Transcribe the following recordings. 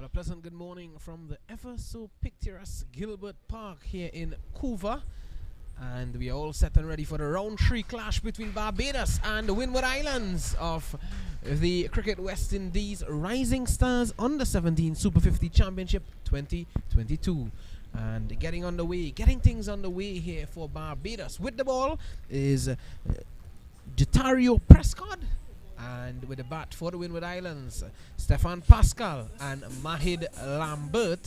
Well, a pleasant good morning from the ever so picturesque Gilbert Park here in Couva. And we are all set and ready for the round 3 clash between Barbados and the Windward Islands of the Cricket West Indies Rising Stars Under 17 Super 50 Championship 2022. And getting things underway here for Barbados. With the ball is Jatario Prescott. And with the bat for the Windward Islands, Stefan Pascal and Mahid Lambert.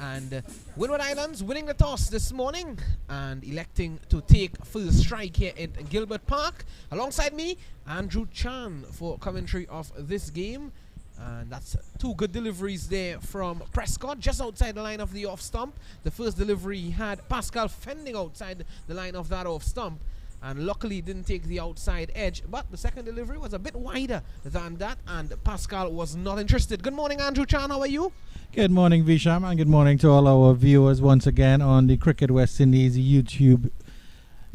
And Windward Islands winning the toss this morning and electing to take first strike here in Gilbert Park. Alongside me, Andrew Chan for commentary of this game. And that's 2 good deliveries there from Prescott, just outside the line of the off stump. The first delivery he had Pascal fending outside the line of that off stump, and luckily didn't take the outside edge, but the second delivery was a bit wider than that, and Pascal was not interested. Good morning, Andrew Chan, how are you? Good morning, Visham, and good morning to all our viewers once again on the Cricket West Indies YouTube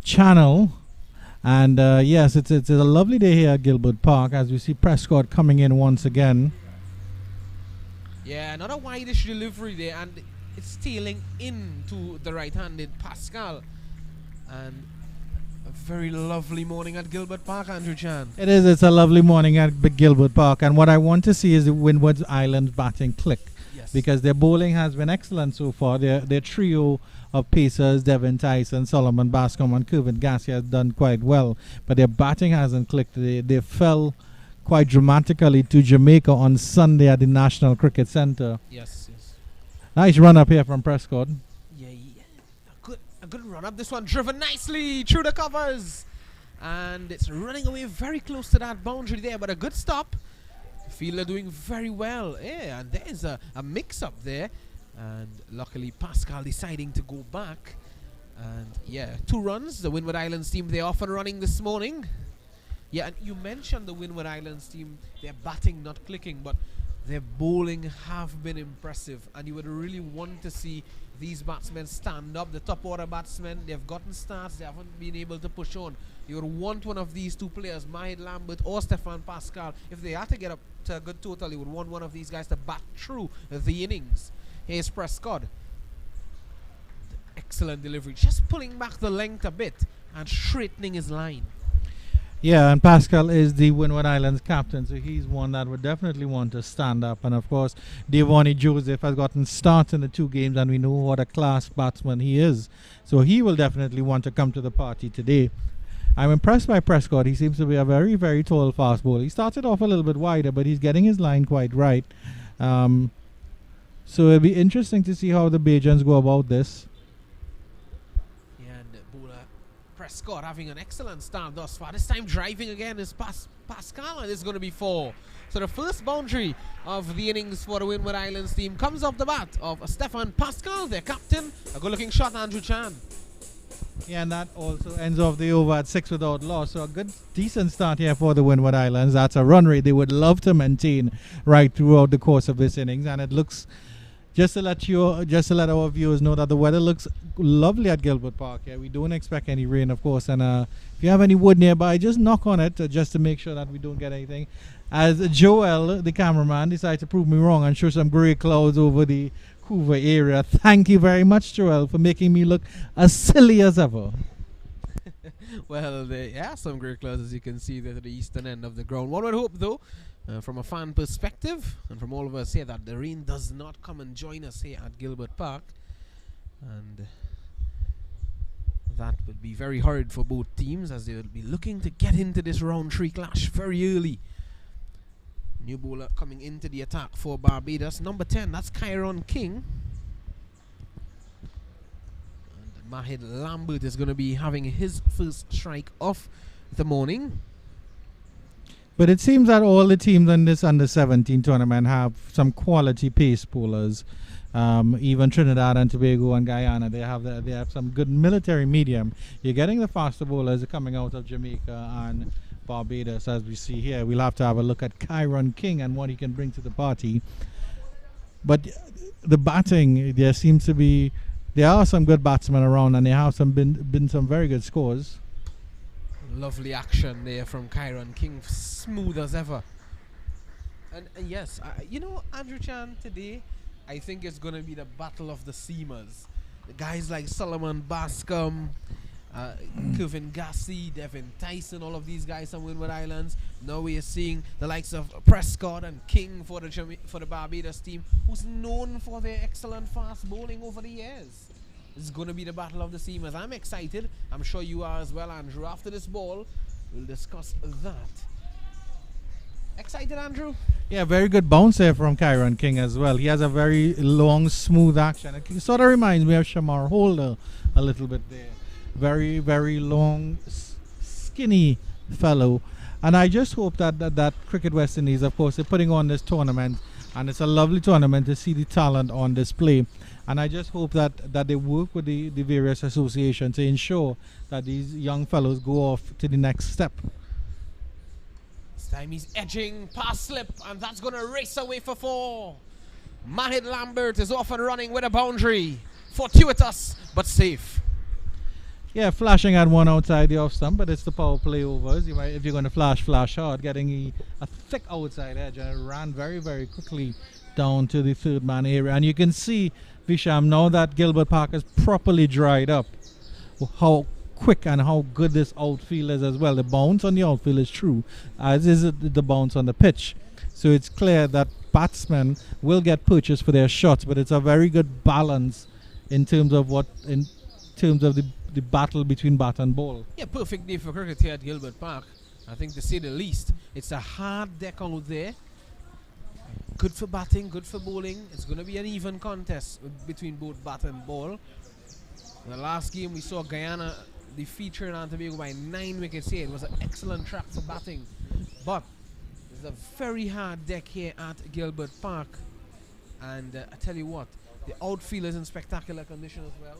channel. And yes, it's a lovely day here at Gilbert Park as we see Prescott coming in once again. Yeah, another wideish delivery there, and it's tailing into the right-handed Pascal. And a very lovely morning at Gilbert Park, Andrew Chan. It is. It's a lovely morning at Gilbert Park, and what I want to see is the Windwards Islands batting click. Yes. Because their bowling has been excellent so far. Their trio of pacers, Devin Tyson, Solomon Bascom, and Kervin Gassia has done quite well, but their batting hasn't clicked. They fell quite dramatically to Jamaica on Sunday at the National Cricket Centre. Yes, yes. Nice run up here from Prescott. Yeah. A good run up. This one driven nicely through the covers. And it's running away very close to that boundary there, but a good stop. The fielder doing very well. Yeah, and there's a mix up there. And luckily Pascal deciding to go back. And yeah, 2 runs. The Windward Islands team, they're off and running this morning. Yeah, and you mentioned the Windward Islands team, their batting not clicking, but their bowling have been impressive, and you would really want to see these batsmen stand up. The top order batsmen, they've gotten starts, they haven't been able to push on. You would want one of these 2 players, Mahid Lambert or Stefan Pascal, if they had to get up to a good total, you would want one of these guys to bat through the innings. Here's Prescott. Excellent delivery, just pulling back the length a bit and straightening his line. Yeah, and Pascal is the Windward Islands captain, so he's one that would definitely want to stand up. And of course, Devonnie Joseph has gotten starts in the 2 games, and we know what a class batsman he is. So he will definitely want to come to the party today. I'm impressed by Prescott. He seems to be a very, very tall fast bowler. He started off a little bit wider, but he's getting his line quite right. So it'll be interesting to see how the Bajans go about this. Prescott having an excellent start thus far. This time driving again is Pascal, and it's going to be 4. So the first boundary of the innings for the Windward Islands team comes off the bat of Stefan Pascal, their captain. A good-looking shot, Andrew Chan. Yeah, and that also ends off the over at 6 without loss. So a good, decent start here for the Windward Islands. That's a run rate they would love to maintain right throughout the course of this innings, and it looks. Just to let our viewers know that the weather looks lovely at Gilbert Park here. We don't expect any rain, of course, and if you have any wood nearby, just knock on it just to make sure that we don't get anything. As Joel, the cameraman, decided to prove me wrong and show some grey clouds over the Couva area. Thank you very much, Joel, for making me look as silly as ever. Well, there are some grey clouds, as you can see, there to the eastern end of the ground. One would hope, though, from a fan perspective and from all of us here, that the rain does not come and join us here at Gilbert Park, and that would be very hard for both teams as they will be looking to get into this round 3 clash very early. New bowler coming into the attack for Barbados, number 10, that's Kyron King. And Mahid Lambert is going to be having his first strike of the morning. But it seems that all the teams in this under-17 tournament have some quality pace bowlers. Even Trinidad and Tobago and Guyana, they have some good military medium. You're getting the faster bowlers coming out of Jamaica and Barbados, as we see here. We'll have to have a look at Kyron King and what he can bring to the party. But the batting, there are some good batsmen around, and there have been some very good scores. Lovely action there from Kyron King, smooth as ever. And yes, you know, Andrew Chan, today I think it's going to be the battle of the seamers. The guys like Solomon Bascom, Kevin Gassi, Devin Tyson, all of these guys from Windward Islands. Now we are seeing the likes of Prescott and King for the Barbados team, who's known for their excellent fast bowling over the years. It's going to be the battle of the seamers. I'm excited. I'm sure you are as well, Andrew. After this ball, we'll discuss that. Excited, Andrew? Yeah, very good bounce there from Kyron King as well. He has a very long, smooth action. It sort of reminds me of Shamar Holder a little bit there. Very, very long, skinny fellow. And I just hope that Cricket West Indies, of course, they're putting on this tournament. And it's a lovely tournament to see the talent on display. And I just hope that they work with the various associations to ensure that these young fellows go off to the next step. This time he's edging, pass slip, and that's going to race away for 4. Mahid Lambert is off and running with a boundary. Fortuitous, but safe. Yeah, flashing at one outside the off stump, but it's the power play overs. You might, if you're going to flash hard, getting a thick outside edge, and it ran very, very quickly down to the third man area. And you can see, Visham, now that Gilbert Park is properly dried up, how quick and how good this outfield is as well. The bounce on the outfield is true, as is the bounce on the pitch. So it's clear that batsmen will get purchased for their shots, but it's a very good balance in terms of the battle between bat and ball. Yeah, perfect day for cricket here at Gilbert Park. I think to say the least. It's a hard deck out there. Good for batting, good for bowling. It's going to be an even contest between both bat and ball. In the last game, we saw Guyana defeat Trinidad Tobago by 9 wickets here. It was an excellent track for batting. But it's a very hard deck here at Gilbert Park. And I tell you what, the outfield is in spectacular condition as well.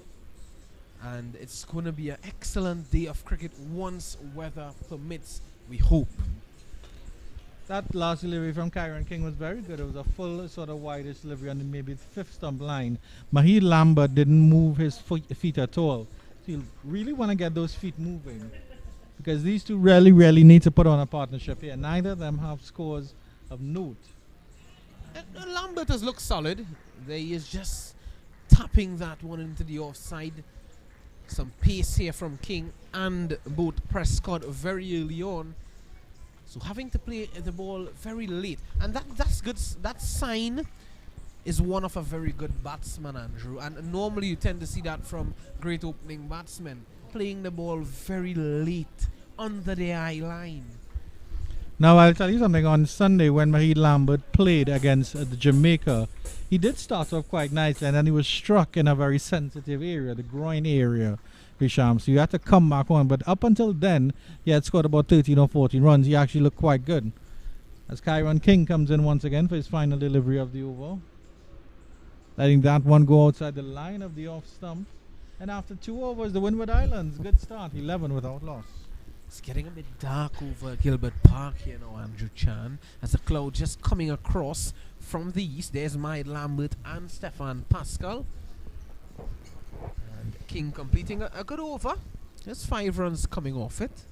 And it's going to be an excellent day of cricket once weather permits, we hope. That last delivery from Kyron King was very good. It was a full sort of widest delivery on the maybe fifth stump line. Mahid Lambert didn't move his feet at all. So you really want to get those feet moving, because these two really need to put on a partnership here. Neither of them have scores of note. Lambert has looked solid. There he is just tapping that one into the offside. Some pace here from King and both Prescott very early on. So having to play the ball very late. And that's good. That sign is one of a very good batsman, Andrew. And normally you tend to see that from great opening batsmen. Playing the ball very late under the eye line. Now I'll tell you something. On Sunday when Mahid Lambert played against the Jamaica, he did start off quite nicely, and then he was struck in a very sensitive area, the groin area, Bisham. So you had to come back on. But up until then, he had scored about 13 or 14 runs. He actually looked quite good. As Kyron King comes in once again for his final delivery of the over, letting that one go outside the line of the off stump. And after 2 overs, the Windward Islands, good start, 11 without loss. It's getting a bit dark over Gilbert Park here now, Andrew Chan, as the cloud just coming across from the east. There's Mahid Lambert and Stefan Pascal. And King completing a good over. There's 5 runs coming off it.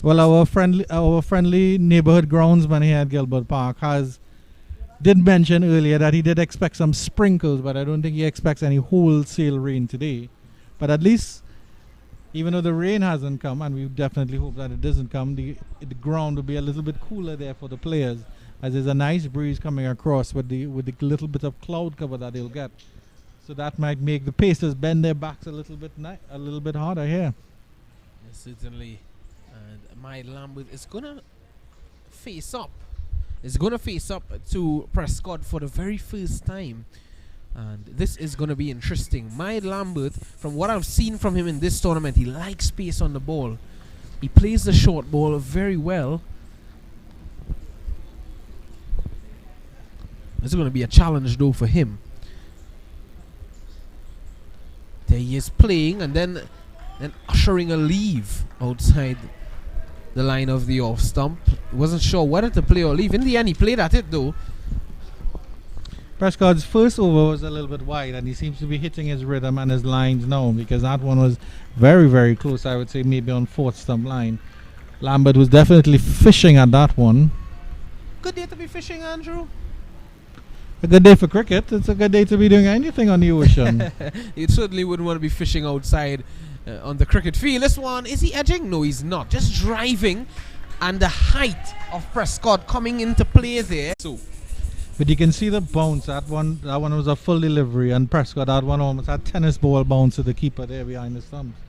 Well, our friendly neighborhood groundsman here at Gilbert Park did mention earlier that he did expect some sprinkles, but I don't think he expects any wholesale rain today. But at least, even though the rain hasn't come, and we definitely hope that it doesn't come, the ground will be a little bit cooler there for the players, as there's a nice breeze coming across with the little bit of cloud cover that they'll get. So that might make the pacers bend their backs a little bit harder here. Yes, certainly. And Mahid Lambert is gonna face up. Is going to face up to Prescott for the very first time. And this is going to be interesting. Mahid Lambert, from what I've seen from him in this tournament, he likes space on the ball. He plays the short ball very well. This is going to be a challenge though for him. There he is playing and then ushering a leave outside the line of the off stump. Wasn't sure whether to play or leave. In the end, he played at it though. Prescott's first over was a little bit wide, and he seems to be hitting his rhythm and his lines now, because that one was very close. I would say maybe on fourth stump line. Lambert was definitely fishing at that one. Good day to be fishing, Andrew. A good day for cricket. It's a good day to be doing anything on the ocean. You certainly wouldn't want to be fishing outside on the cricket field. This one, is he edging? No, he's not. Just driving, and the height of Prescott coming into play there. So, but you can see the bounce. That one was a full delivery, and Prescott, that one almost had tennis ball bounce to the keeper there behind the stumps.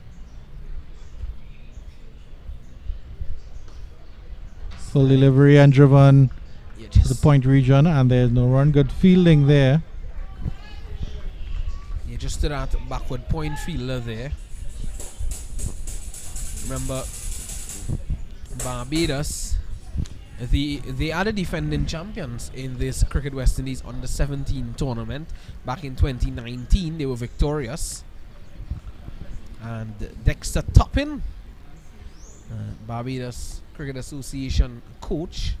Full delivery and driven to the point region, and there's no run. Good fielding there. Yeah, just to that backward point fielder there. Remember, Barbados, they are the defending champions in this Cricket West Indies Under-17 tournament. Back in 2019, they were victorious. And Dexter Toppin, Barbados Cricket Association coach.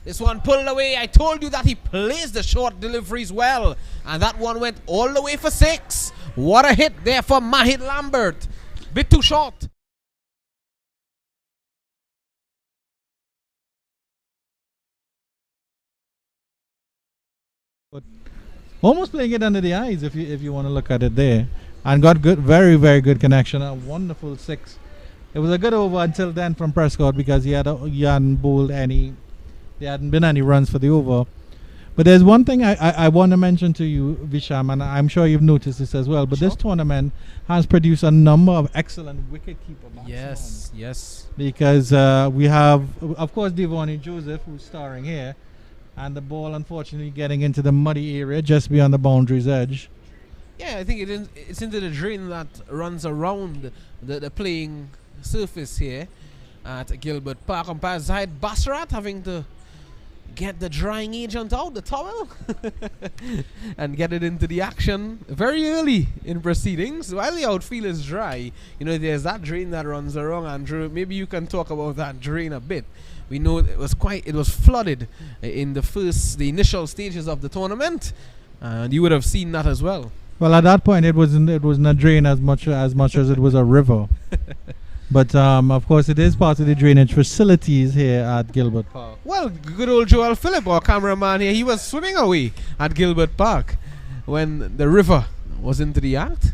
This one pulled away. I told you that he plays the short deliveries well. And that one went all the way for 6. What a hit there for Mahit Lambert. Bit too short. But almost playing it under the eyes if you want to look at it there. And got good, very, very good connection. A wonderful 6. It was a good over until then from Prescott because he hadn't bowled any. There hadn't been any runs for the over. But there's one thing I want to mention to you, Visham, and I'm sure you've noticed this as well. But Sure. this tournament has produced a number of excellent wicket-keeper batsmen. Yes. Because we have, of course, Devonnie Joseph, who's starring here. And the ball, unfortunately, getting into the muddy area just beyond the boundary's edge. Yeah, I think it's into the drain that runs around the playing surface here at Gilbert Park. Umpire Zahid Basrat having to get the drying agent out, the towel, and get it into the action very early in proceedings while the outfield is dry. You know, there's that drain that runs around, Andrew. Maybe you can talk about that drain a bit. We know it was flooded in the initial stages of the tournament, and you would have seen that as well. Well, at that point, it wasn't a drain as much as it was a river. But of course, it is part of the drainage facilities here at Gilbert Park. Well, good old Joel Phillip, our cameraman here, he was swimming away at Gilbert Park when the river was into the act.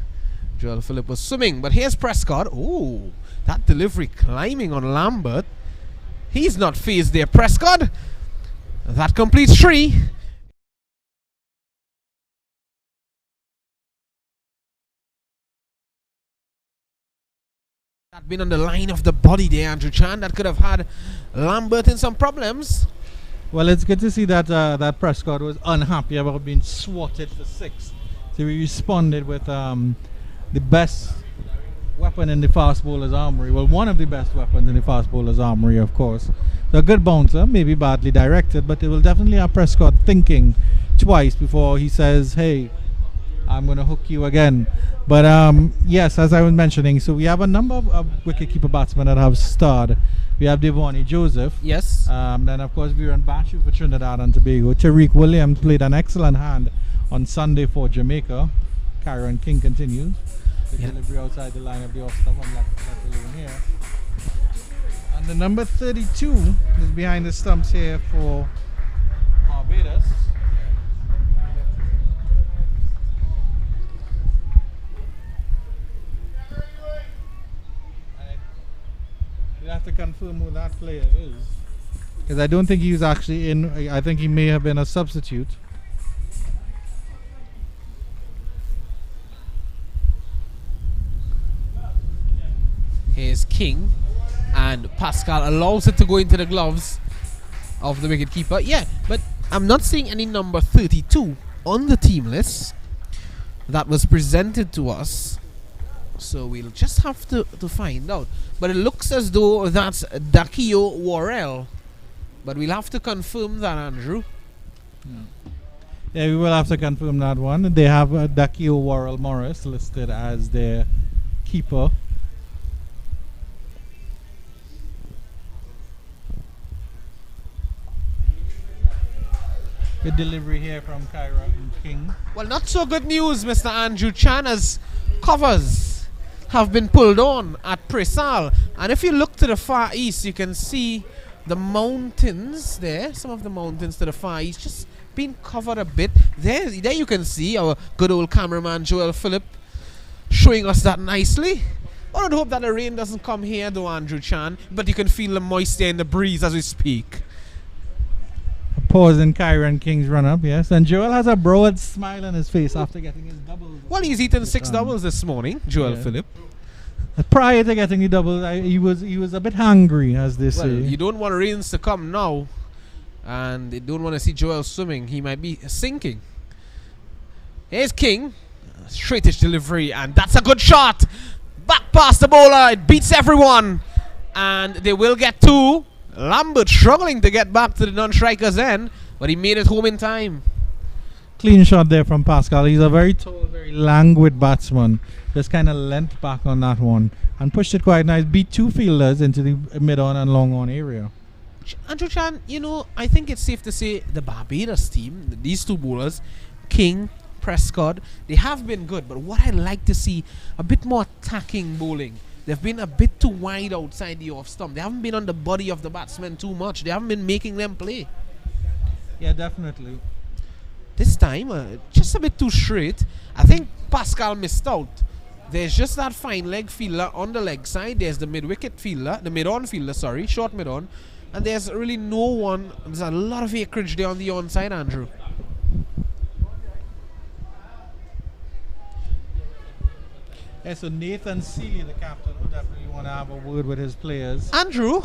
Joel Phillip was swimming, but here's Prescott. Oh, that delivery climbing on Lambert. He's not phased there, Prescott. That completes 3. That been on the line of the body there, Andrew Chan. That could have had Lambert in some problems. Well, it's good to see that that Prescott was unhappy about being swatted for 6. So he responded with the best weapon in the fast bowler's armory. Well, one of the best weapons in the fast bowler's armory, of course. So a good bouncer, maybe badly directed, but it will definitely have Prescott thinking twice before he says, hey, I'm going to hook you again. But yes, as I was mentioning, so we have a number of wicketkeeper batsmen that have starred. We have Devonnie Joseph. Yes. Then, of course, Viren Bashu for Trinidad and Tobago. Tariq Williams played an excellent hand on Sunday for Jamaica. Karen King continues. The delivery outside the line of the off stump. I'm left alone here. And the number 32 is behind the stumps here for Barbados. You have to confirm who that player is, because I don't think he was actually in. I think he may have been a substitute. Here's King, and Pascal allows it to go into the gloves of the wicketkeeper. Yeah, but I'm not seeing any number 32 on the team list that was presented to us. So we'll just have to find out. But it looks as though that's Dakio Worrell. But we'll have to confirm that, Andrew. Yeah, we will have to confirm that one. They have Dakio Worrell Morris listed as their keeper. Good delivery here from Kyra and King. Well, not so good news, Mr. Andrew Chan, as covers have been pulled on at Presal. And if you look to the far east, you can see the mountains there. Some of the mountains to the far east, just been covered a bit. There you can see our good old cameraman Joel Phillip showing us that nicely. I would hope that the rain doesn't come here though, Andrew Chan, but you can feel the moisture in the breeze as we speak. A pause in Kyron King's run-up, yes. And Joel has a broad smile on his face after getting his doubles. Well, he's eaten 6 doubles this morning, Joel Phillip. Prior to getting the doubles, he was a bit hungry, as they say. You don't want rains to come now, and they don't want to see Joel swimming. He might be sinking. Here's King. Straightish delivery, and that's a good shot. Back past the bowler. It beats everyone. And they will get 2. Lambert struggling to get back to the non-striker's end, but he made it home in time. Clean shot there from Pascal. He's a very tall, very languid batsman. Just kind of leant back on that one and pushed it quite nice. Beat 2 fielders into the mid-on and long-on area. Andrew Chan, I think it's safe to say the Barbados team, these 2 bowlers, King, Prescott, they have been good. But what I'd like to see, a bit more attacking bowling. They've been a bit too wide outside the off stump. They haven't been on the body of the batsmen too much. They haven't been making them play. Yeah, definitely. This time, just a bit too straight. I think Pascal missed out. There's just that fine leg fielder on the leg side. There's the mid-wicket fielder, the mid-on fielder, sorry, short mid-on. And there's really no one. There's a lot of acreage there on the onside, Andrew. Yeah, so Nathan Seeley, the captain, will definitely want to have a word with his players. Andrew,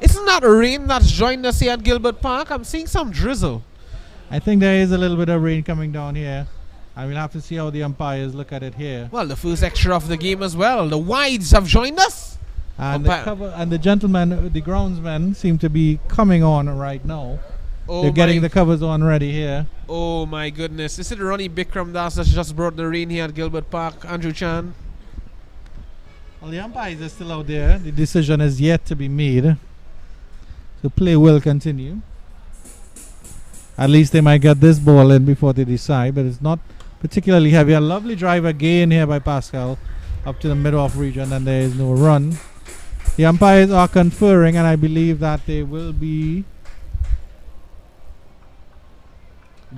isn't that rain that's joined us here at Gilbert Park? I'm seeing some drizzle. I think there is a little bit of rain coming down here. And we'll have to see how the umpires look at it here. Well, the first extra of the game as well. The wides have joined us. And the gentlemen, the groundsmen, seem to be coming on right now. Oh, they're getting the covers on ready here. Oh my goodness. Is it Ronnie Bikram Das that's just brought the rain here at Gilbert Park, Andrew Chan? Well, the umpires are still out there. The decision is yet to be made. So play will continue. At least they might get this ball in before they decide, but it's not particularly heavy. A lovely drive again here by Pascal up to the mid-off region, and there is no run. The umpires are conferring, and I believe that they will be...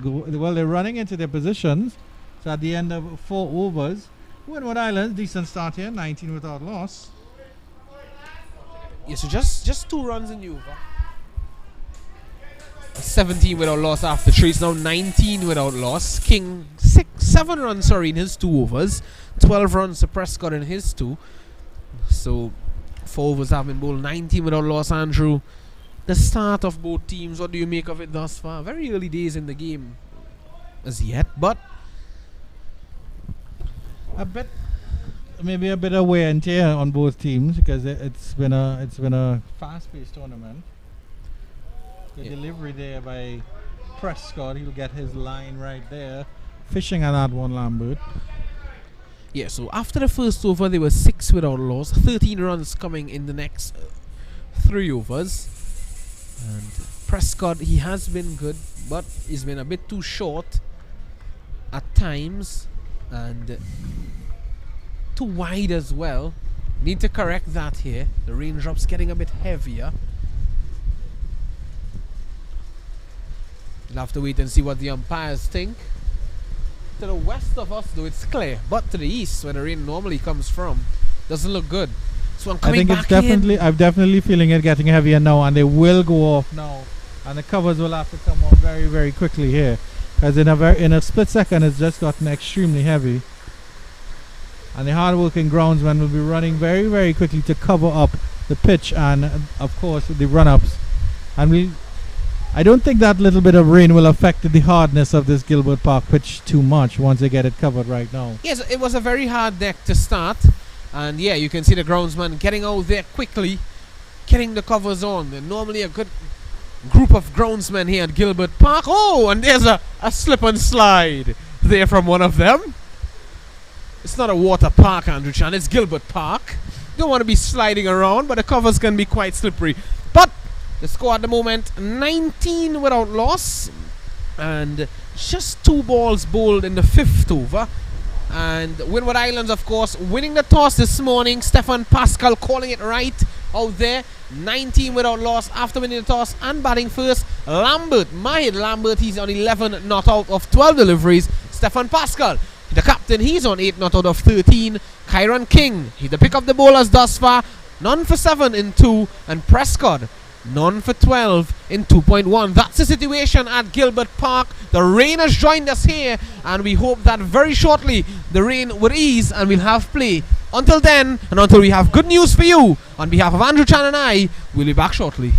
Well, they're running into their positions. So at the end of 4 overs, Windward Islands, decent start here, 19 without loss. Yeah, so just 2 runs in the over. 17 without loss after 3. It's now 19 without loss. King 7 runs, in his 2 overs. 12 runs to Prescott in his 2. So 4 overs have been bowled. 19 without loss, Andrew. The start of both teams, what do you make of it thus far? Very early days in the game as yet, but maybe a bit of wear and tear on both teams because it's been a fast-paced tournament. The delivery there by Prescott, he'll get his line right there, fishing on that one, Lambert. Yeah, so after the first over, they were 6 without loss, 13 runs coming in the next 3 overs. And Prescott, he has been good, but he's been a bit too short at times and too wide as well. Need to correct that here. The raindrops getting a bit heavier. We'll have to wait and see what the umpires think. To the west of us, though, it's clear, but to the east, where the rain normally comes from, doesn't look good. So I'm coming back I'm definitely feeling it getting heavier now, and they will go off now, and the covers will have to come on very, very quickly here, because in a split second it's just gotten extremely heavy, and the hard-working groundsmen will be running very, very quickly to cover up the pitch and, of course, the run-ups. And I don't think that little bit of rain will affect the hardness of this Gilbert Park pitch too much once they get it covered right now. Yes, it was a very hard deck to start. And yeah, you can see the groundsman getting out there quickly, getting the covers on. And normally a good group of groundsmen here at Gilbert Park. Oh, and there's a slip and slide there from one of them. It's not a water park, Andrew Chan, it's Gilbert Park. Don't want to be sliding around, but the covers can be quite slippery. But the score at the moment, 19 without loss. And just 2 balls bowled in the 5th over. And Windward Islands, of course, winning the toss this morning. Stefan Pascal calling it right. out there. 19 without loss after winning the toss and batting first. Mahid Lambert, he's on 11 not out of 12 deliveries. Stefan Pascal, the captain, he's on 8 not out of 13. Kyron King, he's the pick of the bowlers thus far. None for 7 in 2. And Prescott, none for 12 in 2.1. That's the situation at Gilbert Park. The rain has joined us here, and we hope that very shortly the rain will ease and we'll have play. Until then, and until we have good news for you, on behalf of Andrew Chan and I, we'll be back shortly.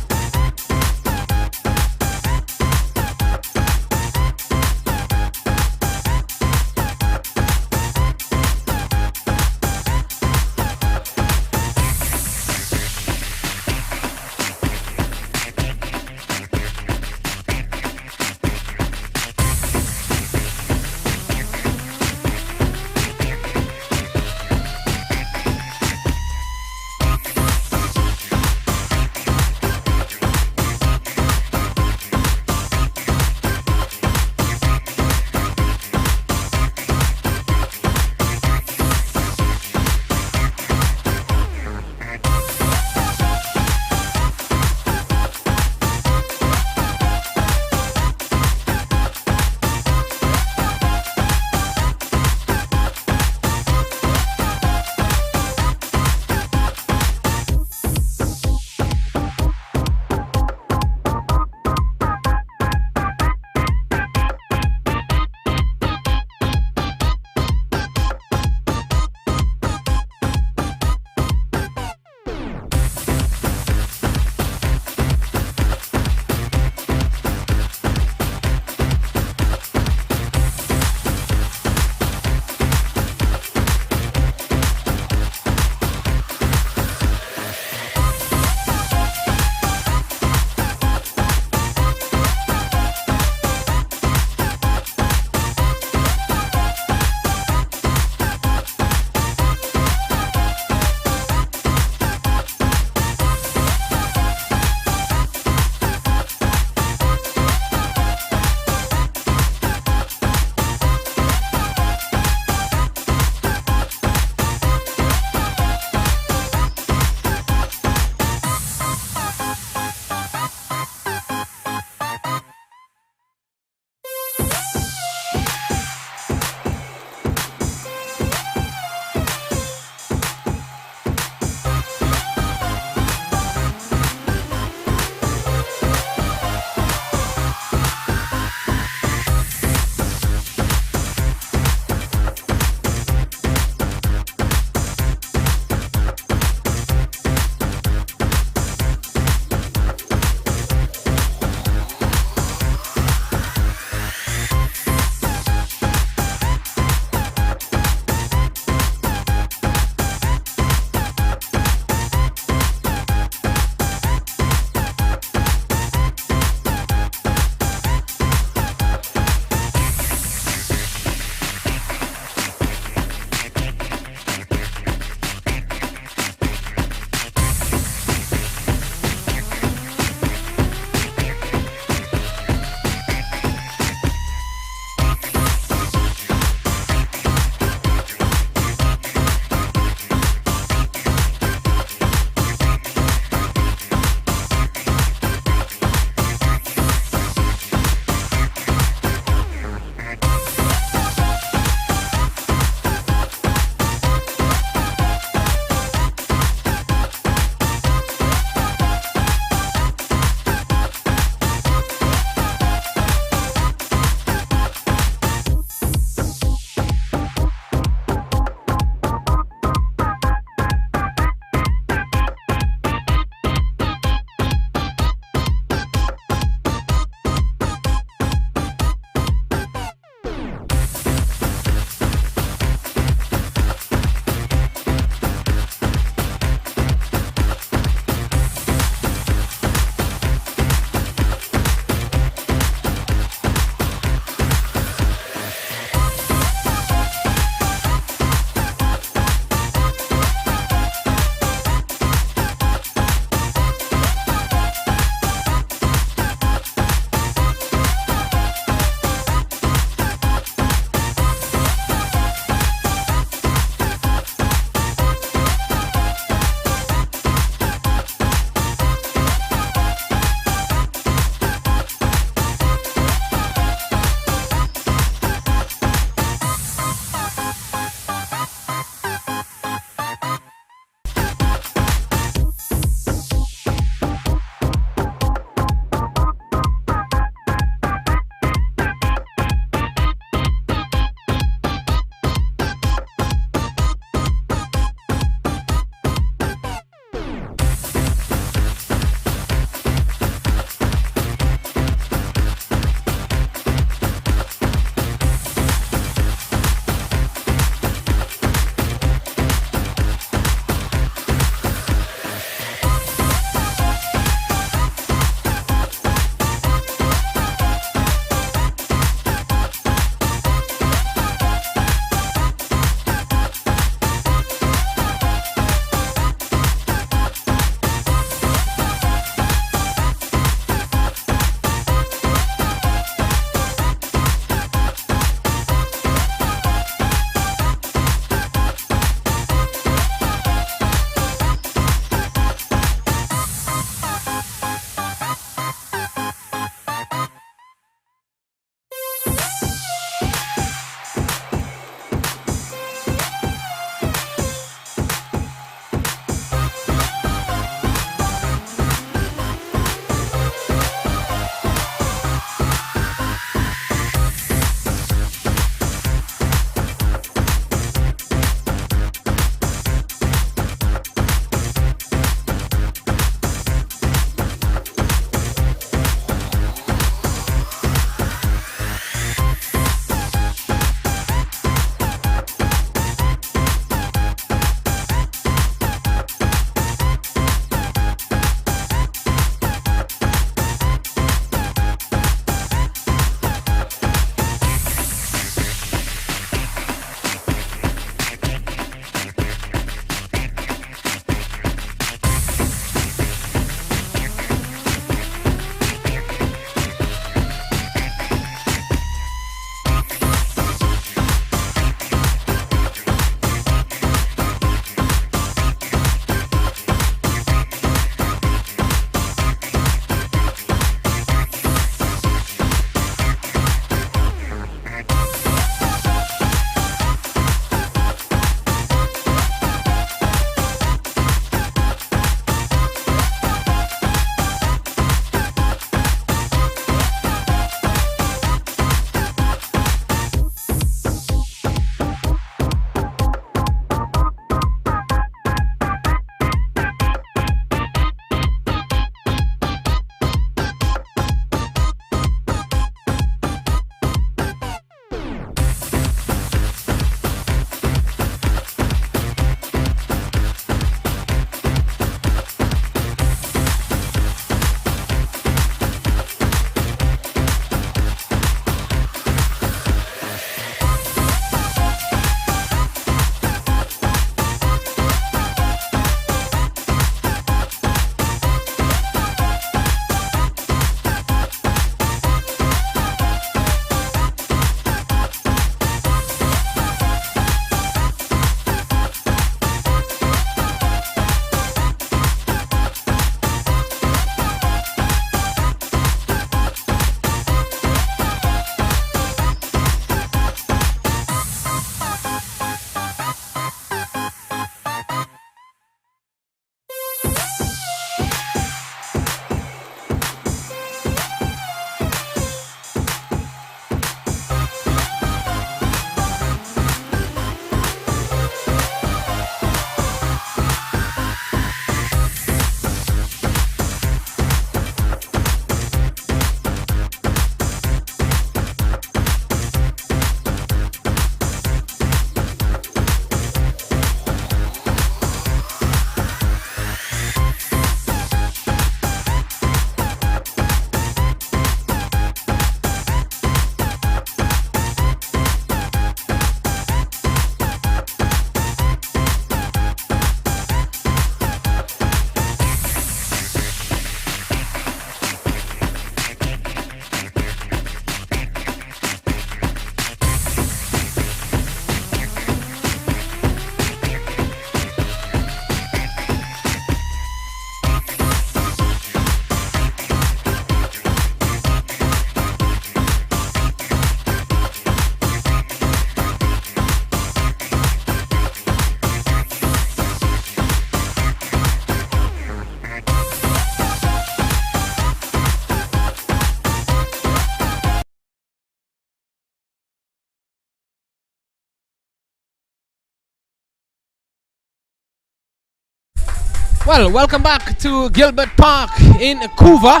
Well, welcome back to Gilbert Park in Couva,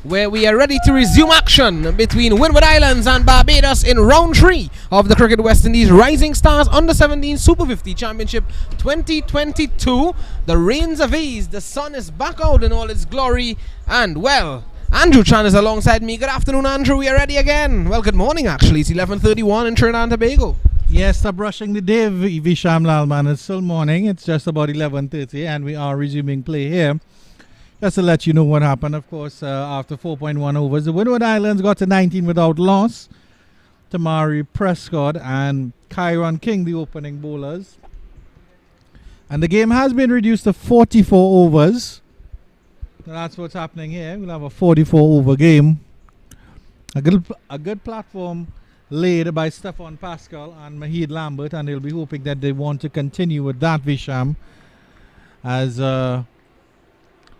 where we are ready to resume action between Windward Islands and Barbados in round 3 of the Cricket West Indies Rising Stars Under-17 Super 50 Championship 2022. The rains have eased, the sun is back out in all its glory, and well, Andrew Chan is alongside me. Good afternoon, Andrew. We are ready again. Well, good morning, actually. It's 11:31 in Trinidad and Tobago. Yes, stop rushing the day, Visham Lalman. It's still morning. It's just about 11:30, and we are resuming play here. Just to let you know what happened, of course, after 4.1 overs, the Windward Islands got to 19 without loss. Tamari Prescott and Kyron King, the opening bowlers. And the game has been reduced to 44 overs. So that's what's happening here. We'll have a 44 over game. A good platform laid by Stefan Pascal and Mahid Lambert, and they'll be hoping that they want to continue with that, Visham, as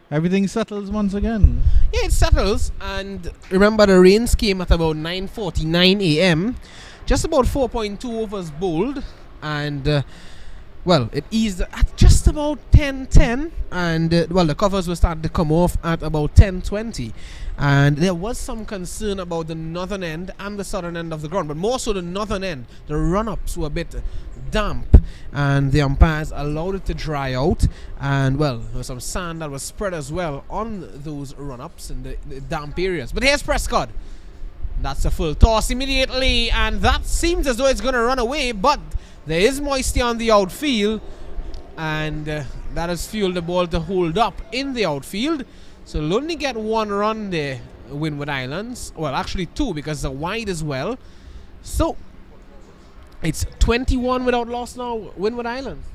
everything settles once again. Yeah, it settles, and remember the rains came at about 9:49 a.m. Just about 4.2 overs bowled, and well, it eased at just about 10:10, and well, the covers were starting to come off at about 10:20. And there was some concern about the northern end and the southern end of the ground, but more so the northern end. The run-ups were a bit damp, and the umpires allowed it to dry out. And well, there was some sand that was spread as well on those run-ups in the damp areas. But here's Prescott. That's a full toss immediately, and that seems as though it's going to run away, but there is moisture on the outfield, and that has fueled the ball to hold up in the outfield. So they'll only get one run there, Windward Islands. Well, actually two, because they're wide as well. So it's 21 without loss now, Windward Islands.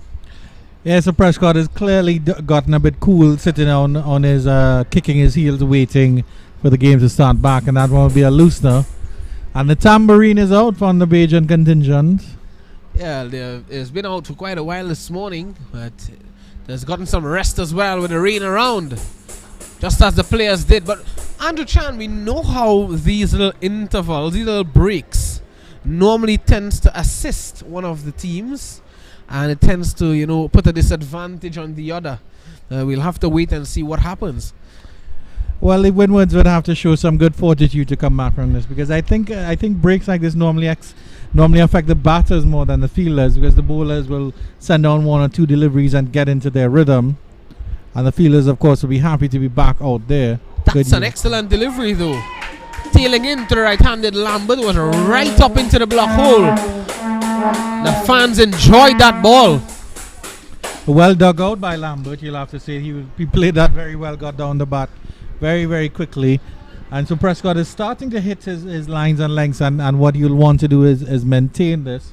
Yeah, so Prescott has clearly gotten a bit cool, sitting on his kicking his heels, waiting for the game to start back, and that won't be a loosener. And the tambourine is out from the Bajan contingent. Yeah, it's been out for quite a while this morning, but there's gotten some rest as well with the rain around, just as the players did. But Andrew Chan, we know how these little intervals, these little breaks, normally tends to assist one of the teams, and it tends to, you know, put a disadvantage on the other. We'll have to wait and see what happens. Well, the Windwards would have to show some good fortitude to come back from this, because I think breaks like this normally affect the batters more than the fielders, because the bowlers will send on one or two deliveries and get into their rhythm, and the fielders, of course, will be happy to be back out there. That's an excellent delivery, though. Tailing into the right-handed Lambert was right up into the block hole. The fans enjoyed that ball. Well dug out by Lambert, you'll have to say. He played that very well, got down the bat very, very quickly. And so Prescott is starting to hit his lines and lengths, and what you'll want to do is maintain this.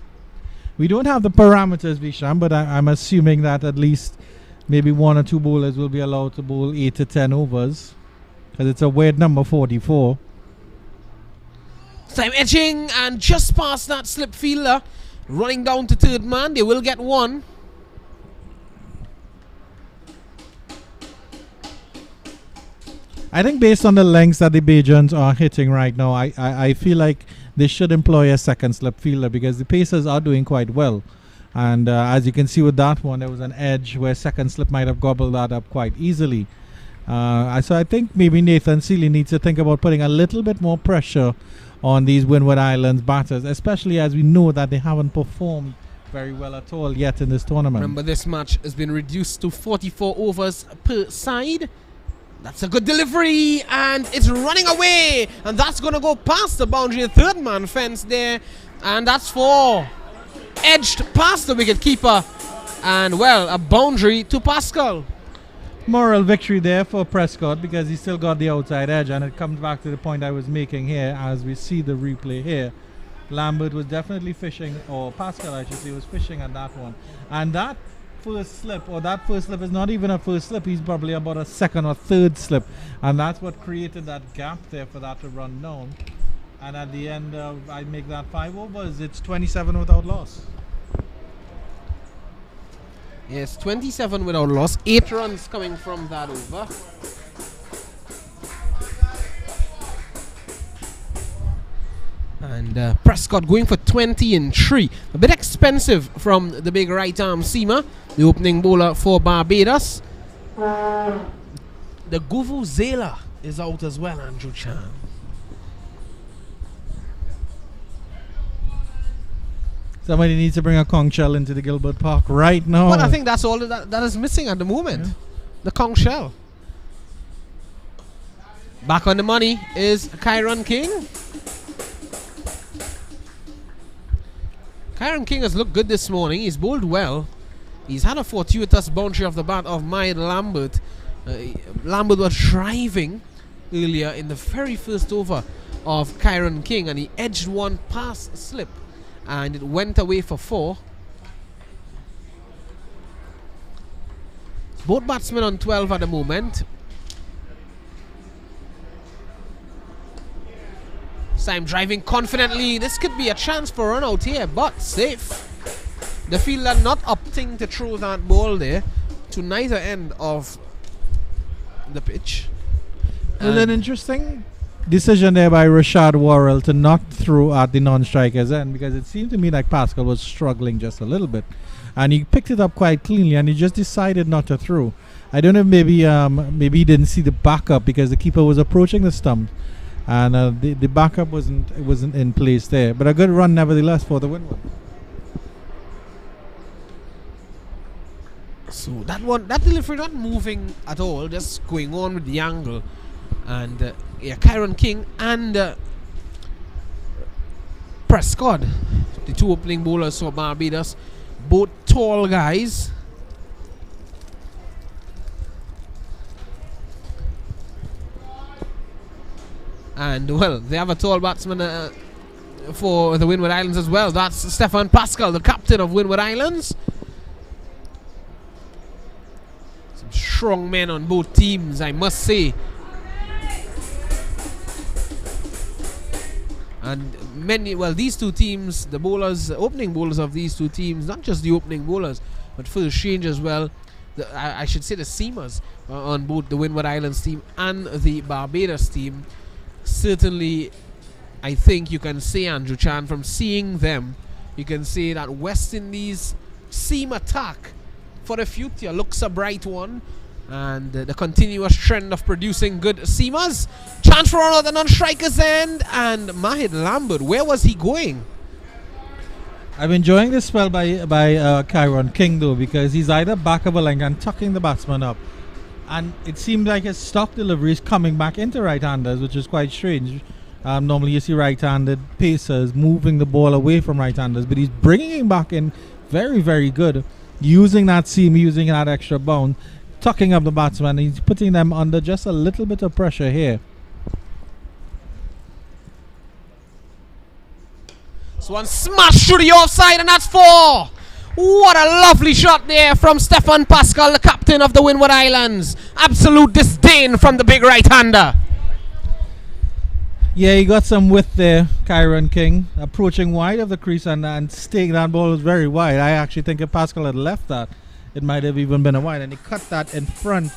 We don't have the parameters, Visham, but I'm assuming that at least maybe one or two bowlers will be allowed to bowl 8 to 10 overs, because it's a weird number, 44. Time edging, and just past that slip fielder, running down to third man. They will get one. I think based on the lengths that the Bajans are hitting right now, I feel like they should employ a second slip fielder, because the Pacers are doing quite well. And as you can see with that one, there was an edge where second slip might have gobbled that up quite easily. So I think maybe Nathan Seeley needs to think about putting a little bit more pressure on these Windward Islands batters, especially as we know that they haven't performed very well at all yet in this tournament. Remember, this match has been reduced to 44 overs per side. That's a good delivery, and it's running away, and that's going to go past the boundary, the third man fence there, and that's for edged past the wicket keeper, and well, a boundary to Pascal. Moral victory there for Prescott, because he still got the outside edge, and it comes back to the point I was making here as we see the replay here. Lambert was definitely fishing, or Pascal I should say, was fishing at that one, and that first slip is not even a first slip. He's probably about a second or third slip, and that's what created that gap there for that to run down. And at the end I make that 5 overs. It's 27 without loss. Yes, 27 without loss. 8 runs coming from that over. And Prescott going for 20 in 3. A bit expensive from the big right arm seamer, the opening bowler for Barbados. The Vuvuzela is out as well, Andrew Chan. Somebody needs to bring a conch shell into the Gilbert Park right now. Well, I think that's all that is missing at the moment. Yeah. The conch shell. Back on the money is Kyron King. Kyron King has looked good this morning. He's bowled well. He's had a fortuitous boundary off the bat of Mahid Lambert. Lambert was driving earlier in the very first over of Kyron King, and he edged one past slip, and it went away for 4. Both batsmen on 12 at the moment. Time driving confidently. This could be a chance for a run out here, but safe. The fielder not opting to throw that ball there to neither end of the pitch. It was an interesting decision there by Rashad Worrell to not throw at the non-striker's end, because it seemed to me like Pascal was struggling just a little bit, and he picked it up quite cleanly, and he just decided not to throw. I don't know if maybe he didn't see the backup because the keeper was approaching the stump, and the backup wasn't in place there. But a good run nevertheless for the Windwards. So that delivery not moving at all, just going on with the angle. And Kyron King and Prescott, the two opening bowlers for Barbados, both tall guys. And well, they have a tall batsman for the Windward Islands as well. That's Stefan Pascal, the captain of Windward Islands. Some strong men on both teams, I must say. And these two teams, the bowlers, opening bowlers of these two teams, not just the opening bowlers, but first change as well. I should say the seamers on both the Windward Islands team and the Barbados team. Certainly, I think you can say, Andrew Chan, from seeing them, you can say that West Indies seam attack for the future looks a bright one. And the continuous trend of producing good seamers. Chance for on the non-striker's end. And Mahid Lambert, where was he going? I'm enjoying this spell by Kyron King, though, because he's either back of a leg and tucking the batsman up. And it seems like his stock delivery is coming back into right-handers, which is quite strange. Normally you see right-handed pacers moving the ball away from right-handers, but he's bringing him back in very, very good. Using that seam, using that extra bound, tucking up the batsman, he's putting them under just a little bit of pressure here. So one smash through the offside, and that's 4. What a lovely shot there from Stefan Pascal, the captain of the Windward Islands. Absolute disdain from the big right-hander. Yeah, he got some width there, Kyron King, approaching wide of the crease and staying that ball was very wide. I actually think if Pascal had left that, it might have even been a wide, and he cut that in front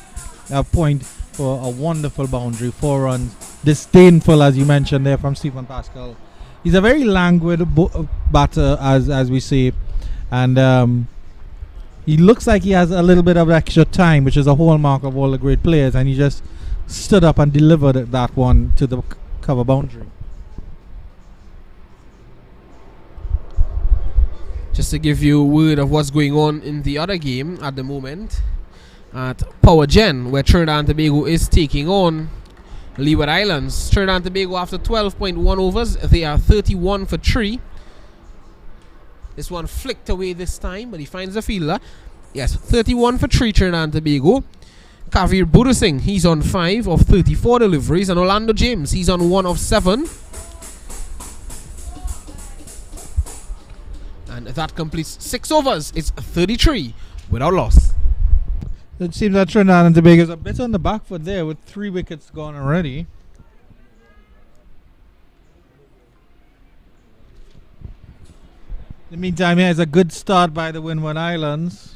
point for a wonderful boundary. 4 runs, disdainful as you mentioned there from Stefan Pascal. He's a very languid batter, as we say, and he looks like he has a little bit of extra time, which is a hallmark of all the great players, and he just stood up and delivered that one to the cover boundary. Just to give you a word of what's going on in the other game at the moment at Power Gen, where Trinidad and Tobago is taking on Leeward Islands. Trinidad and Tobago, after 12.1 overs, they are 31 for 3. This one flicked away this time, but he finds the fielder. Yes, 31 for 3 Trinidad and Tobago. Kavir Budusing, he's on 5 of 34 deliveries, and Orlando James, he's on 1 of 7. And that completes 6 overs. It's 33 without loss. It seems that Trinidad and Tobago is a bit on the back foot there with 3 wickets gone already. In the meantime, here's a good start by the Windward Islands.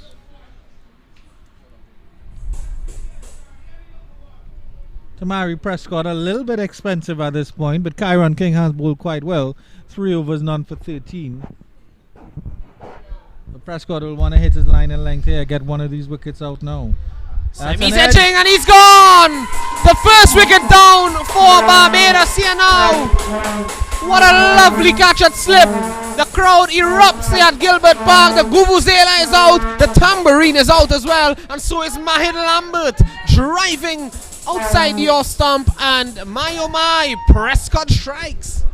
Tamari Prescott, a little bit expensive at this point, but Kyron King has bowled quite well. 3 overs, none for 13. But Prescott will want to hit his line and length here, get one of these wickets out now. He's edging and he's gone! The first wicket down for Barbados here now. What a lovely catch at slip. The crowd erupts here at Gilbert Park. The Vuvuzela is out. The tambourine is out as well. And so is Mahid Lambert driving outside the off stump. And my oh my, Prescott strikes.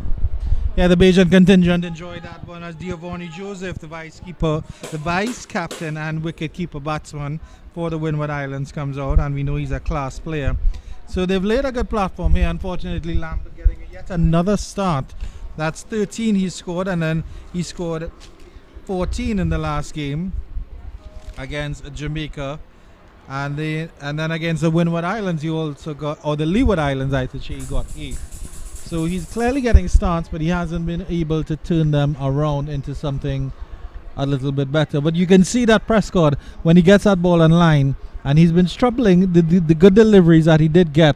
Yeah, the Bajan contingent enjoyed that one as Giovanni Joseph, the vice captain and wicket keeper batsman for the Windward Islands, comes out, and we know he's a class player. So they've laid a good platform here. Unfortunately, Lambert getting yet another start. That's 13 he scored, and then he scored 14 in the last game against Jamaica, and then against the Windward Islands he also got, or the Leeward Islands I should say, he got 8. So he's clearly getting starts, but he hasn't been able to turn them around into something a little bit better. But you can see that Prescott, when he gets that ball on line, and he's been troubling, the good deliveries that he did get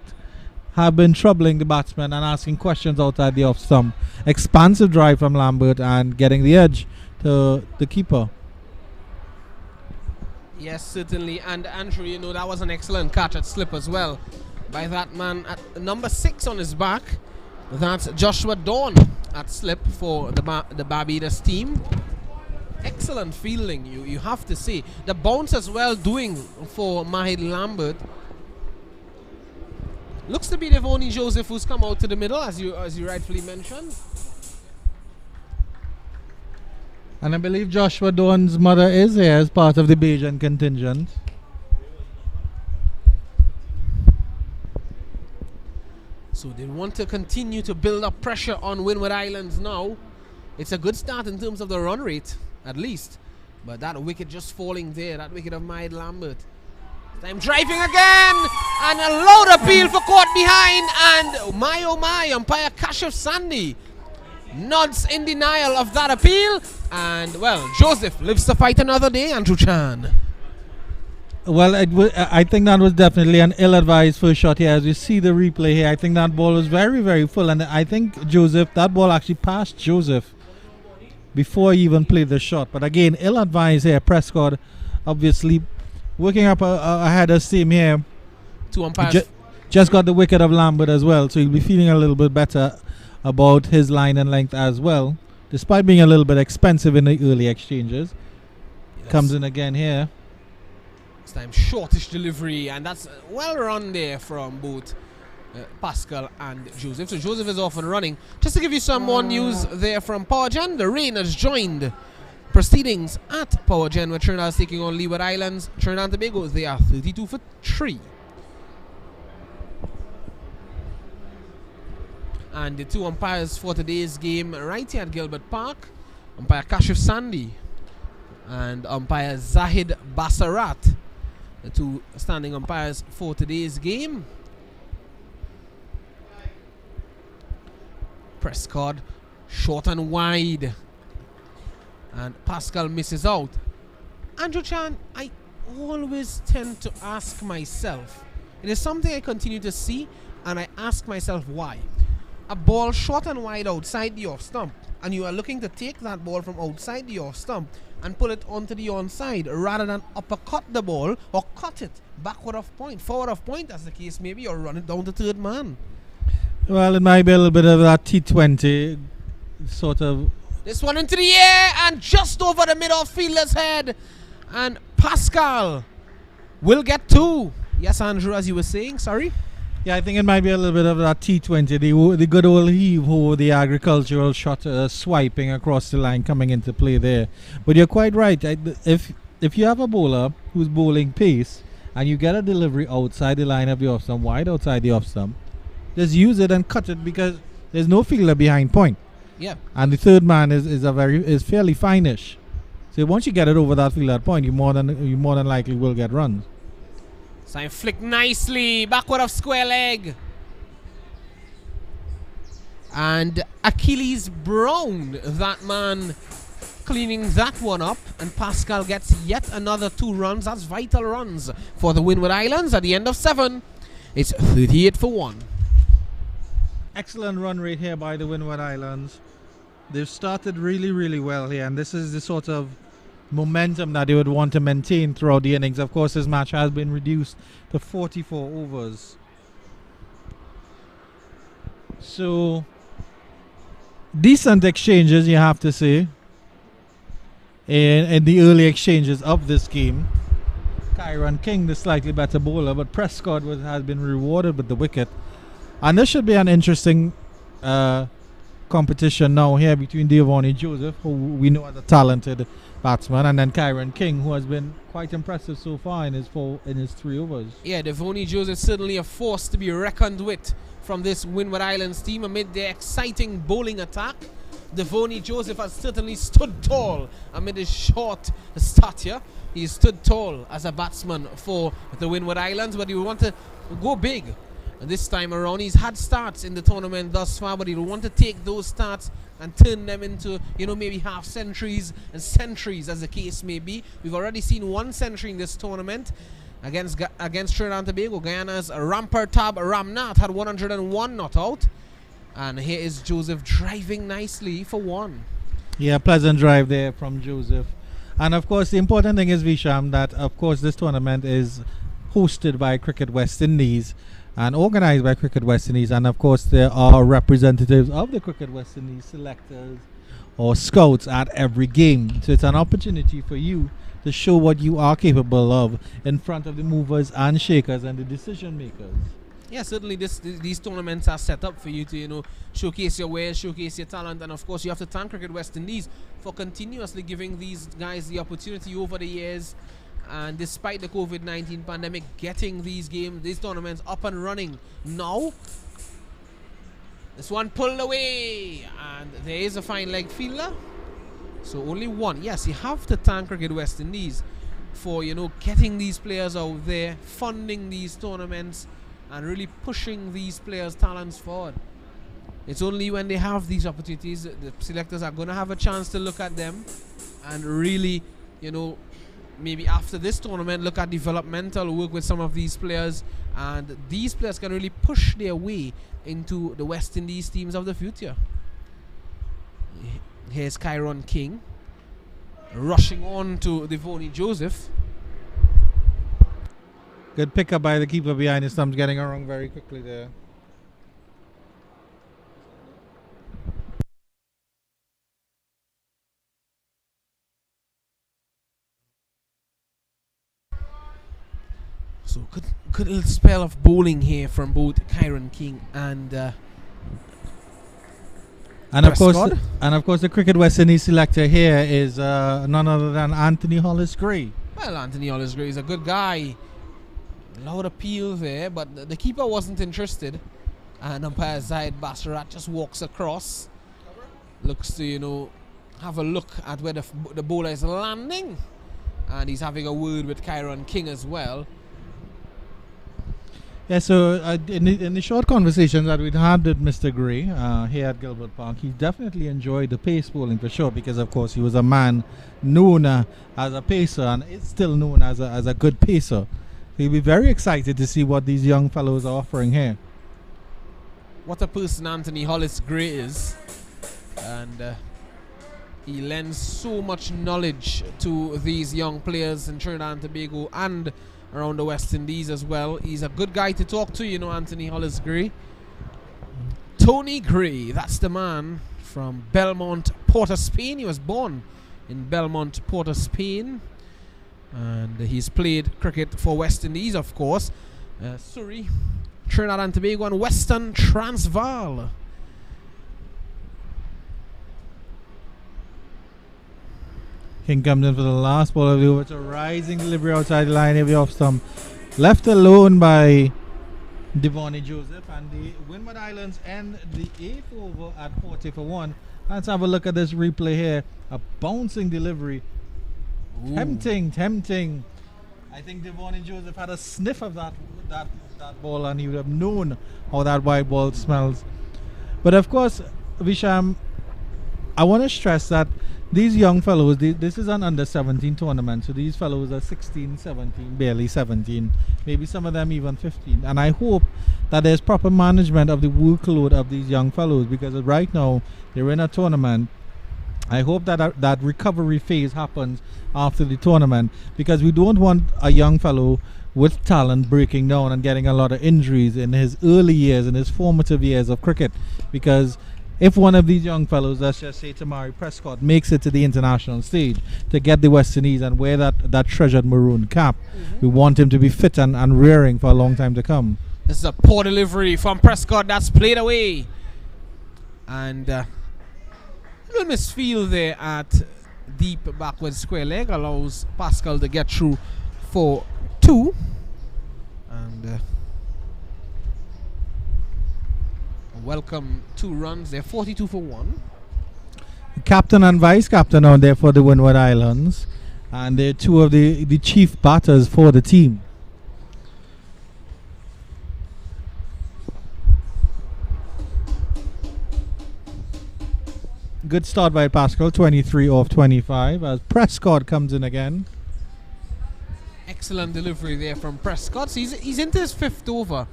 have been troubling the batsman and asking questions outside the off stump. Expansive drive from Lambert and getting the edge to the keeper. Yes, certainly. And Andrew, you know, that was an excellent catch at slip as well by that man at number 6 on his back. That's Joshua Dawn at slip for the Barbados team. Excellent fielding, you have to say. The bounce as well doing for Mahid Lambert. Looks to be Devoni Joseph who's come out to the middle, as you rightfully mentioned. And I believe Joshua Dawn's mother is here as part of the Bajan contingent. So they want to continue to build up pressure on Windward Islands now. It's a good start in terms of the run rate, at least. But that wicket just falling there, that wicket of Mahid Lambert. Time driving again, and a loud appeal for caught behind, and oh my, umpire Kashif Sandhi nods in denial of that appeal, and well, Joseph lives to fight another day, Andrew Chan. Well, I think that was definitely an ill-advised first shot here. As you see the replay here, I think that ball was very, very full, and I think Joseph, that ball actually passed Joseph before he even played the shot. But again, ill-advised here. Prescott obviously working up ahead of steam here. 2 umpires. Just got the wicket of Lambert as well, so he'll be feeling a little bit better about his line and length as well, despite being a little bit expensive in the early exchanges. Yes. Comes in again here. This time shortish delivery, and that's well run there from both Pascal and Joseph. So Joseph is off and running. Just to give you some more news there from PowerGen, the rain has joined proceedings at PowerGen, where Trinidad is taking on Leeward Islands. Trinidad and Tobago, they are 32 for 3. And the 2 umpires for today's game right here at Gilbert Park, umpire Kashif Sandhi and umpire Zahid Basarat, the 2 standing umpires for today's game. Prescott short and wide, and Pascal misses out. Andrew Chan, I always tend to ask myself, it is something I continue to see, and I ask myself why. A ball short and wide outside the off stump, and you are looking to take that ball from outside the off stump and pull it onto the onside rather than uppercut the ball or cut it backward of point, forward of point as the case may be, or run it down to third man. Well, it might be a little bit of that T20 sort of. This one into the air and just over the mid-off fielder's head, and Pascal will get 2. Yes, Andrew, as you were saying, sorry. Yeah, I think it might be a little bit of that T20, the good old heave-ho, the agricultural shot swiping across the line coming into play there. But you're quite right. If you have a bowler who's bowling pace and you get a delivery outside the line of the off stump, wide outside the off stump, just use it and cut it, because there's no fielder behind point. Yeah. And the third man is fairly fine-ish. So once you get it over that fielder point, you more than likely will get runs. Time flick nicely, backward of square leg. And Achilles Brown, that man, cleaning that one up. And Pascal gets yet another 2 runs. That's vital runs for the Windward Islands. At the end of 7, it's 38 for 1. Excellent run rate here by the Windward Islands. They've started really, really well here. And this is the sort of momentum that they would want to maintain throughout the innings. Of course, this match has been reduced to 44 overs. So, decent exchanges, you have to say, in the early exchanges of this game. Kyron King, the slightly better bowler, but Prescott has been rewarded with the wicket. And this should be an interesting competition now here between Devonnie Joseph, who we know as a talented batsman, and then Kyron King, who has been quite impressive so far in his 3 overs. Yeah, Devonnie Joseph certainly a force to be reckoned with from this Windward Islands team amid their exciting bowling attack. Devonnie Joseph has certainly stood tall amid his short stature. He stood tall as a batsman for the Windward Islands, but he will want to go big. And this time around, he's had starts in the tournament thus far, but he'll want to take those starts and turn them into, maybe half centuries and centuries, as the case may be. We've already seen 1 century in this tournament against Trinidad and Tobago. Guyana's Rampertab Ramnath had 101 not out. And here is Joseph driving nicely for 1. Yeah, pleasant drive there from Joseph. And of course, the important thing is, Visham, that of course this tournament is hosted by Cricket West Indies and organized by Cricket West Indies. And of course, there are representatives of the Cricket West Indies, selectors or scouts at every game. So it's an opportunity for you to show what you are capable of in front of the movers and shakers and the decision makers. Yeah, certainly these tournaments are set up for you to, showcase your wares, showcase your talent, and of course you have to thank Cricket West Indies for continuously giving these guys the opportunity over the years, and despite the COVID-19 pandemic, getting these tournaments up and running now. This one pulled away, and there is a fine leg fielder. So only 1. Yes, you have to thank Cricket West Indies for, getting these players out there, funding these tournaments, and really pushing these players' talents forward. It's only when they have these opportunities the selectors are going to have a chance to look at them and really, maybe after this tournament, look at developmental work with some of these players, and these players can really push their way into the West Indies teams of the future. Here's Kyron King rushing on to Devonnie Joseph. Good pickup by the keeper behind his stumps, getting around very quickly there. So good little spell of bowling here from both Kyron King and of course the Cricket West Indies selector here is none other than Anthony Hollis Gray. Well, Anthony Hollis Gray is a good guy. Loud appeal there, but the keeper wasn't interested, and umpire Zaid Basharat just walks across, looks to have a look at where the bowler is landing, and he's having a word with Kyron King as well. Yeah, so in the short conversation that we'd had with Mr. Gray here at Gilbert Park, he definitely enjoyed the pace bowling for sure, because of course he was a man known as a pacer, and is still known as a good pacer. He'll be very excited to see what these young fellows are offering here. What a person Anthony Hollis Gray is, and he lends so much knowledge to these young players in Trinidad and Tobago and around the West Indies as well. He's a good guy to talk to, Anthony Hollis Gray. Tony Gray, that's the man from Belmont, Port of Spain. He was born in Belmont, Port of Spain, and he's played cricket for West Indies, of course, Surrey, Trinidad and Tobago, and Western Transvaal. King comes in for the last ball of the over. It's a rising delivery outside the line, heavy off stump, left alone by Devonnie Joseph, and the Windward Islands end the 8th over at 40 for 1. Let's have a look at this replay here. A bouncing delivery. Ooh. Tempting. I think Devonnie Joseph had a sniff of that ball, and he would have known how that wide ball smells. But of course, Visham, I want to stress that these young fellows, this is an under-17 tournament, so these fellows are 16, 17, barely 17, maybe some of them even 15. And I hope that there's proper management of the workload of these young fellows, because right now they're in a tournament I hope that that recovery phase happens after the tournament, because we don't want a young fellow with talent breaking down and getting a lot of injuries in his early years, in his formative years of cricket. Because if one of these young fellows, let's just say Tamari Prescott, makes it to the international stage to get the West Indies and wear that treasured maroon cap, we want him to be fit and rearing for a long time to come. This is a poor delivery from Prescott that's played away. And a little misfield there at deep backward square leg allows Pascal to get through for 2. And welcome 2 runs. They're 42 for 1. Captain and vice captain out there for the Windward Islands, and they're 2 of the chief batters for the team. Good start by Pascal, 23 off 25, as Prescott comes in again. Excellent delivery there from Prescott. So he's into his 5th over,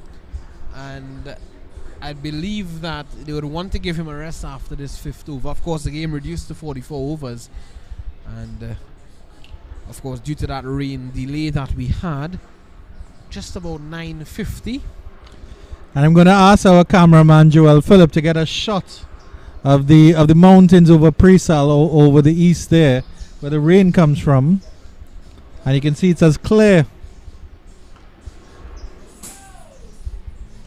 and I believe that they would want to give him a rest after this 5th over. Of course, the game reduced to 44 overs, and of course, due to that rain delay that we had, just about 9:50. And I'm going to ask our cameraman Joel Phillip to get a shot of the mountains over Presal over the east there, where the rain comes from, and you can see it's as clear.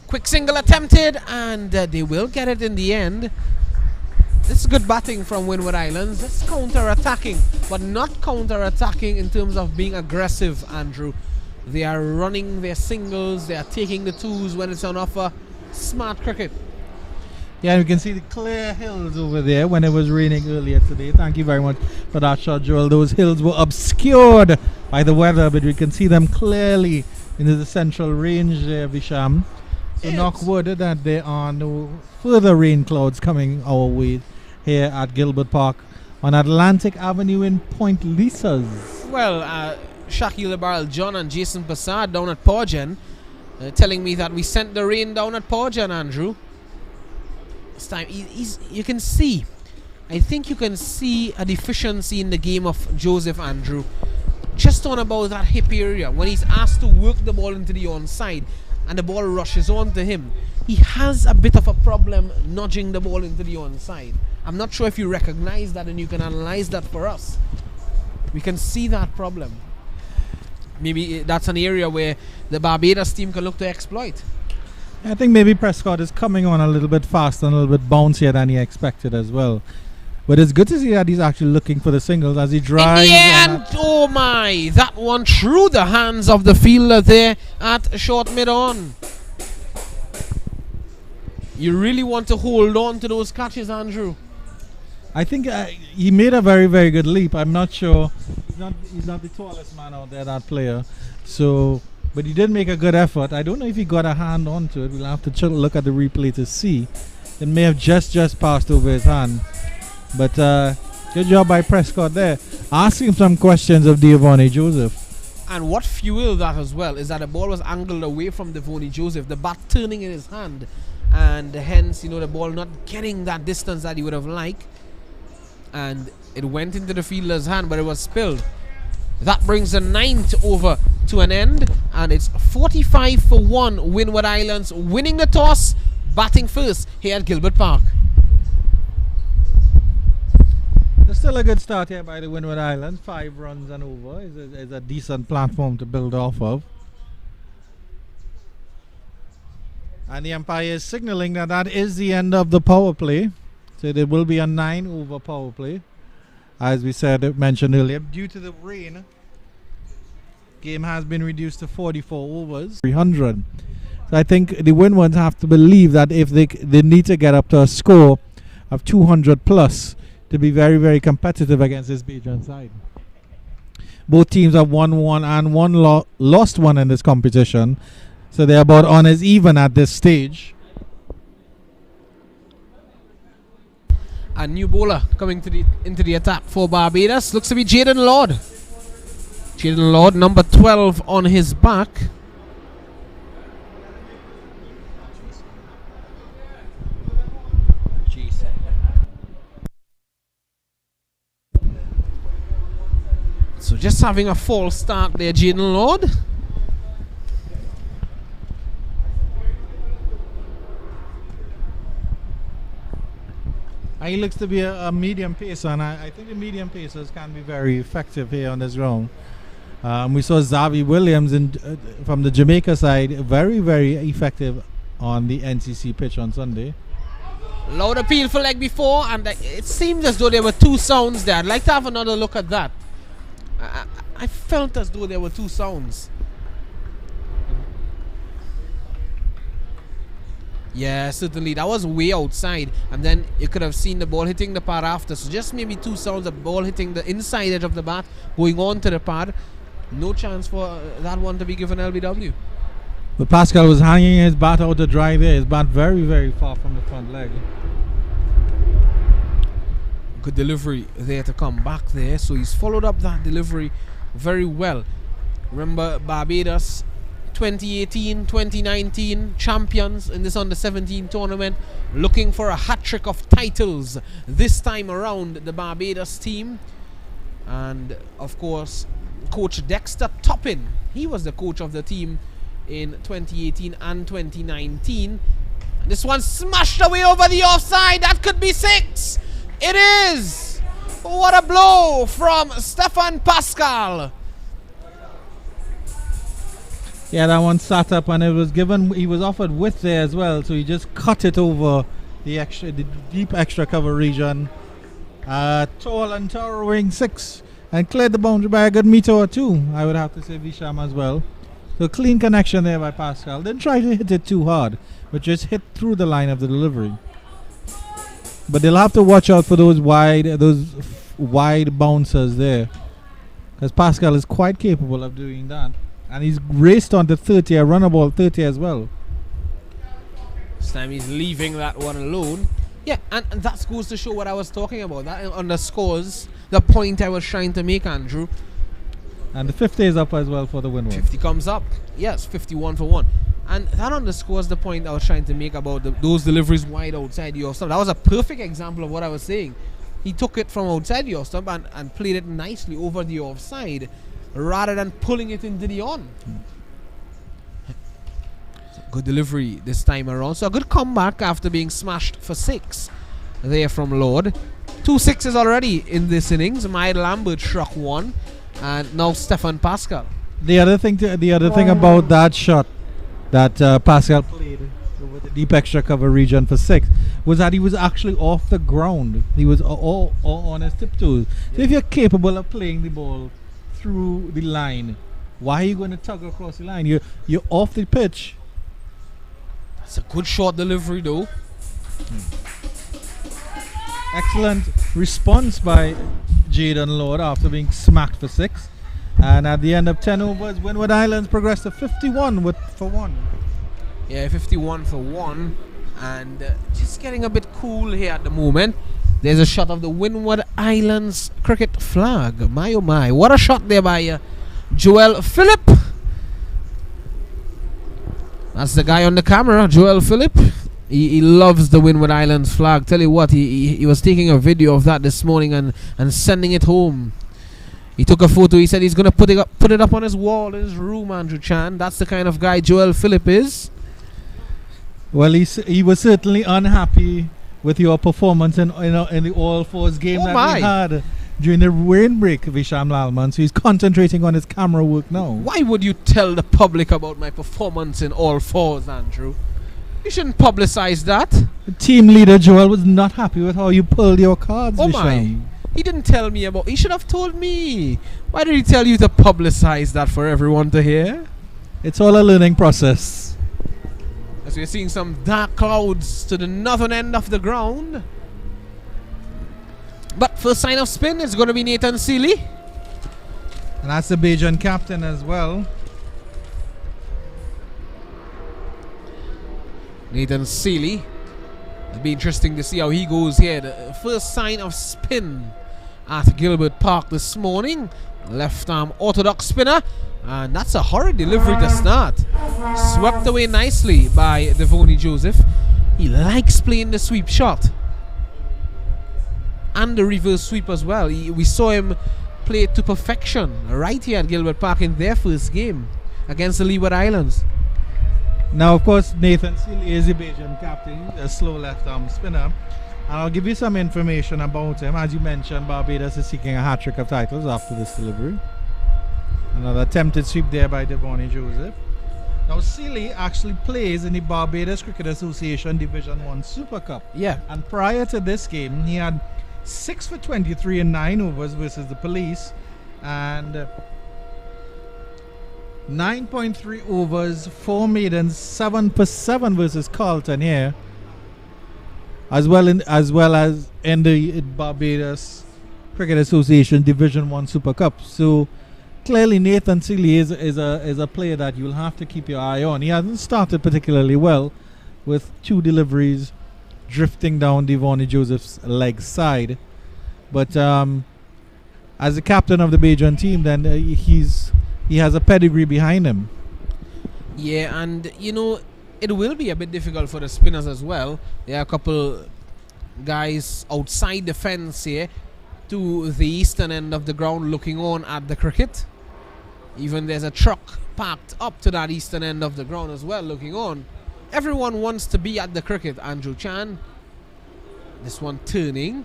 Quick single attempted, and they will get it in the end. This is good batting from Windward Islands. It's counter-attacking, but not counter-attacking in terms of being aggressive, Andrew. They are running their singles, they are taking the 2s when it's on offer. Smart cricket. Yeah, we can see the clear hills over there when it was raining earlier today. Thank you very much for that shot, Joel. Those hills were obscured by the weather, but we can see them clearly into the central range there, Visham. So knock wood that there are no further rain clouds coming our way here at Gilbert Park on Atlantic Avenue in Point Lisa's. Well, Shakil Labaral John and Jason Passad down at Porgen telling me that we sent the rain down at Porgen, Andrew. This time, you can see, I think you can see a deficiency in the game of Joseph, Andrew. Just on about that hip area, when he's asked to work the ball into the onside and the ball rushes on to him, he has a bit of a problem nudging the ball into the onside. I'm not sure if you recognize that and you can analyze that for us. We can see that problem. Maybe that's an area where the Barbados team can look to exploit. I think maybe Prescott is coming on a little bit faster and a little bit bouncier than he expected as well. But it's good to see that he's actually looking for the singles as he drives. And oh my, that one through the hands of the fielder there at short mid-on. You really want to hold on to those catches, Andrew. I think he made a very, very good leap. I'm not sure. He's not the tallest man out there, that player. So, but he did make a good effort. I don't know if he got a hand onto it. We'll have to look at the replay to see. It may have just passed over his hand. But good job by Prescott there, asking some questions of Devonnie Joseph. And what fueled that as well is that the ball was angled away from Devonnie Joseph, the bat turning in his hand, and hence, you know, the ball not getting that distance that he would have liked, and it went into the fielder's hand, but it was spilled. That brings the 9th over to an end, and it's 45 for 1. Windward Islands winning the toss, batting first here at Gilbert Park. There's still a good start here by the Windward Islands. 5 runs and over is a decent platform to build off of. And the umpire is signaling that that is the end of the power play. So there will be a 9 over power play. As we mentioned earlier, due to the rain, game has been reduced to 44 overs, 300. So I think the Windwards have to believe that if they need to get up to a score of 200 plus to be very, very competitive against this Bajan side. Both teams have won 1 and lost 1 in this competition, so they're about on as even at this stage. A new bowler coming into the attack for Barbados looks to be Jaden Lord. Jaden Lord, number 12 on his back. So just having a false start there, Jaden Lord. He looks to be a medium pacer, and I think the medium pacers can be very effective here on this round. We saw Xavi Williams from the Jamaica side, very, very effective on the NCC pitch on Sunday. Loud appeal for leg before, and it seems as though there were two sounds there. I'd like to have another look at that. I felt as though there were two sounds. Yeah, certainly. That was way outside, and then you could have seen the ball hitting the pad after. So just maybe two sounds, the ball hitting the inside edge of the bat, going on to the pad. No chance for that one to be given LBW. But Pascal was hanging his bat out to dry there. His bat very, very far from the front leg. Good delivery there to come back there. So he's followed up that delivery very well. Remember, Barbados 2018, 2019 champions in this under-17 tournament, looking for a hat-trick of titles this time around, the Barbados team. And of course, Coach Dexter Toppin, he was the coach of the team in 2018 and 2019. And this one smashed away over the offside. That could be 6. It is. What a blow from Stefan Pascal. Yeah, that one sat up, and it was given. He was offered width there as well, so he just cut it over the deep extra cover region. Tall and towering 6, and cleared the boundary by a good meter or 2. I would have to say Visham as well. So clean connection there by Pascal. Didn't try to hit it too hard, but just hit through the line of the delivery. But they'll have to watch out for those wide bouncers there, because Pascal is quite capable of doing that. And he's raced on to 30, a runner ball 30 as well. This time he's leaving that one alone. Yeah, and that goes to show what I was talking about. That underscores the point I was trying to make, Andrew. And the 50 is up as well for the Windwards. 50 comes up. Yes, 51 for 1. And that underscores the point I was trying to make about those deliveries wide outside your stump. That was a perfect example of what I was saying. He took it from outside your stump and played it nicely over the offside, rather than pulling it into the on. Good delivery this time around. So a good comeback after being smashed for 6 there from Lord. 2 6s already in this innings. Mide Lambert struck 1, and now Stefan Pascal. The other thing about that shot that Pascal played with the deep extra cover region for 6 was that he was actually off the ground. He was all on his tiptoes. So if you're capable of playing the ball through the line, why are you going to tug across the line? You're off the pitch. It's a good short delivery though. Excellent response by Jaden Lord after being smacked for 6. And at the end of 10 overs, Windward Islands progressed to 51 for 1. Yeah, 51 for 1. And just getting a bit cool here at the moment. There's a shot of the Windward Islands cricket flag. My oh my. What a shot there by Joel Phillip. That's the guy on the camera, Joel Phillip. He loves the Windward Islands flag. Tell you what, he was taking a video of that this morning and sending it home. He took a photo. He said he's going to put it up on his wall in his room, Andrew Chan. That's the kind of guy Joel Phillip is. Well, he was certainly unhappy with your performance in the All Fours game we had during the rain break, Visham Lalman. So he's concentrating on his camera work now. Why would you tell the public about my performance in All Fours, Andrew? You shouldn't publicize that. The team leader Joel was not happy with how you pulled your cards, Oh Visham. my. He didn't tell me about. He should have told me. Why did he tell you to publicize that for everyone to hear? It's all a learning process. As we're seeing some dark clouds to the northern end of the ground. But first sign of spin is going to be Nathan Seeley. And that's the Bajan captain as well. Nathan Seeley. It'll be interesting to see how he goes here. The first sign of spin at Gilbert Park this morning. Left arm orthodox spinner. And that's a horrid delivery to start. Swept away nicely by Devoni Joseph. He likes playing the sweep shot. And the reverse sweep as well. We saw him played to perfection right here at Gilbert Park in their first game against the Leeward Islands. Now, of course, Nathan Seeley is the Bajan captain, a slow left-arm spinner. And I'll give you some information about him. As you mentioned, Barbados is seeking a hat-trick of titles after this delivery. Another attempted sweep there by Devonnie Joseph. Now, Seeley actually plays in the Barbados Cricket Association Division 1 Super Cup. Yeah. And prior to this game, he had 6 for 23 in 9 overs versus the Police. And 9.3 overs, 4 maidens, 7 for 7 versus Carlton here. As well as in the Barbados Cricket Association Division 1 Super Cup. So clearly Nathan Seeley is a player that you'll have to keep your eye on. He hasn't started particularly well, with 2 deliveries drifting down Devonnie Joseph's leg side. But as the captain of the Bajan team, then he has a pedigree behind him. Yeah, and you know, it will be a bit difficult for the spinners as well. There are a couple guys outside the fence here to the eastern end of the ground looking on at the cricket. Even there's a truck parked up to that eastern end of the ground as well looking on. Everyone wants to be at the cricket. Andrew Chan, this one turning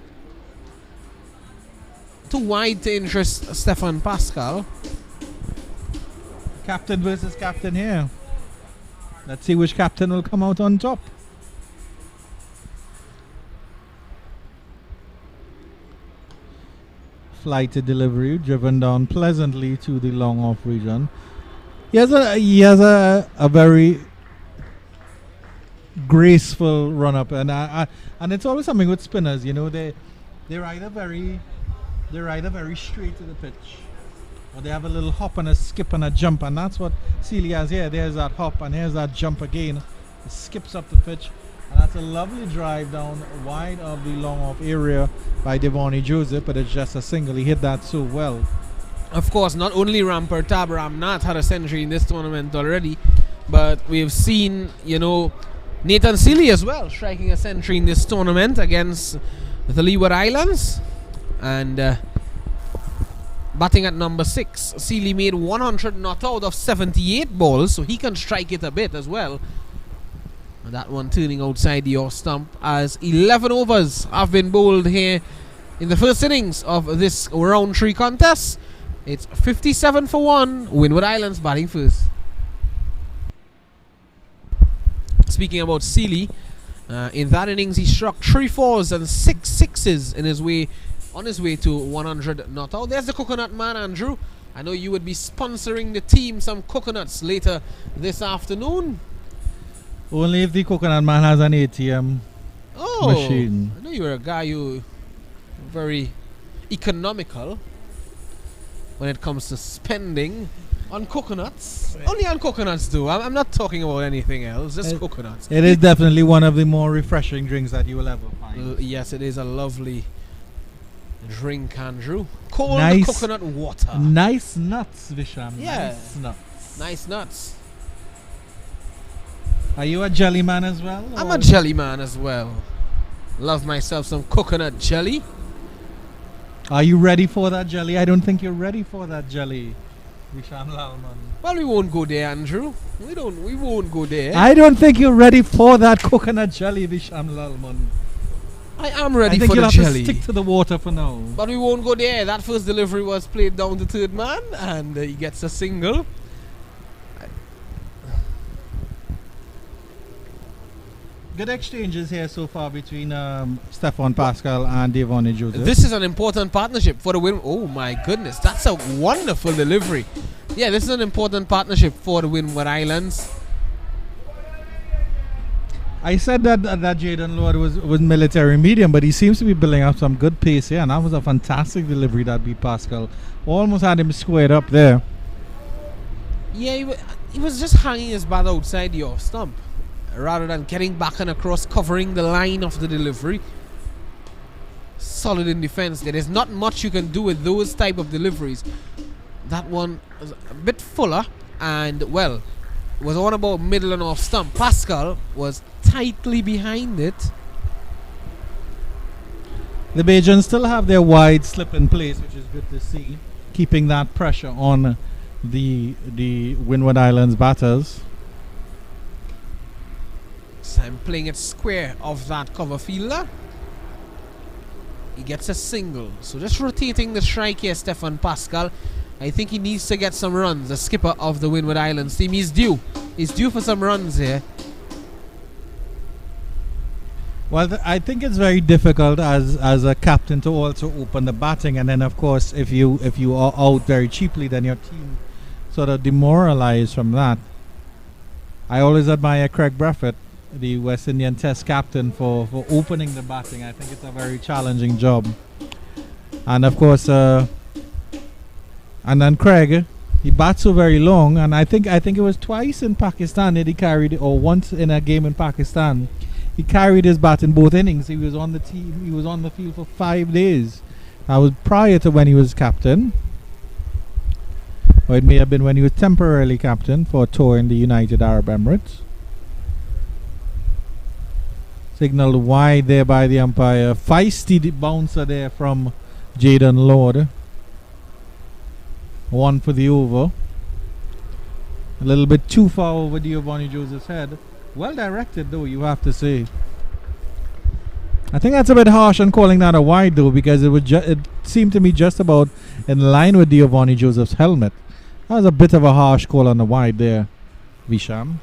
too wide to interest Stefan Pascal. Captain versus captain here. Let's see which captain will come out on top. Flighted delivery, driven down pleasantly to the long off region. He has a very graceful run up, and it's always something with spinners. You know, they're either very straight to the pitch, or they have a little hop and a skip and a jump, and that's what Seeley has here. There's that hop and here's that jump again. It skips up the pitch, and that's a lovely drive down wide of the long off area by Devonnie Joseph, but it's just a single. He hit that so well. Of course, not only Rampur Tab Ramnath had a century in this tournament already, but we've seen, you know, Nathan Seeley as well striking a century in this tournament against the Leeward Islands. And batting at number 6, Seeley made 100 not out of 78 balls, so he can strike it a bit as well. And that one turning outside the off stump, as 11 overs have been bowled here in the first innings of this round 3 contest. It's 57 for 1, Windward Islands batting first. Speaking about Seeley, in that innings he struck 3 4s and 6 6s on his way to 100 not out. There's the coconut man, Andrew. I know you would be sponsoring the team some coconuts later this afternoon. Only if the coconut man has an ATM machine. I know you're a guy who very economical when it comes to spending on coconuts. Only on coconuts though. I'm not talking about anything else, just coconuts. It is definitely one of the more refreshing drinks that you will ever find. Yes, it is a lovely drink, Andrew. Cold nice, coconut water. Nice nuts, Visham. Yeah. Nice nuts. Nice nuts. Are you a jelly man as well? I'm a jelly man as well. Love myself some coconut jelly. Are you ready for that jelly? I don't think you're ready for that jelly, Visham Lalman. Well, we won't go there, Andrew. We won't go there. I don't think you're ready for that coconut jelly, Visham Lalman. I am ready for the jelly. I think you'll have to stick to the water for now. But we won't go there. That first delivery was played down to third man, and he gets a single. Good exchanges here so far between Stefan Pascal and Devonnie Joseph. This is an important partnership for the win. Oh my goodness, that's a wonderful delivery. Yeah, this is an important partnership for the Windward Islands. I said that Jaden Lord was military medium, but he seems to be building up some good pace here, and that was a fantastic delivery that beat Pascal. Almost had him squared up there. Yeah, he was just hanging his bat outside the off stump, rather than getting back and across, covering the line of the delivery. Solid in defense. There is not much you can do with those type of deliveries. That one was a bit fuller, and well, it was on about middle and off stump. Pascal was tightly behind it. The Bajans still have their wide slip in place, which is good to see, keeping that pressure on the Windward Islands batters. So I'm playing it square of that cover fielder. He gets a single. So just rotating the strike here, Stefan Pascal. I think he needs to get some runs. The skipper of the Windward Islands team. He's due. He's due for some runs here. Well, I think it's very difficult as a captain to also open the batting, and then of course if you are out very cheaply, then your team sort of demoralized from that. I always admire Craig Braffett, the West Indian Test captain, for opening the batting. I think it's a very challenging job. And of course, and then Craig, he bats so very long, and I think it was twice in Pakistan that he carried, or once in a game in Pakistan, he carried his bat in both innings. He was on the team. He was on the field for 5 days. That was prior to when he was captain, or it may have been when he was temporarily captain for a tour in the United Arab Emirates. Signaled wide there by the umpire. Feisty bouncer there from Jaden Lord. One for the over. A little bit too far over Giovanni Joseph's head. Well directed though, you have to say. I think that's a bit harsh on calling that a wide though, because it seemed to me just about in line with Giovanni Joseph's helmet. That was a bit of a harsh call on the wide there, Visham.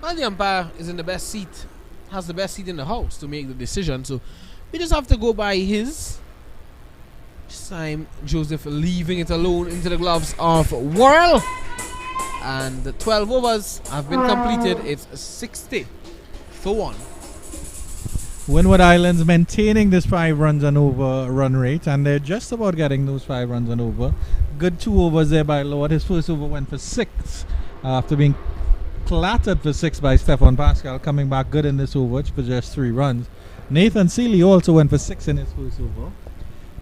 Well, the umpire is in the best seat, has the best seat in the house to make the decision, so we just have to go by his. This time Joseph leaving it alone into the gloves of Worrell. And the 12 overs have been completed. It's 60 for 1. Windward Islands maintaining this 5 runs and over run rate, and they're just about getting those 5 runs and over. Good 2 overs there by Lord. His first over went for 6 after being clattered for 6 by Stefan Pascal, coming back good in this over for just 3 runs. Nathan Seeley also went for 6 in his first over.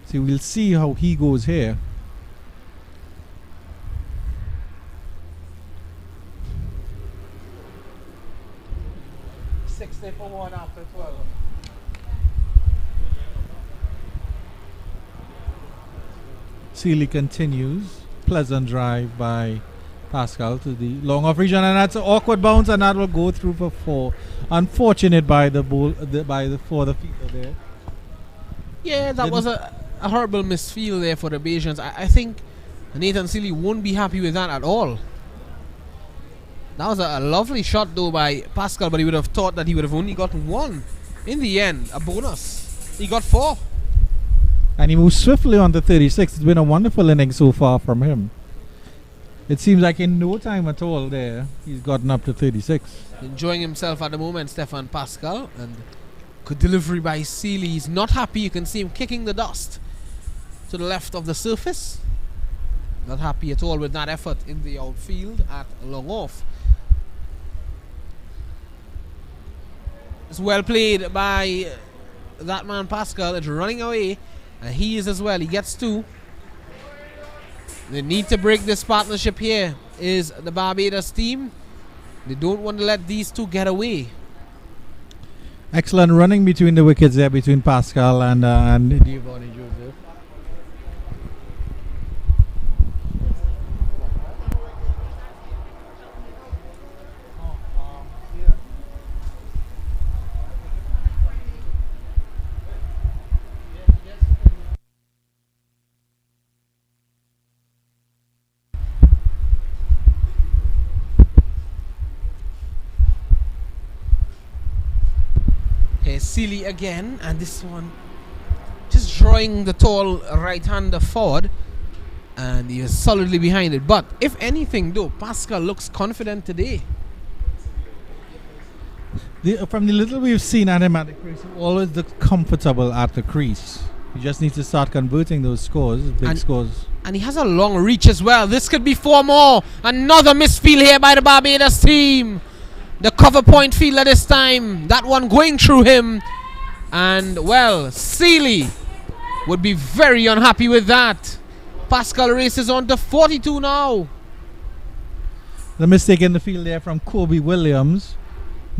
So we'll see how he goes here. For 1 after 12. Seeley continues. Pleasant drive by Pascal to the long off region, and that's an awkward bounce, and that will go through for 4. Unfortunate by the ball, for the fielder there. Yeah, that was a horrible misfield there for the Bajans. I think Nathan Seeley won't be happy with that at all. That was a lovely shot though by Pascal, but he would have thought that he would have only gotten 1. In the end, a bonus. He got 4. And he moves swiftly on to 36. It's been a wonderful inning so far from him. It seems like in no time at all there, he's gotten up to 36. Enjoying himself at the moment, Stefan Pascal. And good delivery by Seeley. He's not happy. You can see him kicking the dust to the left of the surface. Not happy at all with that effort in the outfield at long off. It's well played by that man Pascal. It's running away, and he is as well. He gets 2. They need to break this partnership here, is the Barbados team. They don't want to let these two get away. Excellent running between the wickets there, between Pascal and Giovanni Joseph. Seeley again, and this one just drawing the tall right-hander forward, and he is solidly behind it. But if anything though, Pascal looks confident today. From the little we've seen at him at the crease, he always looks comfortable at the crease. He just needs to start converting those scores, big scores. And he has a long reach as well. This could be 4 more. Another misfield here by the Barbados team. The cover point fielder this time. That one going through him. And, well, Seeley would be very unhappy with that. Pascal races on to 42 now. The mistake in the field there from Kobe Williams.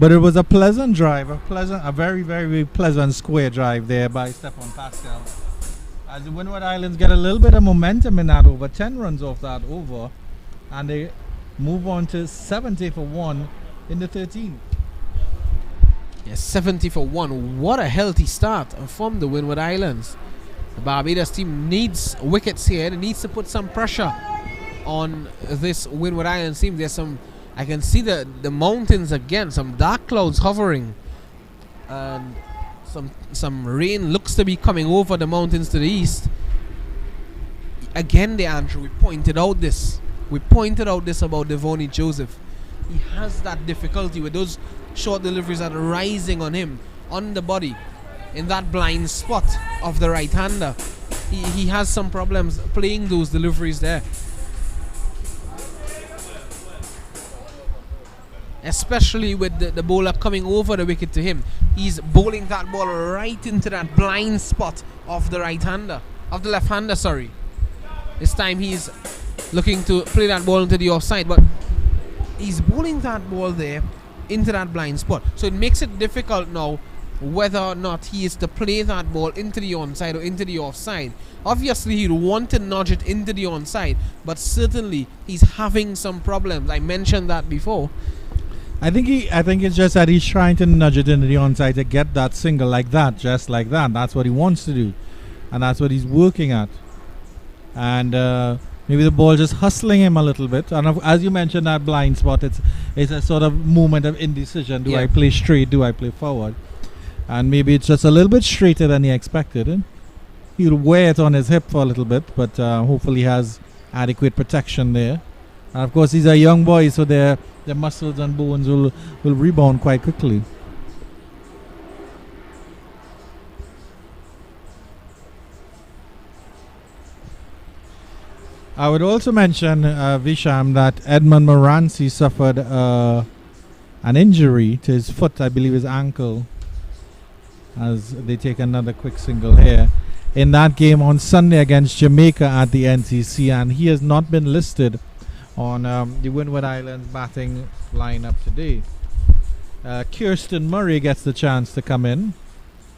But it was a pleasant drive, a very, very pleasant square drive there by Stefan Pascal. As the Windward Islands get a little bit of momentum in that over, 10 runs off that over, and they move on to 70 for 1 in the 13th. Yes, 70 for 1. What a healthy start from the Windward Islands. The Barbados team needs wickets here. It needs to put some pressure on this Windward Islands team. There's some, I can see the mountains again, some dark clouds hovering, and some rain looks to be coming over the mountains to the east. Again, Andrew, we pointed out this about Devoney Joseph. He has that difficulty with those short deliveries that are rising on him, on the body, in that blind spot of the right-hander. He has some problems playing those deliveries there, especially with the bowler coming over the wicket to him. He's bowling that ball right into that blind spot of the right-hander, of the left-hander, sorry. This time he's looking to play that ball into the offside, but he's bowling that ball there into that blind spot. So it makes it difficult now whether or not he is to play that ball into the onside or into the offside. Obviously he'd want to nudge it into the onside, but certainly he's having some problems. I mentioned that before. I think it's just that he's trying to nudge it into the onside to get that single like that, just like that. That's what he wants to do, and that's what he's working at. And maybe the ball just hustling him a little bit. And as you mentioned, that blind spot, it's a sort of moment of indecision. Do I play straight? Do I play forward? And maybe it's just a little bit straighter than he expected. And he'll wear it on his hip for a little bit, but hopefully he has adequate protection there. And of course, these are young boys, so their muscles and bones will rebound quite quickly. I would also mention, Visham, that Edmund Moranci suffered an injury to his foot, I believe his ankle, as they take another quick single here, in that game on Sunday against Jamaica at the NCC, and he has not been listed on the Windward Islands batting lineup today. Kirsten Murray gets the chance to come in,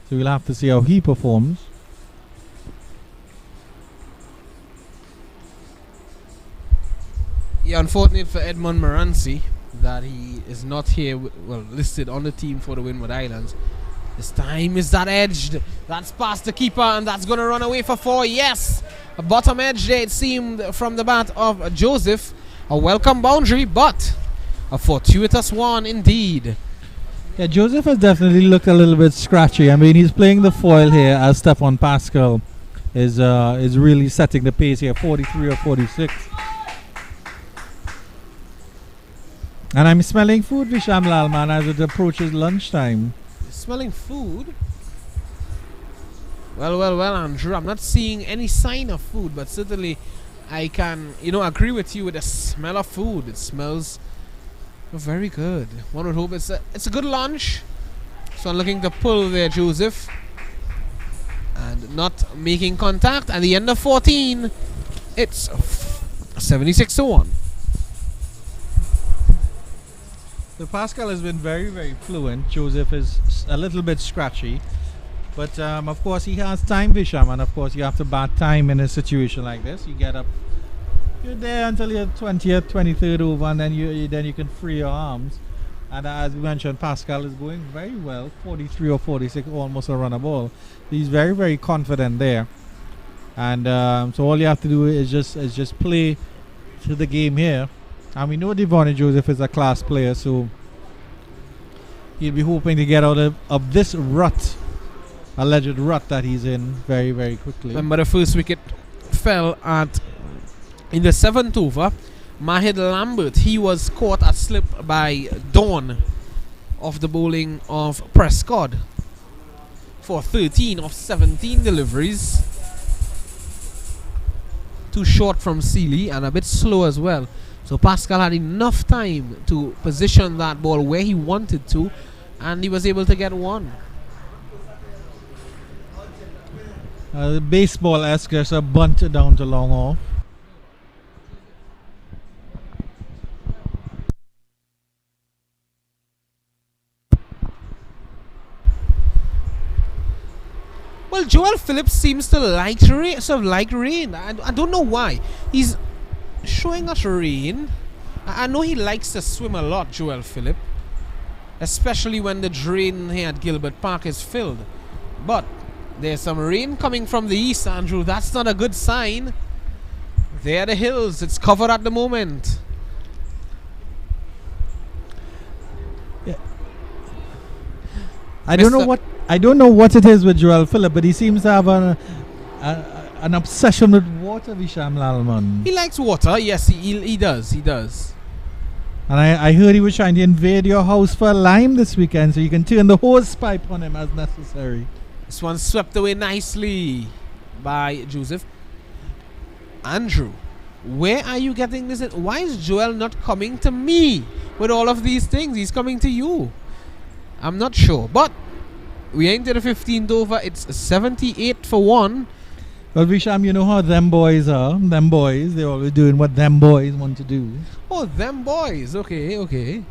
so we'll have to see how he performs. Yeah, unfortunate for Edmund Moranci that he is not here, listed on the team for the Windward Islands. This time is that edged. That's past the keeper, and that's going to run away for 4. Yes, a bottom edge there, it seemed, from the bat of Joseph. A welcome boundary, but a fortuitous one indeed. Yeah, Joseph has definitely looked a little bit scratchy. I mean, he's playing the foil here as Stefan Pascal is really setting the pace here, 43 or 46. And I'm smelling food, Visham Lalman, as it approaches lunchtime. Smelling food? Well, Andrew, I'm not seeing any sign of food, but certainly I can, agree with you with the smell of food. It smells very good. One would hope it's a good lunch. So I'm looking to pull there, Joseph, and not making contact. At the end of 14, it's 76 to 1. So Pascal has been very, very fluent. Joseph is a little bit scratchy. But of course he has time, Visham, and of course you have to bat time in a situation like this. You get up, you're there until your 20th, 23rd over, and then you can free your arms. And as we mentioned, Pascal is going very well, 43 or 46, almost a run a ball. He's very, very confident there. And so all you have to do is just play to the game here. And we know Devoney Joseph is a class player, so he'll be hoping to get out of this rut, alleged rut that he's in, very, very quickly. Remember, the first wicket fell in the 7th over. Mahid Lambert, he was caught at slip by Dawn of the bowling of Prescott for 13 of 17 deliveries. Too short from Sealy and a bit slow as well. So Pascal had enough time to position that ball where he wanted to, and he was able to get one. Baseball-esque, there's a bunt down to long off. Well, Joel Phillips seems to like rain, rain. I don't know why. He's showing us rain. I know he likes to swim a lot, Joel Phillips, especially when the drain here at Gilbert Park is filled. But there's some rain coming from the east, Andrew. That's not a good sign. There are the hills. It's covered at the moment. Yeah. I don't know what it is with Joel Phillips, but he seems to have an obsession with water, Visham Lalman. He likes water. Yes, he does. He does. And I heard he was trying to invade your house for a lime this weekend, so you can turn the hose pipe on him as necessary. This one swept away nicely by Joseph. Andrew, where are you getting this? Why is Joel not coming to me with all of these things? He's coming to you. I'm not sure. But we are into the 15th over. It's 78 for 1. Well, Visham, you know how them boys are. Them boys, they're always doing what them boys want to do. Oh, them boys. Okay.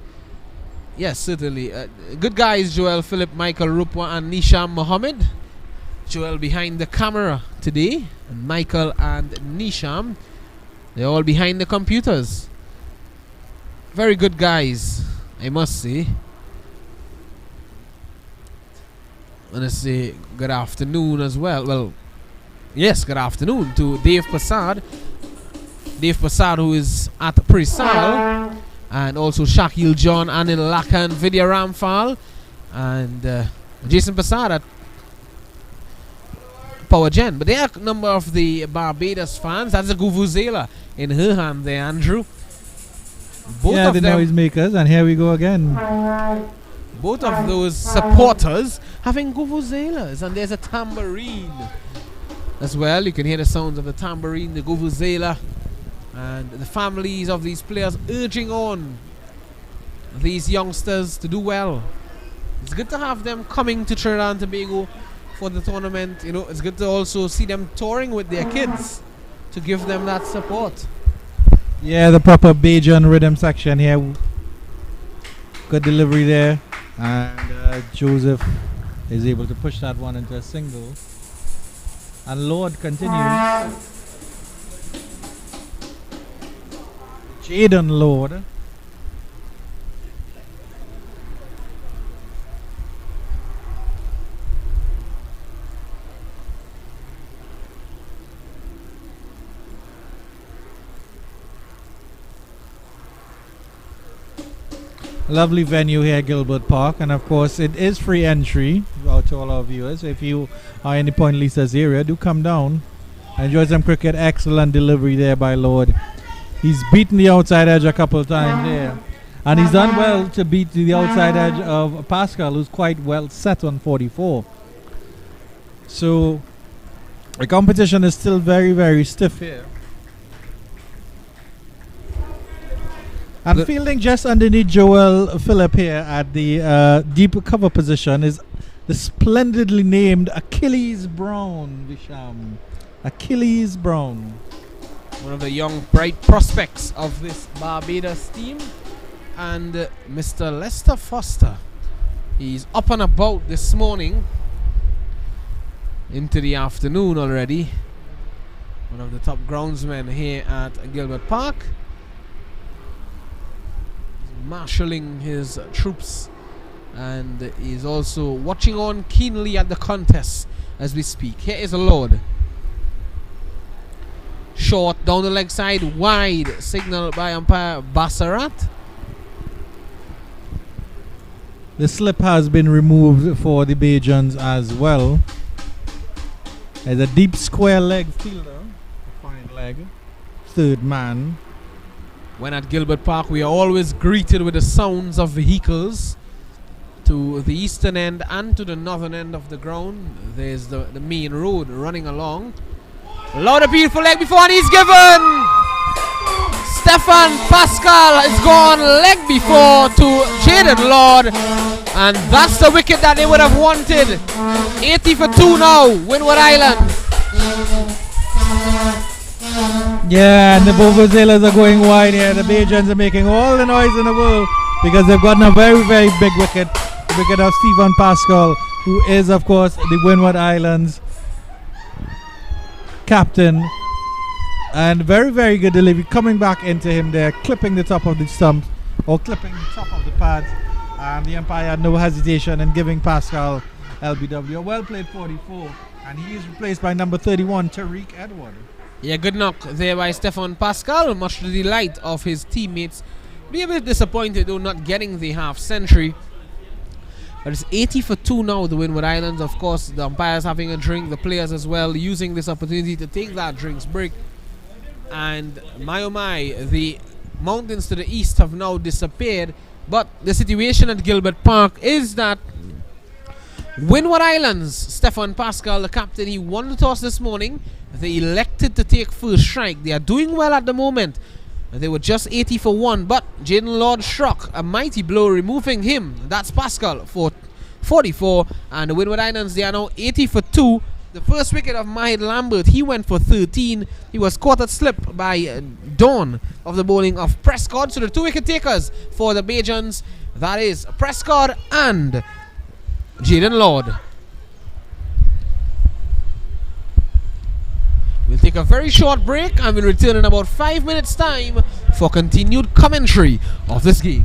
Yes, certainly. Good guys, Joel Philip, Michael Rupwa, and Nisham Mohammed. Joel behind the camera today. And Michael and Nisham, they're all behind the computers. Very good guys, I must say. I want to say good afternoon as well. Well, yes, good afternoon to Dave Passad. Dave Passad, who is at Prisal. And also Shakil John, Anil Lakan, Vidya Ramphal. And Jason Passad at Power Gen. But there are a number of the Barbados fans. That's a Guvuzela in her hand there, Andrew. Both yeah, of the them, noisemakers, and here we go again. Both of those supporters having Guvuzelas, and there's a tambourine as well. You can hear the sounds of the tambourine, the Guvuzela, and the families of these players urging on these youngsters to do well. It's good to have them coming to Trinidad and Tobago for the tournament. You know, it's good to also see them touring with their kids to give them that support. Yeah, the proper Bajan rhythm section here. Good delivery there. And Joseph is able to push that one into a single. And Lord continues. Jaden Lord. Lovely venue here at Gilbert Park, and of course it is free entry to all our viewers. If you are in the Point Lisa's area, do come down, enjoy some cricket. Excellent delivery there by Lord. He's beaten the outside edge a couple of times there, and he's done well to beat the outside edge of Pascal, who's quite well set on 44. So the competition is still very, very stiff here. And fielding just underneath Joel Phillip here at the deep cover position is the splendidly named Achilles Brown, Visham. Achilles Brown. One of the young, bright prospects of this Barbados team. And Mr. Lester Foster. He's up and about this morning. Into the afternoon already. One of the top groundsmen here at Gilbert Park. Marshalling his troops, and he's also watching on keenly at the contest as we speak. Here is a Lord. Short down the leg side, wide, signal by umpire Bassarat. The slip has been removed for the Bajans as well. There's a deep square leg fielder, fine leg, third man. When at Gilbert Park, we are always greeted with the sounds of vehicles to the eastern end and to the northern end of the ground. There's the main road running along. Loud appeal for leg before, and he's given. Stefan Pascal is gone leg before to Jaden Lord, and that's the wicket that they would have wanted. 80 for 2 now, Windward Island. Yeah, and the Vuvuzelas are going wide here. The Bajans are making all the noise in the world because they've gotten a very, very big wicket. The wicket of Stephen Pascal, who is, of course, the Windward Islands captain. And very, very good delivery coming back into him there, clipping the top of the stump or clipping the top of the pads. And the umpire had no hesitation in giving Pascal LBW a well played 44. And he is replaced by number 31, Tariq Edward. Yeah, good knock there by Stefan Pascal, much to the delight of his teammates. Be a bit disappointed though not getting the half century. But it's 80 for 2 now, the Windward Islands. Of course, the umpires having a drink, the players as well, using this opportunity to take that drinks break. And my oh my, the mountains to the east have now disappeared. But the situation at Gilbert Park is that Windward Islands, Stefan Pascal, the captain, he won the toss this morning. They elected to take first strike. They are doing well at the moment. They were just 80 for 1, but Jaden Lord struck a mighty blow, removing him. That's Pascal for 44. And the Windward Islands, they are now 80 for 2. The first wicket of Mahid Lambert, he went for 13. He was caught at slip by Dawn of the bowling of Prescott. So the 2 wicket takers for the Bajans, that is Prescott and Jaden Lord. We'll take a very short break and we'll return in about 5 minutes time for continued commentary of this game.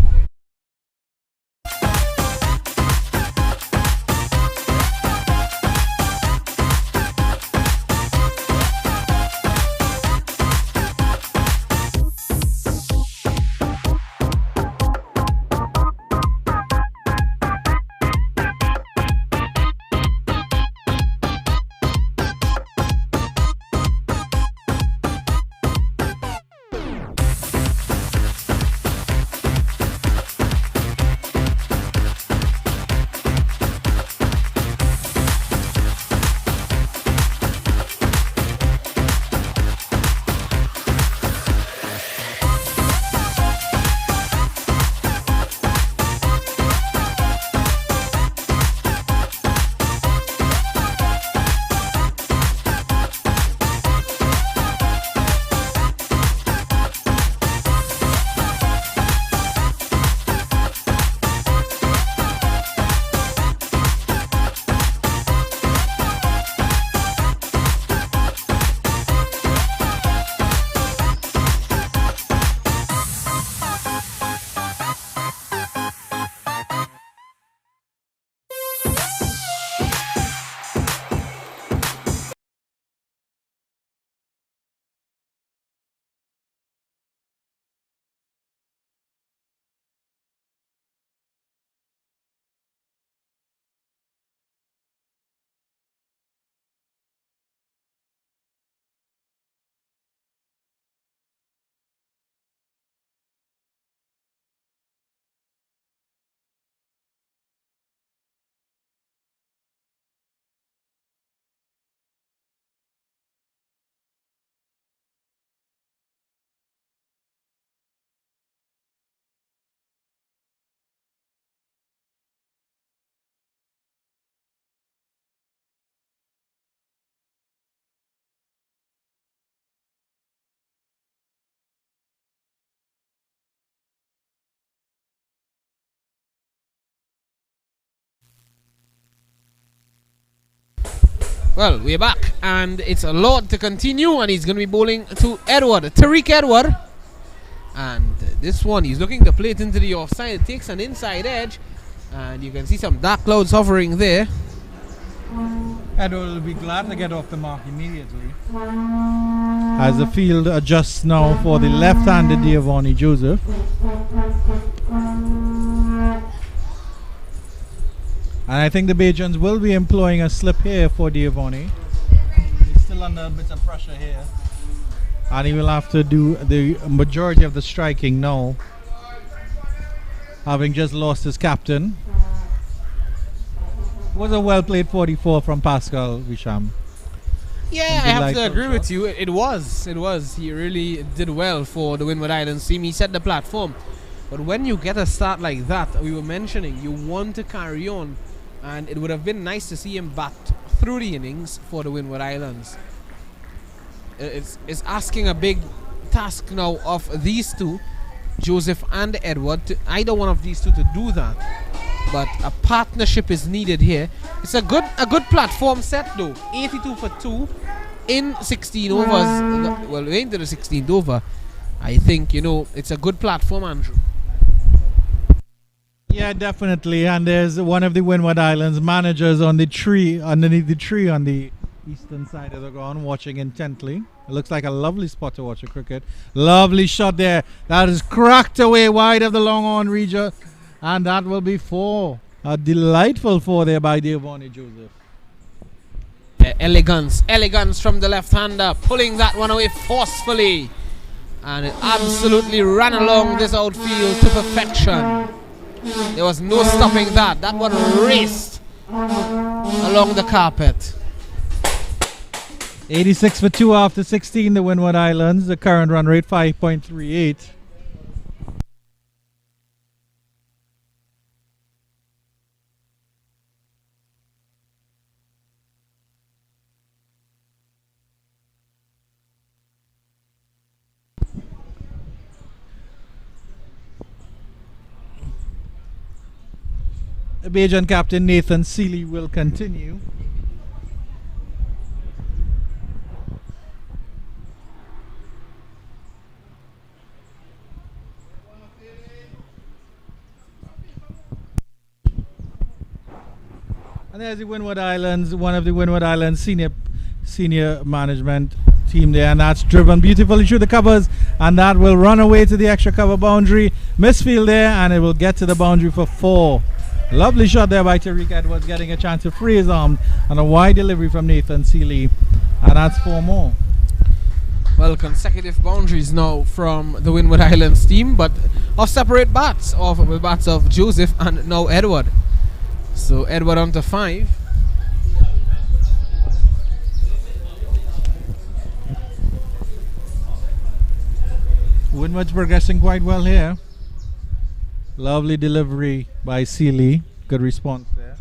Well, we're back, and it's a Lord to continue, and he's going to be bowling to Edward, Tariq Edward. And this one, he's looking to play it into the offside. It takes an inside edge, and you can see some dark clouds hovering there. Edward will be glad to get off the mark immediately. As the field adjusts now for the left-handed Giovanni Joseph. And I think the Bajans will be employing a slip here for Giovanni. He's still under a bit of pressure here. And he will have to do the majority of the striking now, having just lost his captain. It was a well played 44 from Pascal Visham. Yeah, I have to agree with you. It was. He really did well for the Windward Islands team. He set the platform. But when you get a start like that, we were mentioning, you want to carry on. And it would have been nice to see him bat through the innings for the Windward Islands. It's asking a big task now of these two, Joseph and Edward, either one of these two to do that. But a partnership is needed here. It's a good platform set though. 82 for 2. in 16 overs, well, we're into the 16th over. I think, it's a good platform, Andrew. Yeah, definitely. And there's one of the Windward Islands managers on the tree, underneath the tree on the eastern side of the ground, watching intently. It looks like a lovely spot to watch a cricket. Lovely shot there. That is cracked away wide of the long on region. And that will be 4. A delightful 4 there by Devoni Joseph. Elegance from the left-hander, pulling that one away forcefully. And it absolutely ran along this outfield to perfection. There was no stopping that. That one raced along the carpet. 86 for 2 after 16, the Windward Islands. The current run rate 5.38. Bajan captain Nathan Seeley will continue. And there's the Windward Islands, one of the Windward Islands senior management team there, and that's driven beautifully through the covers, and that will run away to the extra cover boundary. Misfield there, and it will get to the boundary for 4. Lovely shot there by Tariq Edwards, getting a chance to free his arm, and a wide delivery from Nathan Seeley, and that's 4 more. Well, consecutive boundaries now from the Windward Islands team, but of separate bats, with bats of Joseph and now Edward. So Edward on to 5. Windward's progressing quite well here. Lovely delivery by Seeley. Good response there.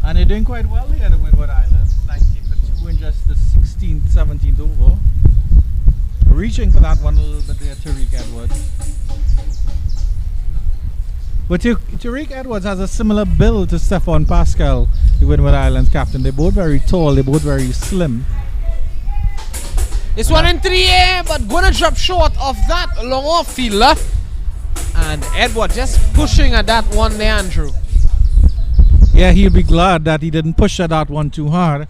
And they're doing quite well here, the Windward Islands. 90 for 2 in just the 16th, 17th over. Reaching for that one a little bit there, Tariq Edwards. But Tariq Edwards has a similar build to Stefan Pascal, the Windward Islands captain. They're both very tall, they're both very slim. This one in 3 air, but gonna drop short of that long off fielder. And Edward just pushing at that one there, Andrew. Yeah, he'll be glad that he didn't push at that one too hard.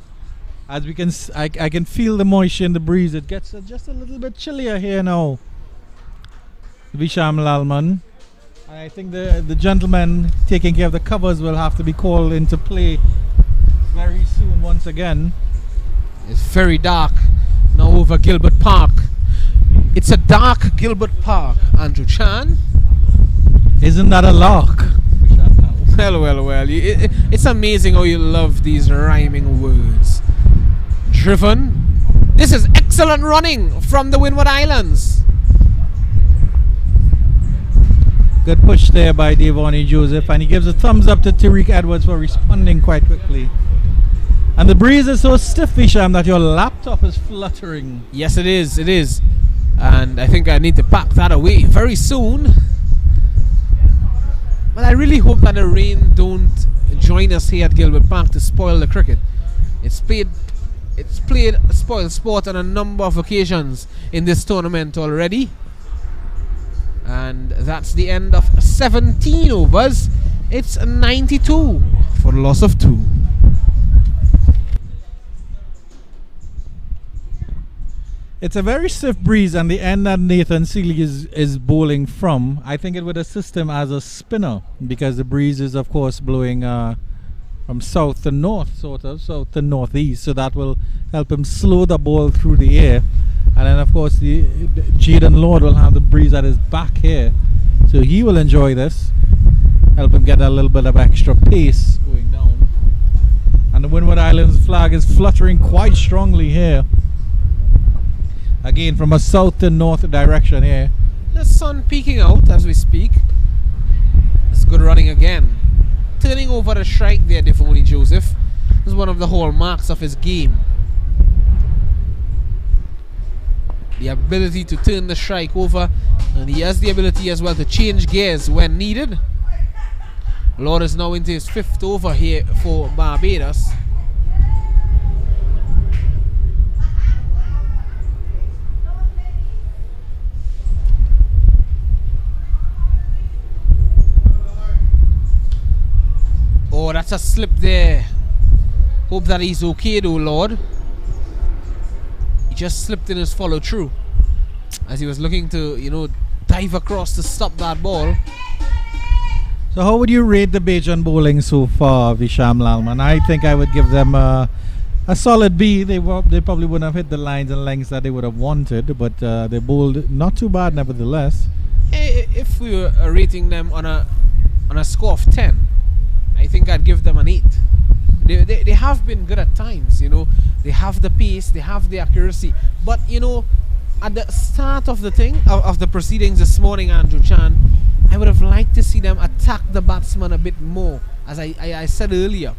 As we can, I can feel the moisture in the breeze. It gets just a little bit chillier here now. Visham Lalman. I think the gentleman taking care of the covers will have to be called into play very soon once again. It's very dark now over Gilbert Park. It's a dark Gilbert Park, Andrew Chan. Isn't that a lark? Well. It's amazing how you love these rhyming words. Driven. This is excellent running from the Windward Islands. Good push there by Devoni Joseph, and he gives a thumbs up to Tariq Edwards for responding quite quickly. And the breeze is so stiff, Visham, that your laptop is fluttering. Yes, it is. And I think I need to pack that away very soon. But I really hope that the rain don't join us here at Gilbert Park to spoil the cricket. It's played a spoil sport on a number of occasions in this tournament already. And that's the end of 17 overs. It's 92 for the loss of 2. It's a very stiff breeze, and the end that Nathan Seeley is bowling from, I think it would assist him as a spinner, because the breeze is of course blowing from south to north, sort of south to northeast, so that will help him slow the ball through the air. And then of course the Jaden Lord will have the breeze at his back here, so he will enjoy this, help him get a little bit of extra pace going down. And the Windward Islands flag is fluttering quite strongly here, again from a south to north direction here. The sun peeking out as we speak. It's good running again. Turning over the strike there, Devoni Joseph. This is one of the hallmarks of his game. The ability to turn the strike over, and he has the ability as well to change gears when needed. Lord is now into his 5th over here for Barbados. Oh, that's a slip there. Hope that he's okay though, Lord. He just slipped in his follow through as he was looking to, dive across to stop that ball. So how would you rate the Bajan bowling so far, Visham Lalman? I think I would give them a solid B. They probably wouldn't have hit the lines and lengths that they would have wanted, but they bowled not too bad nevertheless. If we were rating them on a score of 10, I think I'd give them an 8. They have been good at times, They have the pace, they have the accuracy. But, at the start of the of the proceedings this morning, Andrew Chan, I would have liked to see them attack the batsman a bit more. As I said earlier,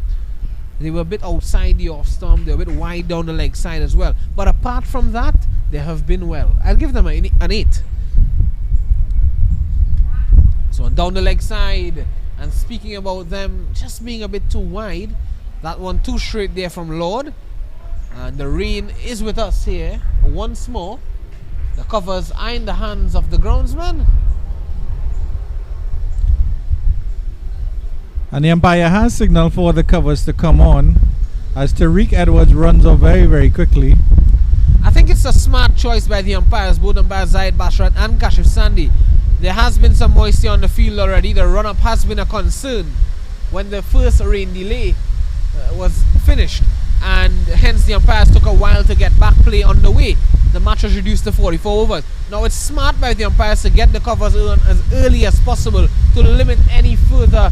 they were a bit outside the off stump, they were a bit wide down the leg side as well. But apart from that, they have been well. I'll give them an 8. So down the leg side, and speaking about them just being a bit too wide, that one too straight there from Lord. And the rain is with us here once more. The covers are in the hands of the groundsman. And the umpire has signaled for the covers to come on as Tariq Edwards runs off very, very quickly. I think it's a smart choice by the umpires, both umpires Zaid Bashrat and Kashif Sandhi. There has been some moisture on the field already. The run-up has been a concern when the first rain delay was finished, and hence the umpires took a while to get back play on the way. The match was reduced to 44 overs. Now it's smart by the umpires to get the covers on as early as possible to limit any further,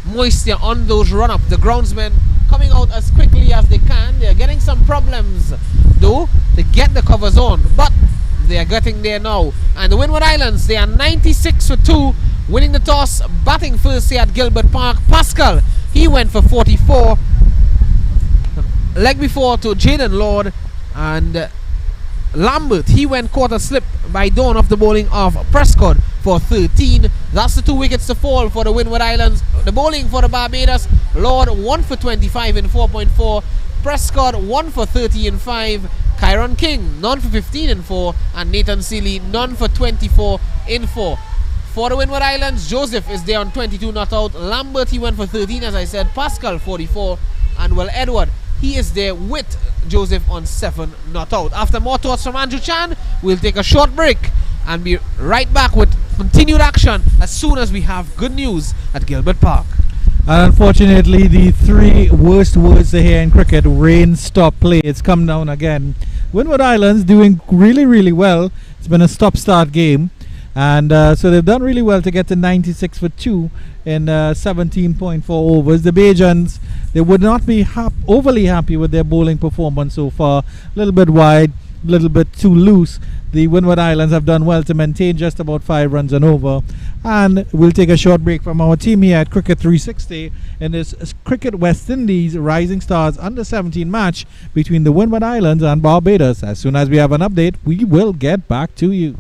moisture on those run-up. The groundsmen coming out as quickly as they can. They're getting some problems though to get the covers on, but they are getting there now. And the Windward Islands, they are 96 for 2, winning the toss, batting first here at Gilbert Park. Pascal, he went for 44. Leg before to Jaden Lord, and Lambert, he went quarter slip by dawn of the bowling of Prescott for 13. That's the 2 wickets to fall for the Windward Islands. The bowling for the Barbados, Lord 1 for 25 in 4.4, Prescott 1 for 30 in 5, Kyron King none for 15 in 4, and Nathan Seeley none for 24 in 4. For the Windward Islands, Joseph is there on 22 not out. Lambert, he went for 13 as I said. Pascal 44, and Edward, he is there with Joseph on 7 not out. After more thoughts from Andrew Chan, we'll take a short break and be right back with continued action as soon as we have good news at Gilbert Park. And unfortunately, the 3 worst words to hear in cricket: rain, stop, play. It's come down again. Windward Islands doing really, really well. It's been a stop-start game, and so they've done really well to get to 96 for 2 in 17.4 overs. The Bajans, they would not be overly happy with their bowling performance so far. A little bit wide, a little bit too loose. The Windward Islands have done well to maintain just about 5 runs and over. And we'll take a short break from our team here at Cricket 360 in this Cricket West Indies Rising Stars Under 17 match between the Windward Islands and Barbados. As soon as we have an update, we will get back to you.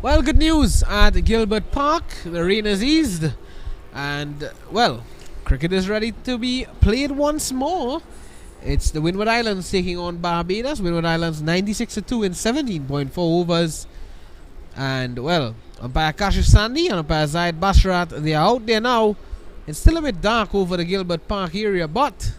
Well, good news at Gilbert Park. The rain has eased. And, well, cricket is ready to be played once more. It's the Windward Islands taking on Barbados. Windward Islands 96-2 in 17.4 overs. And, well, umpire Kashish Sandhi and umpire Zaid Bashrat, they are out there now. It's still a bit dark over the Gilbert Park area, but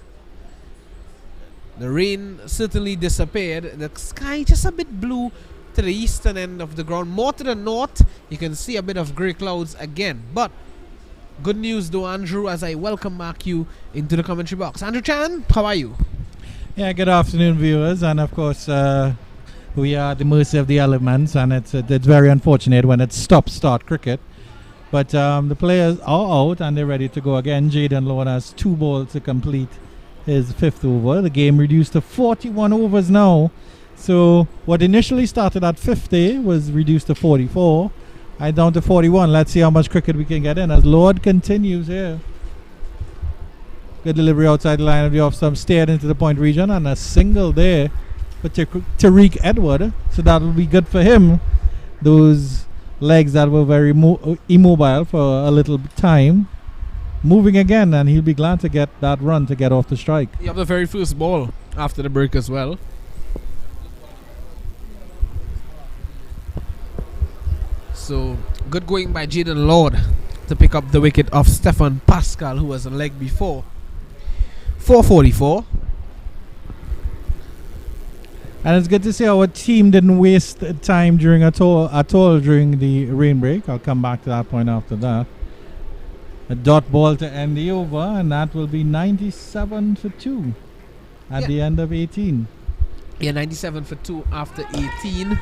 the rain certainly disappeared. The sky just a bit blue to the eastern end of the ground. More to the north, you can see a bit of grey clouds again. But good news though, Andrew, as I welcome back you into the commentary box. Andrew Chan, how are you? Yeah, good afternoon, viewers. And of course, we are at the mercy of the elements, and it's very unfortunate when it's stop-start cricket. But the players are out and they're ready to go again. Jaden Lord has 2 balls to complete his 5th over. The game reduced to 41 overs now. So what initially started at 50 was reduced to 44. And down to 41. Let's see how much cricket we can get in as Lord continues here. Good delivery outside the line of the off stump, steered into the point region, and a single there for Tariq Edward. So that will be good for him. Those legs that were very immobile for a little time, moving again, and he'll be glad to get that run to get off the strike. You have the very first ball after the break as well. So good going by Jaden Lord to pick up the wicket of Stefan Pascal, who was a leg before. 444. And it's good to see our team didn't waste time during at all during the rain break. I'll come back to that point after that. A dot ball to end the over, and that will be 97 for 2 at the end of 18. Yeah, 97 for 2 after 18.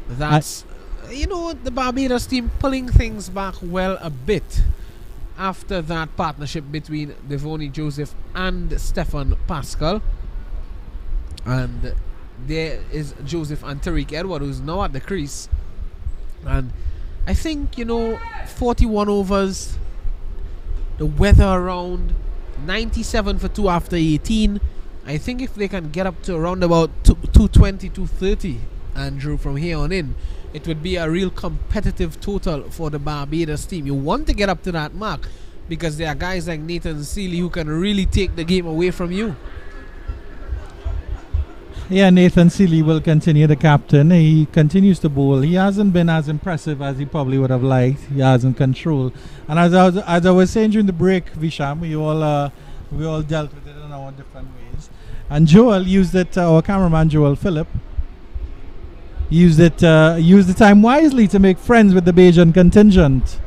That's, the Barbados team pulling things back well a bit after that partnership between Devoni Joseph and Stefan Pascal. And there is Joseph and Tariq Edward, who's now at the crease. And I think, 41 overs, the weather around, 97 for 2 after 18. I think if they can get up to around about 220, 230, Andrew, from here on in, it would be a real competitive total for the Barbados team. You want to get up to that mark because there are guys like Nathan Seeley who can really take the game away from you. Yeah, Nathan Seeley will continue, the captain. He continues to bowl. He hasn't been as impressive as he probably would have liked. He hasn't control. And as I was saying during the break, Visham, we all dealt with it in our different ways. And Joel used it, our cameraman Joel Phillip, used the time wisely to make friends with the Bajan contingent.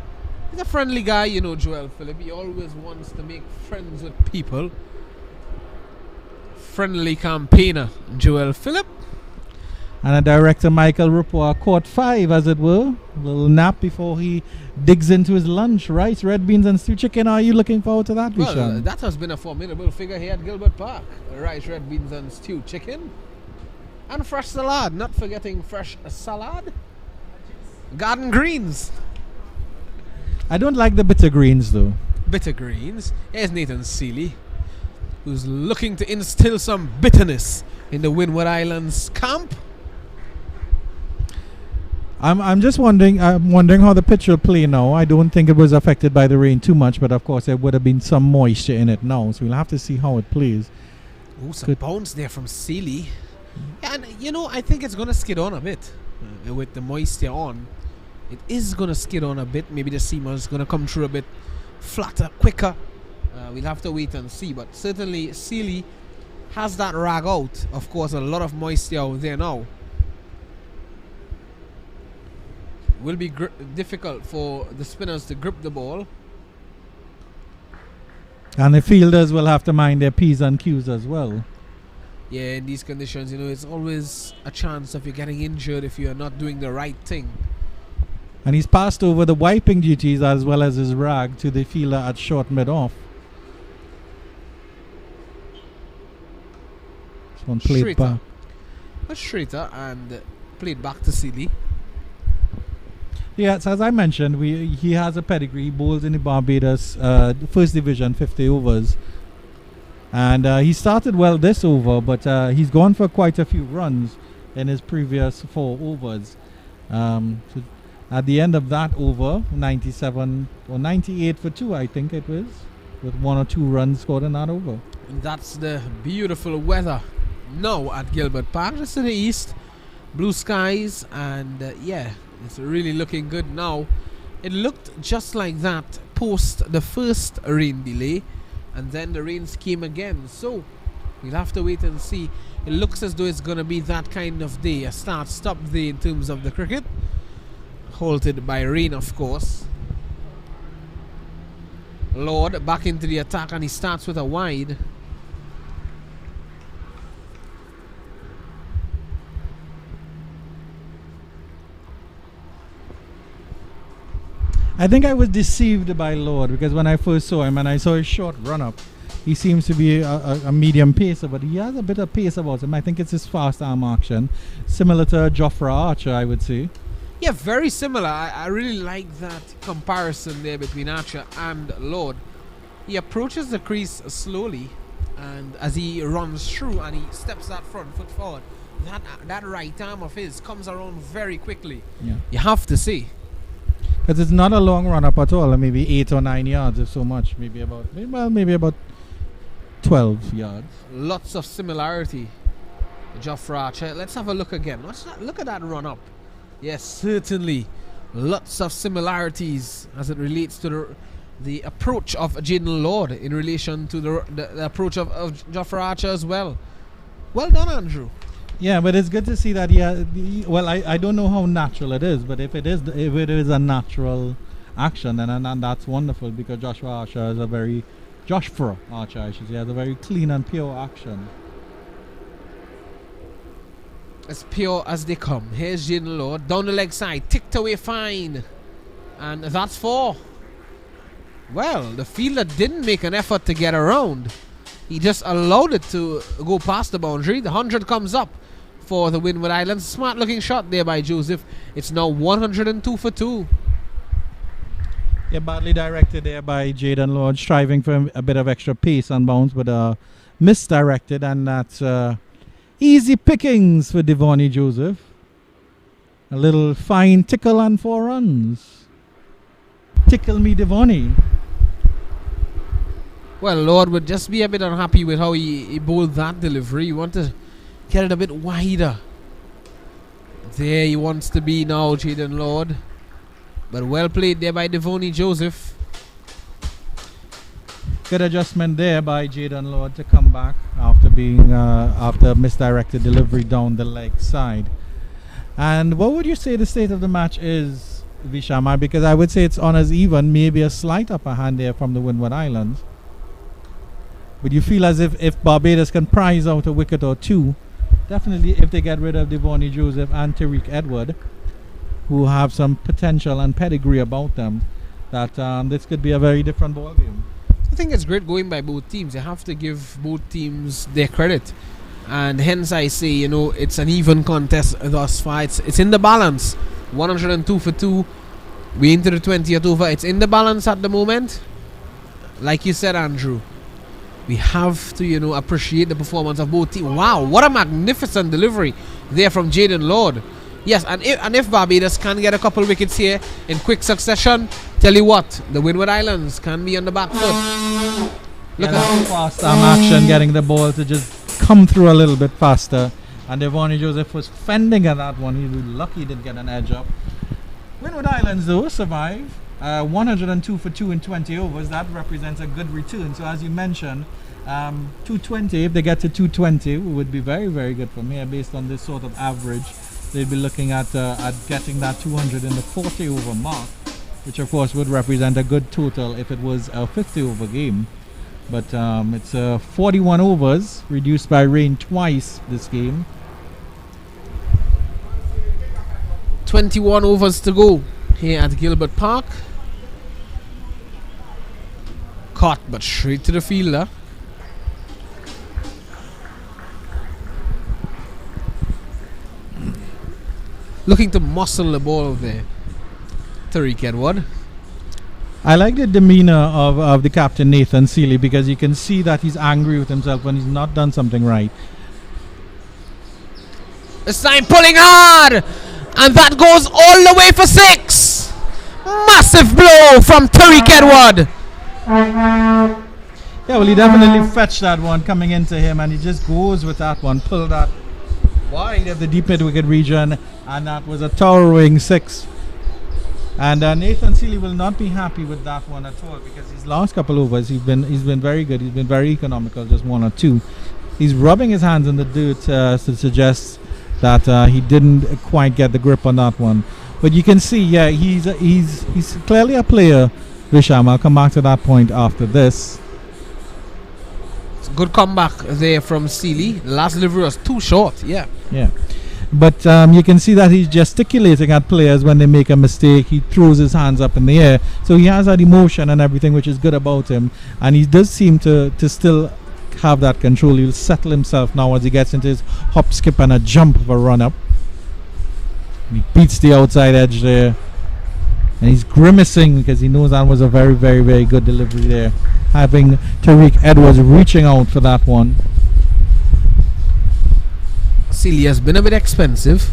He's a friendly guy, Joel Phillip. He always wants to make friends with people. Friendly campaigner, Joel Phillip. And a director, Michael Rupoa, caught 5, as it were. A little nap before he digs into his lunch. Rice, red beans, and stew chicken. Are you looking forward to that, Vishan? Well, that has been a formidable figure here at Gilbert Park. Rice, red beans, and stew chicken. And fresh salad. Not forgetting fresh salad. Garden greens. I don't like the bitter greens, though. Bitter greens. Here's Nathan Seeley, who's looking to instill some bitterness in the Windward Islands camp. I'm just wondering. I'm wondering how the pitch will play now. I don't think it was affected by the rain too much, but of course there would have been some moisture in it now, so we'll have to see how it plays. Oh, some bounce there from Seeley. And I think it's gonna skid on a bit with the moisture on. It is gonna skid on a bit. Maybe the seam is gonna come through a bit flatter, quicker. We'll have to wait and see, but certainly Seeley has that rag out. Of course, a lot of moisture out there now. Will be difficult for the spinners to grip the ball. And the fielders will have to mind their P's and Q's as well. Yeah, in these conditions, it's always a chance of you getting injured if you are not doing the right thing. And he's passed over the wiping duties as well as his rag to the fielder at short mid-off. One played back. Schrater and played back to Seeley. Yes, as I mentioned, he has a pedigree. He bowls in the Barbados First Division, 50 overs. And he started well this over, but he's gone for quite a few runs in his previous 4 overs. So at the end of that over, 97 or 98 for 2, I think it was, with 1 or 2 runs scored in that over. And that's the beautiful weather now at Gilbert Park, just to the east. Blue skies, and yeah, it's really looking good now. It looked just like that post the first rain delay, and then the rains came again. So we'll have to wait and see. It looks as though it's going to be that kind of day, a start-stop day in terms of the cricket. Halted by rain, of course. Lord back into the attack, and he starts with a wide. I think I was deceived by Lord, because when I first saw him and I saw his short run-up, he seems to be a medium pacer, but he has a bit of pace about him. I think it's his fast arm action, similar to Jofra Archer, I would say. Yeah, very similar. I really like that comparison there between Archer and Lord. He approaches the crease slowly, and as he runs through and he steps that front foot forward, that right arm of his comes around very quickly. Yeah. You have to say. Because it's not a long run up at all, maybe 8 or 9 yards, if so much. Maybe about 12 yards. Lots of similarity. Jofra Archer. Let's have a look again. Look at that run up. Yes, certainly. Lots of similarities as it relates to the approach of Jaden Lord in relation to the approach of Jofra Archer as well. Well done, Andrew. Yeah, but it's good to see that I don't know how natural it is, but if it is a natural action, then that's wonderful, because Jofra Archer, I should say, has a very clean and pure action. As pure as they come. Here's Jaden Lord down the leg side, ticked away fine, and that's 4. Well, the fielder didn't make an effort to get around. He just allowed it to go past the boundary. The 100 comes up for the Windward Islands. Smart looking shot there by Joseph. It's now 102 for 2. Yeah, badly directed there by Jaden Lord, striving for a bit of extra pace on bounce, but misdirected, and that's easy pickings for Devonnie Joseph. A little fine tickle and 4 runs. Tickle me, Devonnie. Well, Lord would just be a bit unhappy with how he bowled that delivery. He wanted to get it a bit wider. There he wants to be now, Jaden Lord. But well played there by Devonnie Joseph. Good adjustment there by Jaden Lord to come back after misdirected delivery down the leg side. And what would you say the state of the match is, Vishama? Because I would say it's on as even, maybe a slight upper hand there from the Windward Islands. But you feel as if Barbados can prize out a wicket or 2, definitely if they get rid of Devonnie Joseph and Tariq Edward, who have some potential and pedigree about them, that this could be a very different ball game. I think it's great going by both teams. You have to give both teams their credit, and hence I say, it's an even contest thus far. It's in the balance. 102 for 2. We into the 20th over. It's in the balance at the moment. Like you said, Andrew, we have to appreciate the performance of both teams. Wow, what a magnificent delivery there from Jaden Lord. Yes, and if Barbados can get a couple wickets here in quick succession, tell you what, the Windward Islands can be on the back foot. Look at fast arm action, getting the ball to just come through a little bit faster. And Devonnie Joseph was fending at that one. He was lucky he didn't get an edge up. Windward Islands, though, survive. 102 for 2 in 20 overs. That represents a good return. So as you mentioned, 220, if they get to 220, would be very, very good from here based on this sort of average. They'd be looking at getting that 200 in the 40 over mark, which of course would represent a good total if it was a 50 over game. But it's 41 overs, reduced by rain twice this game. 21 overs to go here at Gilbert Park. Caught, but straight to the fielder. Looking to muscle the ball there, Tariq Edward. I like the demeanor of the captain, Nathan Seeley, because you can see that he's angry with himself when he's not done something right. This time pulling hard, And that goes all the way for 6. Massive blow from Tariq Edward. Yeah, well, he definitely fetched that one coming into him, and he just goes with that one, pulled that wide of the deep mid wicket region, and that was a towering 6. And Nathan Seeley will not be happy with that one at all, because his last couple overs he's been very good. He's been very economical, just 1 or 2. He's rubbing his hands in the dirt to suggest that he didn't quite get the grip on that one. But you can see, yeah, he's clearly a player, Visham. I'll come back to that point after this. Good comeback there from Seeley. Last delivery was too short. Yeah. But you can see that he's gesticulating at players when they make a mistake. He throws his hands up in the air. So he has that emotion and everything, which is good about him. And he does seem to still have that control. He'll settle himself now as he gets into his hop, skip and a jump of a run up. He beats the outside edge there. And he's grimacing because he knows that was a very, very, very good delivery there. Having Tariq Edwards reaching out for that one. Seeley has been a bit expensive.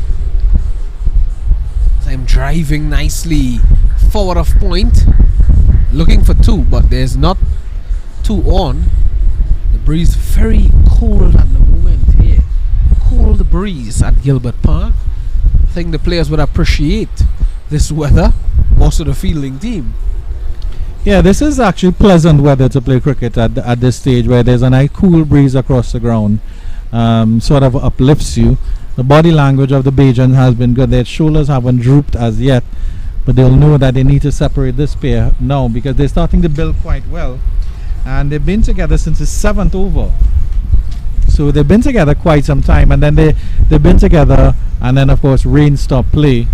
I'm driving nicely forward of point. Looking for 2, but there's not 2 on. The breeze very cold at the moment here. Cold breeze at Gilbert Park. I think the players would appreciate this weather. Also the fielding team. Yeah, this is actually pleasant weather to play cricket at this stage, where there's a nice cool breeze across the ground. Sort of uplifts you. The body language of the Bajan has been good. Their shoulders haven't drooped as yet, but they'll know that they need to separate this pair now, because they're starting to build quite well, and they've been together since the 7th over. So they've been together quite some time, and then they've been together, and then of course rain stopped play,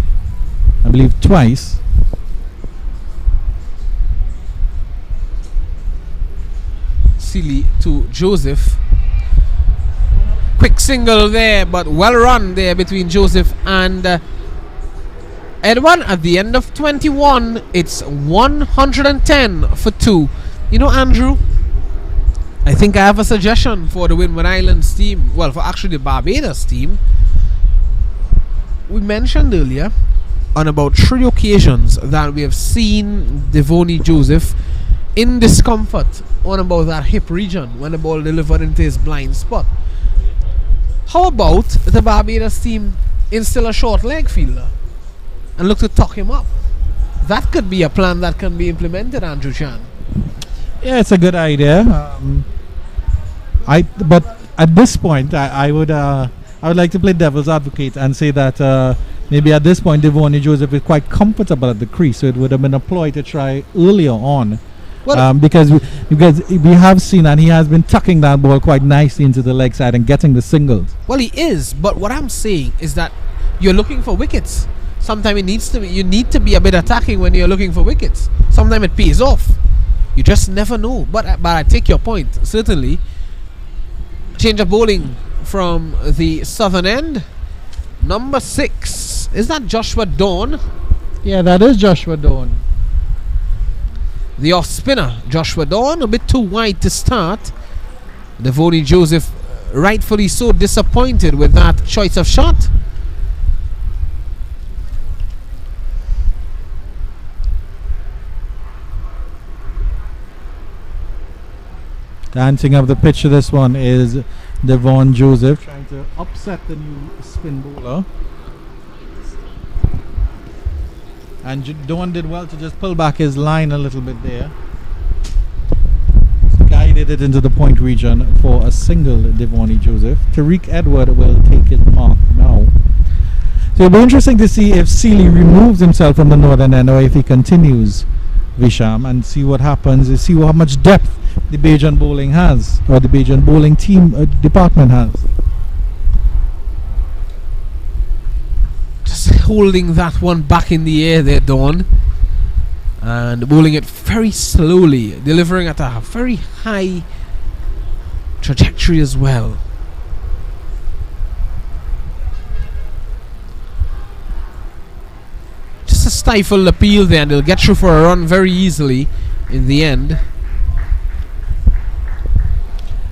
I believe twice. Seeley to Joseph. Quick single there, but well run there between Joseph and Edwin. At the end of 21, it's 110 for 2. You know, Andrew, I think I have a suggestion for the Windward Islands team. Well, for actually the Barbados team. We mentioned earlier on about 3 occasions that we have seen Devoni Joseph in discomfort on about that hip region when the ball delivered into his blind spot. How about the Barbados team instill a short leg fielder and look to tuck him up? That could be a plan that can be implemented, Andrew Chan. Yeah, it's a good idea. But at this point, I would like to play devil's advocate and say that maybe at this point Devoni Joseph is quite comfortable at the crease, so it would have been a ploy to try earlier on. Well, because we have seen, and he has been tucking that ball quite nicely into the leg side and getting the singles. Well, he is, but what I'm saying is that you're looking for wickets. Sometimes you need to be a bit attacking when you're looking for wickets. Sometimes it pays off. You just never know. But I take your point, certainly. Change of bowling from the southern end. Number 6. Is that Joshua Dawn? Yeah, that is Joshua Dawn. The off spinner, Joshua Dawn, a bit too wide to start. Devoni Joseph, rightfully so, disappointed with that choice of shot. Dancing up the pitch of this one is Devon Joseph, trying to upset the new spin bowler. And Dawn did well to just pull back his line a little bit there. Guided it into the point region for a single, Devoni Joseph. Tariq Edward will take his mark now. So it'll be interesting to see if Seeley removes himself from the northern end or if he continues, Visham, and see what happens, and see how much depth the Bajan bowling has, or the Bajan bowling team department has. Just holding that one back in the air there, Dawn, and bowling it very slowly, delivering at a very high trajectory as well. Just a stifled appeal there, and they'll get through for a run very easily in the end.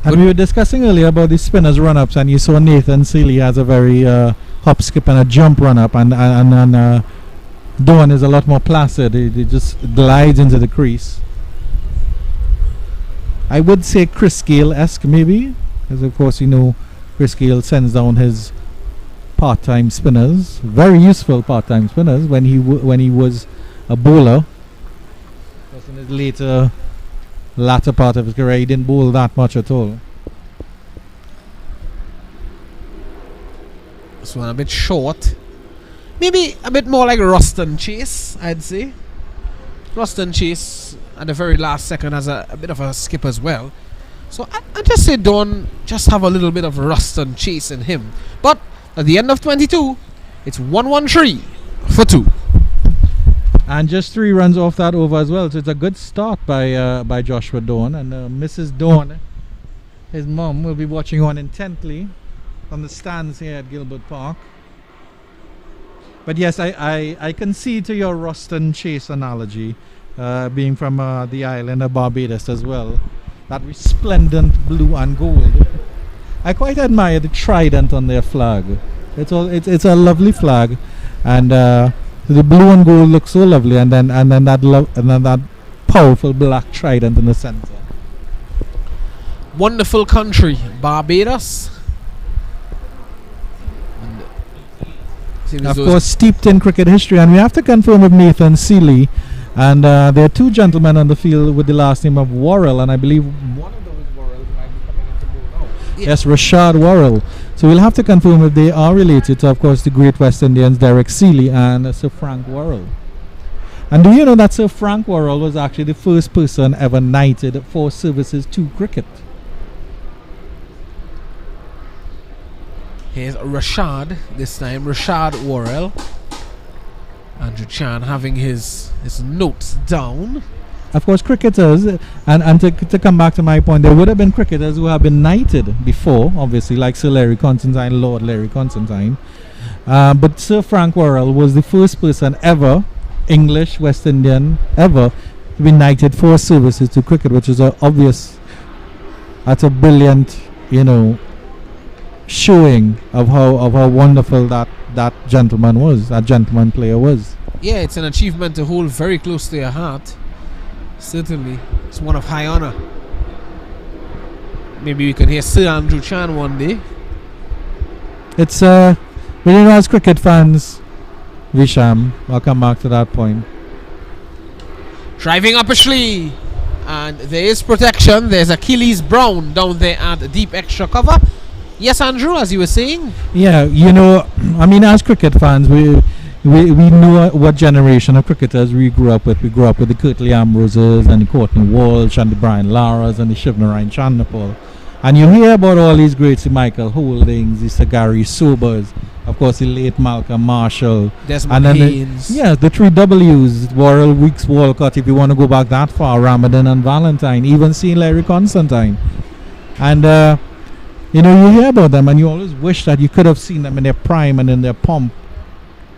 And we were discussing earlier about the spinners run-ups, and you saw Nathan Seeley has a very hop, skip, and a jump run up, and Dawn is a lot more placid. He just glides into the crease. I would say Chris Gale-esque maybe, because of course Chris Gale sends down his part-time spinners, very useful part-time spinners when he was a bowler. Because in his latter part of his career, he didn't bowl that much at all. This one a bit short. Maybe a bit more like Ruston Chase, I'd say. Ruston Chase at the very last second has a bit of a skip as well. So I just say Don just have a little bit of Ruston Chase in him. But at the end of 22, it's 1-1-3 for 2. And just 3 runs off that over as well. So it's a good start by Joshua Dawn. And Mrs. Dawn, his mom, will be watching on intently on the stands here at Gilbert Park. But yes, I concede to your Ruston Chase analogy, being from the island of Barbados as well. That resplendent blue and gold. I quite admire the trident on their flag. It's a lovely flag, and the blue and gold looks so lovely, and then that powerful black trident in the center. Wonderful country, Barbados. Of course, steeped in cricket history, and we have to confirm with Nathan Seeley. And there are 2 gentlemen on the field with the last name of Worrell, and I believe one of those Worrells might be coming into goal now. Yeah. Yes, Rashad Worrell. So we'll have to confirm if they are related to, of course, the great West Indians Derek Seeley and Sir Frank Worrell. And do you know that Sir Frank Worrell was actually the first person ever knighted for services to cricket? Here's Rashad, this time Rashad Worrell. Andrew Chan having his notes down. Of course, cricketers, and to come back to my point, there would have been cricketers who have been knighted before, obviously, like Sir Larry Constantine, Lord Larry Constantine. But Sir Frank Worrell was the first person ever, English, West Indian, ever, to be knighted for services to cricket, which is obvious. That's a brilliant, showing of how wonderful that gentleman was, that gentleman player was. Yeah, it's an achievement to hold very close to your heart. Certainly, it's one of high honor. Maybe we can hear Sir Andrew Chan one day. It's as cricket fans, Visham, I'll come back to that point. Driving up Ashley, and there is protection. There's Achilles Brown down there at deep extra cover. Yes, Andrew, as you were saying. Yeah, as cricket fans, we know what generation of cricketers we grew up with. We grew up with the Curtly Ambroses and the Courtney Walsh and the Brian Laras and the Shivnarine Chandapal. And you hear about all these greats, the Michael Holdings, the Sir Gary Sobers, of course the late Malcolm Marshall. Desmond Haynes. The 3 W's, Worrell, Weeks, Walcott, if you want to go back that far, Ramadan and Valentine, even seeing Larry Constantine. And you hear about them and you always wish that you could have seen them in their prime and in their pomp.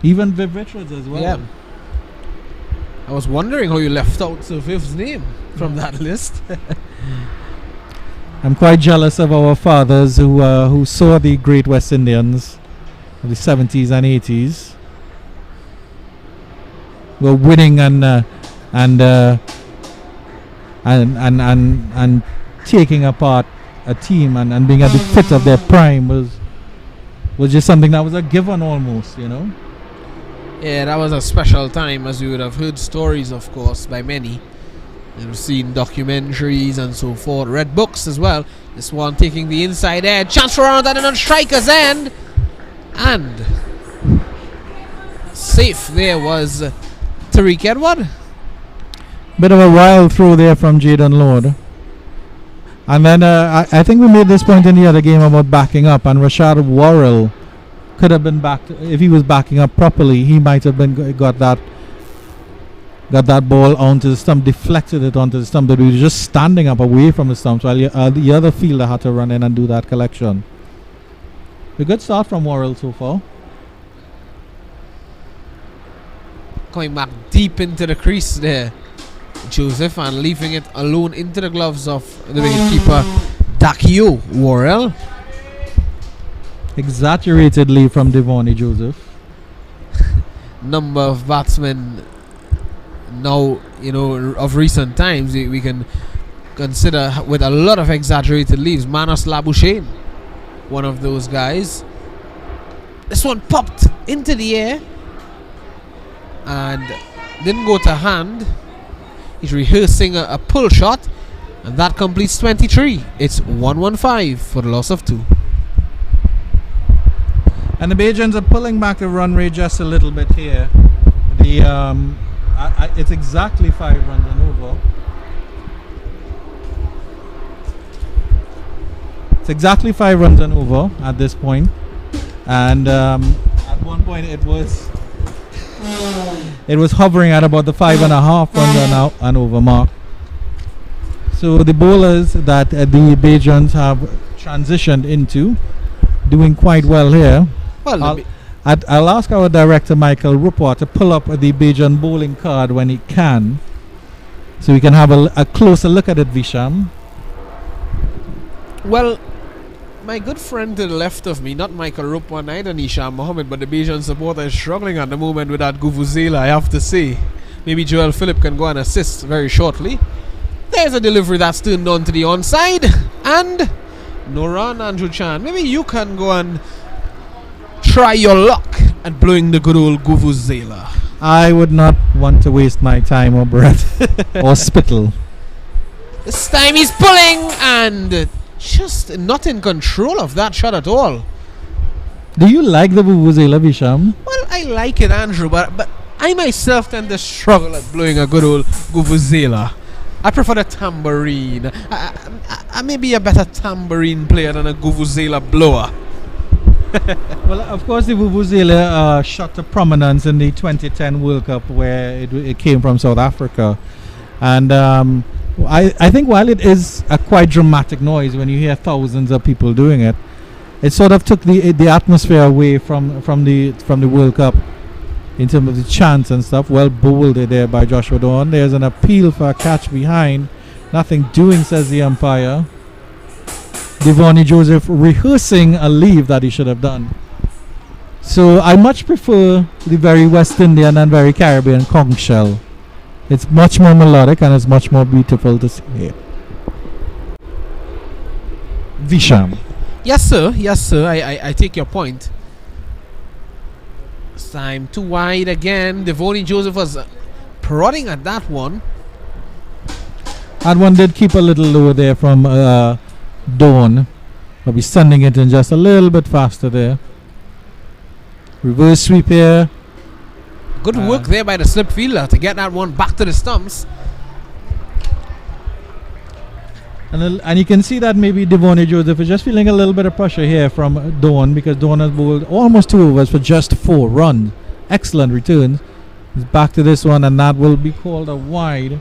Even Viv Richards as well. Yeah. I was wondering how you left out Sir Viv's name from that list. I'm quite jealous of our fathers who saw the great West Indians of the 70s and 80s. Were winning and taking apart a team and being at the fit of their prime was just something that was a given almost, Yeah, that was a special time, as you would have heard stories, of course, by many. You've seen documentaries and so forth, read books as well. This one taking the inside edge, chance for around that and on striker's end, and safe there was Tariq Edward. Bit of a wild throw there from Jayden Lord. And then I think we made this point in the other game about backing up, and Rashad Worrell could have been backed. If he was backing up properly, he might have been got that ball onto the stump, deflected it onto the stump, but he was just standing up away from the stump, while the other fielder had to run in and do that collection. A good start from Worrell so far. Going back deep into the crease there, Joseph, and leaving it alone into the gloves of the wicketkeeper Dakio Worrell. Exaggerated lead from Devonnie Joseph. Number of batsmen now, of recent times we can consider with a lot of exaggerated leaves. Manas Labuschagne, one of those guys. This one popped into the air and didn't go to hand. He's rehearsing a pull shot, and that completes 23. It's 115 for the loss of 2. And the Bajans are pulling back the run rate just a little bit here. It's exactly 5 runs and over. It's exactly 5 runs and over at this point. And at one point it was hovering at about the 5.5 runs and over mark. So the bowlers that the Bajans have transitioned into doing quite well here. Well, I'll ask our director Michael Rupert to pull up the Bajan bowling card when he can, so we can have a closer look at it, Visham. Well, my good friend to the left of me, not Michael Rupert, neither Nisha Mohammed, but the Bajan supporter is struggling at the moment with that Guvuzela, I have to say. Maybe Joel Phillip can go and assist very shortly. There's a delivery that's turned on to the onside, and no run, Andrew Chan. Maybe you can go and try your luck at blowing the good old Guvuzela. I would not want to waste my time or breath or spittle. This time he's pulling and just not in control of that shot at all. Do you like the Vuvuzela, Visham? Well, I like it, Andrew, but I myself tend to struggle at blowing a good old Guvuzela. I prefer the tambourine. I may be a better tambourine player than a Guvuzela blower. Well, of course, the Vuvuzela shot to prominence in the 2010 World Cup, where it came from South Africa. And I think while it is a quite dramatic noise when you hear thousands of people doing it, it sort of took the atmosphere away from the World Cup in terms of the chants and stuff. Well bowled there by Joshua Dawn. There's an appeal for a catch behind. Nothing doing, says the umpire. Devonnie Joseph rehearsing a leave that he should have done. So I much prefer the very West Indian and very Caribbean conch shell. It's much more melodic and it's much more beautiful to see. Visham. Yes, sir. Yes, sir. I take your point. This time too wide again. Devonnie Joseph was prodding at that one. That one did keep a little lower there from Dawn. I'll be sending it in just a little bit faster there. Reverse sweep here. Good work there by the slip fielder to get that one back to the stumps. And you can see that maybe Devonnie Joseph is just feeling a little bit of pressure here from Dawn, because Dawn has bowled almost 2 overs for just 4 runs. Excellent returns. He's back to this one, and that will be called a wide.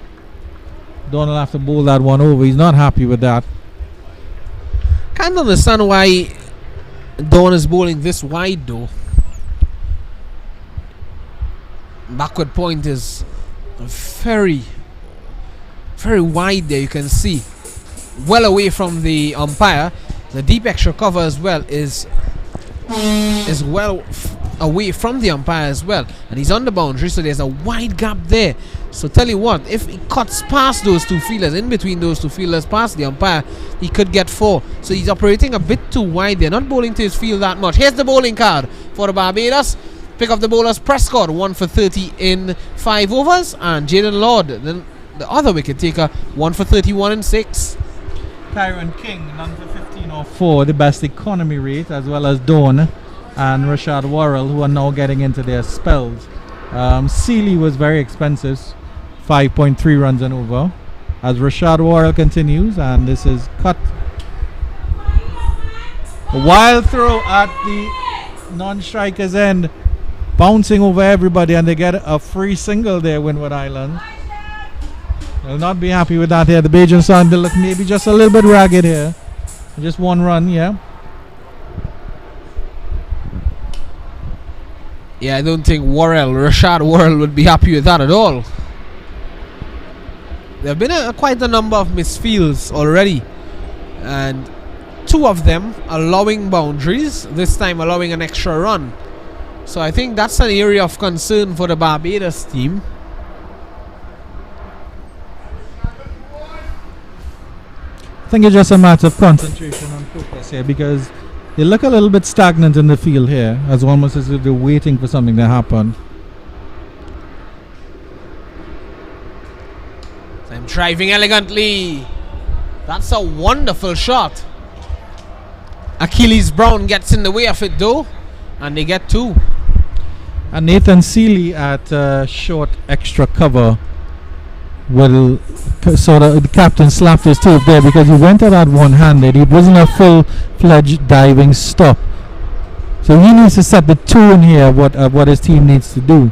Dawn will have to bowl that one over. He's not happy with that. Can't understand why Dawn is bowling this wide though. Backward point is very, very wide there. You can see well away from the umpire. The deep extra cover as well is well away from the umpire as well, and he's on the boundary, so there's a wide gap there. So tell you what, if he cuts past those 2 fielders, in between those 2 fielders past the umpire, he could get 4. So he's operating a bit too wide there, not bowling to his field that much. Here's the bowling card for the Barbados. Pick up the bowlers. Prescott 1 for 30 in 5 overs, and Jaden Lord, then the other wicket taker, 1 for 31 in 6. Kyron King, none for 15 or 4, the best economy rate, as well as Dawn and Rashad Worrell, who are now getting into their spells. Sealy was very expensive, 5.3 runs and over, as Rashad Worrell continues, and this is cut. A wild throw at the non-striker's end, bouncing over everybody, and they get a free single there, Windward Island. They'll not be happy with that here. The Bajan starting to look maybe just a little bit ragged here. Just 1 run, yeah. Yeah, I don't think Rashad Worrell would be happy with that at all. There have been quite a number of misfields already, and two of them allowing boundaries, this time allowing an extra run. So I think that's an area of concern for the Barbados team. I think it's just a matter of concentration and focus here, because they look a little bit stagnant in the field here, as almost as if they're waiting for something to happen. So I'm driving elegantly. That's a wonderful shot. Achilles Brown gets in the way of it though, and they get two. And Nathan Seeley at short extra cover will sort of, the captain slapped his tape there because he went at that one-handed. It wasn't a full-fledged diving stop. So he needs to set the tone here, what his team needs to do.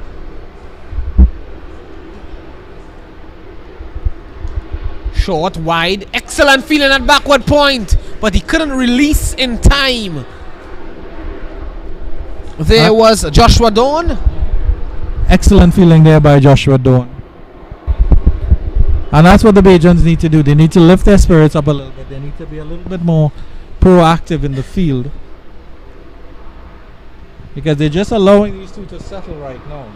Short, wide, excellent feeling at backward point, but he couldn't release in time. There was Joshua Dawn. Excellent feeling there by Joshua Dawn. And that's what the Bajans need to do. They need to lift their spirits up a little bit. They need to be a little bit more proactive in the field, because they're just allowing these two to settle right now.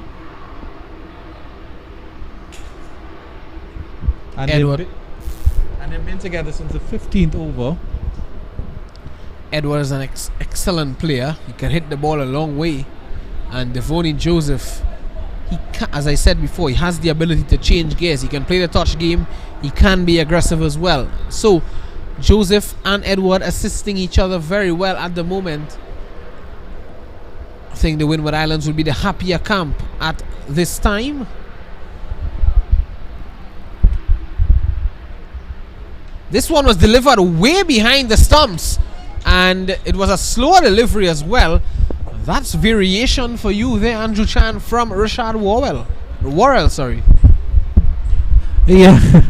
And they've been together since the 15th over. Edward is an excellent player. He can hit the ball a long way. And Devoni Joseph, as I said before, he has the ability to change gears. He can play the touch game. He can be aggressive as well. So Joseph and Edward assisting each other very well at the moment. I think the Windward Islands will be the happier camp at this time. This one was delivered way behind the stumps, and it was a slower delivery as well. That's variation for you there, Andrew Chan, from Rashad Worrell, sorry. Yeah,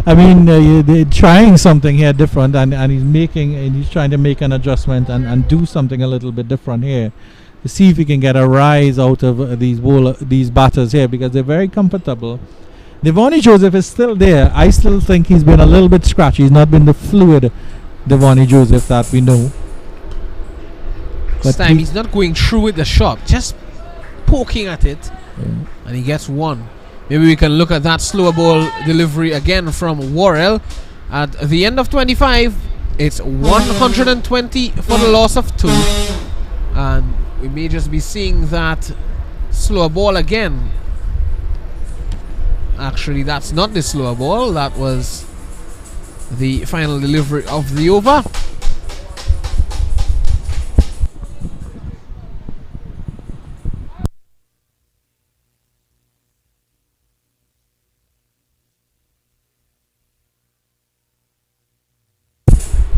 I mean, they're trying something here different, and he's trying to make an adjustment and do something a little bit different here to see if he can get a rise out of these batters here, because they're very comfortable. Devoni Joseph is still there. I still think he's been a little bit scratchy. He's not been the fluid Devoni Joseph that we know. This time he's not going through with the shot, just poking at it, and he gets one. Maybe we can look at that slower ball delivery again from Worrell. At the end of 25, it's 120 for the loss of 2, and we may just be seeing that slower ball again. Actually, that's not the slower ball. That was the final delivery of the over.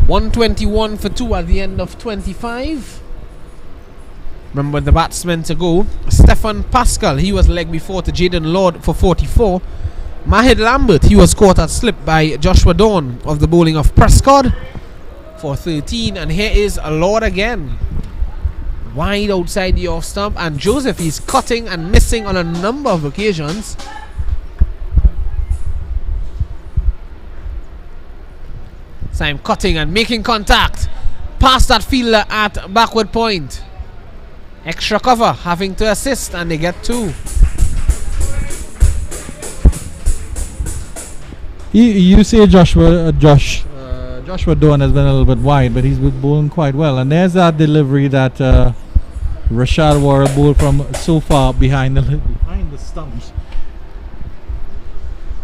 .121 for 2 at the end of 25. Remember the batsmen to go. Stefan Pascal, he was leg before to Jaden Lord for 44. Mahid Lambert, he was caught at slip by Joshua Dawn of the bowling of Prescott for 13. And here is Lord again, wide outside the off stump. And Joseph, he's cutting and missing on a number of occasions. Time cutting and making contact past that fielder at backward point. Extra cover, having to assist, and they get 2. You say Joshua Dawn has been a little bit wide, but he's been bowling quite well. And there's that delivery that Rashad Worrell bowled from so far behind the stumps.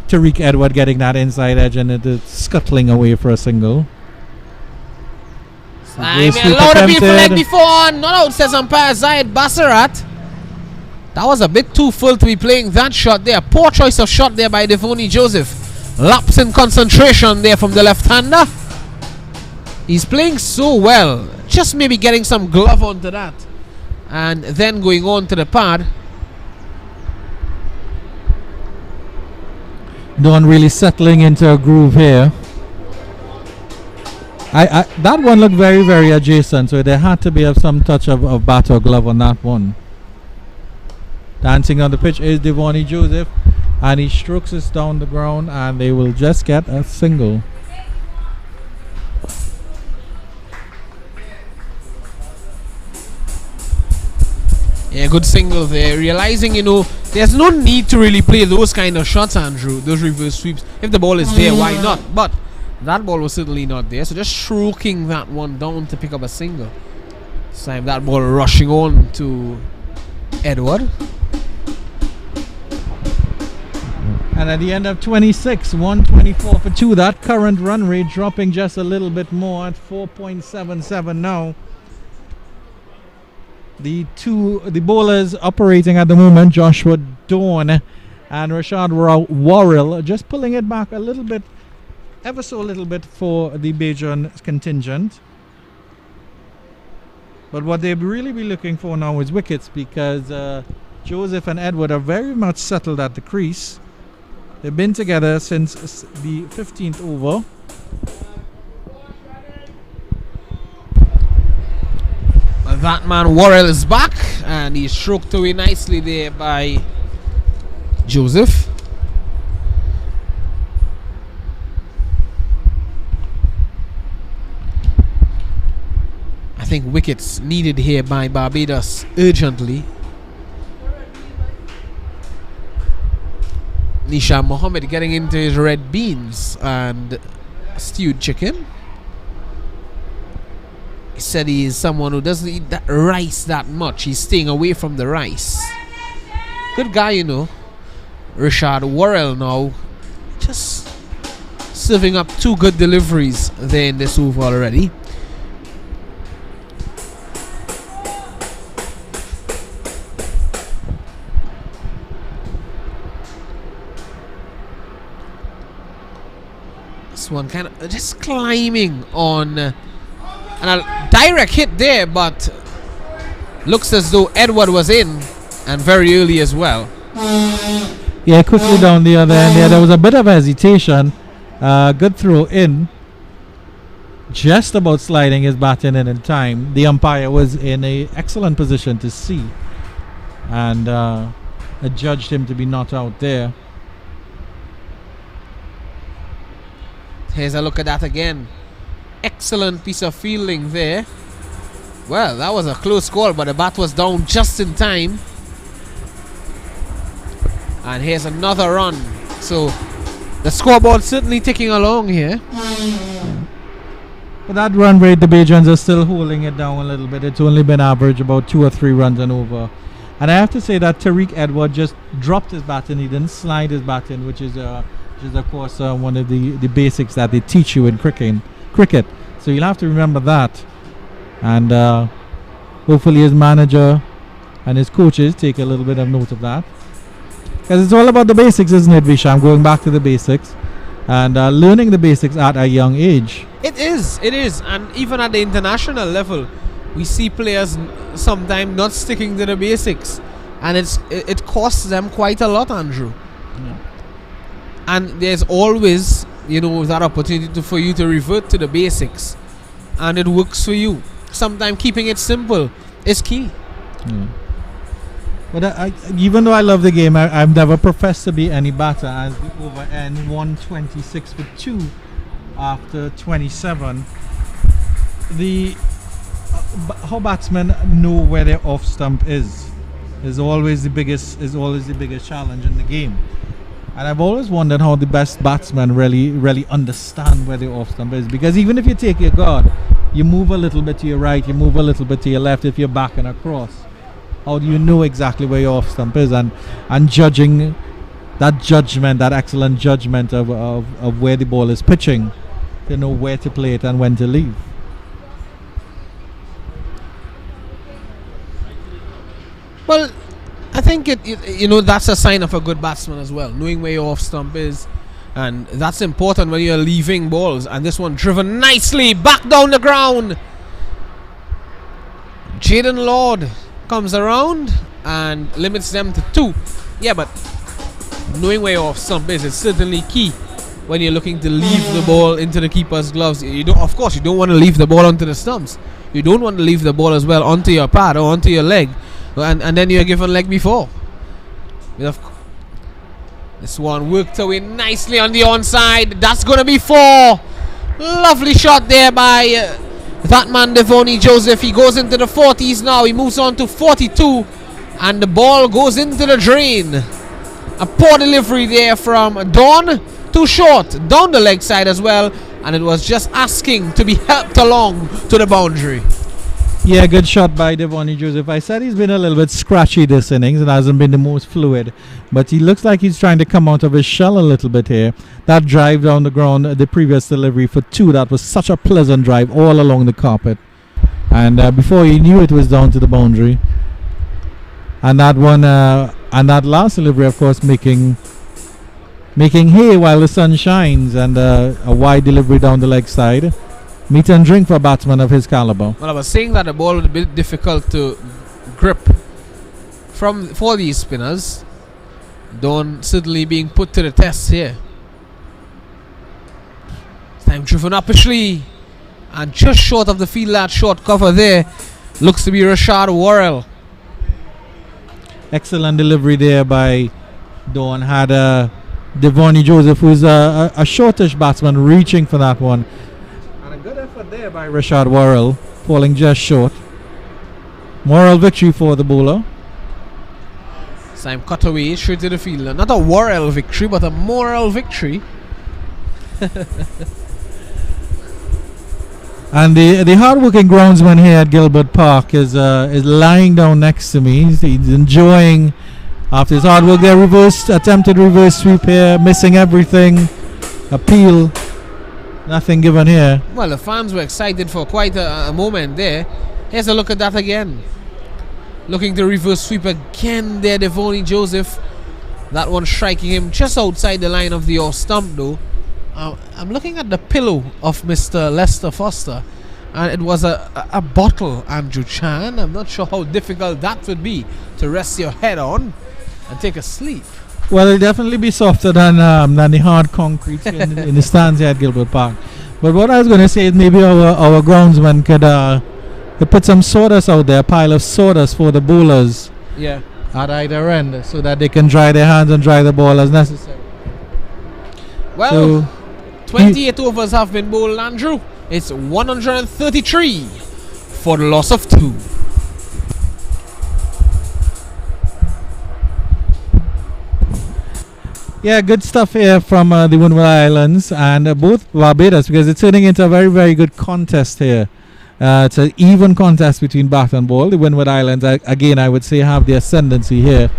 Tariq Edward getting that inside edge and it is scuttling away for a single. A lot of people leg before, not out, says umpire Zayed Bassarat. That was a bit too full to be playing that shot there. Poor choice of shot there by Devoni Joseph. Lapse in concentration there from the left-hander. He's playing so well. Just maybe getting some glove onto that, and then going on to the pad. Dawn really settling into a groove here. That one looked very, very adjacent, so there had to be some touch of bat or glove on that one. Dancing on the pitch is Devoni Joseph, and he strokes it down the ground, and they will just get a single. Yeah, good single there. Realizing, there's no need to really play those kind of shots, Andrew. Those reverse sweeps. If the ball is there, why not? But that ball was certainly not there. So just stroking that one down to pick up a single. This time that ball rushing on to Edward. And at the end of 26, 124 for 2. That current run rate dropping just a little bit more at 4.77 now. The bowlers operating at the moment, Joshua Dawn and Rashad Worrell, just pulling it back a little bit, ever so a little bit for the Bajan contingent. But what they'll really be looking for now is wickets, because Joseph and Edward are very much settled at the crease. They've been together since the 15th over. That man Worrell is back, and he's stroked away nicely there by Joseph. I think wickets needed here by Barbados urgently. Nisha Mohammed getting into his red beans and stewed chicken. He said he is someone who doesn't eat that rice that much. He's staying away from the rice. Good guy, Rashad Worrell now just serving up 2 good deliveries there in this over already. This one kind of just climbing on, and a direct hit there, but looks as though Edward was in, and very early as well. Yeah, quickly down the other end there was a bit of hesitation. Good throw in, just about sliding his bat in time. The umpire was in an excellent position to see, and adjudged him to be not out there. Here's a look at that again. Excellent piece of fielding there. Well, that was a close call, but the bat was down just in time. And here's another run. So the scoreboard certainly ticking along here. But that run rate, the Bajans are still holding it down a little bit. It's only been average about 2 or 3 runs and over. And I have to say that Tariq Edward just dropped his bat in. He didn't slide his bat in, which is of course one of the basics that they teach you in cricket. So you'll have to remember that, and hopefully his manager and his coaches take a little bit of note of that, because it's all about the basics, isn't it, Visham? Going back to the basics and learning the basics at a young age. It is, and even at the international level, we see players sometimes not sticking to the basics, and it costs them quite a lot, Andrew. Yeah. And there's always, that opportunity for you to revert to the basics, and it works for you. Sometimes keeping it simple is key. Yeah. But even though I love the game, I've never professed to be any batter, as the over end 126 for 2 after 27. How batsmen know where their off stump is always the biggest challenge in the game. And I've always wondered how the best batsmen really understand where the off stump is, because even if you take your guard, you move a little bit to your right, you move a little bit to your left if you're backing across. How do you know exactly where your off stump is, and judging that excellent judgment of where the ball is pitching, to know where to play it and when to leave. Well, I think that's a sign of a good batsman as well, knowing where your off stump is, and that's important when you're leaving balls. And this one driven nicely back down the ground. Jaden Lord comes around and limits them to 2. Yeah, but knowing where your off stump is certainly key when you're looking to leave the ball into the keeper's gloves. Of course, you don't want to leave the ball onto the stumps. You don't want to leave the ball as well onto your pad or onto your leg. And then you're given leg before. This one worked away nicely on the onside. That's going to be 4. Lovely shot there by that man Devoni Joseph. He goes into the 40s now. He moves on to 42 And the ball goes into the drain. A poor delivery there from Dawn. Too short. Down the leg side as well. And it was just asking to be helped along to the boundary. Yeah, good shot by Devonnie Joseph. I said he's been a little bit scratchy this innings. It hasn't been the most fluid. But he looks like he's trying to come out of his shell a little bit here. That drive down the ground, the previous delivery for 2, that was such a pleasant drive all along the carpet. And before he knew it was down to the boundary. And that one, and that last delivery, of course, making hay while the sun shines. And a wide delivery down the leg side. Meat and drink for a batsman of his caliber. Well, I was saying that the ball would be difficult to grip for these spinners. Dawn certainly being put to the test here. Time driven uppishly. And just short of the field, that short cover there looks to be Rashad Worrell. Excellent delivery there by Dawn. Had Devonnie Joseph, who's a shortish batsman, reaching for that one. Good effort there by Rashad Worrell, falling just short. Moral victory for the bowler. Time cut away straight to the field. Not a Worrell victory, but a moral victory. And the hard-working groundsman here at Gilbert Park is lying down next to me. He's enjoying, after his hard work there, attempted reverse sweep here, missing everything. Appeal. Nothing given here. Well, the fans were excited for quite a moment there. Here's a look at that again. Looking to reverse sweep again there, Devonnie Joseph. That one striking him just outside the line of the off stump though. I'm looking at the pillow of Mr. Lester Foster. And it was a bottle, Andrew Chan. I'm not sure how difficult that would be to rest your head on and take a sleep. Well, it'll definitely be softer than the hard concrete in the stands here at Gilbert Park. But what I was going to say is maybe our groundsman could put some sawdust out there, a pile of sawdust for the bowlers at either end, so that they can dry their hands and dry the ball as necessary. Well, so 28 overs have been bowled, Andrew. It's 133 for the loss of 2. Yeah, good stuff here from the Windward Islands and both Barbados, because it's turning into a very, very good contest here. It's an even contest between bat and ball. The Windward Islands, again, I would say, have the ascendancy here.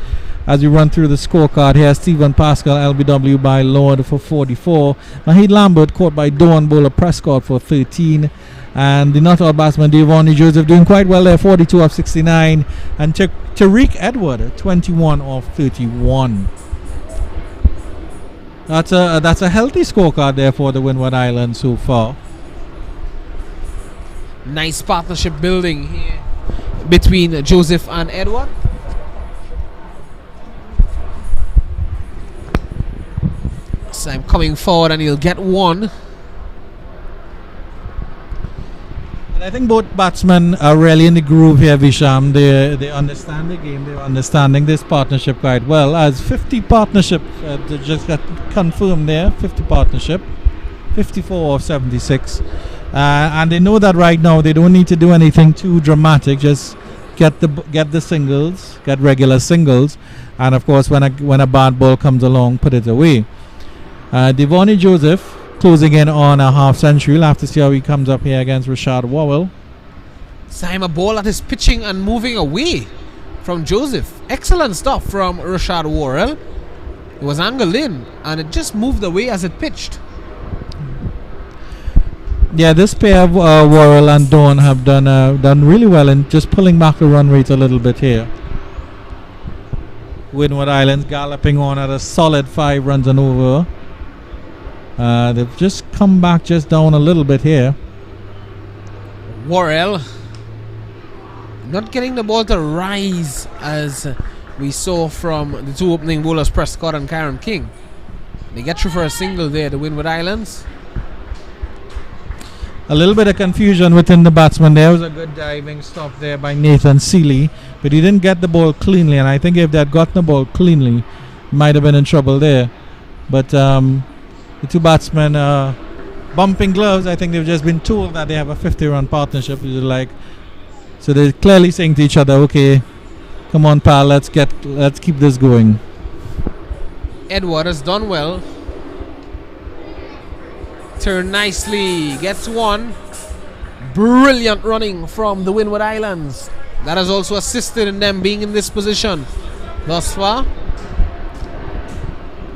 As we run through the scorecard here, Stephen Pascal, LBW by Lord for 44. Mahid Lambert caught by Dawn Bowler Prescott for 13. And the not-out batsman, Devonnie Joseph, doing quite well there, 42 of 69. And Tariq Edward, 21 of 31. That's a healthy scorecard there for the Windward Islands so far. Nice partnership building here between Joseph and Edward. So I'm coming forward and he'll get one. And I think both batsmen are really in the groove here, Visham. They understand the game. They're understanding this partnership quite well. As 50 partnership just got confirmed there. 50 partnership. 54 of 76. And they know that right now they don't need to do anything too dramatic. Just get the singles, get regular singles, and of course when a bad ball comes along, put it away. Devonnie Joseph closing in on a half century. We'll have to see how he comes up here against Rashad Worrell. Time a ball that is pitching and moving away from Joseph. Excellent stuff from Rashad Worrell. It was angled in and it just moved away as it pitched. Yeah, this pair of Worrell and Dawn have done really well in just pulling back the run rate a little bit here. Windward Islands galloping on at a solid 5 runs and over. They've just come back just down a little bit here. Worrell not getting the ball to rise as we saw from the two opening bowlers, Prescott and Karen King. They get through for a single there, the Windward Islands. A little bit of confusion within the batsman. There was a good diving stop there by Nathan Seeley, but he didn't get the ball cleanly, and I think if they had gotten the ball cleanly, might have been in trouble there. But the two batsmen bumping gloves. I think they've just been told that they have a 50-run partnership. So they're clearly saying to each other, okay, Come on, pal. Let's keep this going. Edward has done well. Turn nicely. Gets one. Brilliant running from the Windward Islands. That has also assisted in them being in this position thus far.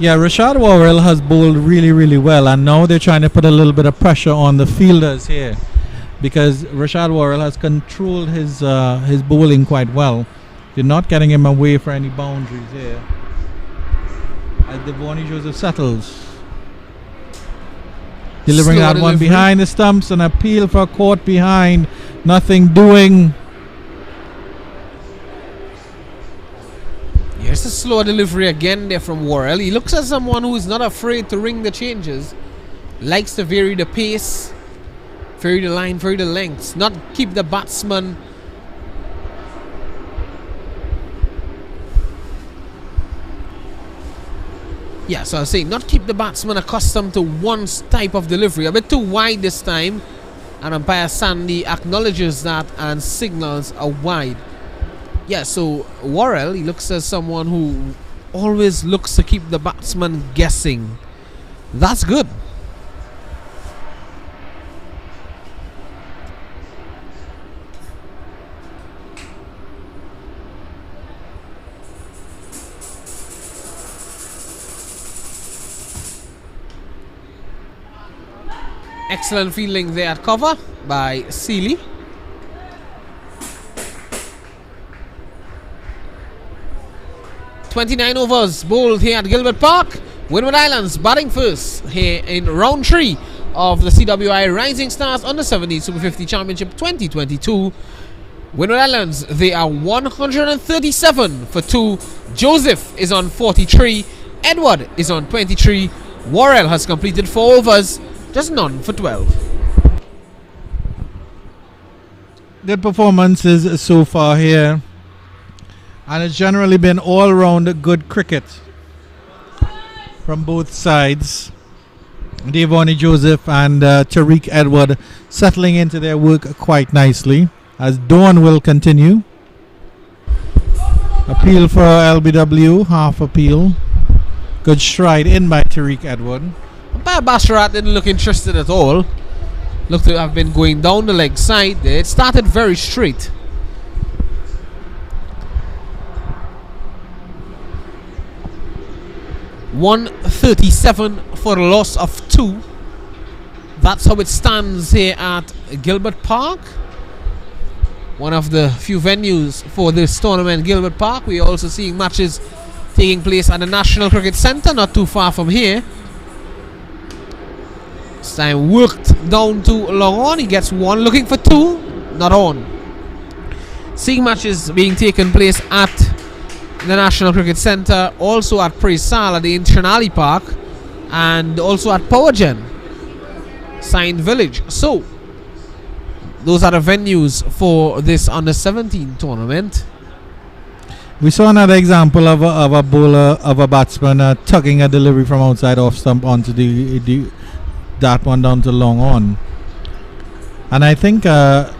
Yeah, Rashad Worrell has bowled really, really well, and now they're trying to put a little bit of pressure on the fielders here, because Rashad Worrell has controlled his bowling quite well. They're not getting him away for any boundaries here. As Devoni Joseph settles. Delivering Slow that delivery. one behind the stumps, an appeal for a caught behind. Nothing doing. Here's a slow delivery again there from Worrell. He looks as someone who is not afraid to ring the changes. Likes to vary the pace, vary the line, vary the lengths. Not keep the batsman so I was saying, not keep the batsman accustomed to one type of delivery. A bit too wide this time, and umpire Sandy acknowledges that and signals a wide. Yeah, so Worrell, he looks as someone who always looks to keep the batsman guessing. That's good. Excellent fielding there at cover by Seeley. "29 overs bowled here at Gilbert Park. Windward Islands batting first here in round 3 of the CWI Rising Stars Under-17 Super 50 Championship 2022. Windward Islands, they are 137 for 2. Joseph is on 43. Edward is on 23. Worrell has completed 4 overs. Just none for 12. Good performances so far here, and it's generally been all round good cricket from both sides. Devoni Joseph and Tariq Edward settling into their work quite nicely, as Dawn will continue. Appeal for LBW, half appeal. Good stride in by Tariq Edward. Umpire Basharat didn't look interested at all. Looked to have been going down the leg side. It started very straight. .137 for a loss of 2. That's how it stands here at Gilbert Park. One of the few venues for this tournament, Gilbert Park. We are also seeing matches taking place at the National Cricket Centre, not too far from here. This time worked down to long on. He gets 1, looking for 2, not on. Seeing matches being taken place at the National Cricket Centre, also at Presal at the Internally Park, and also at Powergen, Signed Village. So those are the venues for this Under-17 tournament. We saw another example of a bowler, of a batsman tugging a delivery from outside off stump onto that one down to long on. And I think Tariq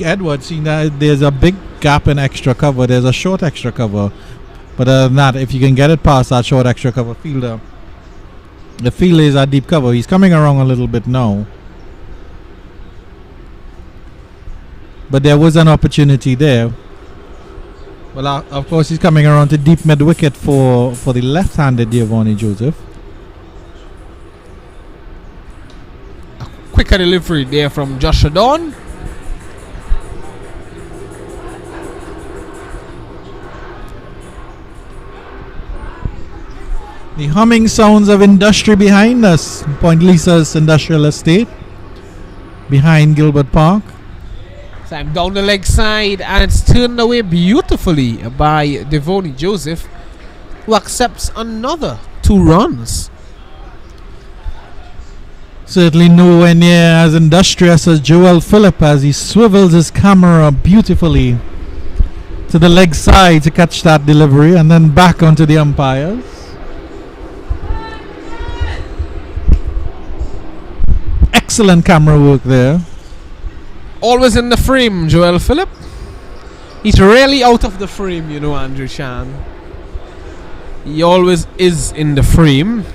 Edwards, seeing that there's a big gap in extra cover, there's a short extra cover, but other than that, if you can get it past that short extra cover fielder, the fielder is at deep cover. He's coming around a little bit now, but there was an opportunity there. Well, of course, he's coming around to deep mid wicket for the left-handed Devoni Joseph. Quicker delivery there from Joshua Dawn. The humming sounds of industry behind us. Point Lisa's industrial estate behind Gilbert Park. Time down the leg side, and it's turned away beautifully by Devoni Joseph, who accepts another 2 runs. Certainly nowhere near as industrious as Joel Phillip, as he swivels his camera beautifully to the leg side to catch that delivery, and then back onto the umpires. Excellent camera work there. Always in the frame, Joel Phillip. He's rarely out of the frame, you know, Andrew Chan. He always is in the frame.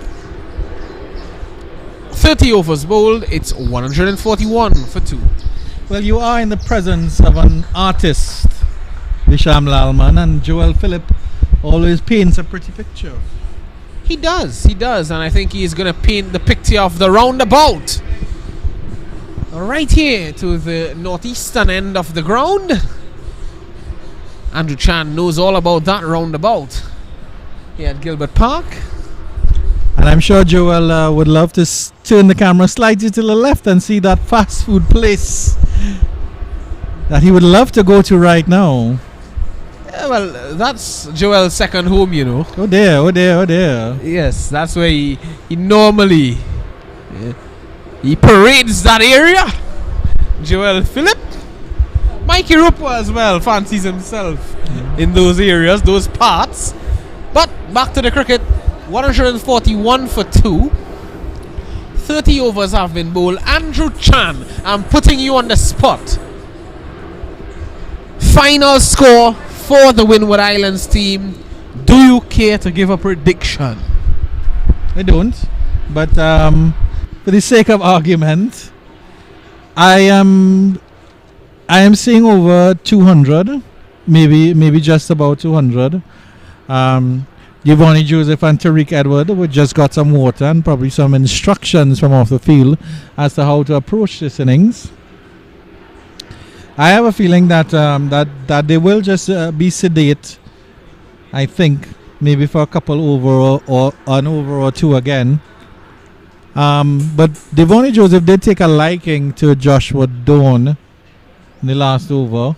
30 overs bowled, it's 141 for 2. Well, you are in the presence of an artist, Visham Lalman, and Joel Phillip always paints a pretty picture. He does, and I think he's going to paint the picture of the roundabout. Right here to the northeastern end of the ground. Andrew Chan knows all about that roundabout here at Gilbert Park. And I'm sure Joel would love to turn the camera slightly to the left and see that fast food place that he would love to go to right now. Yeah, well, that's Joel's second home, you know. Oh dear, oh dear, oh dear. Yes, that's where he normally he parades that area. Joel Phillip. Mikey Roper as well fancies himself in those areas, those parts. But back to the cricket. 141 for 2. 30 overs have been bowled. Andrew Chan, I'm putting you on the spot. Final score for the Windward Islands team. Do you care to give a prediction? I don't. But for the sake of argument, I am saying over 200, maybe just about 200. Giovanni Joseph and Tariq Edward would just got some water and probably some instructions from off the field as to how to approach this innings. I have a feeling that that they will just be sedate. I think maybe for a couple over or an over or two again. But Giovanni Joseph did take a liking to Joshua Dawn in the last over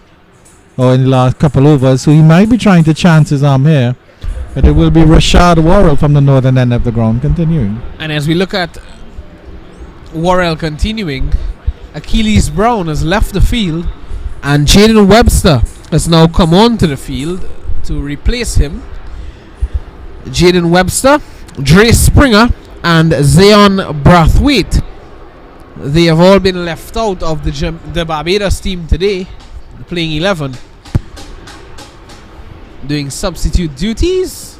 or in the last couple overs, so he might be trying to chance his arm here. But it will be Rashad Worrell from the northern end of the ground continuing. And as we look at Worrell continuing, Achilles Brown has left the field and Jaden Webster has now come onto the field to replace him. Jaden Webster, Dre Springer and Zion Brathwaite. They have all been left out of the Barbados team today, playing 11. Doing substitute duties.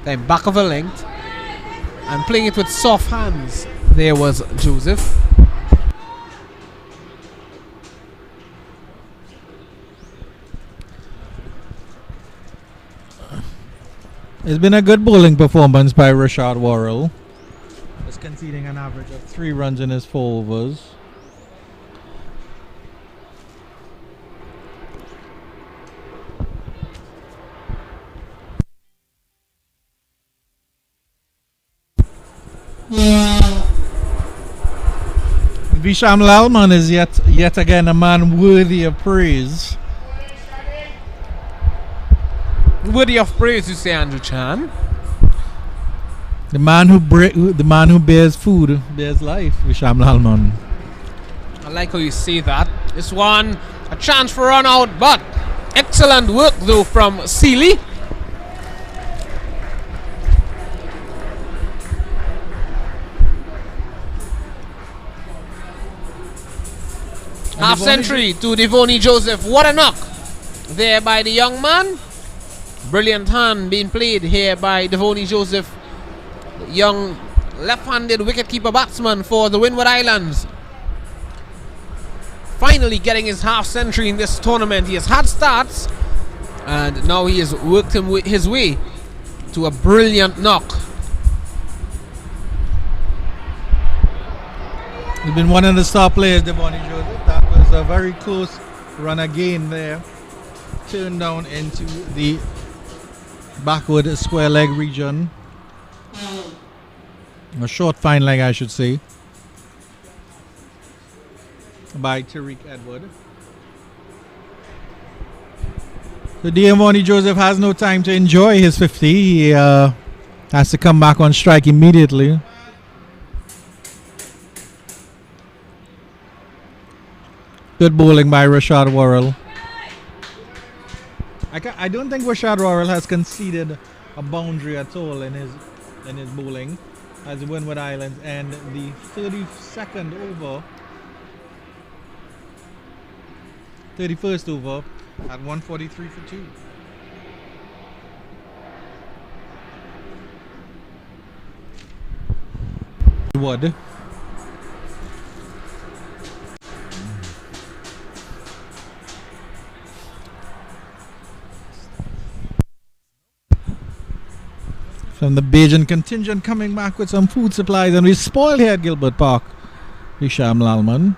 Then back of a length. And playing it with soft hands. There was Joseph. It's been a good bowling performance by Rashad Worrell. He's conceding an average of 3 runs in his 4 overs. Visham Lalman is yet again a man worthy of praise. Worthy of praise, you say, Andrew Chan? The man who bears food bears life, Visham Lalman. I like how you say that. This one, a chance for run out, but excellent work though from Seeley. Half century to Devoni Joseph. What a knock there by the young man. Brilliant hand being played here by Devoni Joseph, young left-handed wicketkeeper batsman for the Windward Islands. Finally getting his half century in this tournament. He has had starts and now he has worked his way to a brilliant knock. He's been one of the star players, Devoni Joseph. That was a very close run again there. Turned down into the backward square leg region. A short fine leg, I should say, by Tariq Edward. So Devoni Joseph has no time to enjoy his 50. He has to come back on strike immediately. Good bowling by Rashad Worrell. I don't think Rashad Worrell has conceded a boundary at all in his bowling as the Windward Islands end the 32nd over. 31st over at 143 for 2. Wood. From the Bajan contingent coming back with some food supplies, and we spoil here at Gilbert Park, Hisham Lalman.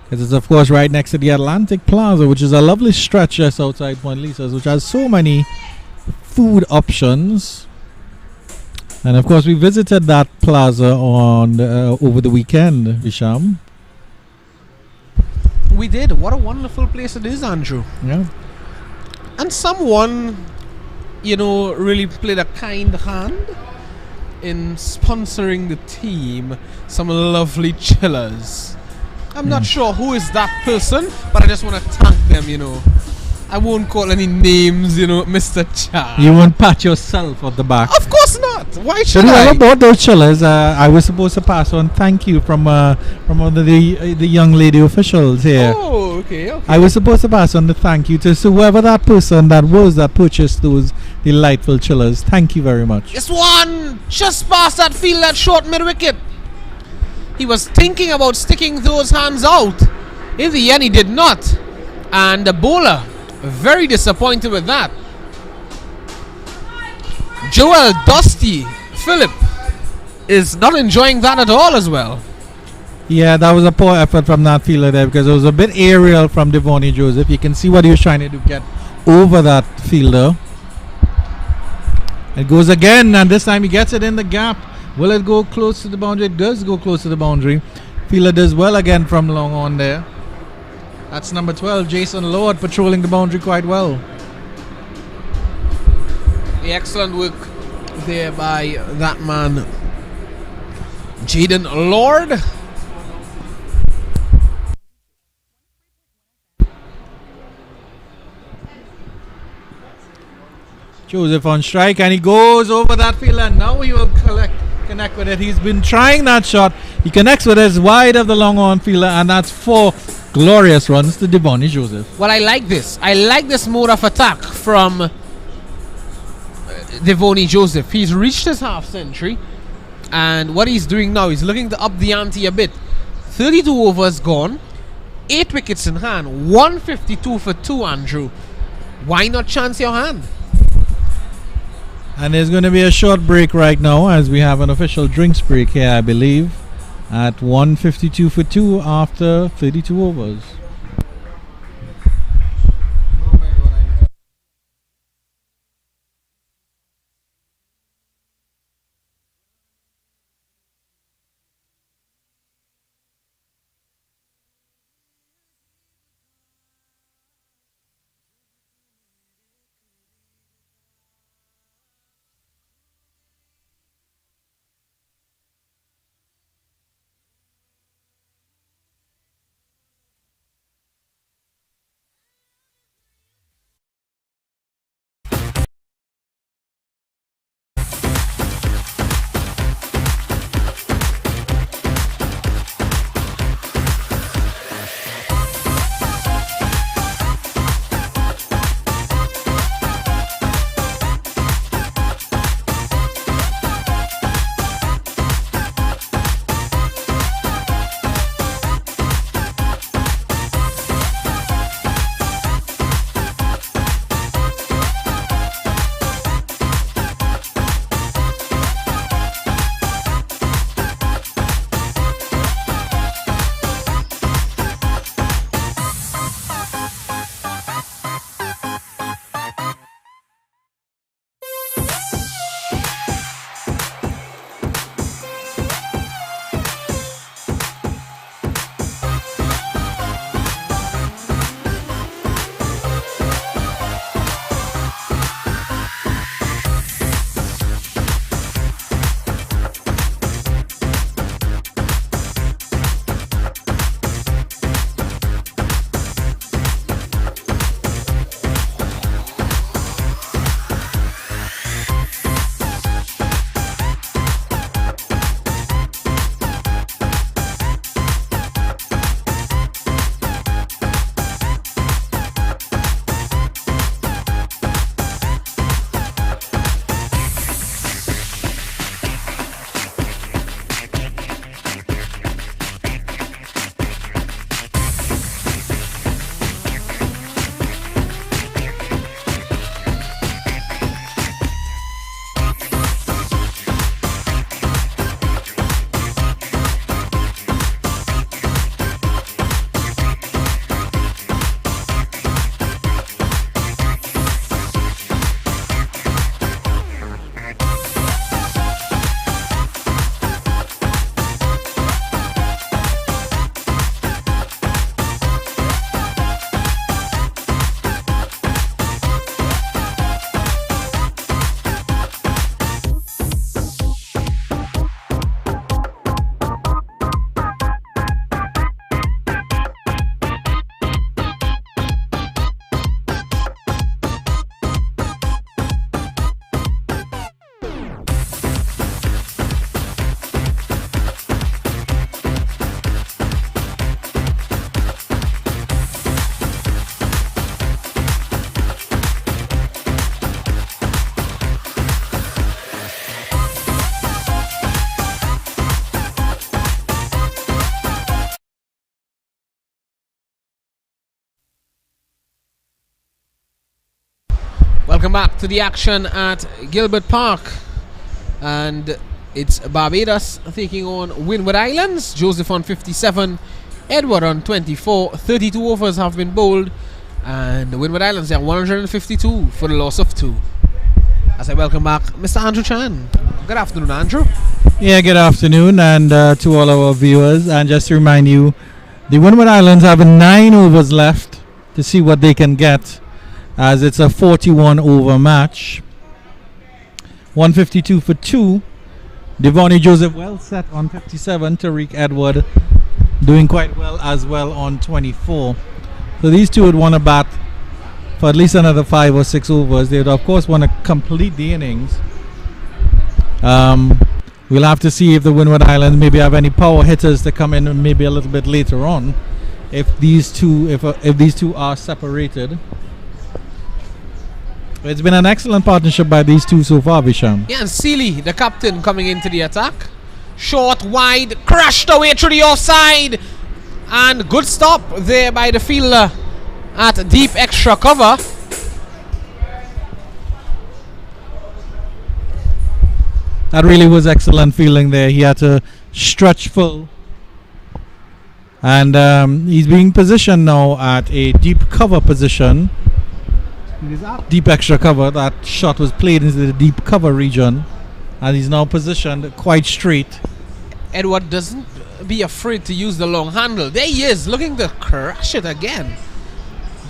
Because it's of course right next to the Atlantic Plaza, which is a lovely stretch just outside Point Lisa's, which has so many food options. And of course we visited that plaza on over the weekend, Hisham. We did. What a wonderful place it is, Andrew. Yeah. And someone, really played a kind hand in sponsoring the team some lovely chillers. I'm not sure who is that person, but I just want to thank them, I won't call any names, Mr. Cha. You won't pat yourself on the back. Of course not. Why should Whoever I? bought those chillers, I was supposed to pass on thank you from one of the young lady officials here. Oh, okay. I was supposed to pass on the thank you to whoever that person that purchased those delightful chillers. Thank you very much. This one just past that field, that short mid wicket. He was thinking about sticking those hands out. In the end, he did not. And the bowler, very disappointed with that. Joel Dusty Phillip is not enjoying that at all as well. Yeah, that was a poor effort from that fielder there, because it was a bit aerial from Devonnie Joseph. You can see what he was trying to do, get over that fielder. It goes again, and this time he gets it in the gap. Will it go close to the boundary? It does go close to the boundary. Fielder does well again from long on there. That's number 12, Jason Lord, patrolling the boundary quite well. Excellent work there by that man, Jaden Lord. Joseph on strike, and he goes over that field, and now he will connect with it. He's been trying that shot. He connects with it, it's wide of the long on fielder, and that's 4 glorious runs to Devonnie Joseph. Well, I like this. I like this mode of attack from Devonnie Joseph. He's reached his half century, and what he's doing now, he's looking to up the ante a bit. 32 overs gone, 8 wickets in hand, 152 for 2, Andrew. Why not chance your hand? And there's going to be a short break right now, as we have an official drinks break here, I believe, at 152 for 2 after 32 overs. Welcome back to the action at Gilbert Park, and it's Barbados taking on Windward Islands. Joseph on 57, Edward on 24. 32 overs have been bowled, and the Windward Islands are 152 for the loss of 2. As I welcome back Mr. Andrew Chan. Good afternoon, Andrew. Yeah, good afternoon, and to all our viewers. And just to remind you, the Windward Islands have 9 overs left to see what they can get, as it's a 41 over match. 152 for 2. Devonnie Joseph well set on 57. Tariq Edward doing quite well as well on 24. So these two would want to bat for at least another 5 or 6 overs. They would of course want to complete the innings. We'll have to see if the Windward Islands maybe have any power hitters to come in maybe a little bit later on, if these two are separated. It's been an excellent partnership by these two so far, Visham. Yeah, and Seeley, the captain, coming into the attack. Short, wide, crashed away through the offside, and good stop there by the fielder at deep extra cover. That really was excellent fielding there. He had to stretch full, and he's being positioned now at a deep cover position. Deep extra cover. That shot was played into the deep cover region, and he's now positioned quite straight. Edward doesn't be afraid to use the long handle. There he is, looking to crash it again.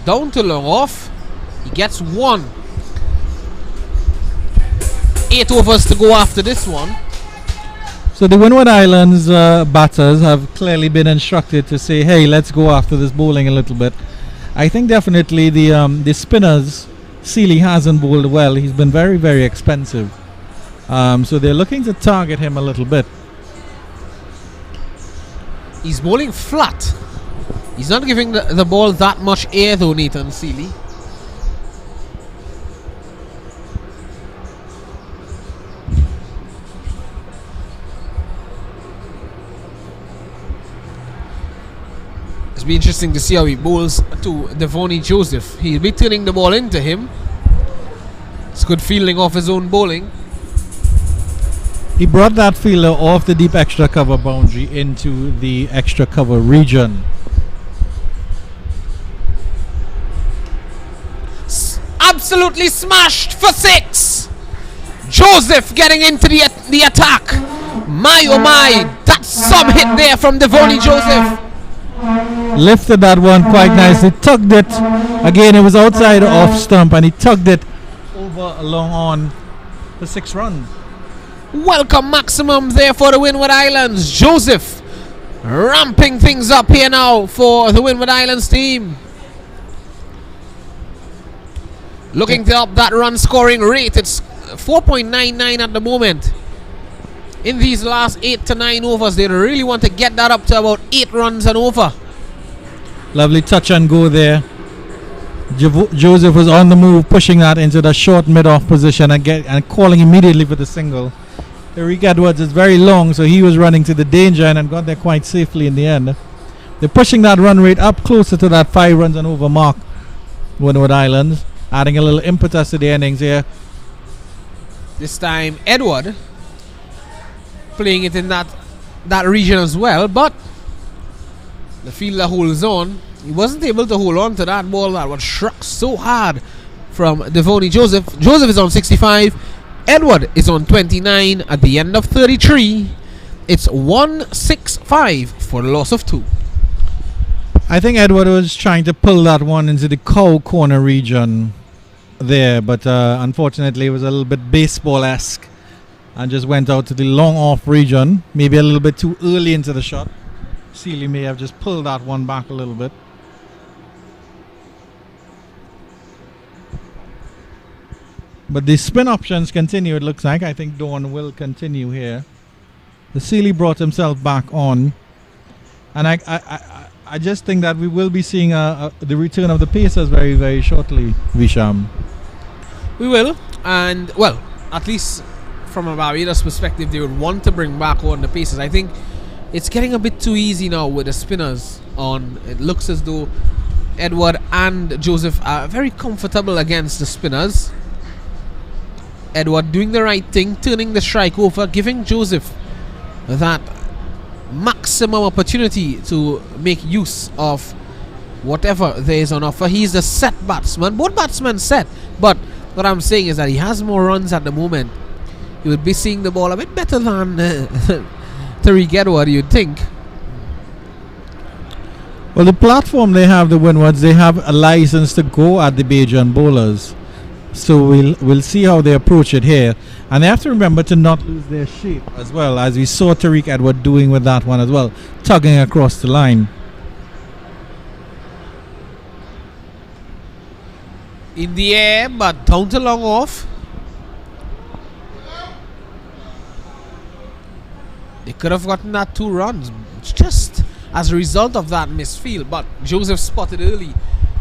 Down to long off. He gets 1. 8 overs to go after this one. So the Windward Islands batters have clearly been instructed to say, hey, let's go after this bowling a little bit. I think definitely the spinners, Seeley hasn't bowled well. He's been very, very expensive. So they're looking to target him a little bit. He's bowling flat. He's not giving the ball that much air though, Nathan Seeley. It'll be interesting to see how he bowls to Devonnie Joseph. He'll be turning the ball into him. It's good fielding off his own bowling. He brought that fielder off the deep extra cover boundary into the extra cover region. Absolutely smashed for 6. Joseph getting into the attack. My oh my, that's some hit there from Devonnie Joseph. Lifted that one quite nicely, tugged it again. It was outside off stump, and he tugged it over along on for 6 runs. Welcome maximum there for the Windward Islands. Joseph ramping things up here now for the Windward Islands team, looking to up that run scoring rate. It's 4.99 at the moment. In these last 8 to 9 overs, they really want to get that up to about 8 runs and over. Lovely touch and go there. Joseph was on the move, pushing that into the short mid-off position and calling immediately for the single. Tariq Edwards is very long, so he was running to the danger and got there quite safely in the end. They're pushing that run rate up closer to that 5 runs and over mark. Windward Islands adding a little impetus to the innings here. This time Edward playing it in that region as well, but the fielder holds on. He wasn't able to hold on to that ball that was struck so hard from Devonnie Joseph. Joseph is on 65. Edward is on 29 at the end of 33. It's 165 for the loss of 2. I think Edward was trying to pull that one into the cow corner region there, but unfortunately it was a little bit baseball-esque and just went out to the long off region, maybe a little bit too early into the shot. Seeley may have just pulled that one back a little bit. But the spin options continue, it looks like. I think Dawn will continue here. The Seeley brought himself back on, and I just think that we will be seeing the return of the Pacers very, very shortly, Visham. We will, and well, at least from a Barbados perspective, they would want to bring back on the Pacers. I think it's getting a bit too easy now with the spinners on. It looks as though Edward and Joseph are very comfortable against the spinners. Edward doing the right thing, turning the strike over, giving Joseph that maximum opportunity to make use of whatever there is on offer. He's the set batsman. Both batsmen set, but what I'm saying is that he has more runs at the moment. He would be seeing the ball a bit better than Tariq Edward, you'd think. Well, the platform they have, the Windwards, they have a license to go at the Bajan bowlers. So we'll see how they approach it here. And they have to remember to not lose their shape as well, as we saw Tariq Edward doing with that one as well, tugging across the line. In the air, but down to long off. They could have gotten that 2 runs just as a result of that misfield, but Joseph spotted early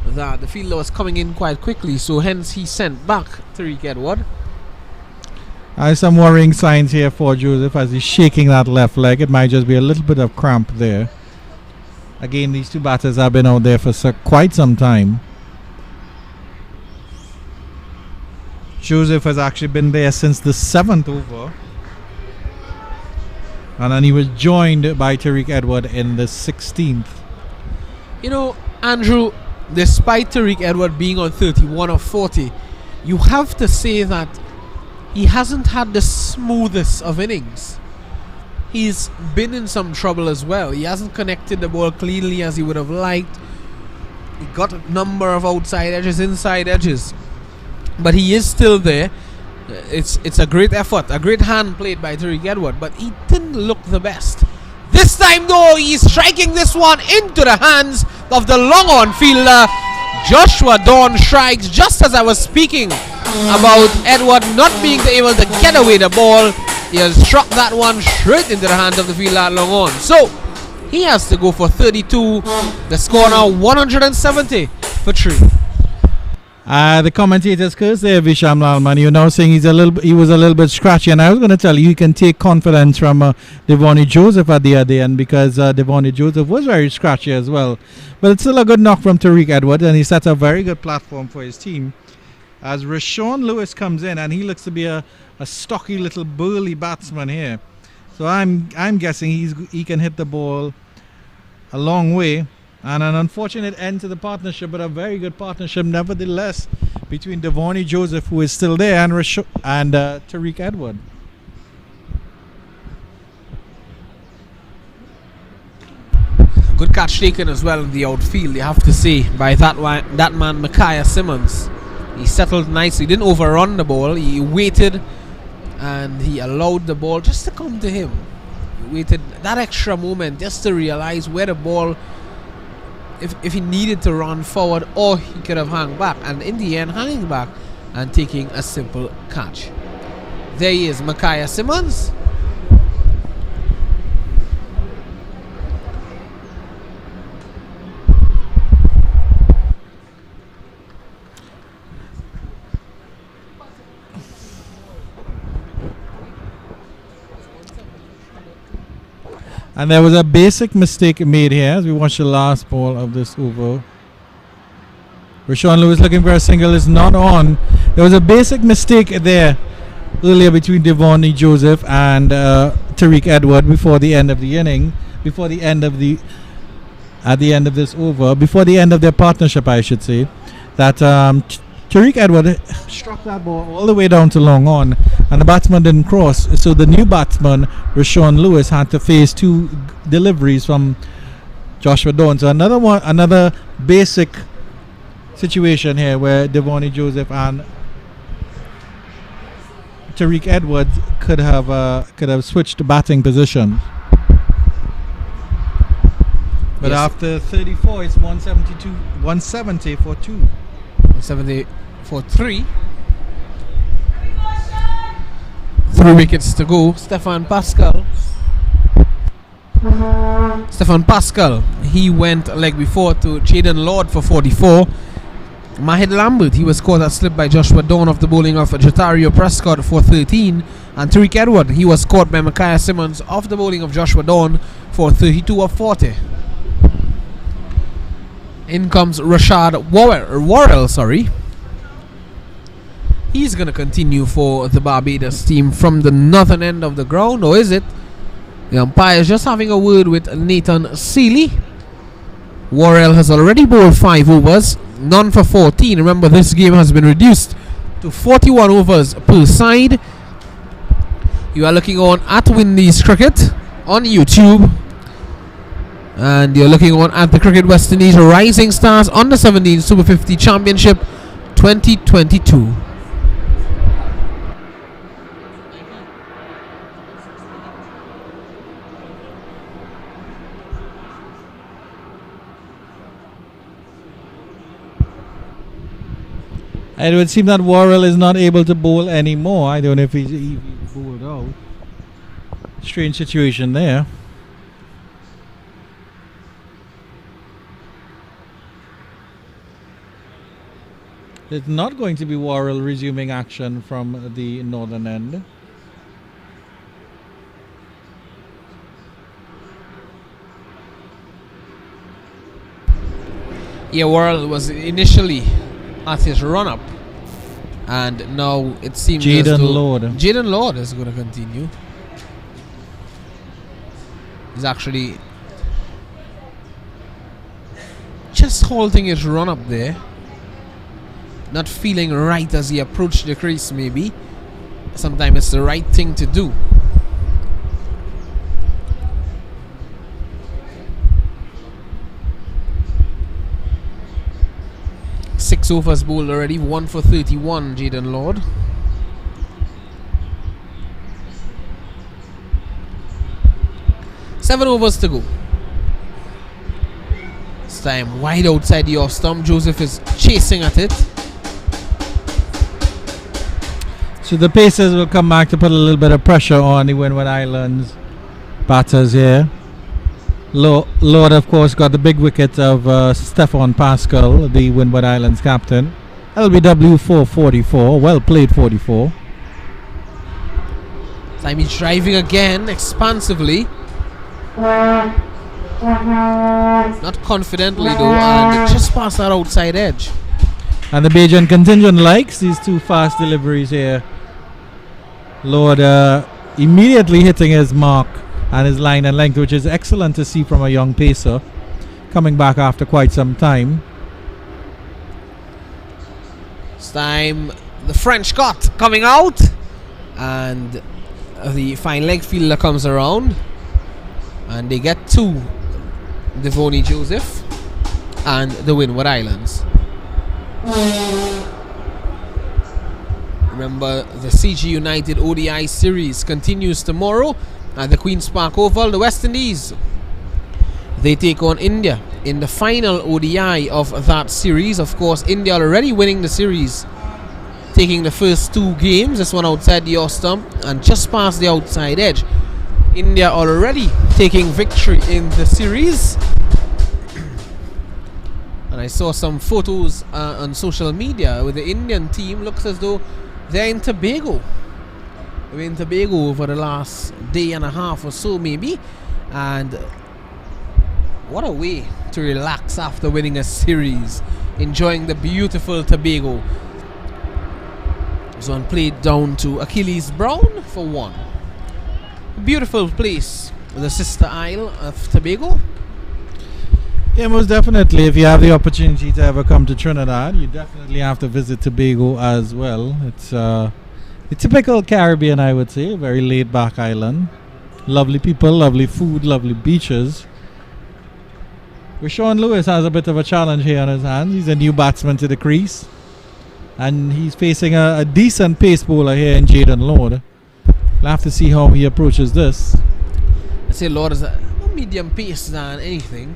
that the fielder was coming in quite quickly, so hence he sent back Tariq Edward. Some worrying signs here for Joseph as he's shaking that left leg. It might just be a little bit of cramp there. Again, these two batters have been out there for quite some time. Joseph has actually been there since the 7th over. And then he was joined by Tariq Edward in the 16th. You know, Andrew, despite Tariq Edward being on 31 of 40, you have to say that he hasn't had the smoothest of innings. He's been in some trouble as well. He hasn't connected the ball cleanly as he would have liked. He got a number of outside edges, inside edges. But he is still there. It's a great effort, a great hand played by Tariq Edward, but he didn't look the best. This time though, he's striking this one into the hands of the long on fielder. Joshua Dawn strikes just as I was speaking about Edward not being able to get away the ball. He has struck that one straight into the hands of the fielder at long on. So he has to go for 32. The score now 170 for 3. The commentators curse there, Visham Lalman. You're now saying he was a little bit scratchy, and I was going to tell you can take confidence from Devonnie Joseph at the other end, because Devonnie Joseph was very scratchy as well. But it's still a good knock from Tariq Edward, and he sets a very good platform for his team. As Rashawn Lewis comes in, and he looks to be a stocky little burly batsman here. So I'm guessing he can hit the ball a long way. And an unfortunate end to the partnership, but a very good partnership nevertheless between Devonnie Joseph, who is still there, and Tariq Edward. Good catch taken as well in the outfield, you have to say, by that man Micaiah Simmons. He settled nicely, didn't overrun the ball, he waited and he allowed the ball just to come to him. He waited that extra moment just to realize where the ball, if he needed to run forward, or he could have hung back, and in the end hanging back and taking a simple catch. There he is, Micaiah Simmons. And there was a basic mistake made here as we watch the last ball of this over. Rashawn Lewis looking for a single, is not on. There was a basic mistake there earlier between Devonnie Joseph and Tariq Edward before the end of the inning, at the end of this over, before the end of their partnership, I should say, that Tariq Edward struck that ball all the way down to long on, and the batsman didn't cross. So the new batsman, Rashawn Lewis, had to face 2 deliveries from Joshua Dawn. So another basic situation here where Devonnie Joseph and Tariq Edward could have switched batting positions. But yes, after 34, it's 170 for 2. 170 for 3. 3 wickets to go. Stefan Pascal, he went a leg before to Jaden Lord for 44. Mahid Lambert, he was caught at slip by Joshua Dawn of the bowling of Jatario Prescott for 13. And Tariq Edward, he was caught by Micaiah Simmons of the bowling of Joshua Dawn for 32 of 40. In comes Rashad Worrell. He's going to continue for the Barbados team from the northern end of the ground, or is it? The umpire is just having a word with Nathan Seeley. Worrell has already bowled 5 overs, none for 14. Remember, this game has been reduced to 41 overs per side. You are looking on at Windies Cricket on YouTube. And you're looking on at the Cricket West Indies Rising Stars Under 17 Super 50 Championship 2022. It would seem that Worrell is not able to bowl anymore. I don't know if he's bowled out. Strange situation there. It's not going to be Worrell resuming action from the northern end. Yeah, Worrell was initially at his run-up, and now it seems Jaden Lord is going to continue. He's actually just halting his run-up there. Not feeling right as he approached the crease, maybe. Sometimes it's the right thing to do. Six overs bowled already, 1 for 31, Jaden Lord. Seven overs to go. This time wide outside the off stump. Joseph is chasing at it. So the Pacers will come back to put a little bit of pressure on the Windward Islands batters here. Lord, of course, got the big wicket of Stefan Pascal, the Windward Islands captain. LBW 444, well played 44. Time he's driving again, expansively. Not confidently though, and just past that outside edge. And the Bajan contingent likes these two fast deliveries here. Lord immediately hitting his mark and his line and length, which is excellent to see from a young pacer coming back after quite some time. This time the French cut coming out, and the fine leg fielder comes around, and they get to Devoni Joseph and the Windward Islands. Remember, the CG United ODI series continues tomorrow at the Queen's Park Oval. The West Indies, they take on India in the final ODI of that series. Of course, India already winning the series, taking the first 2 games. This one outside the off stump and just past the outside edge. India already taking victory in the series. And I saw some photos on social media with the Indian team. Looks as though they're in Tobago. They were in Tobago over the last day and a half or so, maybe. And what a way to relax after winning a series. Enjoying the beautiful Tobago. This one played down to Achilles Brown for 1. A beautiful place, the sister isle of Tobago. Yeah, most definitely. If you have the opportunity to ever come to Trinidad, you definitely have to visit Tobago as well. It's the typical Caribbean, I would say. Very laid back island. Lovely people, lovely food, lovely beaches. Rashawn Lewis has a bit of a challenge here on his hands. He's a new batsman to the crease, and he's facing a decent pace bowler here in Jaden Lord. We'll have to see how he approaches this. I say Lord is a medium pace than anything.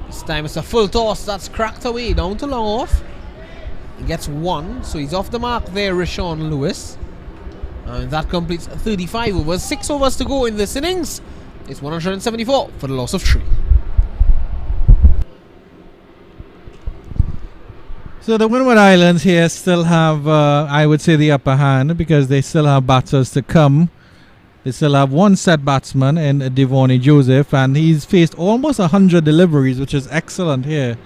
This time it's a full toss that's cracked away down to long off. He gets 1, so he's off the mark there, Rashawn Lewis. And that completes 35 overs. 6 overs to go in this innings. It's 174 for the loss of 3. So the Windward Islands here still have, I would say, the upper hand because they still have batters to come. They still have 1 set batsman in Devoni Joseph, and he's faced almost 100 deliveries, which is excellent here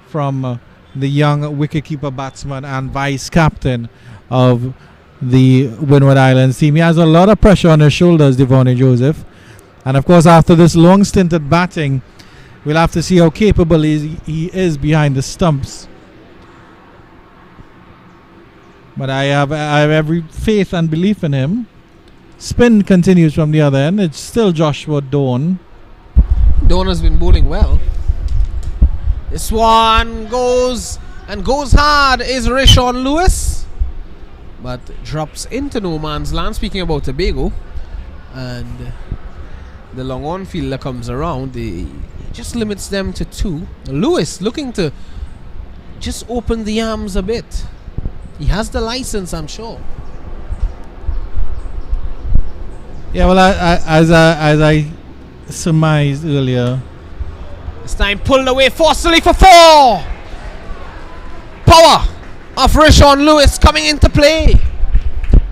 from the young wicketkeeper batsman and vice captain of the Windward Islands team. He has a lot of pressure on his shoulders, Devonne Joseph. And of course, after this long stint at batting, we'll have to see how capable he is behind the stumps. But I have every faith and belief in him. Spin continues from the other end. It's still Joshua Dawn. Dawn has been bowling well. This one goes hard is Rishon Lewis, but drops into no man's land. Speaking about Tobago, and the long on fielder comes around. He just limits them to 2. Lewis looking to just open the arms a bit. He has the license, I'm sure. Yeah, well, as I surmised earlier, This time pulled away forcefully for 4. Power of Rishon Lewis coming into play.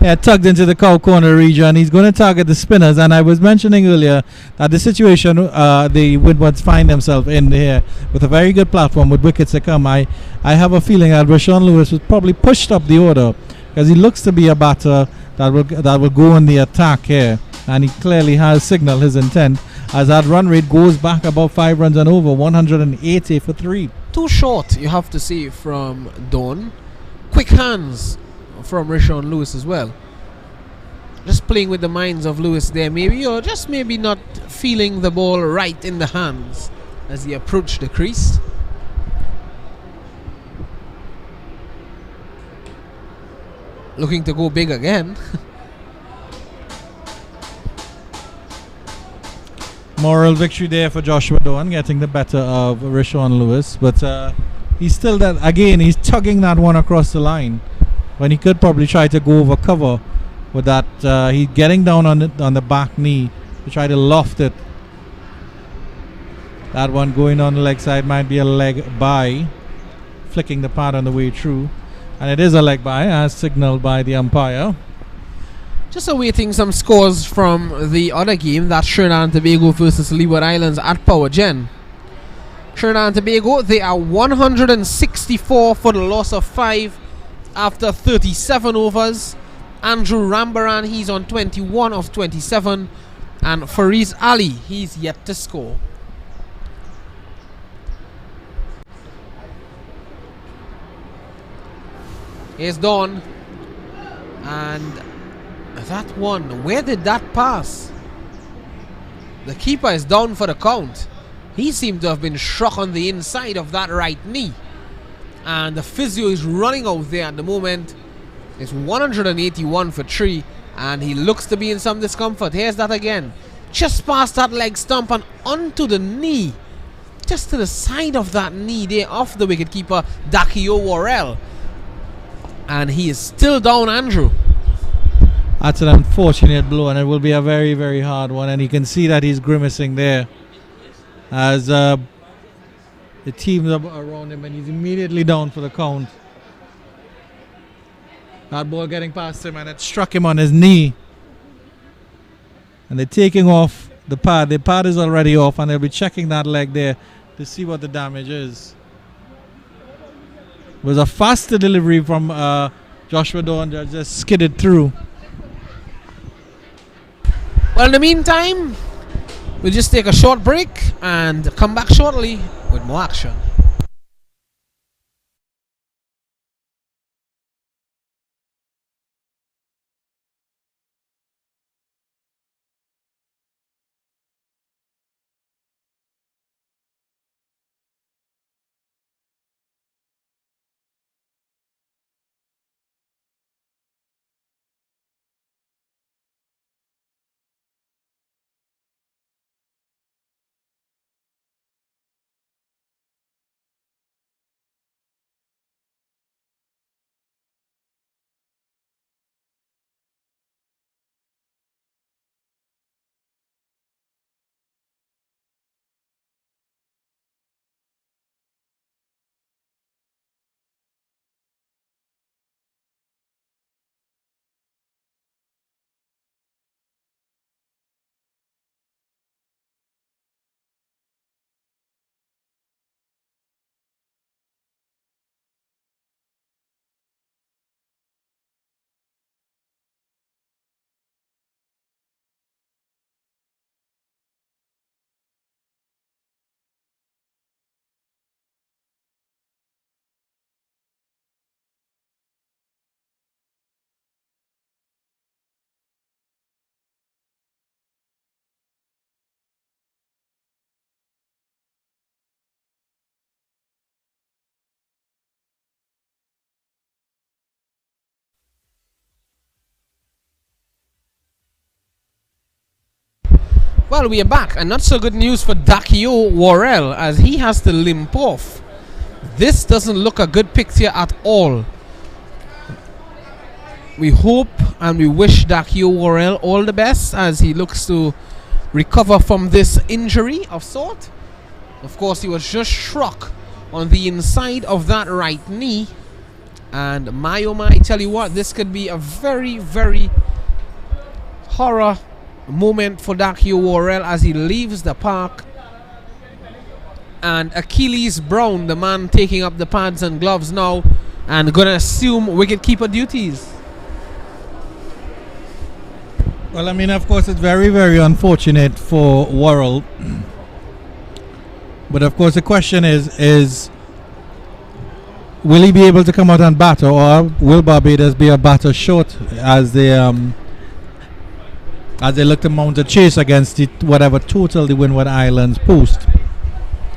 yeah, tugged into the cow corner region. He's going to target the spinners. And I was mentioning earlier that the situation the Windwards find themselves in here with a very good platform with wickets to come. I have a feeling that Rishon Lewis was probably pushed up the order because he looks to be a batter that will go in the attack here. And he clearly has signaled his intent as that run rate goes back about 5 runs and over, 180 for 3. Too short, you have to say, from Dawn. Quick hands from Rishon Lewis as well. Just playing with the minds of Lewis there, maybe, or just maybe not feeling the ball right in the hands as he approached the crease. Looking to go big again. Moral victory there for Joshua Dawn, getting the better of Rishon Lewis. But he's still that, again, he's tugging that one across the line when he could probably try to go over cover with that. He's getting down on the back knee to try to loft it. That one going on the leg side might be a leg by, flicking the pad on the way through. And it is a leg by, as signaled by the umpire. Just awaiting some scores from the other game, that's Trinidad and Tobago versus Leeward Islands at Power Gen. Trinidad and Tobago, they are 164 for the loss of 5 after 37 overs. Andrew Rambaran, he's on 21 of 27. And Fariz Ali, he's yet to score. Here's Dawn. And that one, where did that pass? The keeper is down for the count. He seemed to have been struck on the inside of that right knee. And the physio is running out there at the moment. It's 181 for 3. And he looks to be in some discomfort. Here's that again. Just past that leg stump and onto the knee. Just to the side of that knee there off the wicketkeeper, Dakio Worrell. And he is still down, Andrew. That's an unfortunate blow, and it will be a very, very hard one. And you can see that he's grimacing there as the teams around him, and he's immediately down for the count. That ball getting past him, and it struck him on his knee. And they're taking off the pad. The pad is already off, and they'll be checking that leg there to see what the damage is. It was a faster delivery from Joshua Dawn that just skidded through. Well, in the meantime, we'll just take a short break and come back shortly with more action. Well, we are back, and not so good news for Dakio Worrell as he has to limp off. This doesn't look a good picture at all. We hope and we wish Dakio Worrell all the best as he looks to recover from this injury of sort. Of course, he was just struck on the inside of that right knee. And my oh my, tell you what, this could be a very, very horror moment for Dakio Worrell as he leaves the park. And Achilles Brown, the man taking up the pads and gloves now and gonna assume wicketkeeper duties. Well, I mean, of course, it's very, very unfortunate for Worrell. But of course, the question is will he be able to come out and batter, or will Barbados be a batter short as they look to mount a chase against whatever total the Windward Islands post?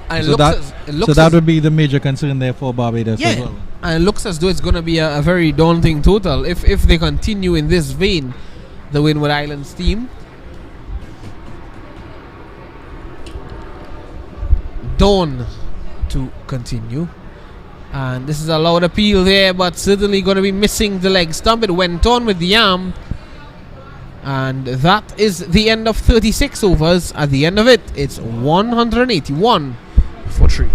And so that would be the major concern there for Barbados as well. And it looks as though it's going to be a very daunting total if they continue in this vein, the Windward Islands team. Dawn to continue. And this is a loud appeal there, but certainly going to be missing the leg stump. It went on with the arm. And that is the end of 36 overs. At the end of it, it's 181 for 3.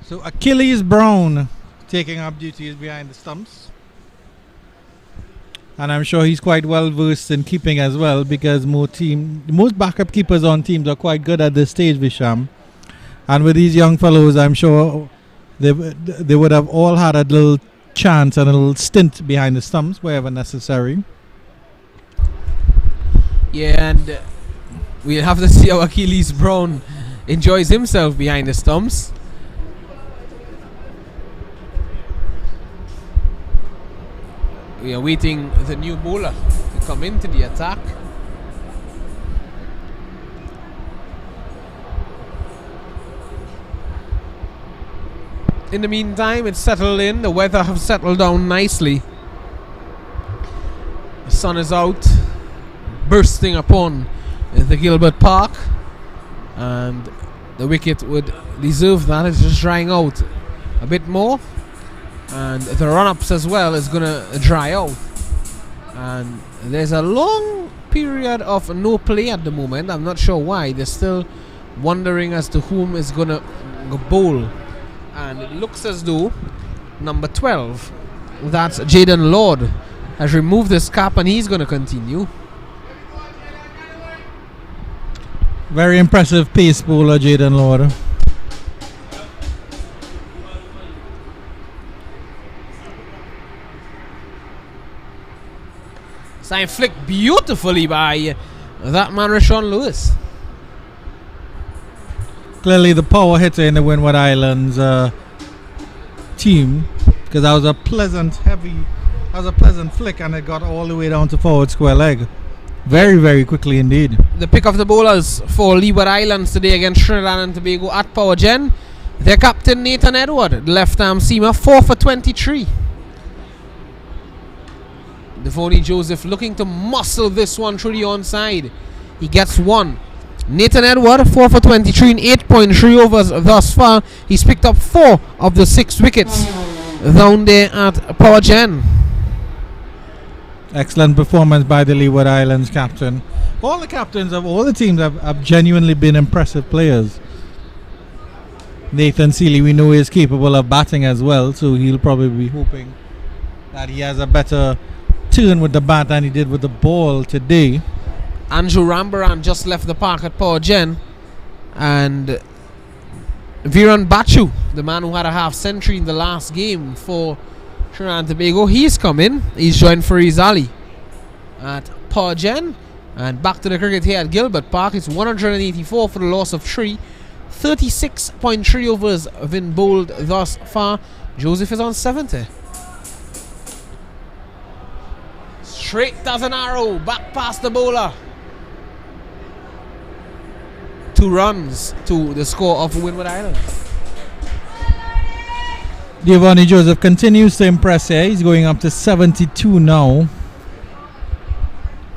So Achilles Brown taking up duties behind the stumps. And I'm sure he's quite well versed in keeping as well, because most backup keepers on teams are quite good at this stage, Visham. And with these young fellows, I'm sure they would have all had a little chance and a little stint behind the stumps wherever necessary. Yeah, and we'll have to see how Achilles Brown enjoys himself behind the stumps. We are waiting the new bowler to come into the attack. In the meantime, it's settled in. The weather has settled down nicely. The sun is out, bursting upon the Gilbert Park, and the wicket would deserve that. It's just drying out a bit more, and the run-ups as well is gonna dry out. And there's a long period of no play at the moment. I'm not sure why. They're still wondering as to whom is gonna bowl. And it looks as though number 12, that's Jaden Lord, has removed his cap and he's going to continue. Very impressive pace bowler, Jaden Lord. Sign flicked beautifully by that man, Rashawn Lewis. Clearly the power hitter in the Windward Islands team, because that was a pleasant flick and it got all the way down to forward square leg very, very quickly indeed. The pick of the bowlers for Leeward Islands today against Trinidad and Tobago at Power Gen. Their captain Nathan Edward, the left arm seamer, 4 for 23. Devoni Joseph looking to muscle this one through the onside. He gets one. Nathan Edward, 4 for 23 in 8.3 overs thus far. He's picked up 4 of the 6 wickets down there at Power Gen. Excellent performance by the Leeward Islands captain. All the captains of all the teams have genuinely been impressive players. Nathan Seeley, we know, is capable of batting as well, so he'll probably be hoping that he has a better turn with the bat than he did with the ball today. Andrew Rambaran just left the park at Power Gen, and Viran Bachu, the man who had a half century in the last game for Trinidad and Tobago, he's come in. He's joined Fariz Ali at Power Gen. And back to the cricket here at Gilbert Park. It's 184 for the loss of 3. 36.3 overs have been bowled thus far. Joseph is on 70. Straight as an arrow, back past the bowler. 2 runs to the score of Windward Islands. Devoni Joseph continues to impress here. He's going up to 72 now.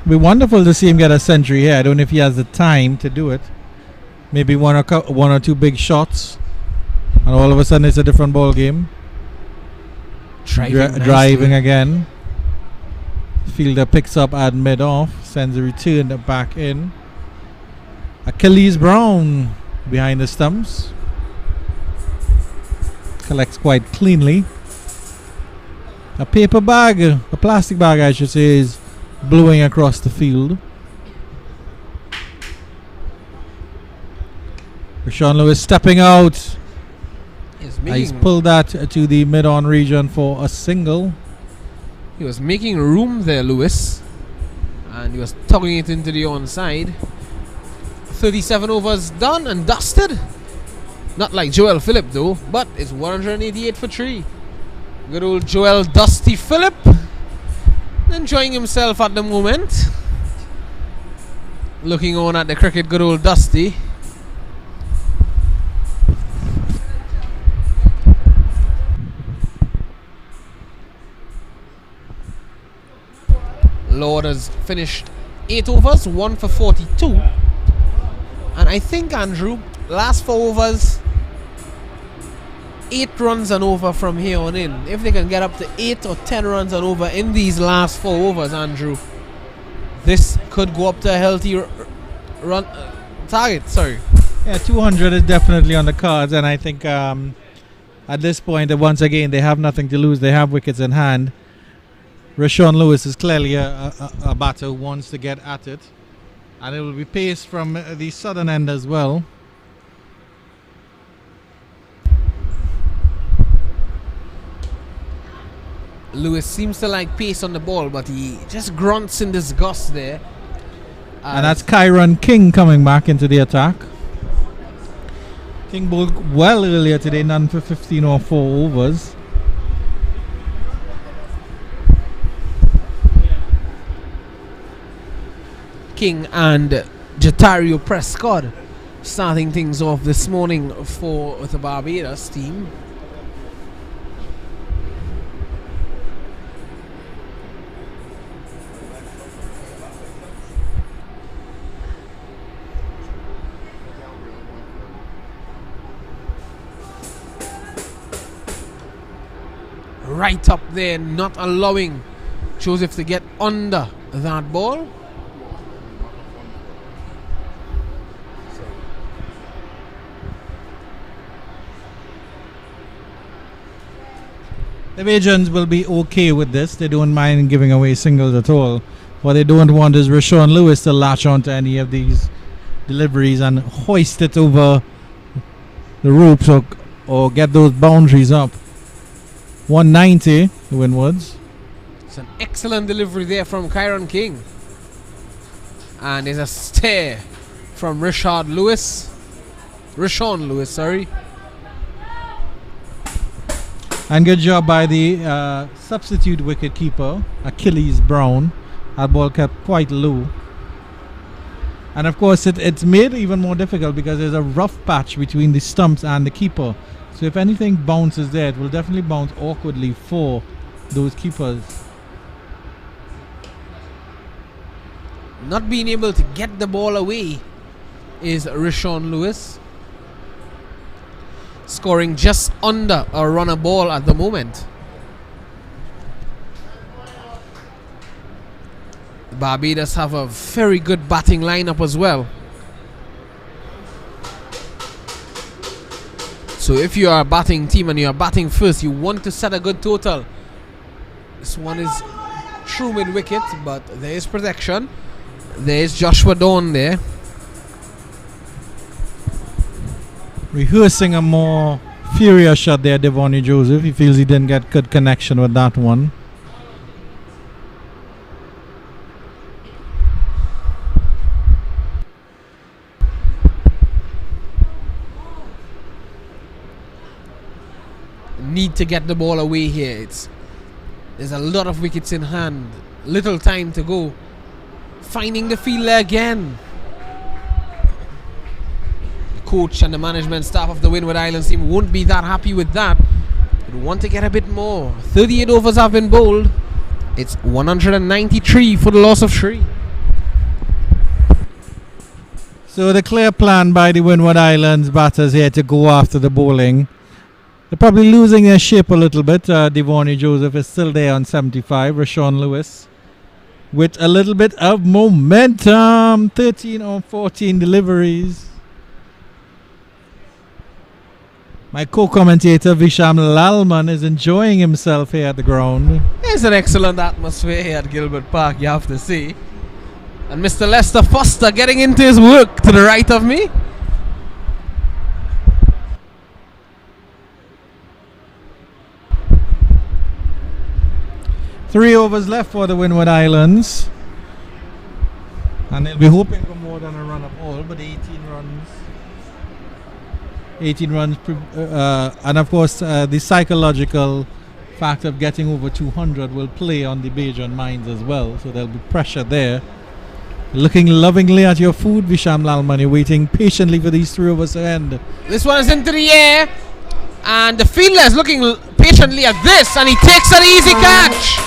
It'd be wonderful to see him get a century here. I don't know if he has the time to do it. Maybe one or two big shots, and all of a sudden it's a different ball game. Driving again. Fielder picks up at mid-off, sends a return back in. Achilles Brown behind the stumps. Collects quite cleanly. A paper bag, a plastic bag I should say, is blowing across the field. Rashawn Lewis stepping out. He's pulled that to the mid-on region for a single. He was making room there, Lewis, and he was tugging it into the onside. 37 overs done and dusted. Not like Joel Phillip though, but it's 188 for 3. Good old Joel Dusty Phillip, enjoying himself at the moment. Looking on at the cricket, good old Dusty. Lord has finished 8 overs, 1 for 42. And I think, Andrew, last 4 overs, 8 runs and over from here on in. If they can get up to 8 or 10 runs and over in these last 4 overs, Andrew, this could go up to a healthy run target. Sorry. Yeah, 200 is definitely on the cards, and I think at this point, once again, they have nothing to lose. They have wickets in hand. Rashawn Lewis is clearly a batter who wants to get at it, and it will be pace from the southern end as well. Lewis seems to like pace on the ball, but he just grunts in disgust there. And that's Kyron King coming back into the attack. King bowled well earlier today, none for 15 or 4 overs. King and Jatario Prescott starting things off this morning for the Barbados team. Right up there, not allowing Joseph to get under that ball. The Bajans will be okay with this. They don't mind giving away singles at all. What they don't want is Rashawn Lewis to latch onto any of these deliveries and hoist it over the ropes or get those boundaries up. 190 the Windwards. It's an excellent delivery there from Kyron King. And there's a stare from Rashawn Lewis, sorry. And good job by the substitute wicket keeper, Achilles Brown. That ball kept quite low. And of course it's made even more difficult because there's a rough patch between the stumps and the keeper. So if anything bounces there, it will definitely bounce awkwardly for those keepers. Not being able to get the ball away is Rashawn Lewis. Scoring just under a runner ball at the moment. Barbados have a very good batting lineup as well. So if you are a batting team and you are batting first, you want to set a good total. This one is true mid wicket, but there is protection. There is Joshua Dawn there. Rehearsing a more furious shot there, Devonnie Joseph. He feels he didn't get good connection with that one. Need to get the ball away here. There's a lot of wickets in hand. Little time to go. Finding the fielder again. Coach and the management staff of the Windward Islands team won't be that happy with that. They want to get a bit more. 38 overs have been bowled. It's 193 for the loss of 3. So the clear plan by the Windward Islands batters here to go after the bowling. They're probably losing their shape a little bit. Devonnie Joseph is still there on 75. Rashawn Lewis with a little bit of momentum. 13 or 14 deliveries. My co-commentator Visham Lalman is enjoying himself here at the ground. It's an excellent atmosphere here at Gilbert Park, you have to see. And Mr. Lester Foster getting into his work to the right of me. Three overs left for the Windward Islands. And they'll be hoping for more than a run of all, but 18 runs. 18 runs, and of course the psychological fact of getting over 200 will play on the Bajan minds as well, so there'll be pressure there. Looking lovingly at your food, Visham Lalman. You're waiting patiently for these three overs to end. This one is into the air, and the fielder is looking patiently at this, and he takes an easy catch.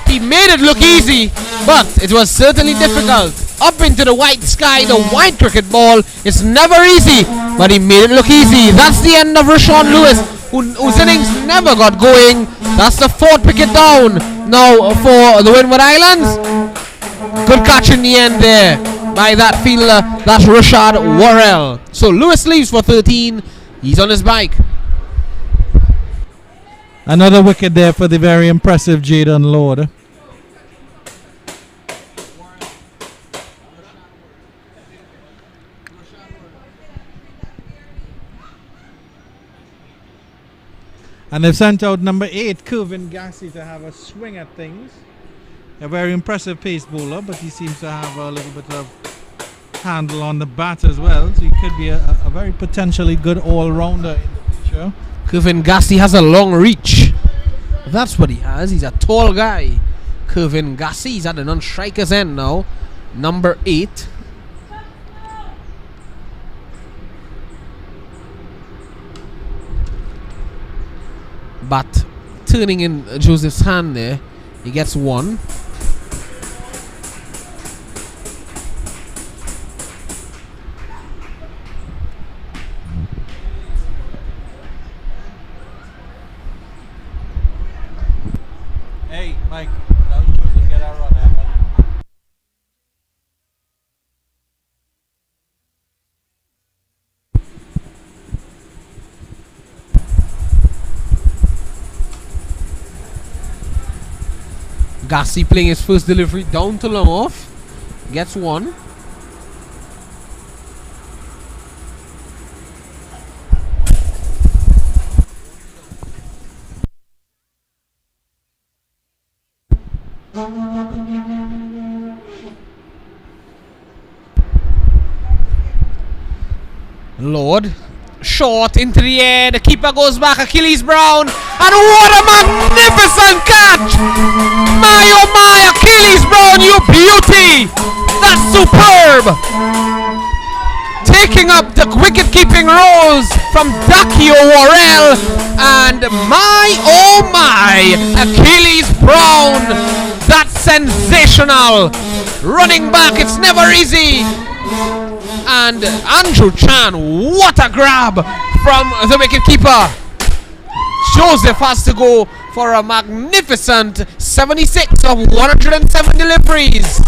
He made it look easy, but it was certainly difficult. Up into the white sky, the white cricket ball. It's never easy, but he made it look easy. That's the end of Rashawn Lewis, whose innings never got going. That's the fourth wicket down now for the Windward Islands. Good catch in the end there by that fielder. That's Rashad Worrell. So Lewis leaves for 13. He's on his bike. Another wicket there for the very impressive Jayden Lord. And they've sent out number 8, Kevin Gassi, to have a swing at things. A very impressive pace bowler, but he seems to have a little bit of handle on the bat as well. So he could be a very potentially good all-rounder in the future. Kevin Gassi has a long reach. That's what he has. He's a tall guy. Kevin Gassi, he's at the non-striker's end now. Number 8. But turning in Joseph's hand there, he gets one. Hey, Mike, now Joseph get a run there. Gassi playing his first delivery down to long off. Gets one. Lord, short into the air. The keeper goes back. Achilles Brown, and what a magnificent catch! My oh my, Achilles Brown, you beauty! That's superb! Taking up the wicket-keeping roles from Dakio Worrell, and my oh my, Achilles Brown, that's sensational! Running back, it's never easy. And Andrew Chan, what a grab from the wicketkeeper. Joseph has to go for a magnificent 76 of 107 deliveries.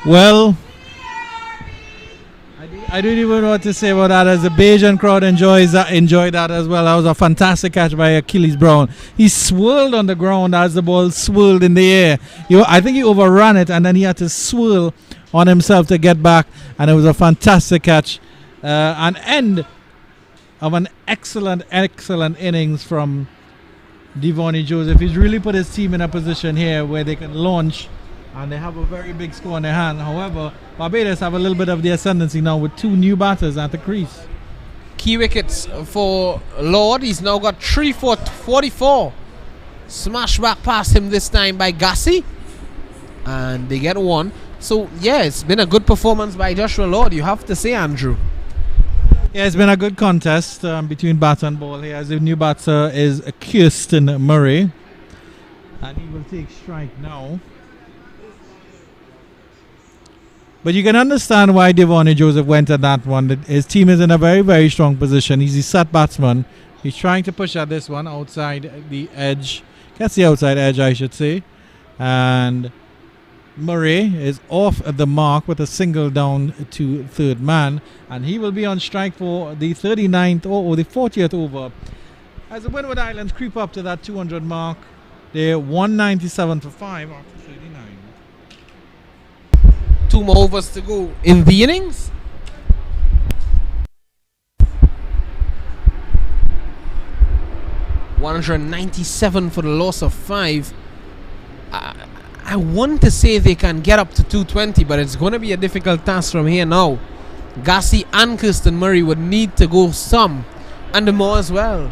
Well, I don't even know what to say about that, as the Bajan crowd enjoyed that as well. That was a fantastic catch by Achilles Brown. He swirled on the ground as the ball swirled in the air. I think he overran it, and then he had to swirl on himself to get back, and it was a fantastic catch. An end of an excellent innings from Devonnie Joseph. He's really put his team in a position here where they can launch, and they have a very big score in their hand. However, Barbados have a little bit of the ascendancy now with 2 new batters at the crease. Key wickets for Lord. He's now got 3 for 44. Smash back past him this time by Gassi, and they get one. So yeah, it's been a good performance by Joshua Lord, you have to say, Andrew. Yeah, it's been a good contest between bat and ball here, as the new batter is Kirsten Murray, and he will take strike now. But you can understand why Devonnie Joseph went at that one. His team is in a very, very strong position. He's the set batsman. He's trying to push at this one outside the edge. That's the outside edge, I should say. And Murray is off at the mark with a single down to third man. And he will be on strike for the 39th or the 40th over. As the Windward Islands creep up to that 200 mark, they're 197 for 5 after 39. 2 more overs to go in the innings. $197 for the loss of 5. I want to say they can get up to 220, but it's going to be a difficult task from here now. Gassi and Kirsten Murray would need to go some, and more as well.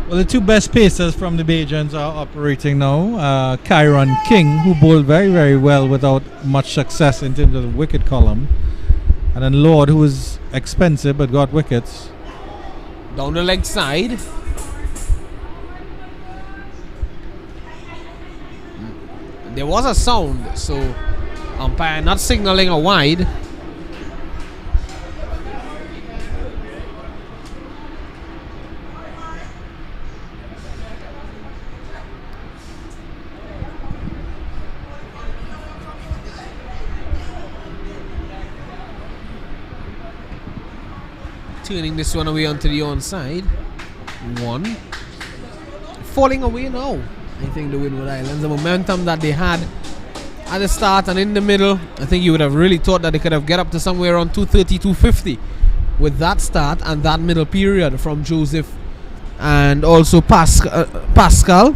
Well, the 2 best pacers from the Bajans are operating now. Kyron King, who bowled very, very well without much success in terms of the wicket column. And then Lord, who was expensive but got wickets. Down the leg side. There was a sound, so umpire not signaling a wide. Turning this one away onto the onside. 1. Falling away now. I think the Windward Islands, the momentum that they had at the start and in the middle, I think you would have really thought that they could have get up to somewhere around 230, 250 with that start and that middle period from Joseph and also Pascal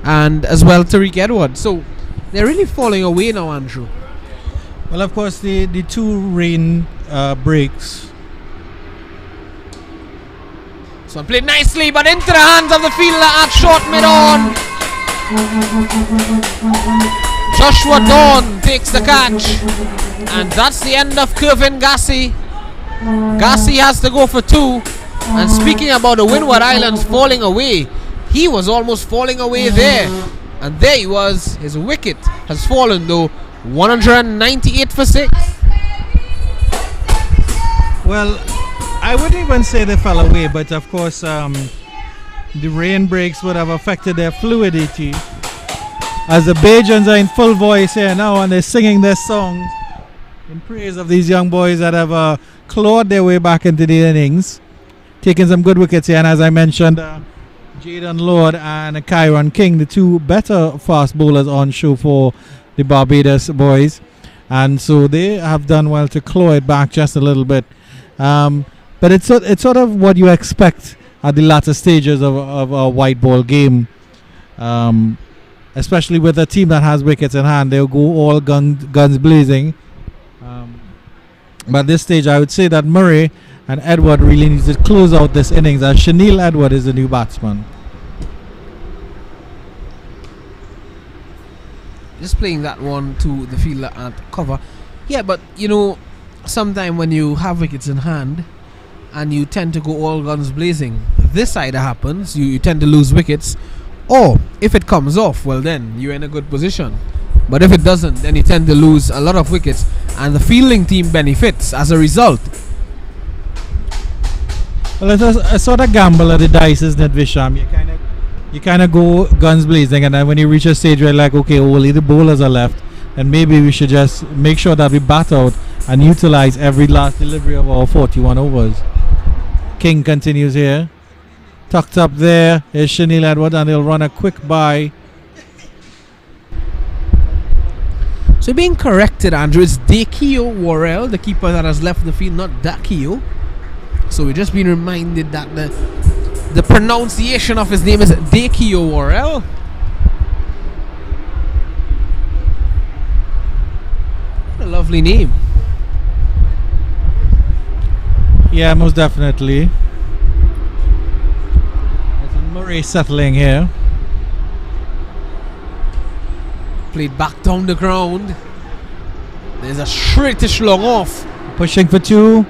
and as well Tariq Edwards. So they're really falling away now, Andrew. Well, of course, the 2 rain breaks. This one played nicely, but into the hands of the fielder at short mid-on. Joshua Dawn takes the catch, and that's the end of Kevin Gassi. Gassi has to go for 2. And speaking about the Windward Islands falling away, he was almost falling away there, and there he was. His wicket has fallen though. 198 for 6. Well, I wouldn't even say they fell away, but of course the rain breaks would have affected their fluidity. As the Bajans are in full voice here now and they're singing their songs in praise of these young boys that have clawed their way back into the innings, taking some good wickets here. And as I mentioned, Jaden Lord and Kyron King, the 2 better fast bowlers on show for the Barbados boys, and so they have done well to claw it back just a little bit. But it's sort of what you expect at the latter stages of a white ball game, especially with a team that has wickets in hand. They'll go all guns blazing. But at this stage, I would say that Murray and Edward really need to close out this innings, as Shanil Edward is the new batsman. Just playing that one to the fielder at cover. Yeah, but you know, sometime when you have wickets in hand and you tend to go all guns blazing, this either happens, you tend to lose wickets, or if it comes off, well then you're in a good position. But if it doesn't, then you tend to lose a lot of wickets, and the fielding team benefits as a result. Well, it's a sort of gamble of the dice, isn't it, Visham? You kind of go guns blazing, and then when you reach a stage where you're like, okay, only the bowlers are left, and maybe we should just make sure that we bat out and utilize every last delivery of our 41 overs. King continues here. Tucked up there is Shanil Edward, and they'll run a quick by. So being corrected, Andrew, it's Dakio Worrell, the keeper that has left the field, not Dakio. So we've just been reminded that the pronunciation of his name is Dakio Worrell. What a lovely name. Yeah, most definitely. There's Murray settling here. Played back down the ground. There's a straightish long off. Pushing for 2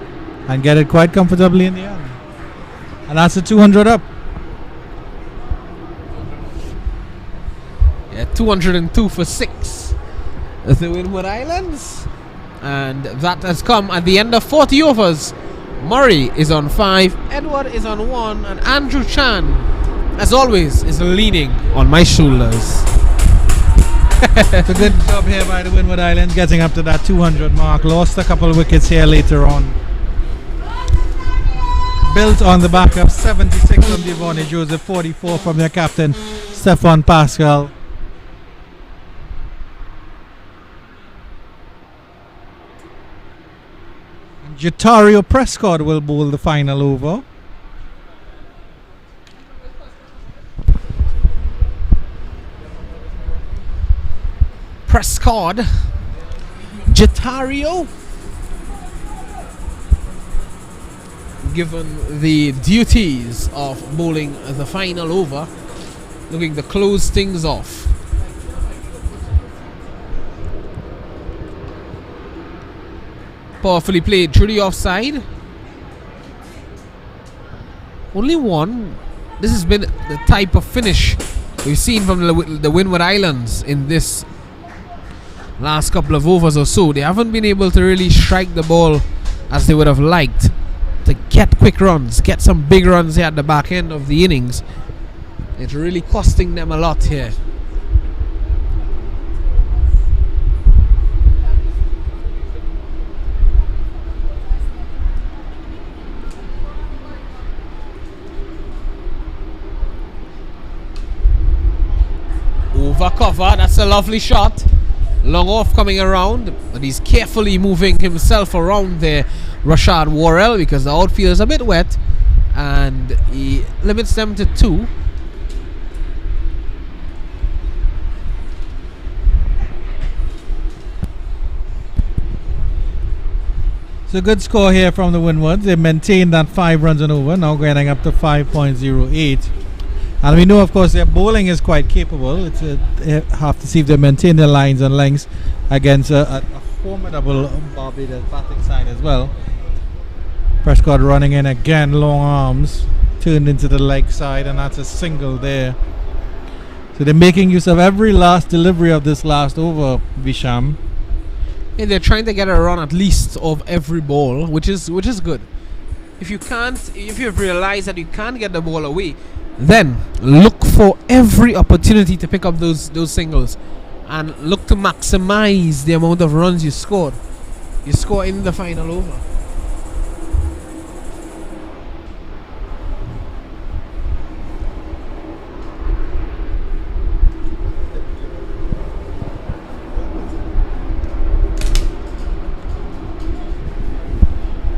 and get it quite comfortably in the end. And that's a 200 up. Yeah, 202 for 6. the Windward Islands. And that has come at the end of 40 overs. Murray is on 5, Edward is on 1, and Andrew Chan, as always, is leaning on my shoulders. It's a good job here by the Windward Islands getting up to that 200 mark. Lost a couple of wickets here later on. Built on the back of 76 from Devonnie Joseph, 44 from their captain Stefan Pascal. Jatario Prescott will bowl the final over. Prescott, Jatario, given the duties of bowling the final over, looking to close things off. Powerfully played through the offside. Only one. This has been the type of finish we've seen from the Windward Islands in this last couple of overs or so. They haven't been able to really strike the ball as they would have liked to get quick runs, get some big runs here at the back end of the innings. It's really costing them a lot here. Over cover, that's a lovely shot. Long off coming around, but he's carefully moving himself around there, Rashad Worrell, because the outfield is a bit wet, and he limits them to 2. It's a good score here from the Windwards. They maintained that 5 runs and over, now getting up to 5.08. And we know, of course, their bowling is quite capable. It's they have to see if they maintain their lines and lengths against a formidable Barbados batting side as well. Prescott running in again, long arms, turned into the leg side, and that's a single there. So they're making use of every last delivery of this last over, Visham. Yeah, they're trying to get a run at least of every ball, which is good. If you've realized that you can't get the ball away, then look for every opportunity to pick up those singles and look to maximize the amount of runs you scored. You score in the final over.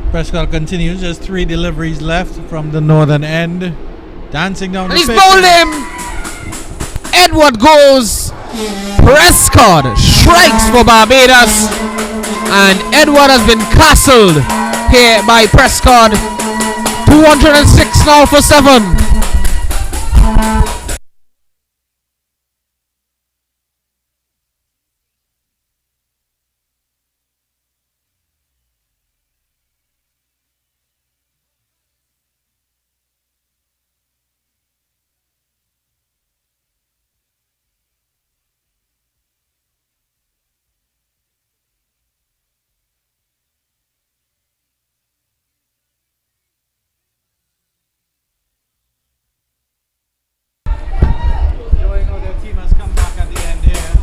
Prescott continues, just 3 deliveries left from the northern end. Dancing down and the he's pitch. bowled him. Edward goes. Prescott strikes for Barbados, and Edward has been castled here by Prescott. 206 now for 7.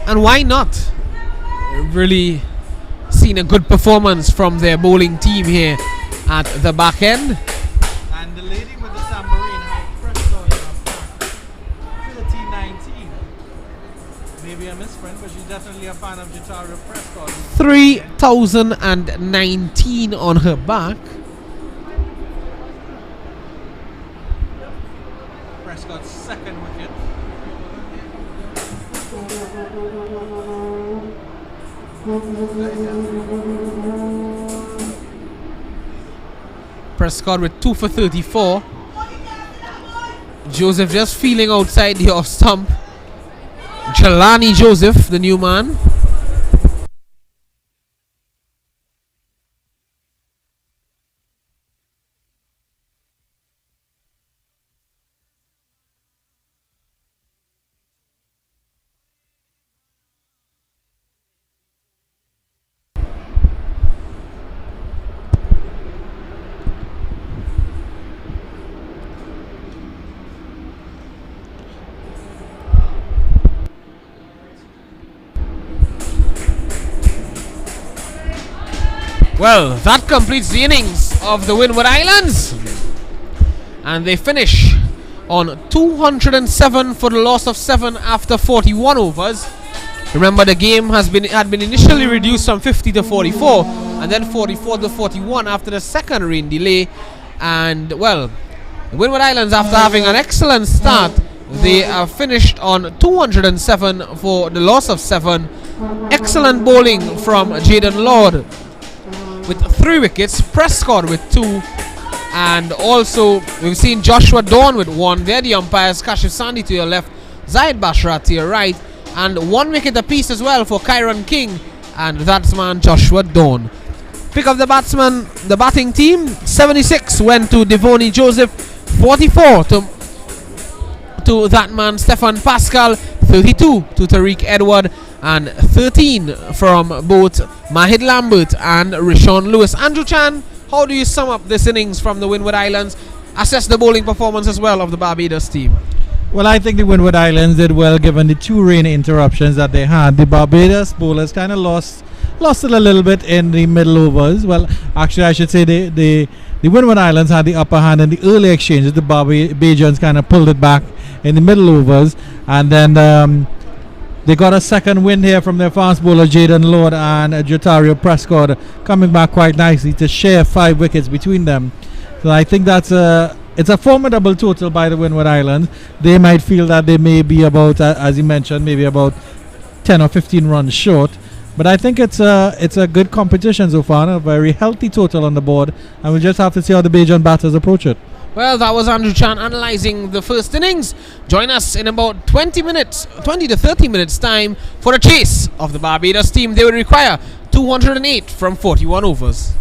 And why not? Really seen a good performance from their bowling team here at the back end. And the lady with the tambourine had Prescott in her pack. 19. Maybe a misprint, but she's definitely a fan of Jatario Prescott. 3,019 on her back. Prescott's second wicket. Prescott with 2 for 34. Joseph just feeling outside the off stump. Jelani Joseph, the new man. Well, that completes the innings of the Windward Islands, and they finish on 207 for the loss of 7 after 41 overs. Remember, the game had been initially reduced from 50 to 44 and then 44 to 41 after the second rain delay. And well, the Windward Islands, after having an excellent start, they are finished on 207 for the loss of 7. Excellent bowling from Jaden Lord with 3 wickets, Prescott with 2, and also we've seen Joshua Dawn with 1. There the umpires, Kashif Sandhi to your left, Zaid Bashra to your right, and 1 wicket apiece as well for Kyron King and batsman Joshua Dawn. Pick of the batsman, the batting team, 76 went to Devoni Joseph, 44 to that man Stefan Pascal, 32 to Tariq Edward, and 13 from both Mahid Lambert and Rishon Lewis. Andrew Chan, how do you sum up this innings from the Windward Islands? Assess the bowling performance as well of the Barbados team. Well, I think the Windward Islands did well given the 2 rain interruptions that they had. The Barbados bowlers kind of lost it a little bit in the middle overs. Well, actually, I should say the Windward Islands had the upper hand in the early exchanges. The Barbadians kind of pulled it back in the middle overs, and then they got a second win here from their fast bowler Jaden Lord and Jotario Prescott, coming back quite nicely to share 5 wickets between them. So I think it's a formidable total by the Windward Islands. They might feel that they may be about, as you mentioned, maybe about 10 or 15 runs short. But I think it's a good competition so far, a very healthy total on the board, and we'll just have to see how the Bajan batters approach it. Well, that was Andrew Chan analysing the first innings. Join us in about 20 to 30 minutes time for a chase of the Barbados team. They will require 208 from 41 overs.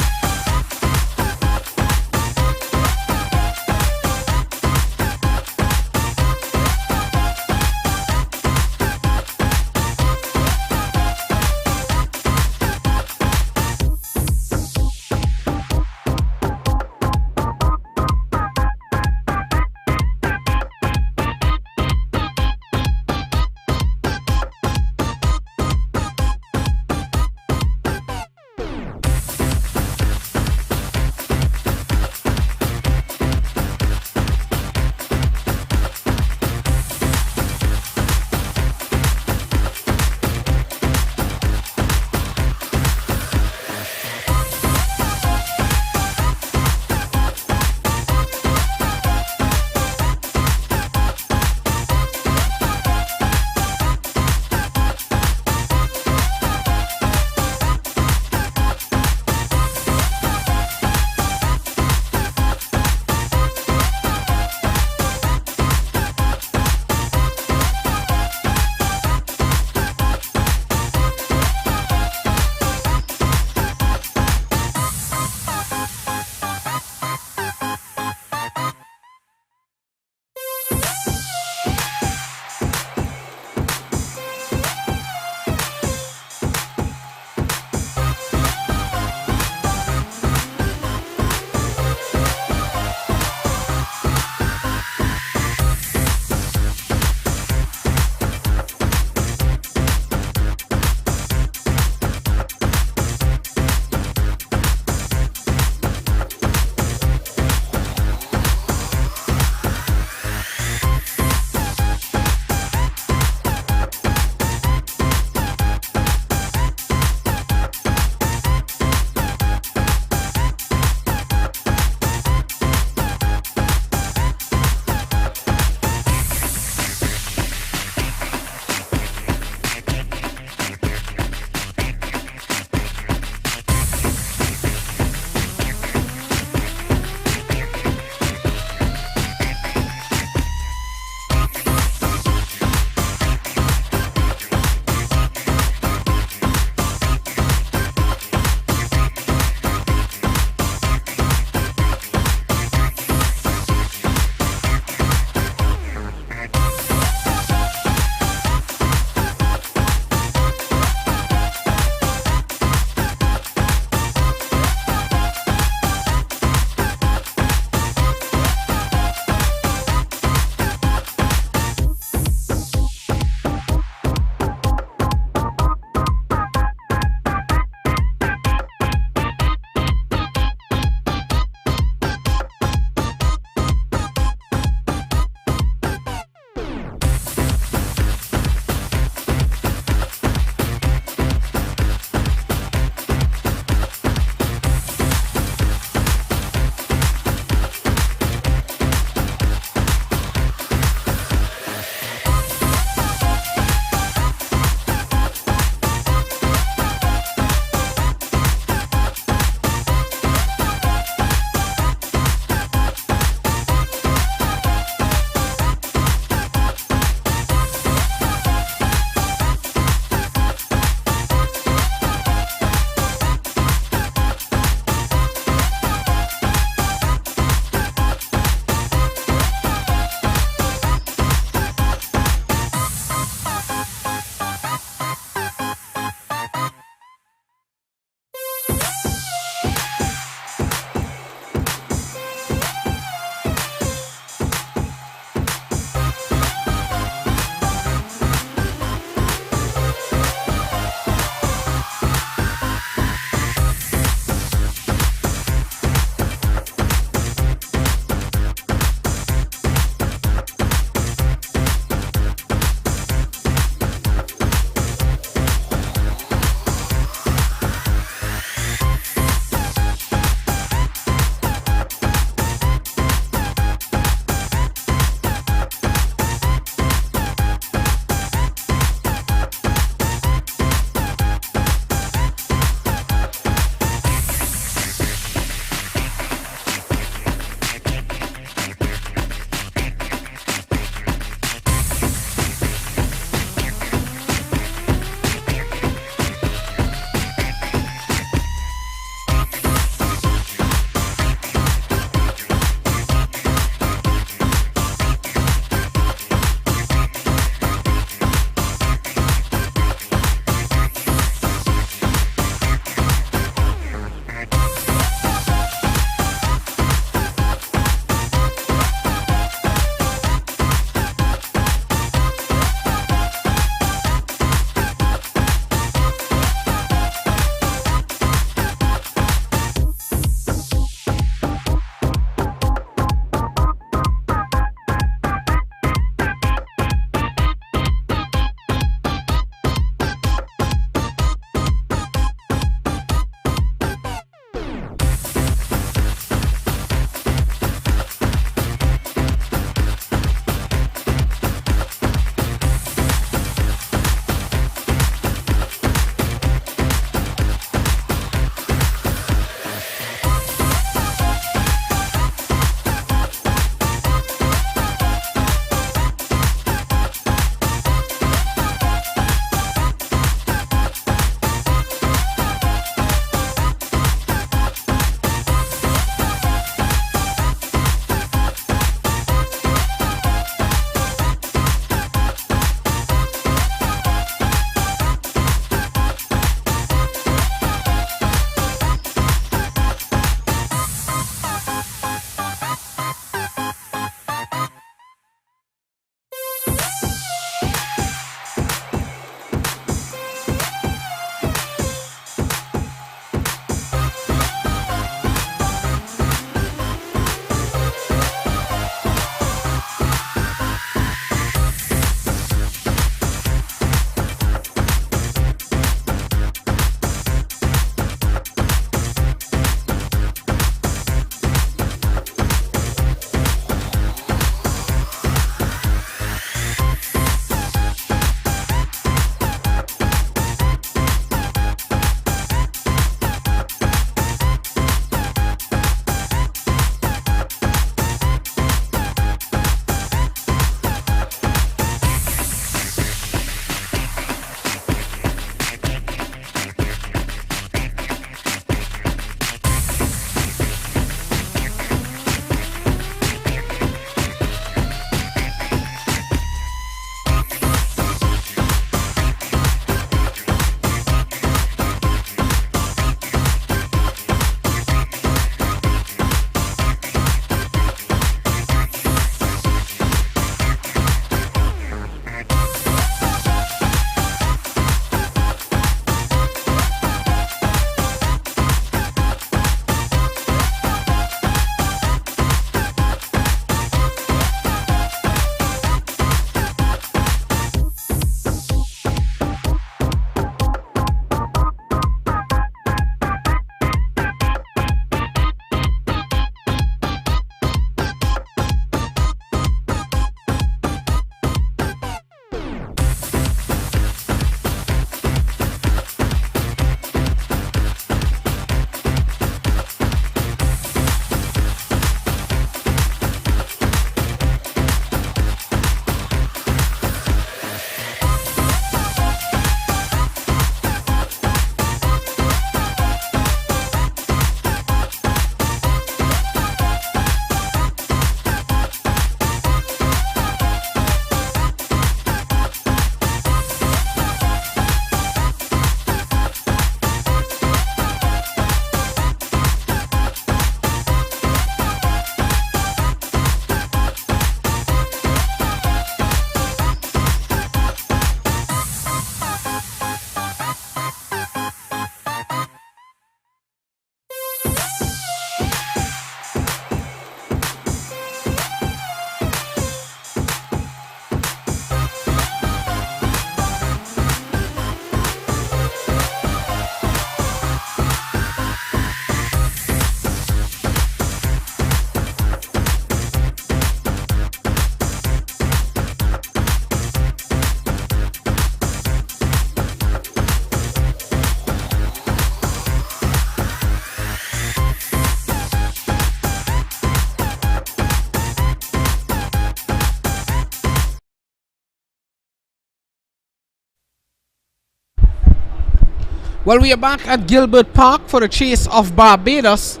Well, we are back at Gilbert Park for the chase of Barbados,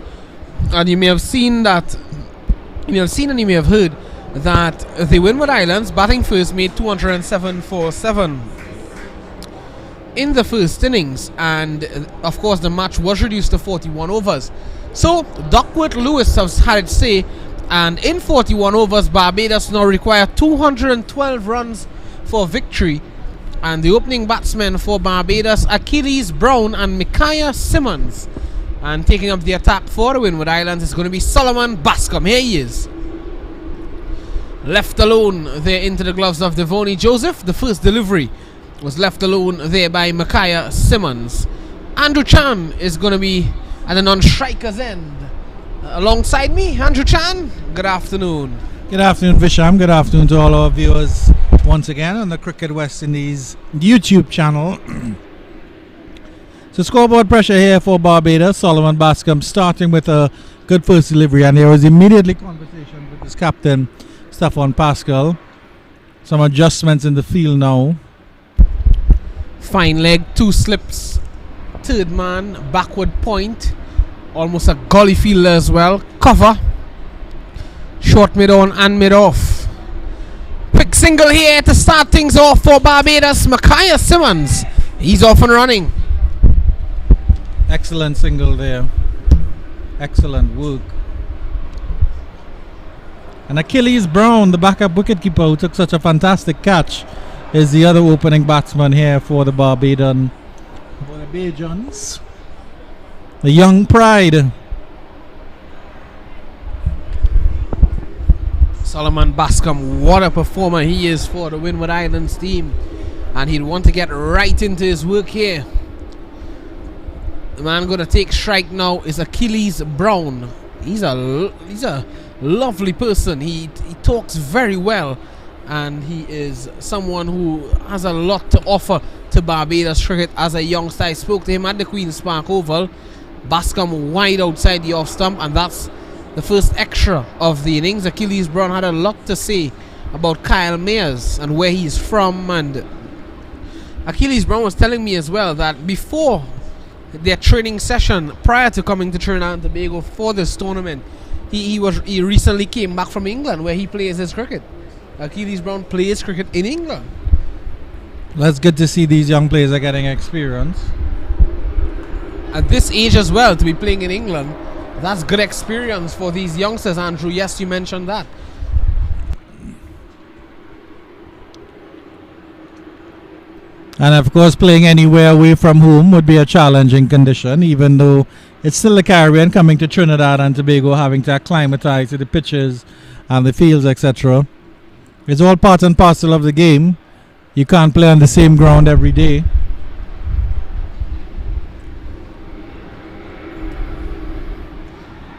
and you may have seen that, you may have seen and you may have heard that the Windward Islands batting first made 207 for 7 in the first innings, and of course the match was reduced to 41 overs. So Duckworth Lewis has had its say, and in 41 overs Barbados now require 212 runs for victory. And the opening batsmen for Barbados, Achilles Brown and Micaiah Simmons. And taking up the attack for the Windward Islands is going to be Solomon Bascom. Here he is. Left alone there into the gloves of Devoney Joseph. The first delivery was left alone there by Micaiah Simmons. Andrew Chan is going to be at the non-striker's end. Alongside me, Andrew Chan. Good afternoon. Good afternoon, Visham. Good afternoon to all our viewers once again on the Cricket West Indies YouTube channel. So scoreboard pressure here for Barbados. Solomon Bascom starting with a good first delivery, and there was immediately conversation with his captain, Stefan Pascal. Some adjustments in the field now. Fine leg, 2 slips, third man, backward point. Almost a gully fielder as well. Cover. Short mid on and mid off. Quick single here to start things off for Barbados. Micaiah Simmons, he's off and running. Excellent single there. Excellent work. And Achilles Brown, the backup wicketkeeper who took such a fantastic catch, is the other opening batsman here for the Barbadians. The young pride. Solomon Bascom, what a performer he is for the Windward Islands team, and he'll want to get right into his work here. The man going to take strike now is Achilles Brown. He's a lovely person. He talks very well, and he is someone who has a lot to offer to Barbados cricket as a youngster. I spoke to him at the Queen's Park Oval. Bascom wide outside the off stump, and that's the first extra of the innings. Achilles Brown had a lot to say about Kyle Mayers and where he's from, and Achilles Brown was telling me as well that before their training session prior to coming to Trinidad and Tobago for this tournament, he recently came back from England where he plays his cricket. Achilles Brown plays cricket in England. That's good to see these young players are getting experience At this age as well, to be playing in England. That's good experience for these youngsters, Andrew. Yes, you mentioned that. And of course, playing anywhere away from home would be a challenging condition, even though it's still the Caribbean. Coming to Trinidad and Tobago, having to acclimatize to the pitches and the fields, etc. It's all part and parcel of the game. You can't play on the same ground every day.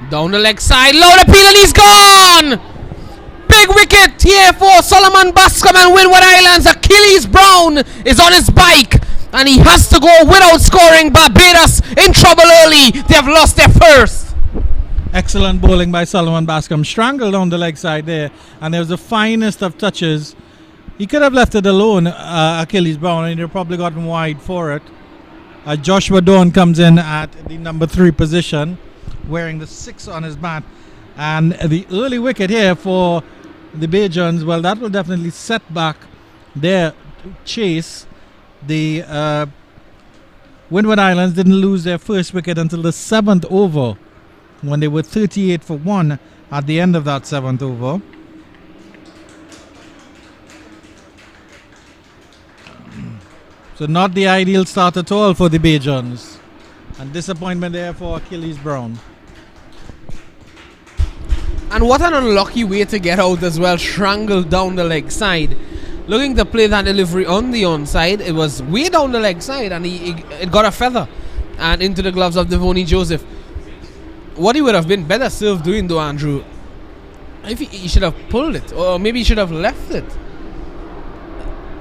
Down the leg side, low appeal, and he's gone! Big wicket here for Solomon Bascom and Windward Islands. Achilles Brown is on his bike, and he has to go without scoring. Barbados in trouble early. They have lost their first. Excellent bowling by Solomon Bascom. Strangled down the leg side there, and there was the finest of touches. He could have left it alone, Achilles Brown, and he'd have probably gotten wide for it. Joshua Dawn comes in at the number 3 position, wearing the 6 on his bat, and the early wicket here for the Bajans, well, that will definitely set back their chase. The Windward Islands didn't lose their first wicket until the 7th over, when they were 38 for 1 at the end of that 7th over. So not the ideal start at all for the Bajans, and disappointment there for Achilles Brown. And what an unlucky way to get out as well. Strangled down the leg side. Looking to play that delivery on the onside. It was way down the leg side, and it got a feather and into the gloves of Devoney Joseph. What he would have been better served doing though, Andrew, if he should have pulled it, or maybe he should have left it.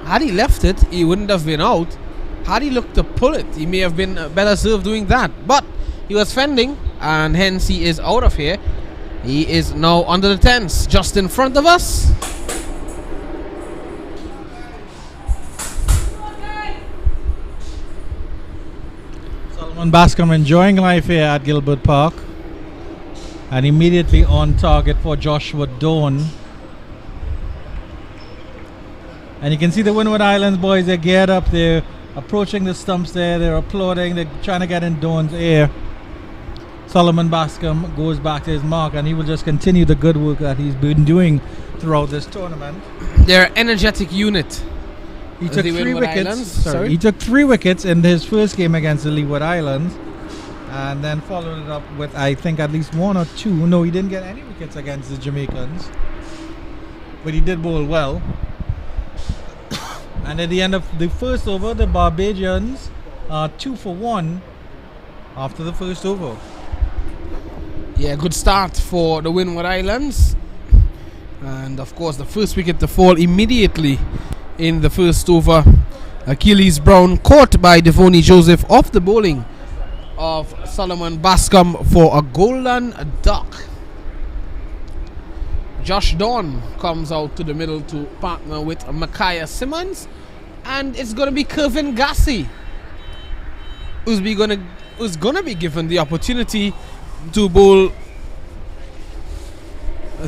Had he left it, he wouldn't have been out. Had he looked to pull it, he may have been better served doing that. But he was fending, and hence he is out of here. He is now under the tents, just in front of us. Solomon Bascom enjoying life here at Gilbert Park. And immediately on target for Joshua Dawn. And you can see the Windward Islands boys, they're geared up, they're approaching the stumps there, they're applauding, they're trying to get in Dawn's ear. Solomon Bascom goes back to his mark and he will just continue the good work that he's been doing throughout this tournament. They're an energetic unit. He took 3 wickets. He took 3 wickets in his first game against the Leeward Islands, and then followed it up with, I think, at least 1 or 2. No, he didn't get any wickets against the Jamaicans, but he did bowl well. And at the end of the first over, the Barbadians are 2 for 1 after the first over. Yeah, good start for the Windward Islands. And of course, the first wicket to fall immediately in the first over. Achilles Brown caught by Devoni Joseph off the bowling of Solomon Bascom for a golden duck. Josh Dawn comes out to the middle to partner with Micaiah Simmons, and it's going to be Kevin Gassi who's going to be given the opportunity to bowl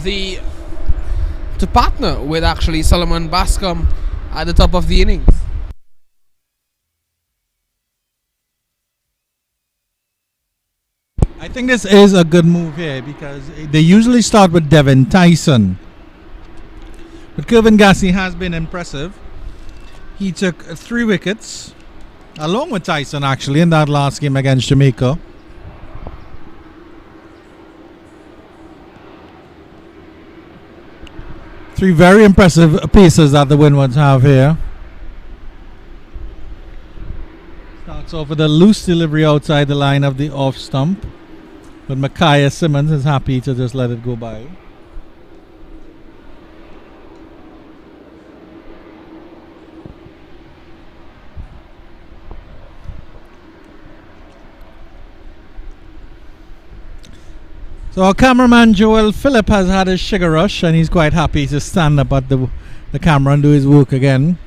to partner with actually Solomon Bascom at the top of the innings. I think this is a good move here because they usually start with Devin Tyson, but Kevin Gassi has been impressive. He took 3 wickets along with Tyson actually in that last game against Jamaica. Three very impressive pieces that the Windwards have here. Starts off with a loose delivery outside the line of the off stump, but Micaiah Simmons is happy to just let it go by. So our cameraman Joel Phillip has had his sugar rush and he's quite happy to stand up at the camera and do his work again.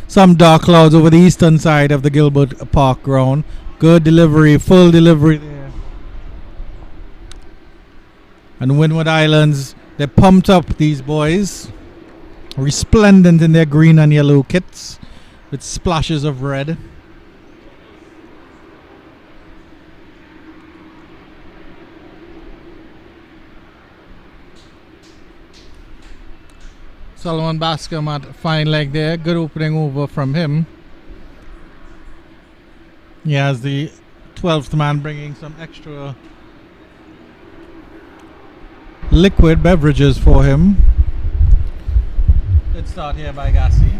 Some dark clouds over the eastern side of the Gilbert Park ground. Good delivery, full delivery there. And Windward Islands, they pumped up these boys. Resplendent in their green and yellow kits with splashes of red. Solomon Bascom at fine leg there. Good opening over from him. He has the 12th man bringing some extra liquid beverages for him. Let's start here by Gassi.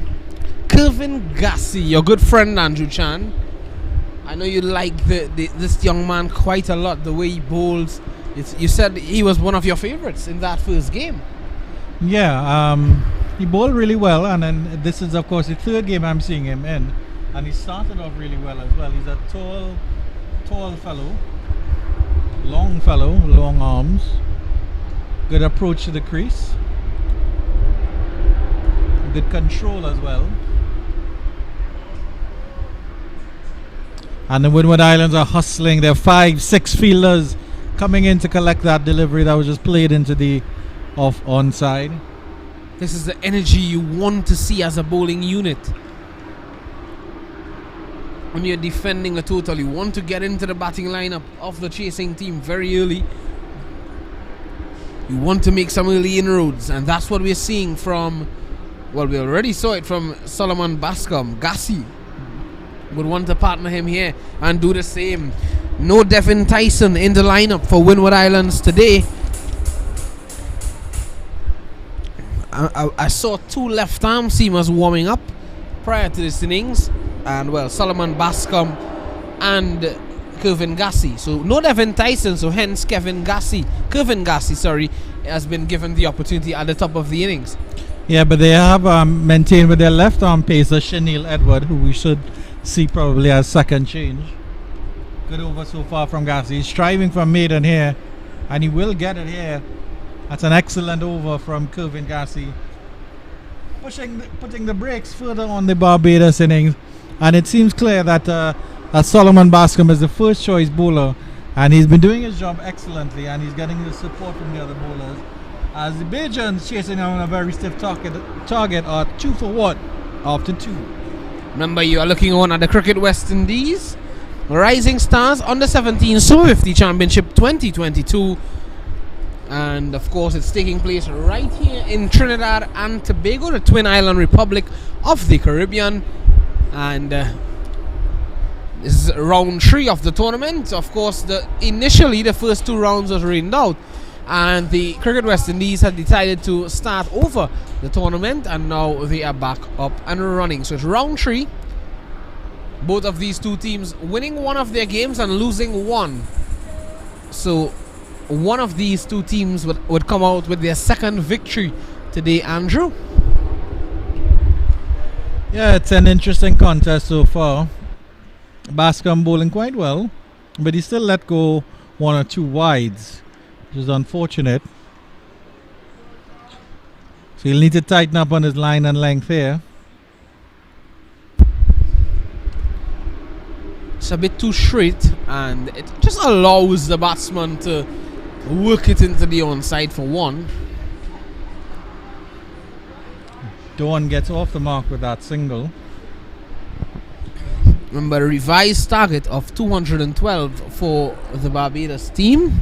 Kevin Gassi, your good friend Andrew Chan. I know you like this young man quite a lot, the way he bowls. You said he was one of your favorites in that first game. Yeah, he bowled really well, and then this is of course the 3rd game I'm seeing him in, and he started off really well as well. He's a tall fellow, long arms, good approach to the crease, good control as well. And the Windward Islands are hustling. There are 5-6 fielders coming in to collect that delivery that was just played into the off onside. This is the energy you want to see as a bowling unit. When you're defending a total, you want to get into the batting lineup of the chasing team very early. You want to make some early inroads, and that's what we're seeing from, well, we already saw it from Solomon Bascom. Gassi would want to partner him here and do the same. No Devin Tyson in the lineup for Windward Islands today. I saw 2 left arm seamers warming up prior to this innings, and well, Solomon Bascom and Kevin Gassi. So no Devin Tyson, so hence Kevin Gassi, has been given the opportunity at the top of the innings. Yeah, but they have maintained with their left arm pacer Chanel Edward, who we should see probably as second change. Good over so far from Gassi. He's striving for maiden here, and he will get it here. That's an excellent over from Kevin Gassi, putting the brakes further on the Barbados innings, and it seems clear that that Solomon Bascom is the first choice bowler, and he's been doing his job excellently, and he's getting the support from the other bowlers. As the Bajans chasing on a very stiff target are 2 for 1 after 2. Remember, you are looking on at the Cricket West Indies Rising Stars Under-17 S50 Championship 2022. And of course, it's taking place right here in Trinidad and Tobago, the Twin Island Republic of the Caribbean. And this is round 3 of the tournament. Of course, initially the first 2 rounds was rained out, and the Cricket West Indies had decided to start over the tournament, and now they are back up and running. So it's round 3. Both of these 2 teams winning one of their games and losing one. So one of these 2 teams would come out with their second victory today, Andrew. Yeah, it's an interesting contest so far. Bascom bowling quite well, but he still let go 1 or 2 wides, which is unfortunate. So he'll need to tighten up on his line and length here. It's a bit too straight, and it just allows the batsman to work it into the onside for 1. Dawn gets off the mark with that single. Remember, a revised target of 212 for the Barbados team.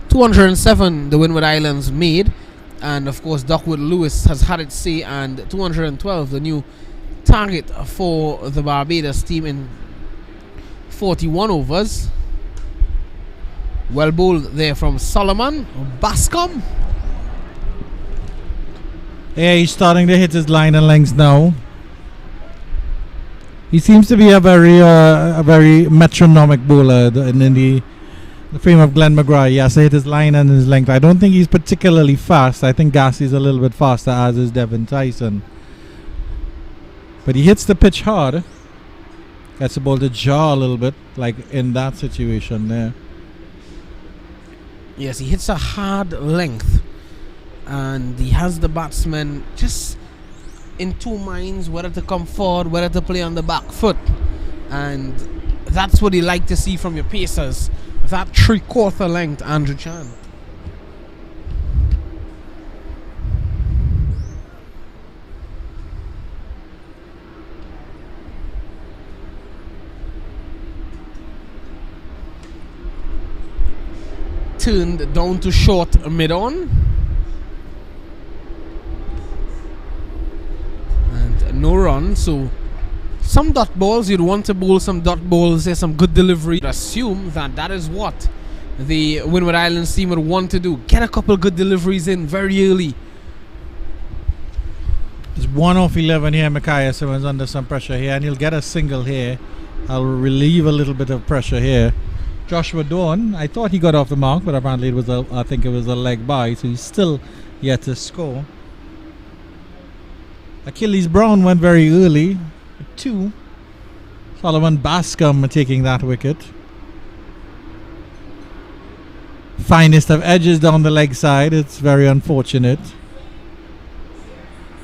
207 the Windward Islands made, and of course Duckwood Lewis has had its say, and 212 the new target for the Barbados team in 41 overs. Well bowled there from Solomon Bascom. Yeah, he's starting to hit his line and lengths now. He seems to be a very metronomic bowler in the frame of Glenn McGrath. He has to hit his line and his length. I don't think he's particularly fast. I think Gassie's a little bit faster, as is Devin Tyson. But he hits the pitch hard. Gets the ball to jar a little bit, like in that situation there. Yes, he hits a hard length, and he has the batsman just in 2 minds whether to come forward, whether to play on the back foot, and that's what you like to see from your pacers. That 3/4 length, Andrew Chan. Turned down to short mid-on. And no run, so some dot balls. You'd want to bowl some dot balls, there's some good delivery. Assume that is what the Windward Islands team would want to do. Get a couple good deliveries in very early. It's 1 off 11 here. Micaiah Simmons under some pressure here, and he'll get a single here. I'll relieve a little bit of pressure here. Joshua Dawn, I thought he got off the mark, but apparently it was I think it was a leg by, so he's still yet to score. Achilles Brown went very early, 2. Solomon Bascom taking that wicket. Finest of edges down the leg side. It's very unfortunate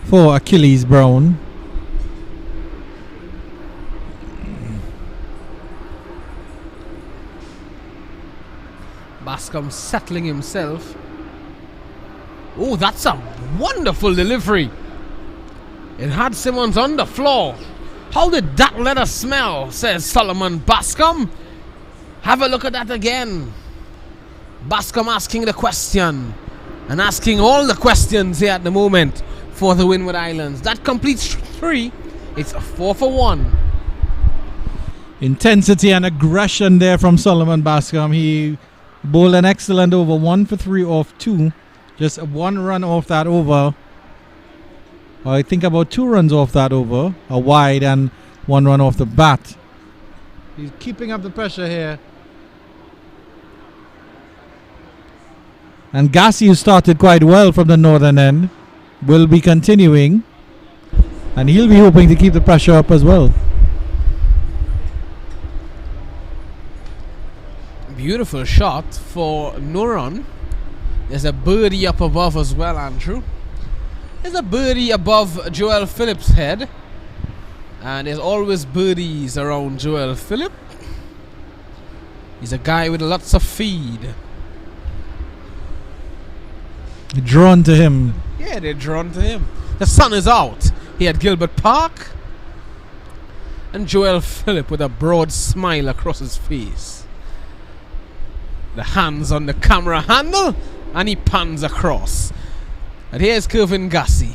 for Achilles Brown. Bascom settling himself. Oh, that's a wonderful delivery. It had Simmons on the floor. How did that let us smell, says Solomon Bascom. Have a look at that again. Bascom asking the question, and asking all the questions here at the moment for the Windward Islands. That completes 3. It's a 4 for 1. Intensity and aggression there from Solomon Bascom. He bowled an excellent over, 1 for 3 off 2. Just 1 run off that over. I think about 2 runs off that over. A wide and 1 run off the bat. He's keeping up the pressure here. And Gassi, who started quite well from the northern end, will be continuing. And he'll be hoping to keep the pressure up as well. Beautiful shot for Noron. There's a birdie up above as well, Andrew. There's a birdie above Joel Phillips' head. And there's always birdies around Joel Phillips. He's a guy with lots of feed. Drawn to him. Yeah, they're drawn to him. The sun is out here at Gilbert Park. And Joel Phillip with a broad smile across his face. The hands on the camera handle, and he pans across. And here's Kevin Gassi.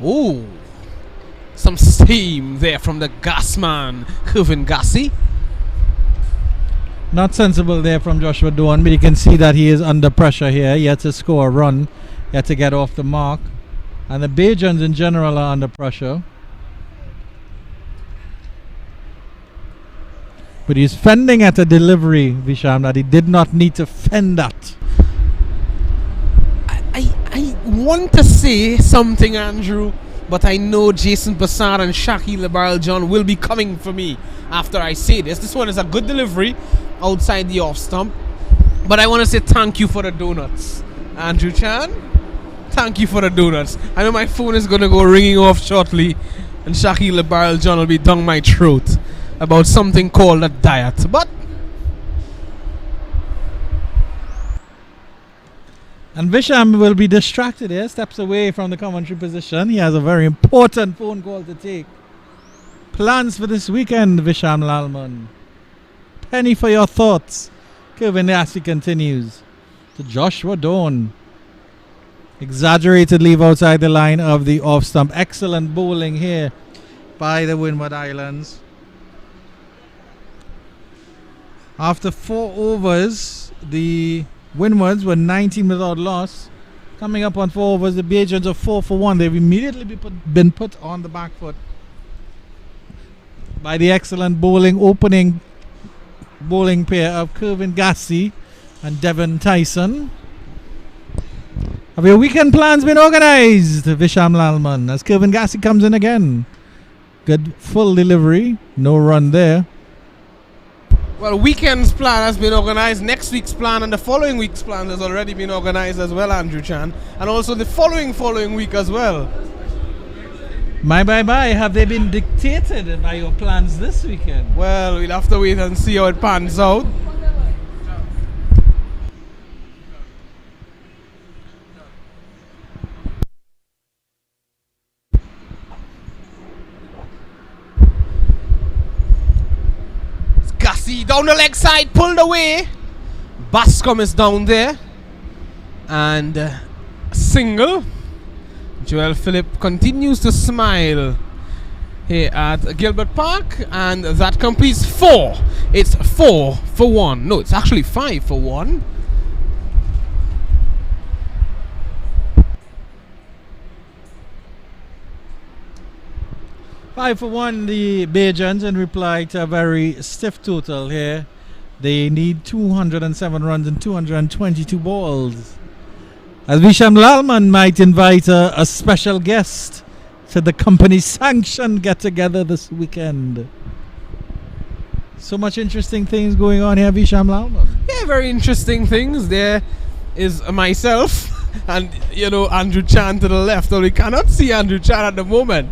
Ooh, some steam there from the gas man, Kevin Gassi. Not sensible there from Joshua Dawn, but you can see that he is under pressure here. He had to score a run. He had to get off the mark. And the Bajans in general are under pressure. But he's fending at a delivery, Visham, that he did not need to fend at. I want to say something, Andrew, but I know Jason Bassard and Shaki LeBarrel John will be coming for me after I say this. This one is a good delivery outside the off stump. But I want to say thank you for the donuts, Andrew Chan. Thank you for the donuts. I know my phone is going to go ringing off shortly, and Shaki LeBarrel John will be down my throat about something called a diet. But and Visham will be distracted here, steps away from the commentary position. He has a very important phone call to take. Plans for this weekend, Visham Lalman. Penny for your thoughts. Kevin Gassi continues to Joshua Dawn. Exaggerated leave outside the line of the off stump. Excellent bowling here by the Windward Islands. After 4 overs, the Windwards were 19 without loss. Coming up on 4 overs, the Bajans are 4 for 1. They've immediately been put on the back foot by the excellent opening bowling pair of Kevin Gassi and Devon Tyson. Have your weekend plans been organized, Visham Lalman, as Kevin Gassi comes in again? Good full delivery, no run there. well, weekend's plan has been organized. Next week's plan and the following week's plan has already been organized as well, Andrew Chan. And also the following week as well. Bye. Have they been dictated by your plans this weekend? Well, we'll have to wait and see how it pans out. Gassi down the leg side, pulled away. Bascom is down there. And single. Joel Phillip continues to smile here at Gilbert Park, and that completes 4. It's 4 for 1. No, it's actually 5 for 1. Five for 1, the Bajans, in reply to a very stiff total here. They need 207 runs and 222 balls. As Visham Lalman might invite a special guest to the company's sanctioned get-together this weekend. So much interesting things going on here, Visham Lalman. Yeah, very interesting things. There is myself and, Andrew Chan to the left. Well, we cannot see Andrew Chan at the moment.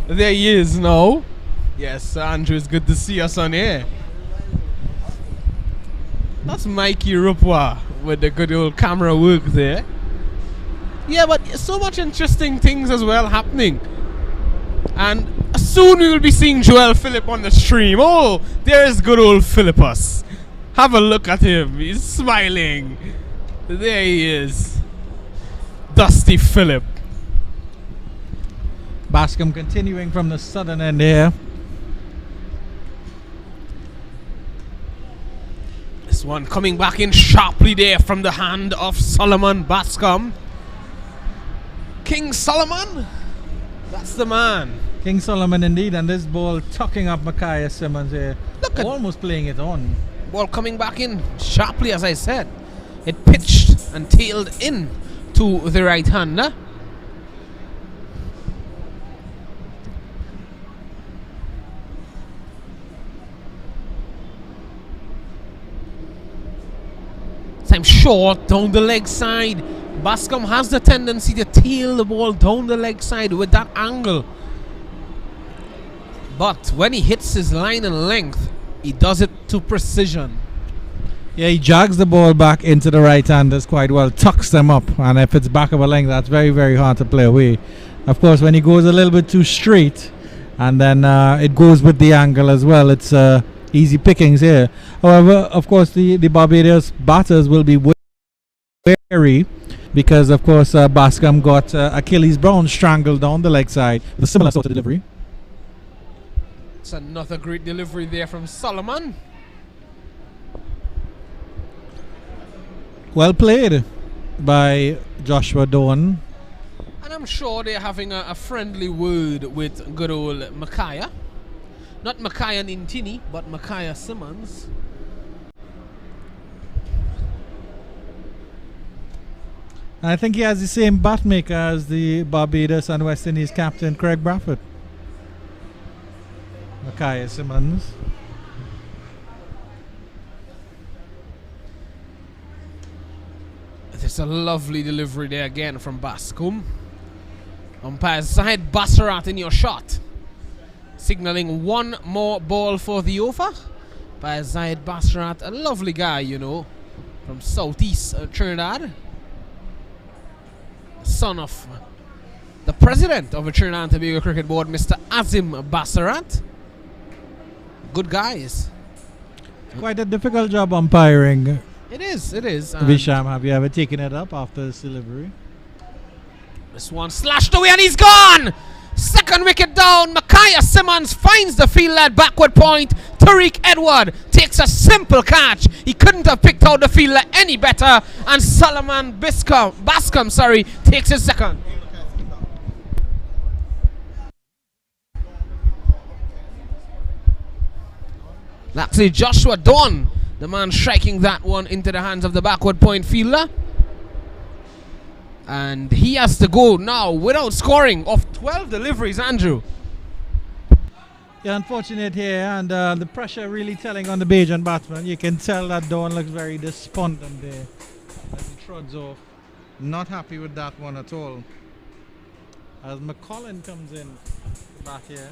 There he is now. Yes, Andrew, it's good to see us on here. That's Mikey Rupwa with the good old camera work there. Yeah, but so much interesting things as well happening. And soon we will be seeing Joel Phillip on the stream. Oh, there's good old Philippus. Have a look at him. He's smiling. There he is. Dusty Phillip. Bascom continuing from the southern end here. This one coming back in sharply there from the hand of Solomon Bascom. King Solomon, that's the man. King Solomon indeed, and this ball tucking up Micaiah Simmons here. Look at almost playing it on. Ball coming back in sharply, as I said. It pitched and tailed in to the right-hander. Time short down the leg side. Bascom has the tendency to tail the ball down the leg side with that angle. But when he hits his line and length, he does it to precision. Yeah, he jogs the ball back into the right-handers quite well, tucks them up, and if it's back of a length, that's very, very hard to play away. Of course, when he goes a little bit too straight, and then it goes with the angle as well, it's easy pickings here. However, of course, the Barbados batters will be wary because, of course, Bascom got Achilles Brown strangled down the leg side with a similar sort of delivery. It's another great delivery there from Solomon. Well played by Joshua Dawn. And I'm sure they're having a friendly word with good old Micaiah. Not Micaiah Nintini, but Micaiah Simmons. I think he has the same bat maker as the Barbados and West Indies captain Craig Bradford. Micaiah Simmons. There's a lovely delivery there again from Bascom. Umpire Zahid Bassarat in your shot. Signaling one more ball for the over by Zahid Bassarat. A lovely guy, you know, from southeast Trinidad. Son of the president of the Trinidad and Tobago Cricket Board, Mr. Azim Bassarat. Good guys. Quite a difficult job umpiring. It is. Visham, have you ever taken it up after this delivery? This one slashed away and he's gone! Second wicket down. Micaiah Simmons finds the field at backward point. Tariq Edward takes a simple catch. He couldn't have picked out the fielder any better. And Solomon Bascom takes his second. Actually, Joshua Dawn, the man striking that one into the hands of the backward point fielder. And he has to go now without scoring of 12 deliveries, Andrew. Yeah, unfortunate here, and the pressure really telling on the Bajan batsman. You can tell that Dawn looks very despondent there as he trots off. Not happy with that one at all. As McCollin comes in to bat here.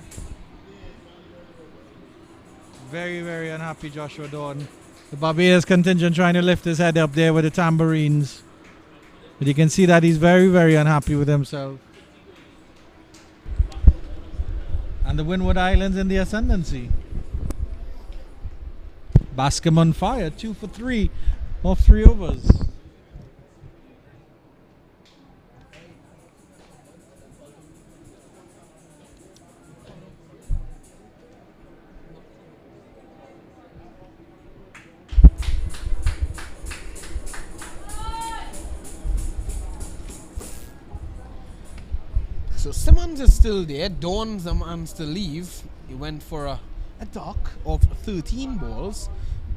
Very, very unhappy Joshua Dawn. The Barbados contingent trying to lift his head up there with the tambourines. But you can see that he's very, very unhappy with himself. And the Windward Islands in the ascendancy. Bascom on fire, 2 for 3 off 3 overs. So Simmons is still there. Dawn's the man to leave. He went for a duck of 13 balls.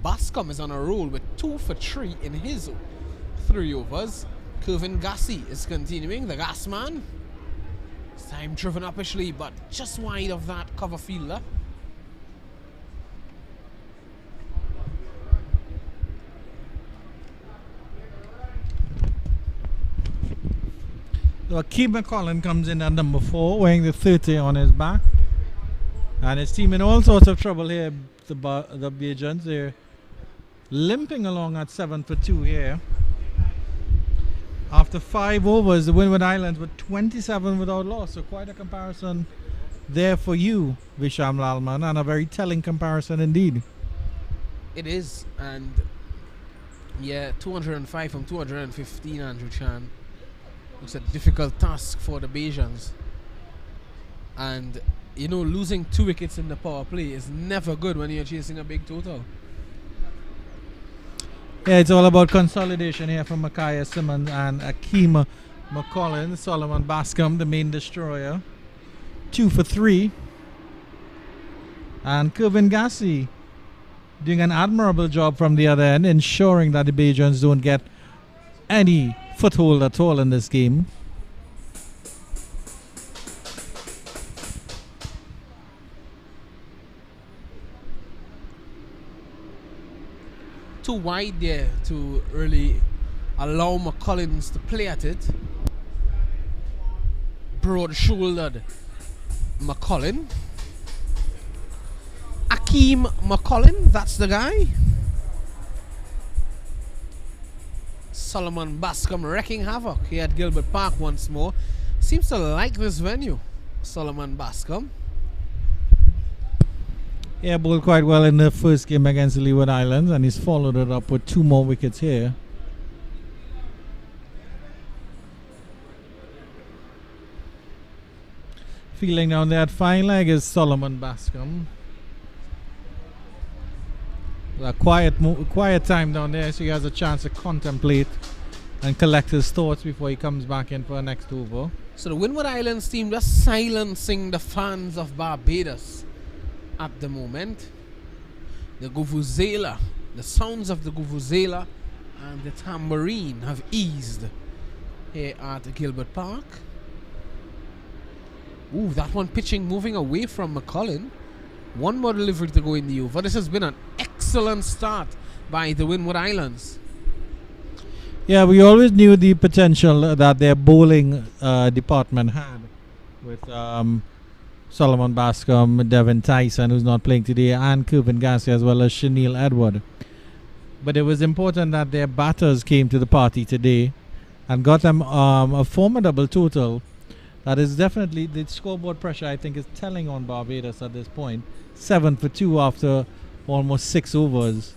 Bascom is on a roll with 2 for 3 in his 3 overs. Kevin Gassi is continuing, the gas man. This time driven uppishly, but just wide of that cover fielder. So Keith McCollin comes in at number 4, wearing the 30 on his back. And his team in all sorts of trouble here, the Bajans. They're limping along at 7 for 2 here. After 5 overs, the Windward Islands were 27 without loss. So quite a comparison there for you, Visham Lalman, and a very telling comparison indeed. It is, and yeah, 205 from 215, Andrew Chan. It's a difficult task for the Bajans. And, you know, losing 2 wickets in the power play is never good when you're chasing a big total. Yeah, it's all about consolidation here from Micaiah Simmons and Akeem McCollin. Solomon Bascom, the main destroyer. 2 for 3. And Kevin Gassi doing an admirable job from the other end, ensuring that the Bajans don't get any foothold at all in this game. Too wide there to really allow McCollins to play at it. Broad-shouldered McCollin. Keem McCollin, that's the guy. Solomon Bascom wrecking havoc here at Gilbert Park once more. Seems to like this venue, Solomon Bascom. Yeah, bowled quite well in the first game against the Leeward Islands, and he's followed it up with 2 more wickets here. Feeling down there at fine leg is Solomon Bascom. A quiet time down there, so he has a chance to contemplate and collect his thoughts before he comes back in for a next over. So the Windward Islands team just silencing the fans of Barbados at the moment. The Vuvuzela, the sounds of the Vuvuzela and the tambourine have eased here at Gilbert Park. Ooh, that one pitching moving away from McCollin. One more delivery to go in the over. This has been an excellent start by the Windward Islands. Yeah, we always knew the potential that their bowling department had with Solomon Bascom, Devin Tyson, who's not playing today, and Kirvin Garcia, as well as Shanil Edward. But it was important that their batters came to the party today and got them a formidable total. That is definitely the scoreboard pressure, I think, is telling on Barbados at this point. 7 for 2 after almost 6 overs.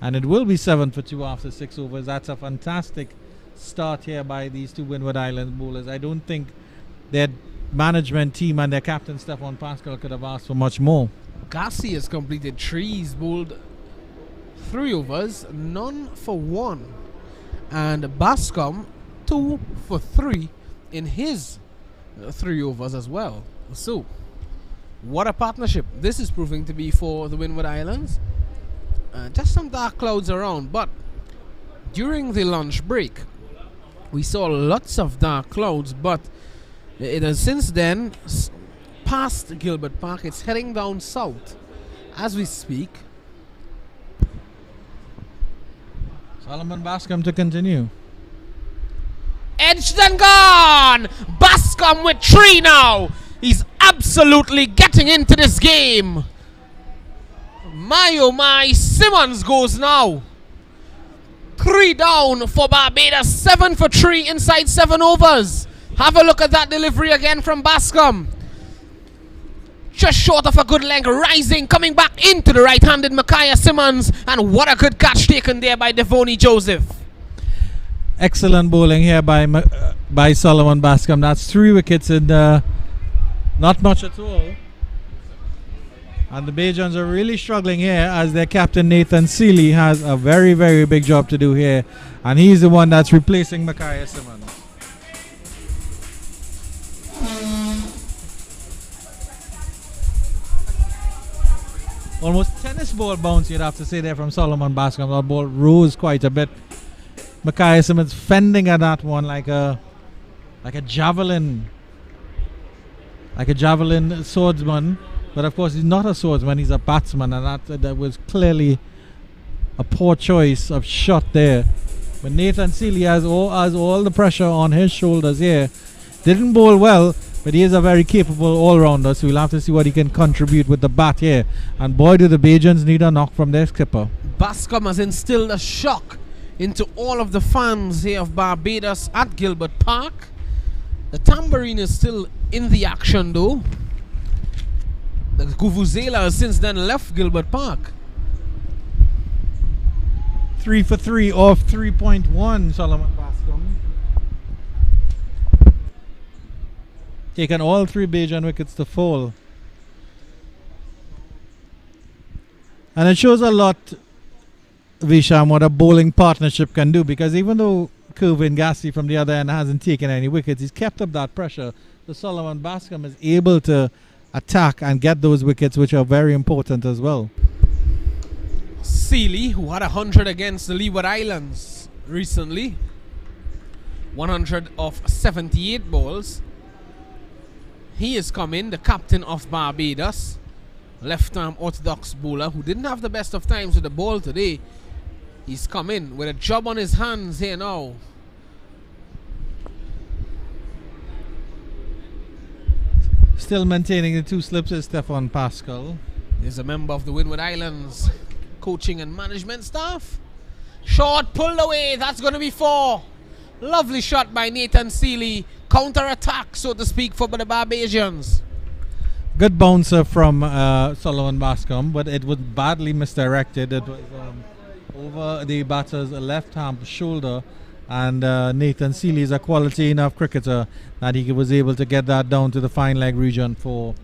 And it will be 7 for 2 after 6 overs. That's a fantastic start here by these 2 Windward Islands bowlers. I don't think their management team and their captain, Stefan Pascal, could have asked for much more. Garcia has completed 3. He's bowled 3 overs, none for 1. And Bascom, 2 for 3. In his 3 overs as well. So, what a partnership this is proving to be for the Windward Islands. Just some dark clouds around, but during the lunch break we saw lots of dark clouds, but it has since then passed Gilbert Park. It's heading down south as we speak. Solomon Bascom to continue. Edged and gone! Bascom with 3 now. He's absolutely getting into this game. My oh my, Simmons goes now. 3 down for Barbados, 7 for 3 inside 7 overs. Have a look at that delivery again from Bascom. Just short of a good length, rising, coming back into the right-handed Micaiah Simmons. And what a good catch taken there by Devoney Joseph. Excellent bowling here by Solomon Bascom. That's 3 wickets in not much at all. And the Bajans are really struggling here as their captain Nathan Seeley has a very, very big job to do here. And he's the one that's replacing Micaiah Simmons. Almost tennis ball bounce, you'd have to say there, from Solomon Bascom. That ball rose quite a bit. Micaiah Simmons fending at that one like a javelin swordsman, but of course he's not a swordsman, he's a batsman, and that was clearly a poor choice of shot there. But Nathan Seeley has all the pressure on his shoulders here. Didn't bowl well, but he is a very capable all-rounder, so we'll have to see what he can contribute with the bat here. And boy, do the Bajans need a knock from their skipper. Bascom has instilled a shock into all of the fans here of Barbados at Gilbert Park. The tambourine is still in the action though. The Vuvuzela has since then left Gilbert Park. 3 for 3 off 3.1, Solomon Bascom. Taken all 3 Bajan wickets to fall. And it shows a lot, Visham, what a bowling partnership can do, because even though Kirvin Garcia from the other end hasn't taken any wickets, he's kept up that pressure. So Solomon Bascom is able to attack and get those wickets, which are very important as well. Seeley, who had 100 against the Leeward Islands recently, 100 of 78 balls. He has come in, the captain of Barbados, left-arm orthodox bowler who didn't have the best of times with the ball today. He's come in with a job on his hands here now. Still maintaining the 2 slips is Stefan Pascal. is a member of the Windward Islands coaching and management staff. Short pulled away. That's going to be 4. Lovely shot by Nathan Seeley. Counter attack, so to speak, for the Barbadians. Good bouncer from Solomon Bascom, but it was badly misdirected. It was over the batter's left hand shoulder, and Nathan Seeley is a quality enough cricketer that he was able to get that down to the fine leg region for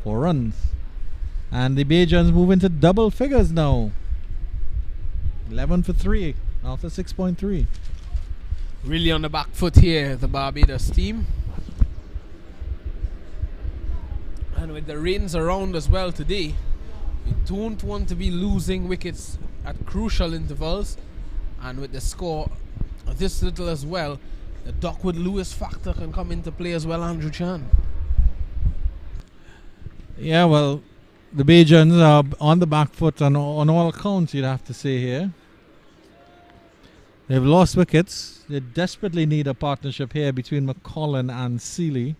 4 runs. And the Bajans move into double figures now. 11 for 3 after 6.3. Really on the back foot here, the Barbados team. And with the rains around as well today, we don't want to be losing wickets at crucial intervals. And with the score this little as well, the Duckwood Lewis factor can come into play as well, Andrew Chan. Yeah, well, the Bajans are on the back foot on all accounts, you'd have to say here. They've lost wickets. They desperately need a partnership here between McCollum and Seeley.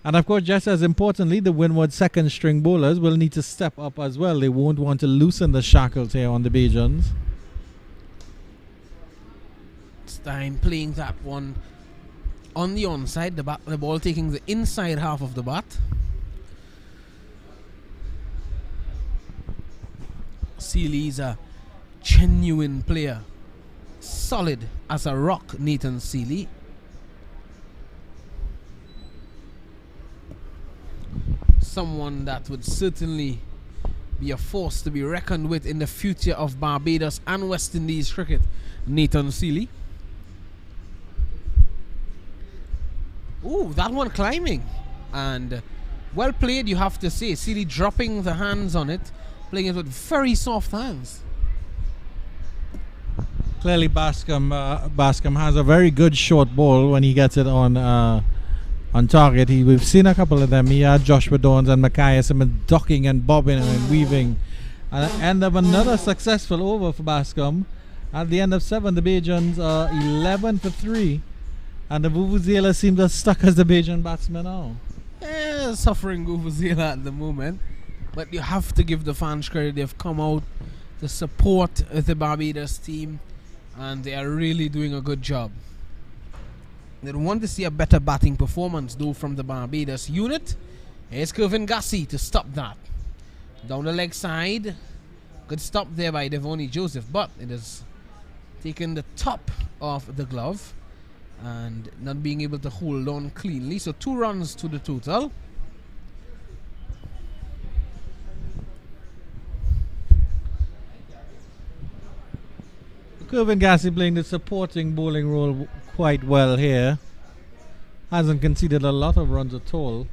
And of course, just as importantly, the Windward second string bowlers will need to step up as well. They won't want to loosen the shackles here on the Bajans. Stein playing that one on the onside, the ball taking the inside half of the bat. Seeley's a genuine player, solid as a rock, Nathan Seeley. Someone that would certainly be a force to be reckoned with in the future of Barbados and West Indies cricket, Nathan Seeley. Ooh, that one climbing, and well played, you have to say. Seeley dropping the hands on it, playing it with very soft hands. Clearly Bascom has a very good short ball when he gets it on target. We've seen a couple of them. He had Joshua Dawns and Mackay Simmons ducking and bobbing and weaving. At the end of another successful over for Bascom. At the end of 7, the Bajans are 11 for 3. And the Vuvuzela seems as stuck as the Bajan batsmen now. Yeah, suffering Vuvuzela at the moment. But you have to give the fans credit. They've come out to support the Barbados team, and they are really doing a good job. They want to see a better batting performance though from the Barbados unit. Here's Kervin Gassi to stop that. Down the leg side. Good stop there by Devoni Joseph, but it has taken the top of the glove and not being able to hold on cleanly. So 2 runs to the total. Kervin Gassi playing the supporting bowling role quite well here. Hasn't conceded a lot of runs at all.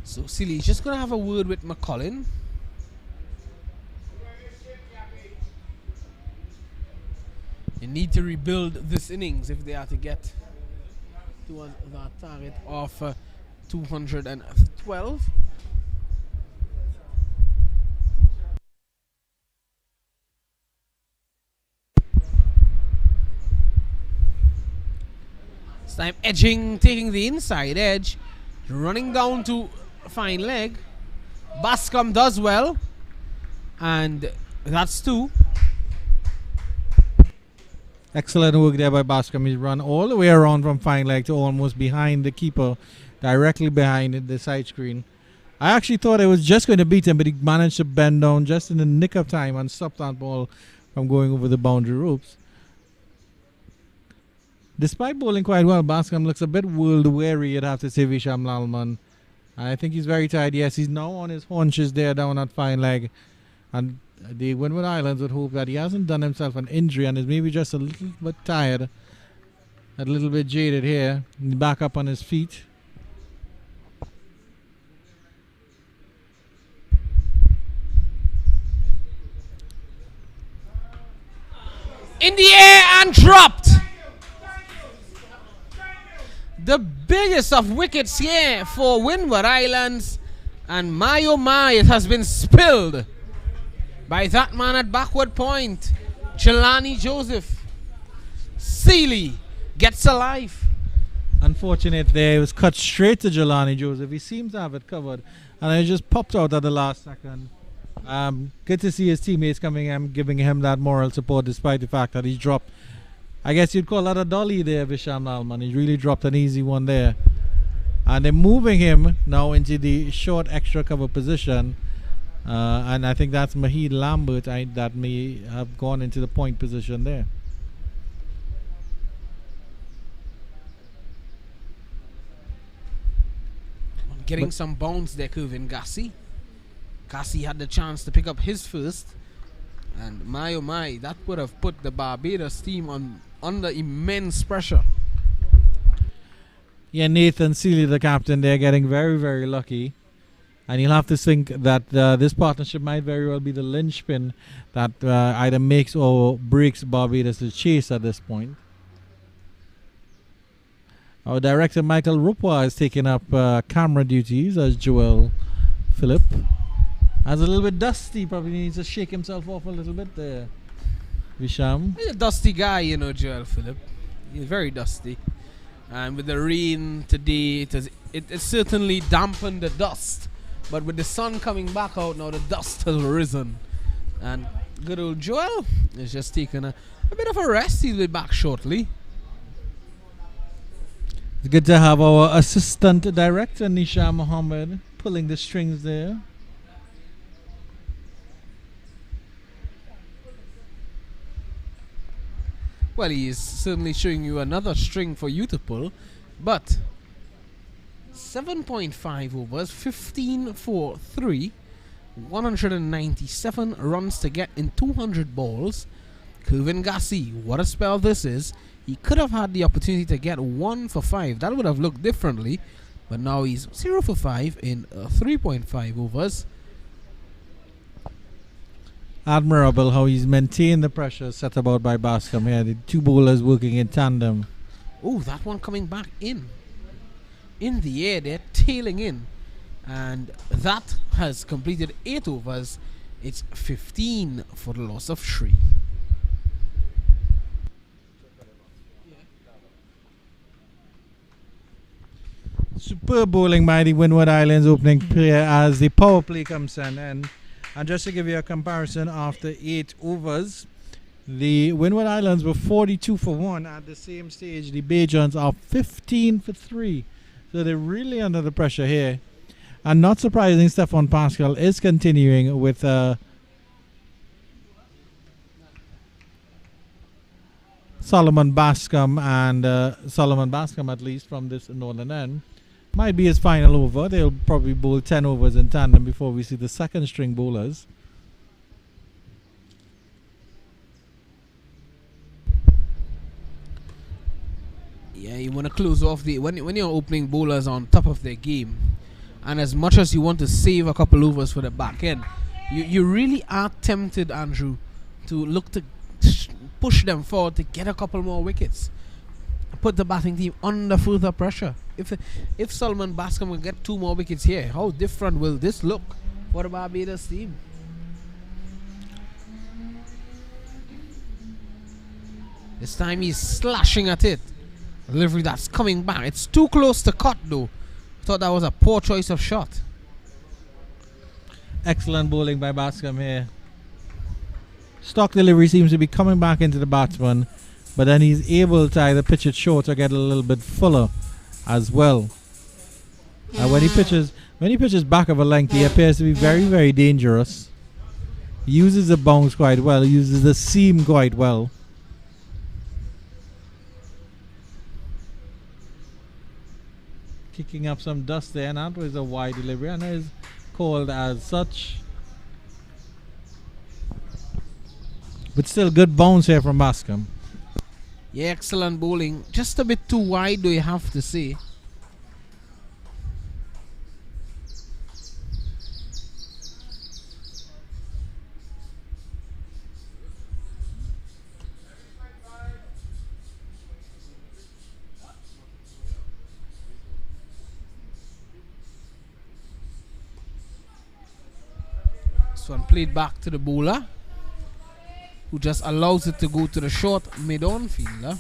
So Seeley's just going to have a word with McCollum. They need to rebuild this innings if they are to get to that target of 212. This time edging, taking the inside edge, running down to fine leg. Bascom does well, and that's 2. Excellent work there by Bascom. He's run all the way around from fine leg to almost behind the keeper, directly behind the side screen. I actually thought I was just going to beat him, but he managed to bend down just in the nick of time and stop that ball from going over the boundary ropes. Despite bowling quite well, Bascom looks a bit world weary, you'd have to say, Visham Lalman. I think he's very tired. Yes, he's now on his haunches there down at fine leg. And the Windward Islands would hope that he hasn't done himself an injury and is maybe just a little bit tired, a little bit jaded here. Back up on his feet. In the air and dropped. The biggest of wickets here for Windward Islands, and my oh my, it has been spilled by that man at backward point, Jelani Joseph. Steely gets a life. Unfortunate there, it was cut straight to Jelani Joseph. He seems to have it covered, and it just popped out at the last second. Good to see his teammates coming and giving him that moral support despite the fact that he's dropped. I guess you'd call that a dolly there, Visham Nalman. He really dropped an easy one there. And they're moving him now into the short extra cover position. And I think that's Mahid Lambert that may have gone into the point position there. Getting some bounce there, Kevin Gassi. Gassi had the chance to pick up his first. And my oh my, that would have put the Barbados team under immense pressure. Yeah, Nathan Seeley, the captain, they're getting very, very lucky. And you'll have to think that this partnership might very well be the linchpin that either makes or breaks Barbados' chase at this point. Our director, Michael Rupwa, is taking up camera duties as Joel Phillip. As a little bit dusty, probably needs to shake himself off a little bit there. Visham. He's a dusty guy, you know, Joel Phillip. He's very dusty. And with the rain today, it certainly dampened the dust. But with the sun coming back out now, the dust has risen. And good old Joel is just taking a bit of a rest. He'll be back shortly. It's good to have our assistant director, Nisha Mohammed, pulling the strings there. Well, he is certainly showing you another string for you to pull. But 7.5 overs, 15 for 3, 197 runs to get in 200 balls. Kevin Gassi, what a spell this is. He could have had the opportunity to get 1 for 5. That would have looked differently. But now he's 0 for 5 in 3.5 overs. Admirable how he's maintained the pressure set about by Bascom here. The two bowlers working in tandem. Oh, that one coming back in the air, they're tailing in. And that has completed 8 overs. It's 15 for the loss of 3. Superb bowling by the Windward Islands opening player as the power play comes in. And just to give you a comparison, after 8 overs, the Windward Islands were 42 for 1. At the same stage, the Bajans are 15 for 3. So they're really under the pressure here. And not surprising, Stefan Pascal is continuing with Solomon Bascom, and Solomon Bascom, at least from this northern end, might be his final over. They'll probably bowl 10 overs in tandem before we see the second string bowlers. Yeah, you want to close off when you're opening bowlers on top of their game, and as much as you want to save a couple overs for the back end, you really are tempted, Andrew, to look to push them forward to get a couple more wickets, put the batting team under further pressure. If Solomon Bascom will get 2 more wickets here, how different will this look for the Barbados team? This time he's slashing at it. Delivery that's coming back. It's too close to cut though. Thought that was a poor choice of shot. Excellent bowling by Bascom here. Stock delivery seems to be coming back into the batsman, but then he's able to either pitch it short or get a little bit fuller as well. When he pitches back of a length, he appears to be very, very dangerous. He uses the bounce quite well. He uses the seam quite well. Kicking up some dust there, and that was a wide delivery, and it is called as such. But still good bounce here from Bascom. Yeah, excellent bowling. Just a bit too wide, do you have to say. This one played back to the bowler, who just allows it to go to the short mid-on fielder.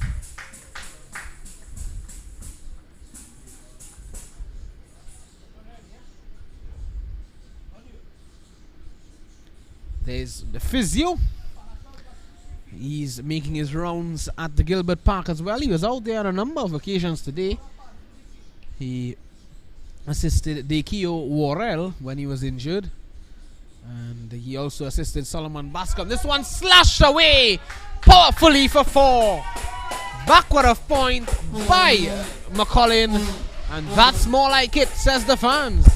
There's the physio. He's making his rounds at the Gilbert Park as well. He was out there on a number of occasions today. He assisted Dekio Worrell when he was injured. And he also assisted Solomon Bascom. This one slashed away powerfully for 4. Backward of point by McCollin. And that's more like it, says the fans.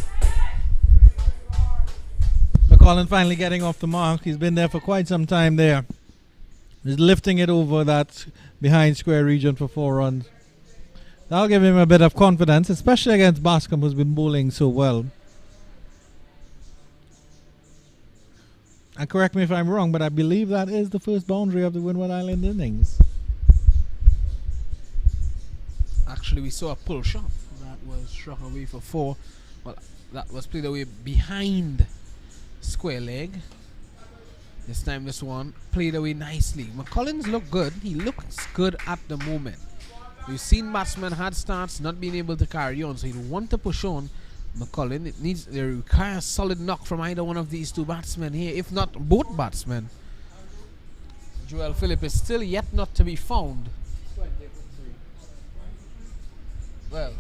McCollin finally getting off the mark. He's been there for quite some time there. He's lifting it over that behind square region for 4 runs. That'll give him a bit of confidence, especially against Bascom, who's been bowling so well. And correct me if I'm wrong, but I believe that is the first boundary of the Windward Island innings. Actually, we saw a pull shot that was struck away for 4. Well, that was played away behind square leg. This time this one played away nicely. McCollins looked good. He looks good at the moment. We've seen batsmen had starts not being able to carry on, so he'll want to push on. McCollin, they require a solid knock from either one of these two batsmen here, if not both batsmen. Joel Phillip is still yet not to be found. Well,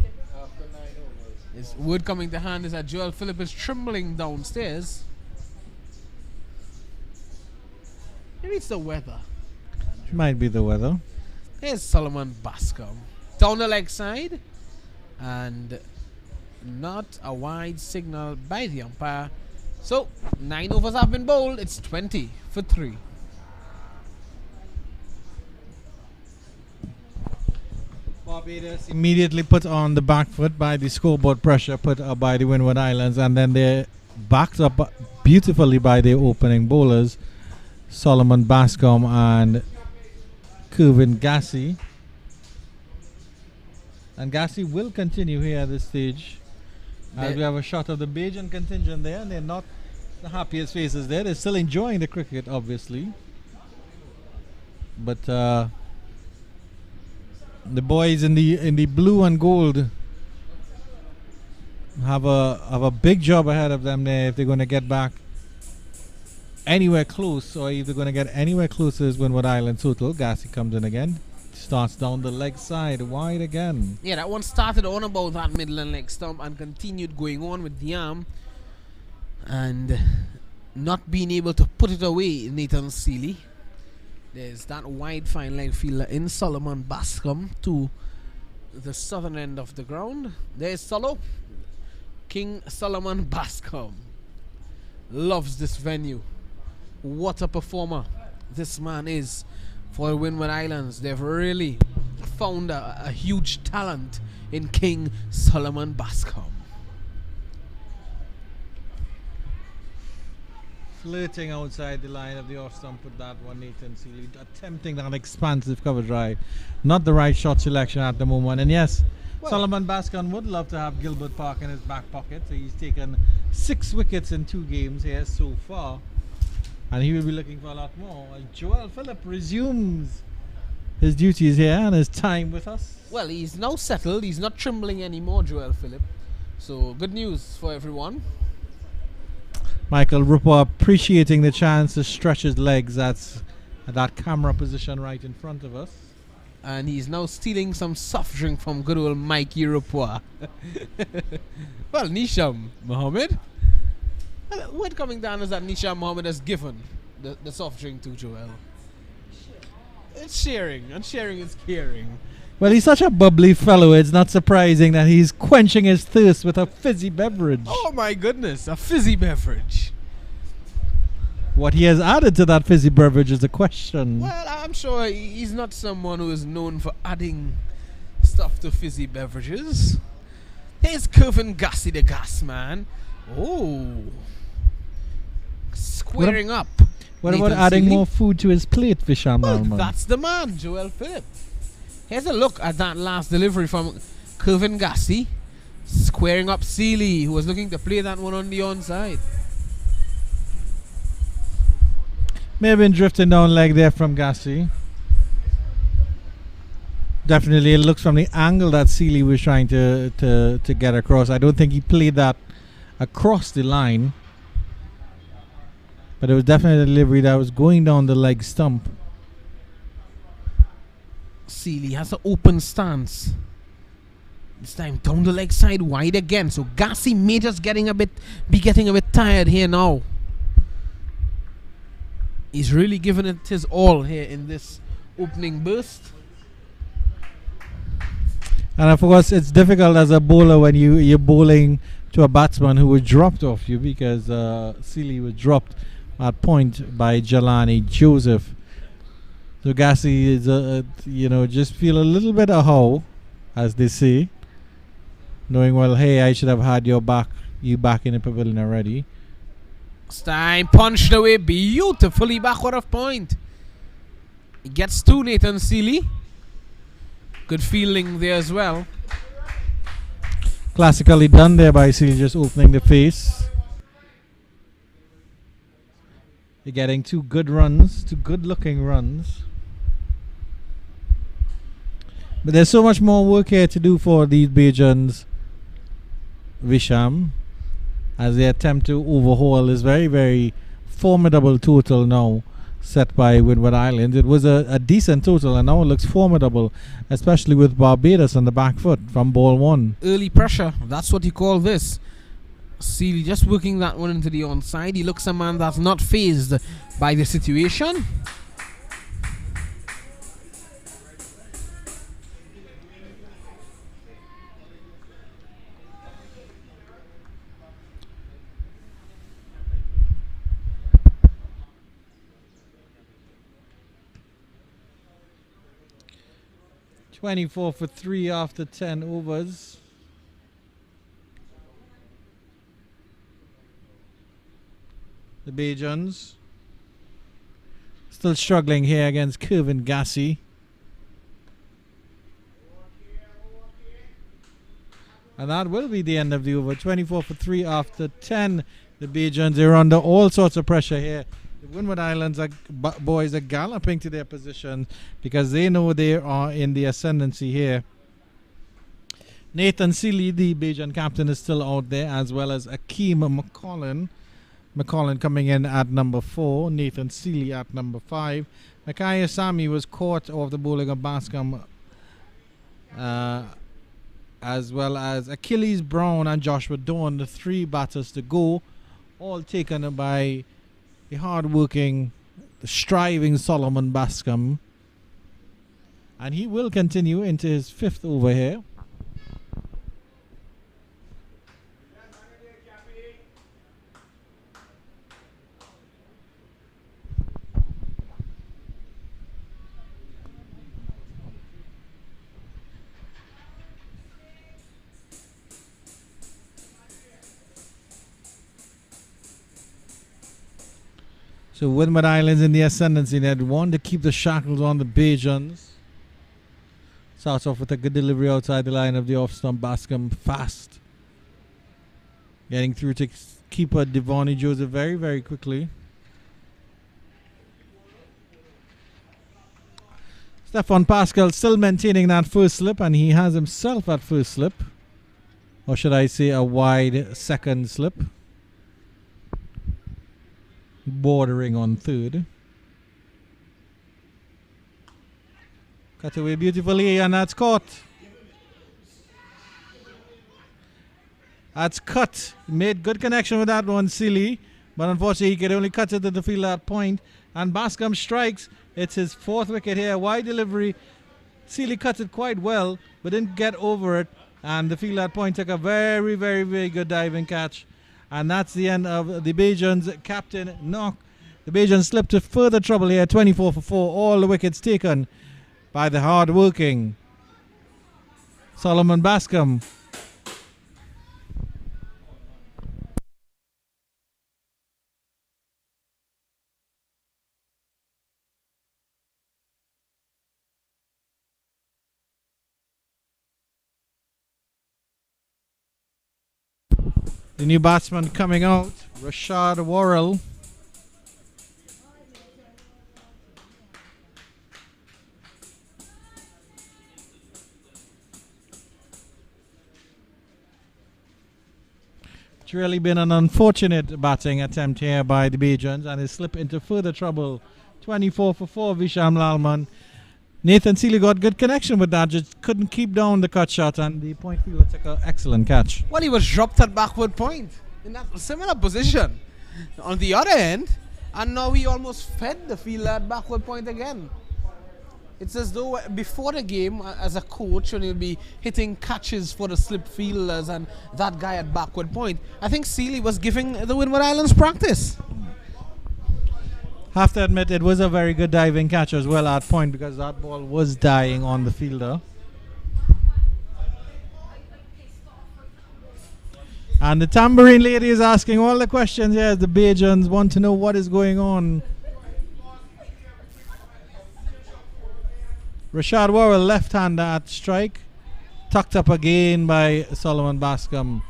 his word coming to hand is that Joel Phillip is trembling downstairs. Maybe it's the weather. Might be the weather. Here's Solomon Bascom. Down the leg side. And not a wide signal by the umpire. So, 9 overs have been bowled. It's 20 for 3. Barbados immediately put on the back foot by the scoreboard pressure put up by the Windward Islands, and then they're backed up beautifully by their opening bowlers, Solomon Bascom and Kevin Gassi. And Gassi will continue here at this stage. As we have a shot of the Bajan contingent there, and they're not the happiest faces there. They're still enjoying the cricket, obviously. But the boys in the blue and gold have a big job ahead of them there if they're going to get back anywhere close, or if they're going to get anywhere close to this Windward Island total. Gassi comes in again, starts down the leg side, wide again. Yeah, that one started on about that middle and leg stump and continued going on with the arm, and not being able to put it away. Nathan Seeley. There's that wide fine leg fielder in Solomon Bascom to the southern end of the ground. There's Solo. King Solomon Bascom loves this venue. What a performer this man is for the Windward Islands. They've really found a huge talent in King Solomon Bascom. Flirting outside the line of the off stump with that one, Nathan Seeley, attempting that expansive cover drive. Not the right shot selection at the moment. And yes, Solomon Bascom would love to have Gilbert Park in his back pocket. So he's taken 6 wickets in 2 games here so far, and he will be looking for a lot more. Joel Phillip resumes his duties here and his time with us. Well, he's now settled. He's not trembling anymore, Joel Phillip. So good news for everyone. Michael Rupa appreciating the chance to stretch his legs at that camera position right in front of us. And he's now stealing some soft drink from good old Mikey Rupa. Well, Nisham Mohammed. Word coming down is that Nisham Mohammed has given the soft drink to Joel. It's sharing, and sharing is caring. Well, he's such a bubbly fellow, it's not surprising that he's quenching his thirst with a fizzy beverage. Oh my goodness, a fizzy beverage. What he has added to that fizzy beverage is the question. Well, I'm sure he's not someone who is known for adding stuff to fizzy beverages. Here's Kevin Gassi, the gas man. Oh. Squaring up. What Nathan about adding Seeley? more food to his plate, Vishal Malman? That's the man, Joel Phillip. Here's a look at that last delivery from Kevin Gassi, squaring up Seeley, who was looking to play that one on the onside. May have been drifting down leg there from Gassi. Definitely, it looks from the angle that Seeley was trying to get across. I don't think he played that across the line. But it was definitely a delivery that was going down the leg stump. Sealy has an open stance. This time down the leg side, wide again. So Gassi may just be getting a bit tired here now. He's really giving it his all here in this opening burst. And of course, it's difficult as a bowler when you're bowling to a batsman who was dropped off you, because Sealy was dropped at point by Jelani Joseph. So Gassi is, just feel a little bit of how, as they say, knowing, well, hey, I should have had you back in the pavilion already. Stein punched away beautifully backward of point. He gets to Nathan Sealy. Good fielding there as well. Classically done there by Sealy, just opening the face. You're getting two good looking runs. But there's so much more work here to do for these Bajans, Visham, as they attempt to overhaul this very, very formidable total now set by Windward Islands. It was a decent total, and now it looks formidable, especially with Barbados on the back foot from ball one. Early pressure, that's what you call this. Sealy just working that one into the onside. He looks a man that's not fazed by the situation. .24 for 3 after 10 overs. The Bajans still struggling here against Kevin Gassi. And that will be the end of the over. 24 for 3 after 10. The Bajans are under all sorts of pressure here. The Windward Islands boys are galloping to their position because they know they are in the ascendancy here. Nathan Sealy, the Bajan captain, is still out there, as well as Akeem McCollin. McCollin coming in at number 4. Nathan Sealy at number 5. Makai Asami was caught off the bowling of Bascom, as well as Achilles Brown and Joshua Dawn, the 3 batters to go, all taken by the hard-working, the striving Solomon Bascom. And he will continue into his 5th over here. So Windward Islands in the ascendancy. They want to keep the shackles on the Bajans. Starts off with a good delivery outside the line of the off-stump. Bascom fast. Getting through to keeper Devani Joseph very, very quickly. Stefan Pascal still maintaining that first slip, and he has himself at first slip. Or should I say a wide second slip. Bordering on third. Cut away beautifully, and that's caught. That's cut. Made good connection with that one, Sealy. But unfortunately, he could only cut it to the field at point. And Bascom strikes. It's his 4th wicket here. Wide delivery. Sealy cuts it quite well, but didn't get over it. And the field at point took a very, very, very good diving catch. And that's the end of the Bajans captain knock. The Bajans slipped to further trouble here. 24 for 4. All the wickets taken by the hard-working Solomon Bascom. The new batsman coming out, Rashad Worrell. It's really been an unfortunate batting attempt here by the Bajans, and they slip into further trouble. 24 for 4, Visham Lalman. Nathan Seeley got good connection with that, just couldn't keep down the cut shot, and the point fielder took an excellent catch. Well, he was dropped at backward point in that similar position on the other end, and now he almost fed the fielder at backward point again. It's as though before the game, as a coach, when you'll be hitting catches for the slip fielders and that guy at backward point, I think Seeley was giving the Windward Islands practice. Have to admit, it was a very good diving catch as well at point, because that ball was dying on the fielder. And the tambourine lady is asking all the questions here. The Bajans want to know what is going on. Rashad Worrell, left-hander at strike. Tucked up again by Solomon Bascom.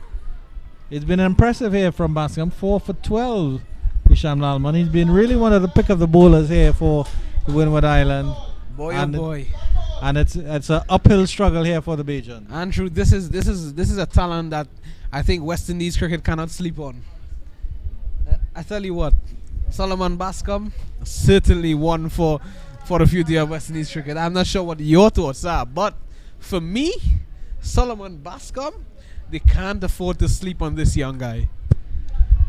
It's been impressive here from Bascom. 4 for 12. Hisham Lalman. He's been really one of the pick of the bowlers here for the Windward Island. Boy, and oh boy. And it's an uphill struggle here for the Bajans. Andrew, this is a talent that I think West Indies cricket cannot sleep on. I tell you what, Solomon Bascom certainly one for the future of West Indies cricket. I'm not sure what your thoughts are, but for me, Solomon Bascom, they can't afford to sleep on this young guy.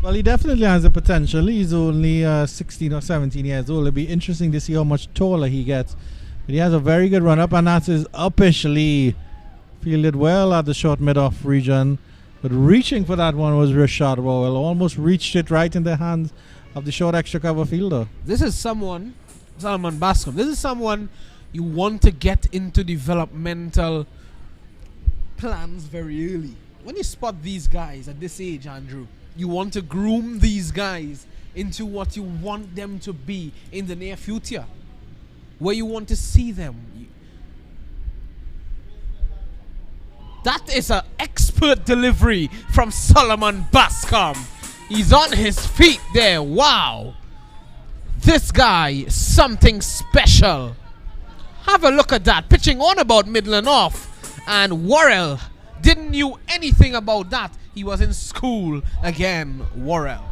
Well, he definitely has the potential. He's only 16 or 17 years old. It'll be interesting to see how much taller he gets. But he has a very good run-up, and that's his uppish Lee. Fielded well at the short mid-off region. But reaching for that one was Rashad Rowell. Almost reached it right in the hands of the short extra cover fielder. This is someone, Solomon Bascom, this is someone you want to get into developmental plans very early. When you spot these guys at this age, Andrew, you want to groom these guys into what you want them to be in the near future, where you want to see them. That is an expert delivery from Solomon Bascom. He's on his feet there. Wow. This guy, something special. Have a look at that. Pitching on about middle and off. And Worrell didn't knew anything about that. He was in school again, Worrell.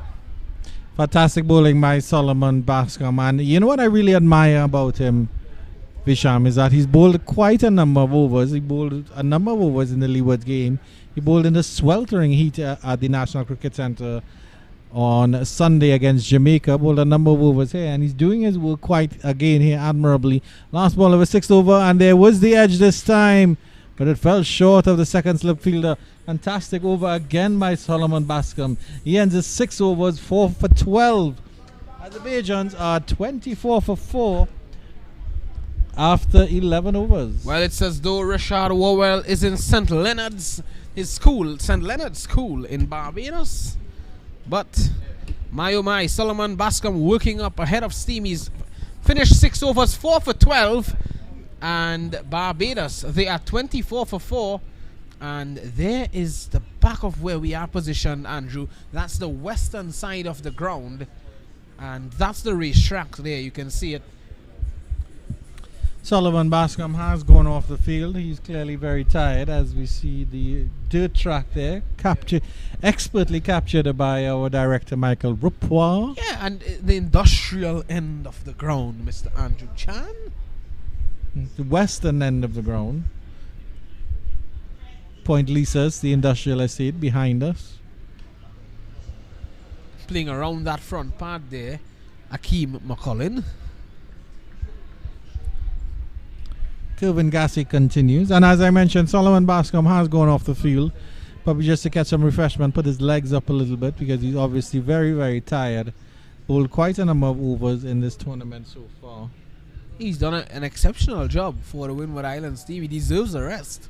Fantastic bowling by Solomon Bascom. And you know what I really admire about him, Visham, is that he's bowled quite a number of overs. He bowled a number of overs in the Leeward game. He bowled in the sweltering heat at the National Cricket Centre on Sunday against Jamaica. Bowled a number of overs here, and he's doing his work quite again here admirably. Last ball of a sixth over, and there was the edge this time, but it fell short of the second slip fielder. Fantastic over again by Solomon Bascom. He ends his 6 overs, 4 for 12. And the Bajans are 24 for 4 after 11 overs. Well, it's as though Rashad Worrell is in St. Leonard's, his school, St. Leonard's School in Barbados. But, my oh my, Solomon Bascom working up ahead of steam. He's finished 6 overs, 4 for 12. And Barbados, they are 24 for 4. And there is the back of where we are positioned, Andrew. That's the western side of the ground. And that's the racetrack there. You can see it. Solomon Bascom has gone off the field. He's clearly very tired, as we see the dirt track there, expertly captured by our director, Michael Rupois. Yeah, and the industrial end of the ground, Mr. Andrew Chan. The western end of the ground. Point Lisa's, the industrial estate behind us. Playing around that front part there, Akeem McCullin. Kelvin Gassi continues, and as I mentioned, Solomon Bascom has gone off the field, probably just to catch some refreshment, put his legs up a little bit, because he's obviously very, very tired. Bowled quite a number of overs in this tournament so far. He's done an exceptional job for the Windward Islands team. He deserves a rest.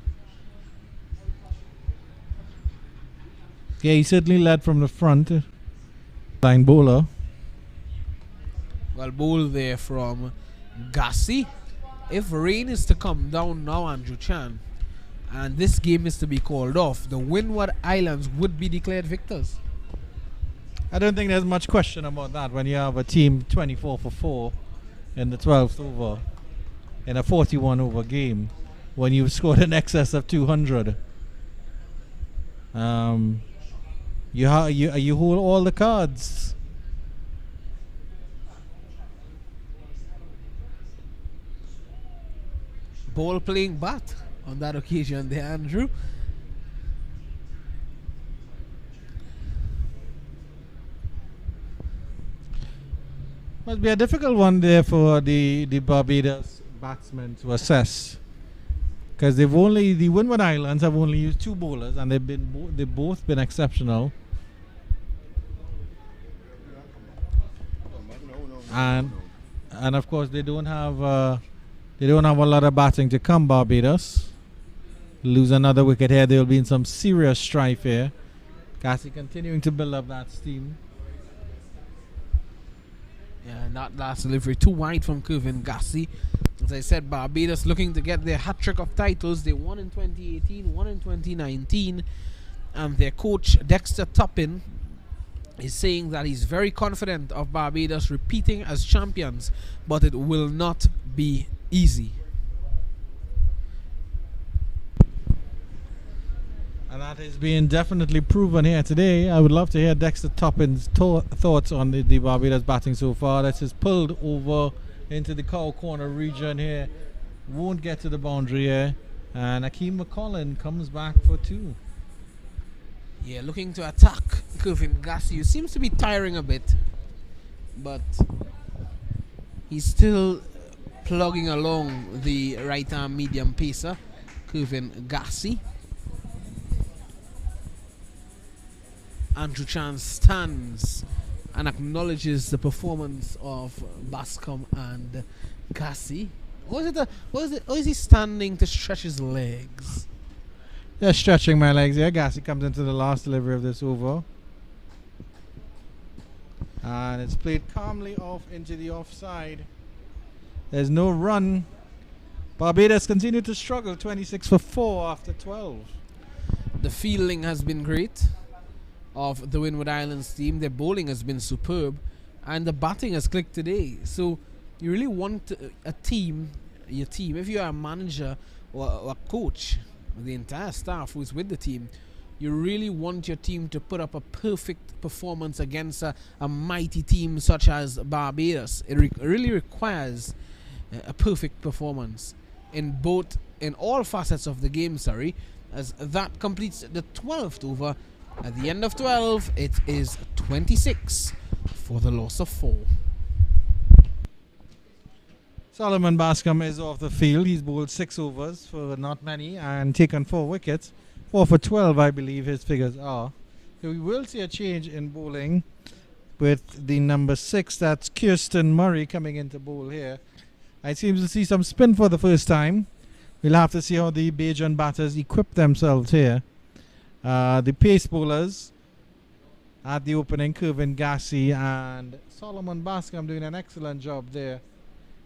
Yeah, he certainly led from the front. Line bowler. Well, bowl there from Gassi. If rain is to come down now, Andrew Chan, and this game is to be called off, the Windward Islands would be declared victors. I don't think there's much question about that when you have a team 24 for 4 in the 12th over in a 41 over game when you've scored in excess of 200. You hold all the cards. Ball playing bat on that occasion there, Andrew. Must be a difficult one there for the Barbados batsmen to assess, because the Windward Islands have only used 2 bowlers, and they've both been exceptional. And of course they don't have a lot of batting to come. Barbados lose another wicket here, there will be in some serious strife here. Cassie continuing to build up that steam. Yeah, not last delivery, too wide from Kevin Gassi. As I said, Barbados looking to get their hat-trick of titles. They won in 2018, won in 2019, and their coach Dexter Toppin is saying that he's very confident of Barbados repeating as champions, but it will not be easy. And that is being definitely proven here today. I would love to hear Dexter Toppin's thoughts on the Barbados batting so far. That's just pulled over into the cow corner region here. Won't get to the boundary here. And Akeem McCollin comes back for 2. Yeah, looking to attack Kevin Gassi, who seems to be tiring a bit, but he's still plugging along the right-arm medium pacer, Kevin Gassi. Andrew Chan stands and acknowledges the performance of Bascom and Gassi. Or is he standing to stretch his legs? Just stretching my legs here. Gassi comes into the last delivery of this over. And it's played calmly off into the offside. There's no run. Barbados continue to struggle, 26 for 4 after 12. The fielding has been great of the Windward Islands team. Their bowling has been superb, and the batting has clicked today. So you really want your team, if you're a manager or a coach, the entire staff who's with the team, you really want your team to put up a perfect performance against a mighty team such as Barbados. It really requires a perfect performance in all facets of the game, as that completes the 12th over. At the end of 12, it is 26 for the loss of 4. Solomon Bascom is off the field. He's bowled 6 overs for not many and taken 4 wickets. 4 for 12, I believe his figures are. So we will see a change in bowling with the number 6. That's Kirsten Murray coming into bowl here. I seem to see some spin for the first time. We'll have to see how the Bajan batters equip themselves here. The pace bowlers at the opening, Kevin Gassi and Solomon Bascom doing an excellent job there.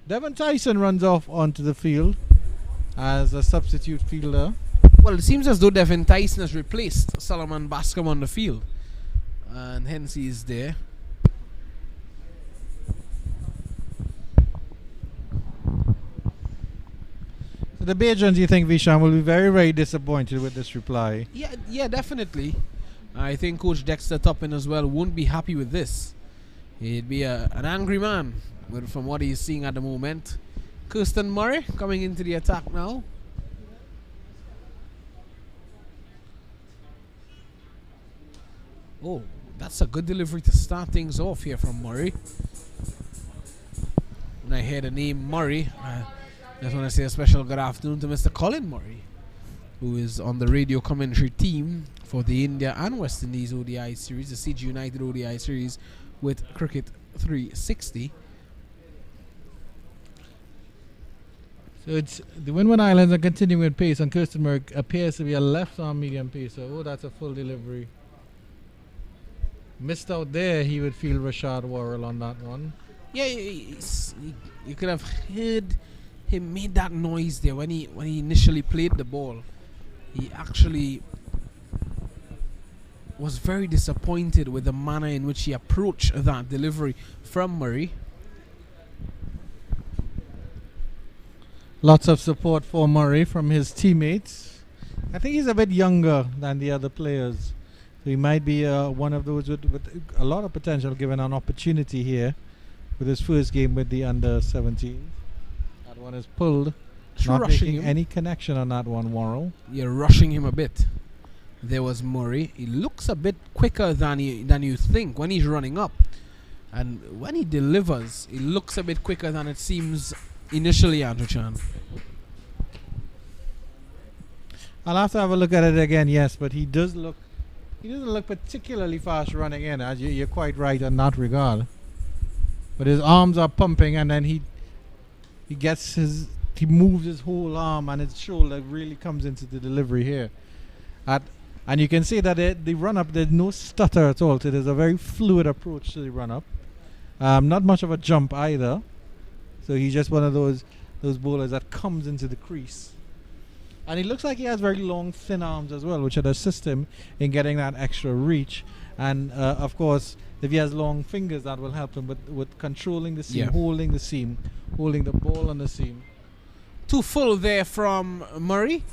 Devon Tyson runs off onto the field as a substitute fielder. Well, it seems as though Devon Tyson has replaced Solomon Bascom on the field, and hence he is there. The Bajans, you think, Vishan, will be very, very disappointed with this reply? Yeah, definitely. I think Coach Dexter Toppin as well won't be happy with this. He'd be an angry man from what he's seeing at the moment. Kirsten Murray coming into the attack now. Oh, that's a good delivery to start things off here from Murray. When I hear the name Murray, I just want to say a special good afternoon to Mr. Colin Murray, who is on the radio commentary team for the India and West Indies ODI series, the CG United ODI series with Cricket 360. So it's the Windward Islands are continuing with pace, and Kirsten Murray appears to be a left-arm medium pacer. Oh, that's a full delivery. Missed out there. He would feel Rashad Worrell on that one. Yeah, you could have heard him made that noise there when he initially played the ball. He actually was very disappointed with the manner in which he approached that delivery from Murray. Lots of support for Murray from his teammates. I think he's a bit younger than the other players. So he might be one of those with a lot of potential, given an opportunity here with his first game with the under 17. That one is pulled. Not Rushing making him. any connection on that one, Worrell. You're rushing him a bit. There was Murray. He looks a bit quicker than you think when he's running up. And when he delivers, he looks a bit quicker than it seems initially, Andrew Chan. I'll have to have a look at it again, yes, but he doesn't look particularly fast running in, as you're quite right in that regard. But his arms are pumping, and then he moves his whole arm, and his shoulder really comes into the delivery here. And you can see that the run-up, there's no stutter at all. So there's a very fluid approach to the run-up. Not much of a jump either. So he's just one of those bowlers that comes into the crease. And he looks like he has very long, thin arms as well, which would assist him in getting that extra reach. And, of course, if he has long fingers, that will help him with controlling the seam, holding the seam, holding the ball on the seam. Too full there from Murray.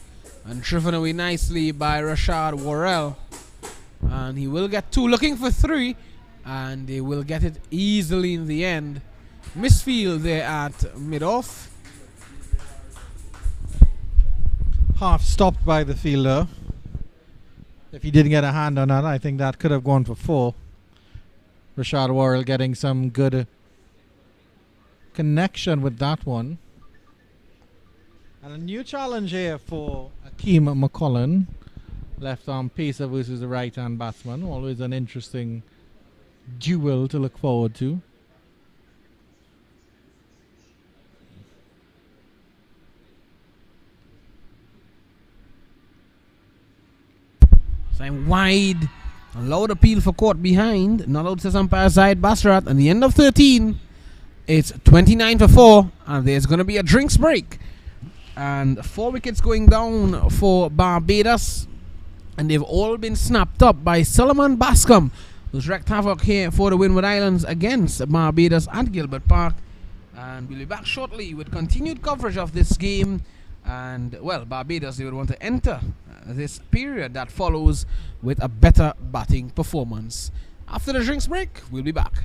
And driven away nicely by Rashad Worrell. And he will get 2, looking for 3. And they will get it easily in the end. Misfield there at mid-off. Half stopped by the fielder. If he didn't get a hand on that, I think that could have gone for 4. Rashad Worrell getting some good connection with that one. And a new challenge here for Akeem McCullen. Left arm pacer versus the right hand batsman. Always an interesting duel to look forward to. Sign wide. A loud appeal for caught behind. Not out to umpire side Basrat. And the end of 13. It's 29 for 4. And there's going to be a drinks break. And 4 wickets going down for Barbados. And they've all been snapped up by Solomon Bascom, who's wreaked havoc here for the Windward Islands against Barbados at Gilbert Park. And we'll be back shortly with continued coverage of this game. And, well, Barbados, they would want to enter this period that follows with a better batting performance. After the drinks break, we'll be back.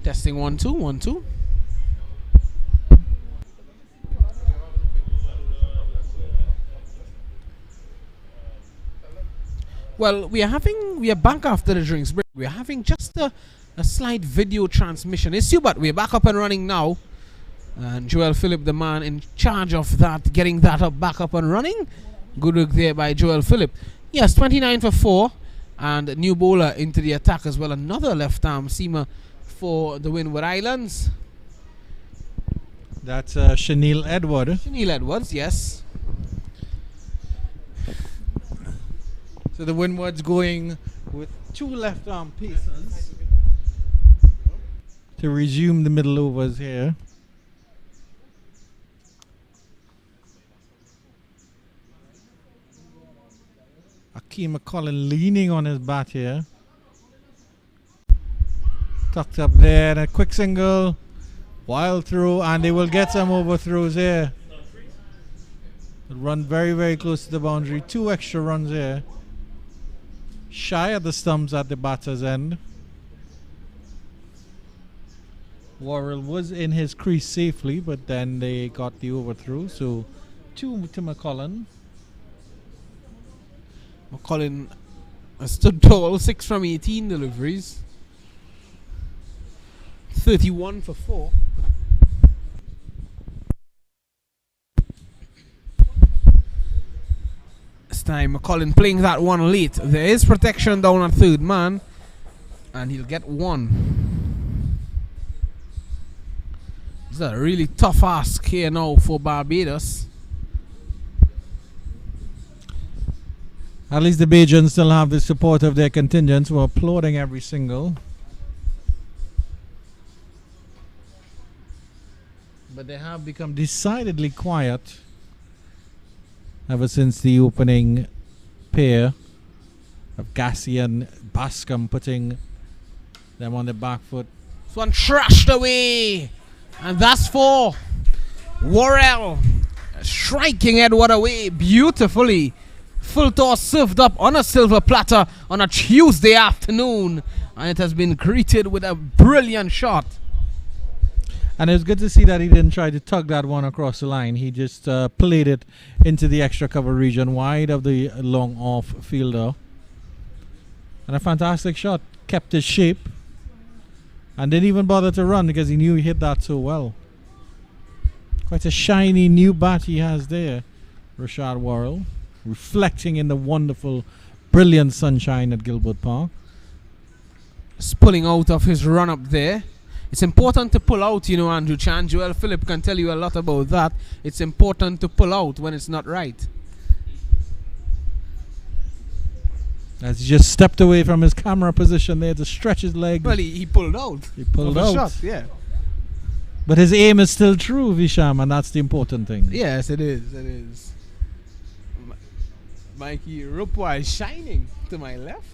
Testing 1 2 1 2. Well, we are back after the drinks break. We are having just a slight video transmission issue, but we're back up and running now. And Joel Phillip, the man in charge of that, getting that back up and running. Good work there by Joel Phillip. Yes, 29 for 4. And new bowler into the attack as well. Another left arm seamer for the Windward Islands. That's Chanel Edward. Chanel Edwards, yes. So the Windwards going with 2 left arm pieces to resume the middle overs here. Akeem McCollum leaning on his bat here. Tucked up there, and a quick single, wild through, and they will get some overthrows here. Run very, very close to the boundary. 2 extra runs here. Shy of the stumps at the batter's end. Worrell was in his crease safely, but then they got the overthrow. So 2 to McCollum. McCollum stood tall, 6 from 18 deliveries. 31 for 4. This time McCollum playing that one late. There is protection down at third man, and he'll get 1. It's a really tough ask here now for Barbados. At least the Bajans still have the support of their contingents who are applauding every single. But they have become decidedly quiet ever since the opening pair of Gassi and Bascom putting them on the back foot. This one trashed away, and that's for Worrell, striking Edward away beautifully. Full toss served up on a silver platter on a Tuesday afternoon, and it has been greeted with a brilliant shot. And it was good to see that he didn't try to tug that one across the line. He just played it into the extra cover region, wide of the long off fielder. And a fantastic shot. Kept his shape. And didn't even bother to run because he knew he hit that so well. Quite a shiny new bat he has there, Rashad Worrell. Reflecting in the wonderful, brilliant sunshine at Gilbert Park. Just pulling out of his run up there. It's important to pull out, Andrew Chan. Joel Phillip can tell you a lot about that. It's important to pull out when it's not right. As he just stepped away from his camera position there to stretch his legs. Well, he pulled out. He pulled out. Shot, yeah. But his aim is still true, Visham, and that's the important thing. Yes, it is. It is. Mikey Rupwa is shining to my left.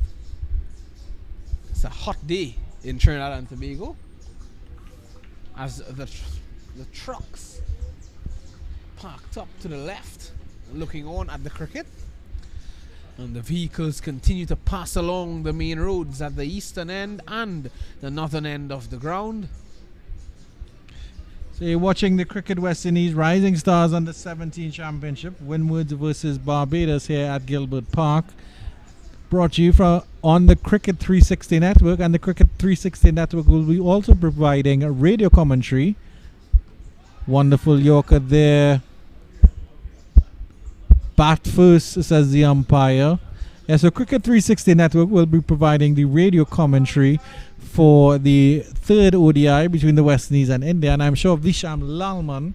It's a hot day in Trinidad and Tobago, as the trucks parked up to the left, looking on at the cricket, and the vehicles continue to pass along the main roads at the eastern end and the northern end of the ground. So you're watching the Cricket West Indies Rising Stars Under 17 Championship, Windwards versus Barbados here at Gilbert Park. Brought to you from on the Cricket 360 network, and the Cricket 360 network will be also providing a radio commentary. Wonderful Yorker there. Bat first, says the umpire. Yeah, so Cricket 360 network will be providing the radio commentary for the third ODI between the West Indies and India, and I'm sure Visham Lalman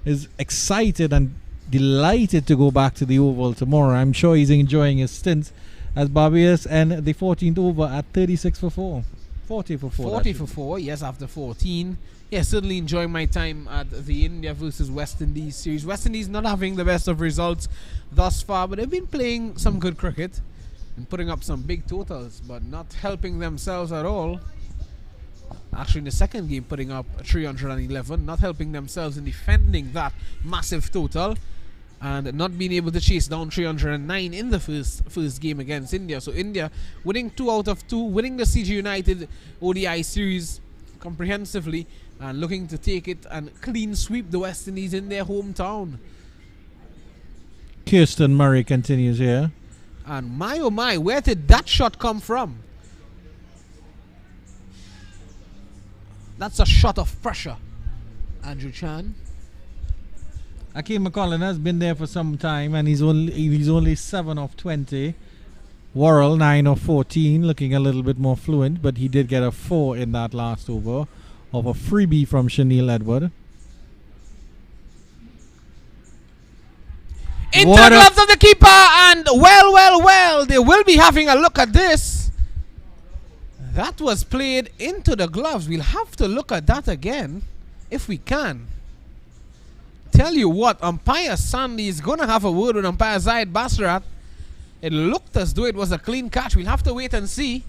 is excited and delighted to go back to the Oval tomorrow. I'm sure he's enjoying his stint as Barbados and the 14th over at 36 for 4. 40 for 4. 40 for 4, yes, after 14. Yeah, certainly enjoying my time at the India versus West Indies series. West Indies not having the best of results thus far, but they've been playing some good cricket and putting up some big totals, but not helping themselves at all. Actually, in the second game, putting up 311, not helping themselves in defending that massive total, and not being able to chase down 309 in the first game against India. So India winning 2 out of 2, winning the CG United ODI series, comprehensively and looking to take it and clean sweep the West Indies in their hometown. Kirsten Murray continues here. And my oh my, where did that shot come from? That's a shot of pressure, Andrew Chan. Akeem McCollin has been there for some time, and he's only 7 of 20. Worrell 9 of 14, looking a little bit more fluent, but he did get a 4 in that last over of a freebie from Shanil Edward. Into the gloves of the keeper, and well, they will be having a look at this. That was played into the gloves. We'll have to look at that again if we can. Tell you what, umpire Sandy is going to have a word with umpire Zaid Basrat. It looked as though it was a clean catch. We'll have to wait and see.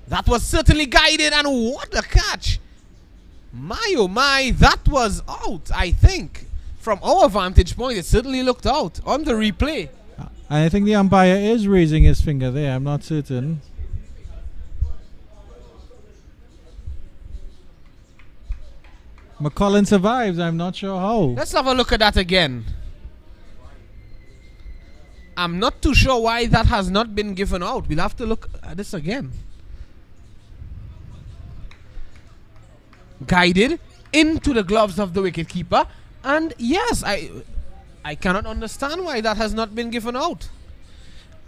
That was certainly guided, and what a catch. My oh my, that was out, I think. From our vantage point, it certainly looked out on the replay. I think the umpire is raising his finger there. I'm not certain. McCollin survives. I'm not sure how. Let's have a look at that again. I'm not too sure why that has not been given out. We'll have to look at this again. Guided into the gloves of the wicketkeeper. And yes, I cannot understand why that has not been given out.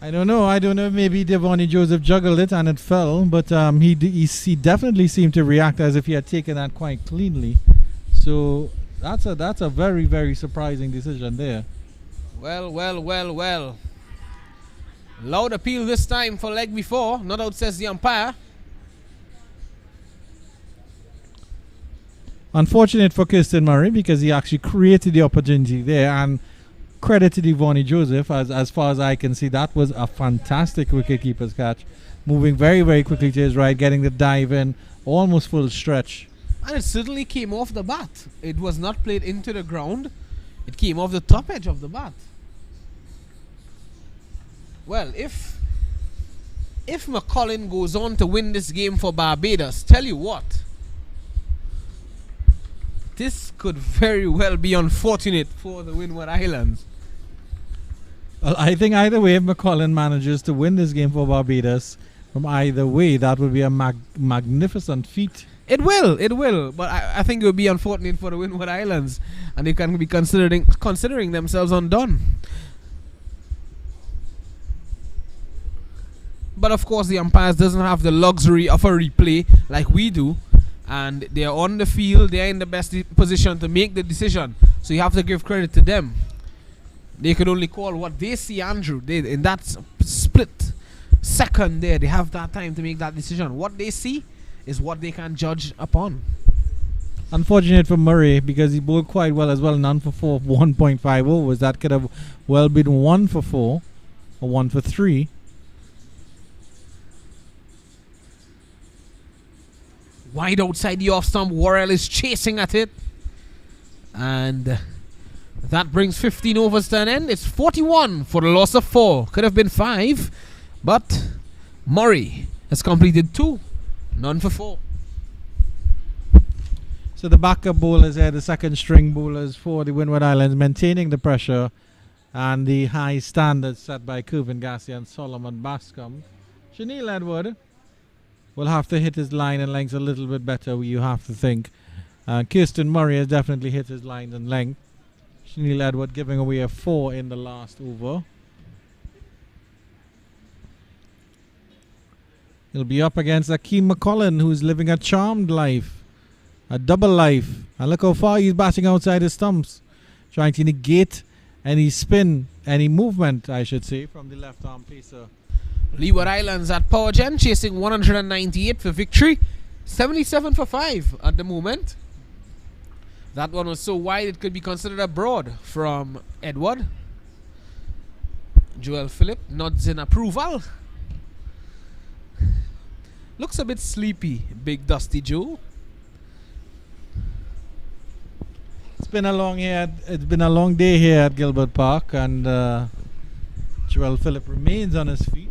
I don't know. Maybe Devonnie Joseph juggled it and it fell, but he definitely seemed to react as if he had taken that quite cleanly. So that's a very, very surprising decision there. Well. Loud appeal this time for leg before. Not out, says the umpire. Unfortunate for Kirsten Murray because he actually created the opportunity there, and credit to Devonnie Joseph. As far as I can see, that was a fantastic wicketkeeper's catch. Moving very, very quickly to his right, getting the dive in, almost full stretch. And it certainly came off the bat. It was not played into the ground. It came off the top edge of the bat. Well, if McCollin goes on to win this game for Barbados, tell you what, this could very well be unfortunate for the Windward Islands. Well, I think either way, if McCollin manages to win this game for Barbados, from either way, that would be a magnificent feat. It will. But I think it would be unfortunate for the Windward Islands, and they can be considering themselves undone. But of course, the umpires doesn't have the luxury of a replay like we do, and they are on the field. They are in the best position to make the decision. So you have to give credit to them. They could only call what they see, Andrew. In that split second there, they have that time to make that decision. What they see is what they can judge upon. Unfortunate for Murray because he bowled quite well as well. None for 4, 1.5 overs. That could have well been 1 for 4 or 1 for 3. Wide outside the off stump, Worrell is chasing at it. And that brings 15 overs to an end. It's 41 for the loss of 4. Could have been 5. But Murray has completed 2. None for 4. So the backup bowlers here, the second string bowlers for the Windward Islands, maintaining the pressure and the high standards set by Kevin Garcia and Solomon Bascom. Shanil Edward will have to hit his line and length a little bit better, you have to think. Kirsten Murray has definitely hit his line and length. Shanil Edward giving away a 4 in the last over. He'll be up against Akeem McCollin, who's living a charmed life, a double life. And look how far he's batting outside his stumps, trying to negate any spin, any movement, I should say, from the left-arm pacer. Leeward Islands at Power Gen chasing 198 for victory. 77 for 5 at the moment. That one was so wide it could be considered a broad from Edward. Joel Phillip nods in approval. Looks a bit sleepy, Big Dusty Joe. It's been a long day here at Gilbert Park, and Joel Phillip remains on his feet.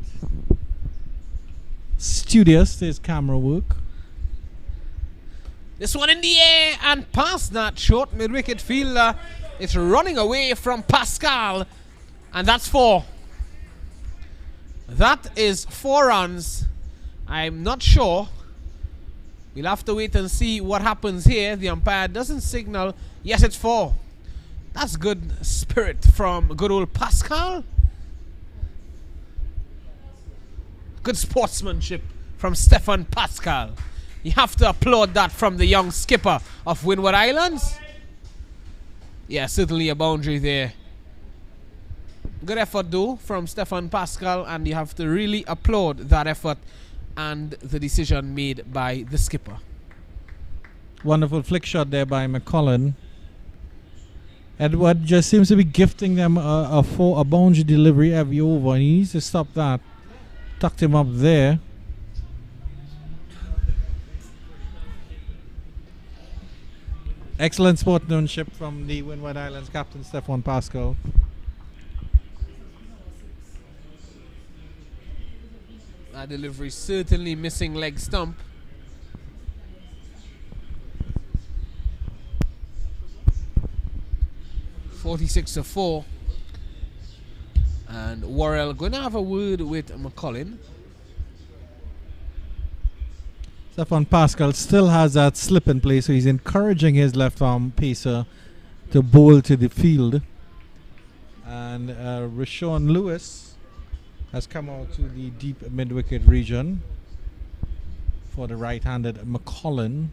studious to his camera work. This one in the air and past that short mid-wicket fielder. It's running away from Pascal, and that's 4. That is 4 runs. I'm not sure. We'll have to wait and see what happens here. The umpire doesn't signal. Yes, it's 4. That's good spirit from good old Pascal. Good sportsmanship from Stefan Pascal. You have to applaud that from the young skipper of Windward Islands. Yeah, certainly a boundary there. Good effort though from Stefan Pascal, and you have to really applaud that effort and the decision made by the skipper. Wonderful flick shot there by McCollum. Edward just seems to be gifting them a boundary delivery every over, and he needs to stop that. Tucked him up there. Excellent sportsmanship from the Windward Islands captain Stefan Pascal. That delivery certainly missing leg stump. (46-4). And Worrell going to have a word with McCollum. Stefan Pascal still has that slip in play, so he's encouraging his left arm pacer to bowl to the field. And Rashawn Lewis has come out to the deep mid-wicket region for the right-handed McCollum.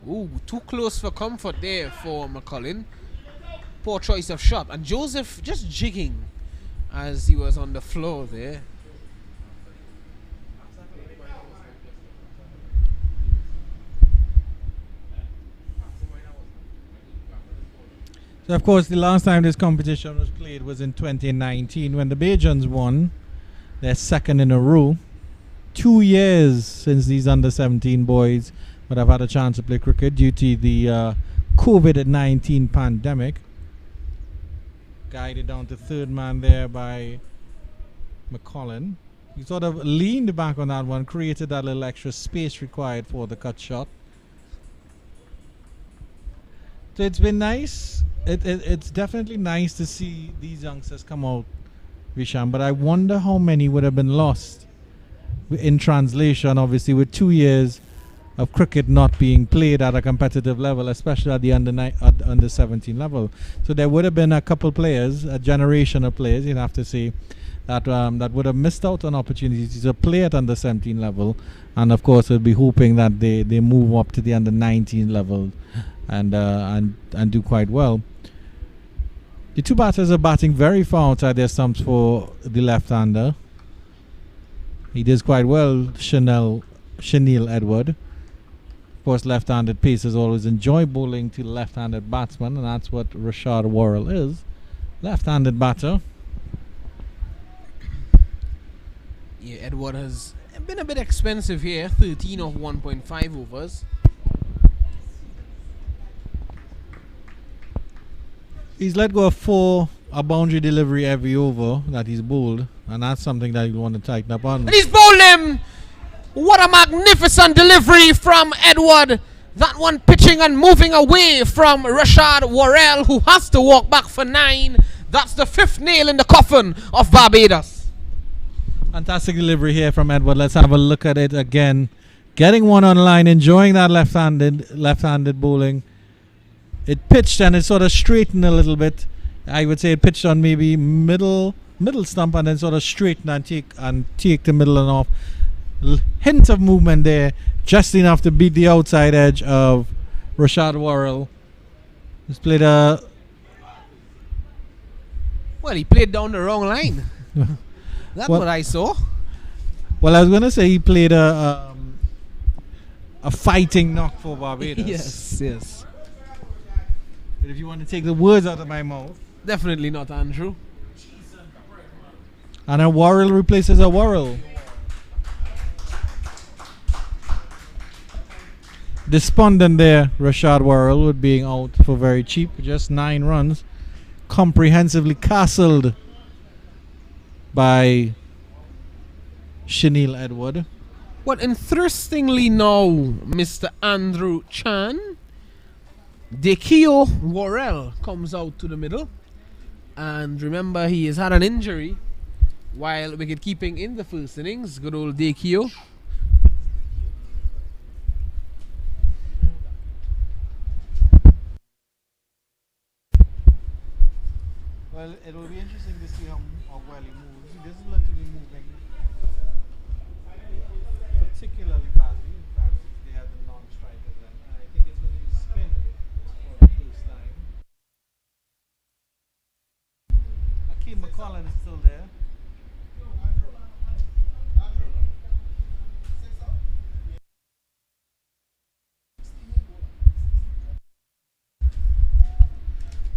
Ooh, too close for comfort there for McCollum. Poor choice of shot. And Joseph just jigging as he was on the floor there. So of course the last time this competition was played was in 2019 when the Bajans won their second in a row. 2 years since these under-17 boys would have had a chance to play cricket due to the COVID-19 pandemic. Guided down to third man there by McCollum. He sort of leaned back on that one, created that little extra space required for the cut shot. So it's been nice. It's definitely nice to see these youngsters come out, Visham, but I wonder how many would have been lost in translation, obviously, with 2 years of cricket not being played at a competitive level, especially at the under 17 level. So there would have been a couple players, a generation of players, you'd have to say, that that would have missed out on opportunities to play at under 17 level, and of course we'll be hoping that they move up to the under 19 level and do quite well. The two batters are batting very far outside their stumps for the left-hander. He does quite well, Chanel Edward. Of course, left-handed pacers always enjoy bowling to left-handed batsmen, and that's what Rashad Worrell is. Left-handed batter. Yeah, Edward has been a bit expensive here. 13 of 1.5 overs. He's let go of a boundary delivery every over that he's bowled, and that's something that you want to tighten up on. And he's bowled him! What a magnificent delivery from Edward. That one pitching and moving away from Rashad Worrell, who has to walk back for 9. That's the 5th nail in the coffin of Barbados. Fantastic delivery here from Edward. Let's have a look at it again. Getting one on line, enjoying that left-handed bowling. It pitched and it sort of straightened a little bit. I would say it pitched on maybe middle stump and then sort of straighten and take the middle and off. Hint of movement there, just enough to beat the outside edge of Rashad Worrell. He's played a... Well, he played down the wrong line. That's what I saw. Well, I was going to say he played a fighting knock for Barbados. Yes. But if you want to take the words out of my mouth... Definitely not, Andrew. And a Worrell replaces a Worrell. Despondent there, Rashad Worrell, with being out for very cheap. Just 9 runs. Comprehensively castled by Chenille Edward. Well, interestingly now, Mr. Andrew Chan, Dekio Worrell comes out to the middle. And remember, he has had an injury while wicket keeping in the first innings. Good old Dekio. Well, it will be interesting to see how well he moves. He doesn't look to be moving particularly badly. In fact, they had the non-striker then. I think it's going to be spin for the first time. Akeem McCollum is still there.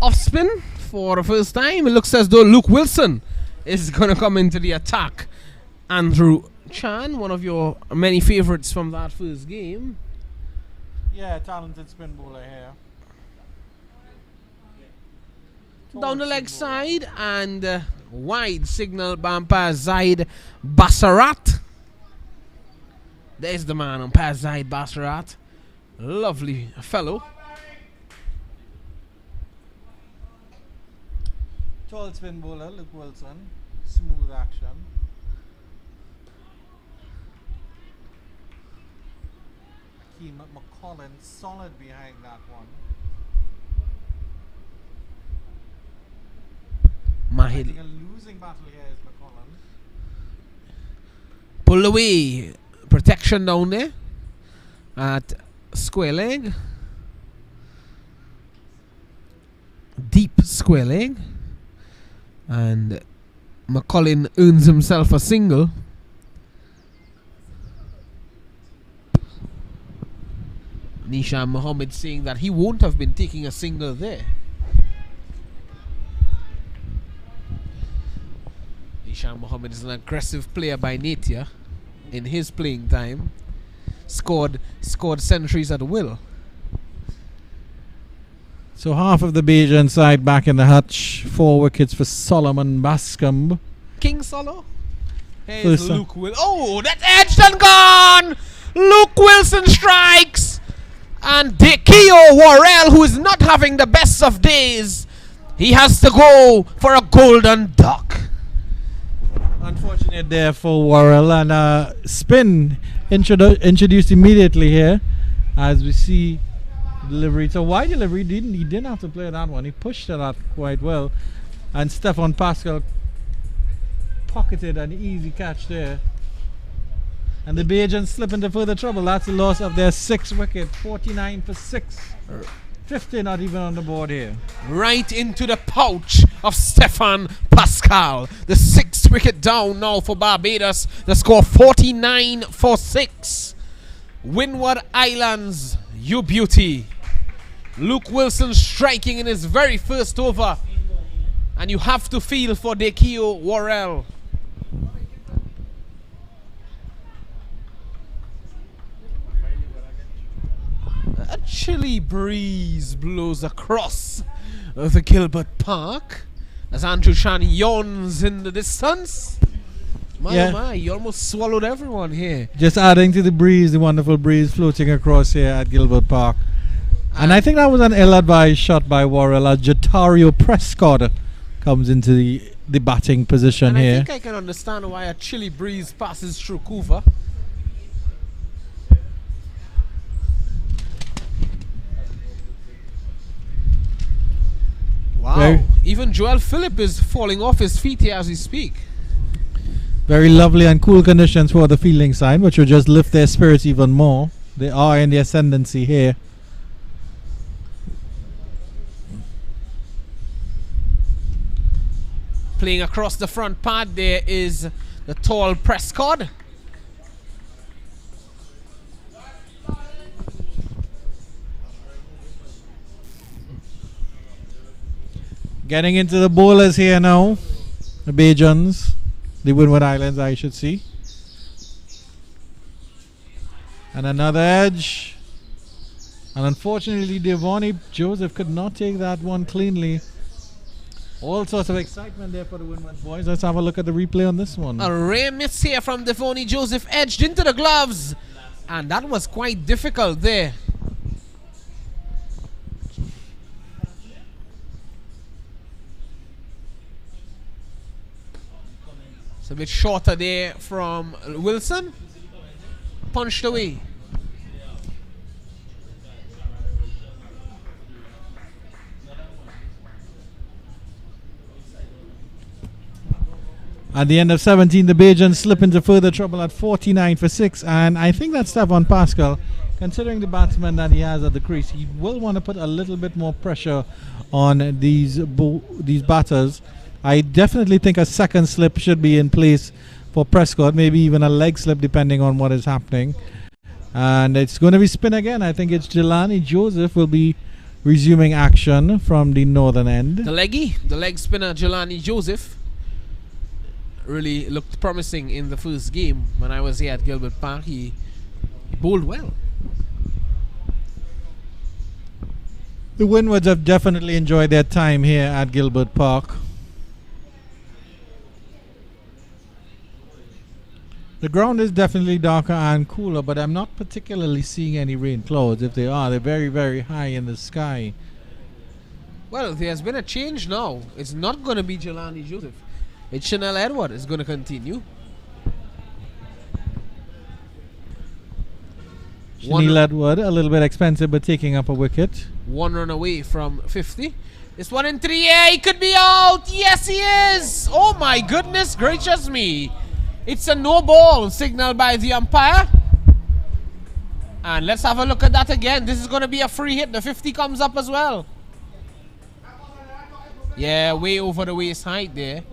Off spin for the first time. It looks as though Luke Wilson is going to come into the attack. Andrew Chan, one of your many favourites from that first game. Yeah, talented spin bowler here. Down the leg side and wide signal umpire Zaid Bassarat. There's the man, umpire Zaid Bassarat. Lovely fellow. Tall spin bowler, Luke Wilson. Smooth action. Akeem McCollum solid behind that one. I think a losing battle here is McCollum. Pull away. Protection down there at square leg. Deep square leg. And McCollum earns himself a single. Nishan Mohammed saying that he won't have been taking a single there. Nishan Mohammed is an aggressive player by nature in his playing time. Scored centuries at will. So half of the Bajan side back in the hutch. 4 wickets for Solomon Bascombe. King Solo. Here's Luke Wilson. Oh, that's edged and gone! Luke Wilson strikes! And Dekio Worrell, who is not having the best of days, he has to go for a golden duck. Unfortunate there for Worrell. And spin introduced immediately here. As we see delivery. It's a wide delivery. He didn't have to play that one. He pushed it out quite well. And Stefan Pascal pocketed an easy catch there. And the Bajans slip into further trouble. That's the loss of their 6th wicket. 49 for 6. 50 not even on the board here. Right into the pouch of Stefan Pascal. The 6th wicket down now for Barbados. The score 49 for 6. Windward Islands, you beauty. Luke Wilson striking in his very first over. And you have to feel for Dekio Worrell. A chilly breeze blows across the Gilbert Park as Andrew Chan yawns in the distance. My, my, he almost swallowed everyone here. Just adding to the breeze, the wonderful breeze floating across here at Gilbert Park. And I think that was an ill-advised shot by Worrell as Jatario Prescott comes into the batting position here. I think I can understand why a chilly breeze passes through Couva. Wow, even Joel Phillip is falling off his feet here as we speak. Very lovely and cool conditions for the fielding side, which will just lift their spirits even more. They are in the ascendancy here. Playing across the front pad there is the tall Prescott. Getting into the bowlers here now. The Bajans. The Windward Islands, I should see. And another edge. And unfortunately, Devonnie Joseph could not take that one cleanly. All sorts of excitement there for the Windwards boys. Let's have a look at the replay on this one. A rare miss here from Devoni Joseph, edged into the gloves. And that was quite difficult there. It's a bit shorter there from Wilson. Punched away. At the end of 17, the Bajans slip into further trouble at 49 for 6. And I think that Stefan Pascal, considering the batsman that he has at the crease, he will want to put a little bit more pressure on these batters. I definitely think a second slip should be in place for Prescott, maybe even a leg slip depending on what is happening. And it's going to be spin again. I think it's Jelani Joseph will be resuming action from the northern end. The leg spinner Jelani Joseph really looked promising in the first game. When I was here at Gilbert Park, he bowled well. The Windwards have definitely enjoyed their time here at Gilbert Park. The ground is definitely darker and cooler, but I'm not particularly seeing any rain clouds. If they are, they're very, very high in the sky. Well, there's been a change now. It's not going to be Jelani Joseph. It's Chanel Edward is going to continue. Chanel Edward, a little bit expensive, but taking up a wicket. 1 run away from 50. This one in 3. Yeah, he could be out. Yes, he is. Oh, my goodness gracious me. It's a no ball signaled by the umpire. And let's have a look at that again. This is going to be a free hit. The 50 comes up as well. Yeah, way over the waist height there.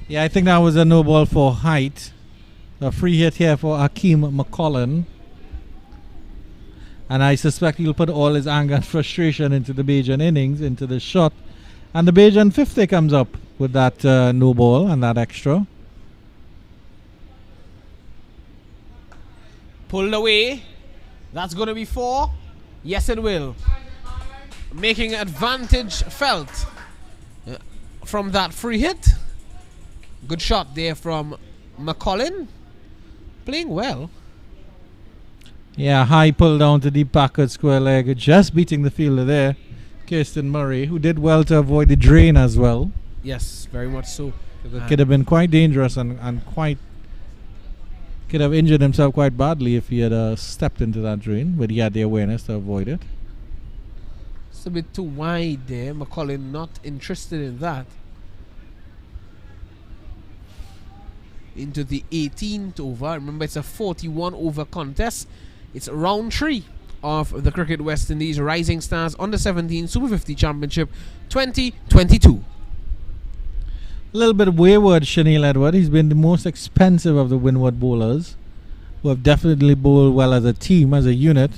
Yeah, I think that was a no ball for height. A free hit here for Akeem McCollum. And I suspect he'll put all his anger and frustration into the Bajan innings, into the shot. And the Bajan 50 comes up with that no ball and that extra. Pulled away. That's going to be 4. Yes, it will. Making advantage felt from that free hit. Good shot there from McCollum. Playing well. Yeah, high pull down to deep backward square leg. Just beating the fielder there. Kirsten Murray, who did well to avoid the drain as well. Yes, very much so. It could have been quite dangerous and quite could have injured himself quite badly if he had stepped into that drain, but he had the awareness to avoid it. It's a bit too wide there. McCollum not interested in that. Into the 18th over. Remember, it's a 41 over contest. It's round 3 of the Cricket West Indies Rising Stars Under 17 Super 50 Championship 2022. A little bit wayward, Chanel Edward. He's been the most expensive of the Windward bowlers, who have definitely bowled well as a team, as a unit.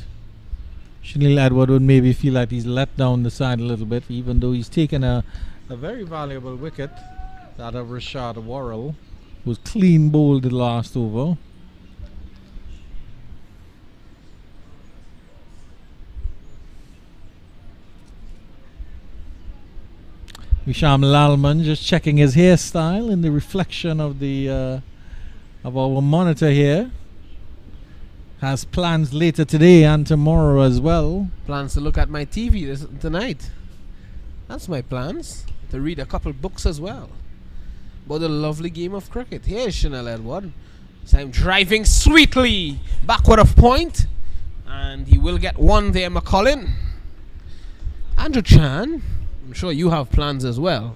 Chanel Edward would maybe feel like he's let down the side a little bit, even though he's taken a very valuable wicket, that of Rashad Worrell, who was clean bowled the last over. Visham Lalman just checking his hairstyle in the reflection of the of our monitor here. Has plans later today and tomorrow as well. Plans to look at my TV tonight. That's my plans. To read a couple books as well. But a lovely game of cricket. Here's Chanel Edward. So I'm driving sweetly backward of point. And he will get one there, McCollum. Andrew Chan, I'm sure you have plans as well.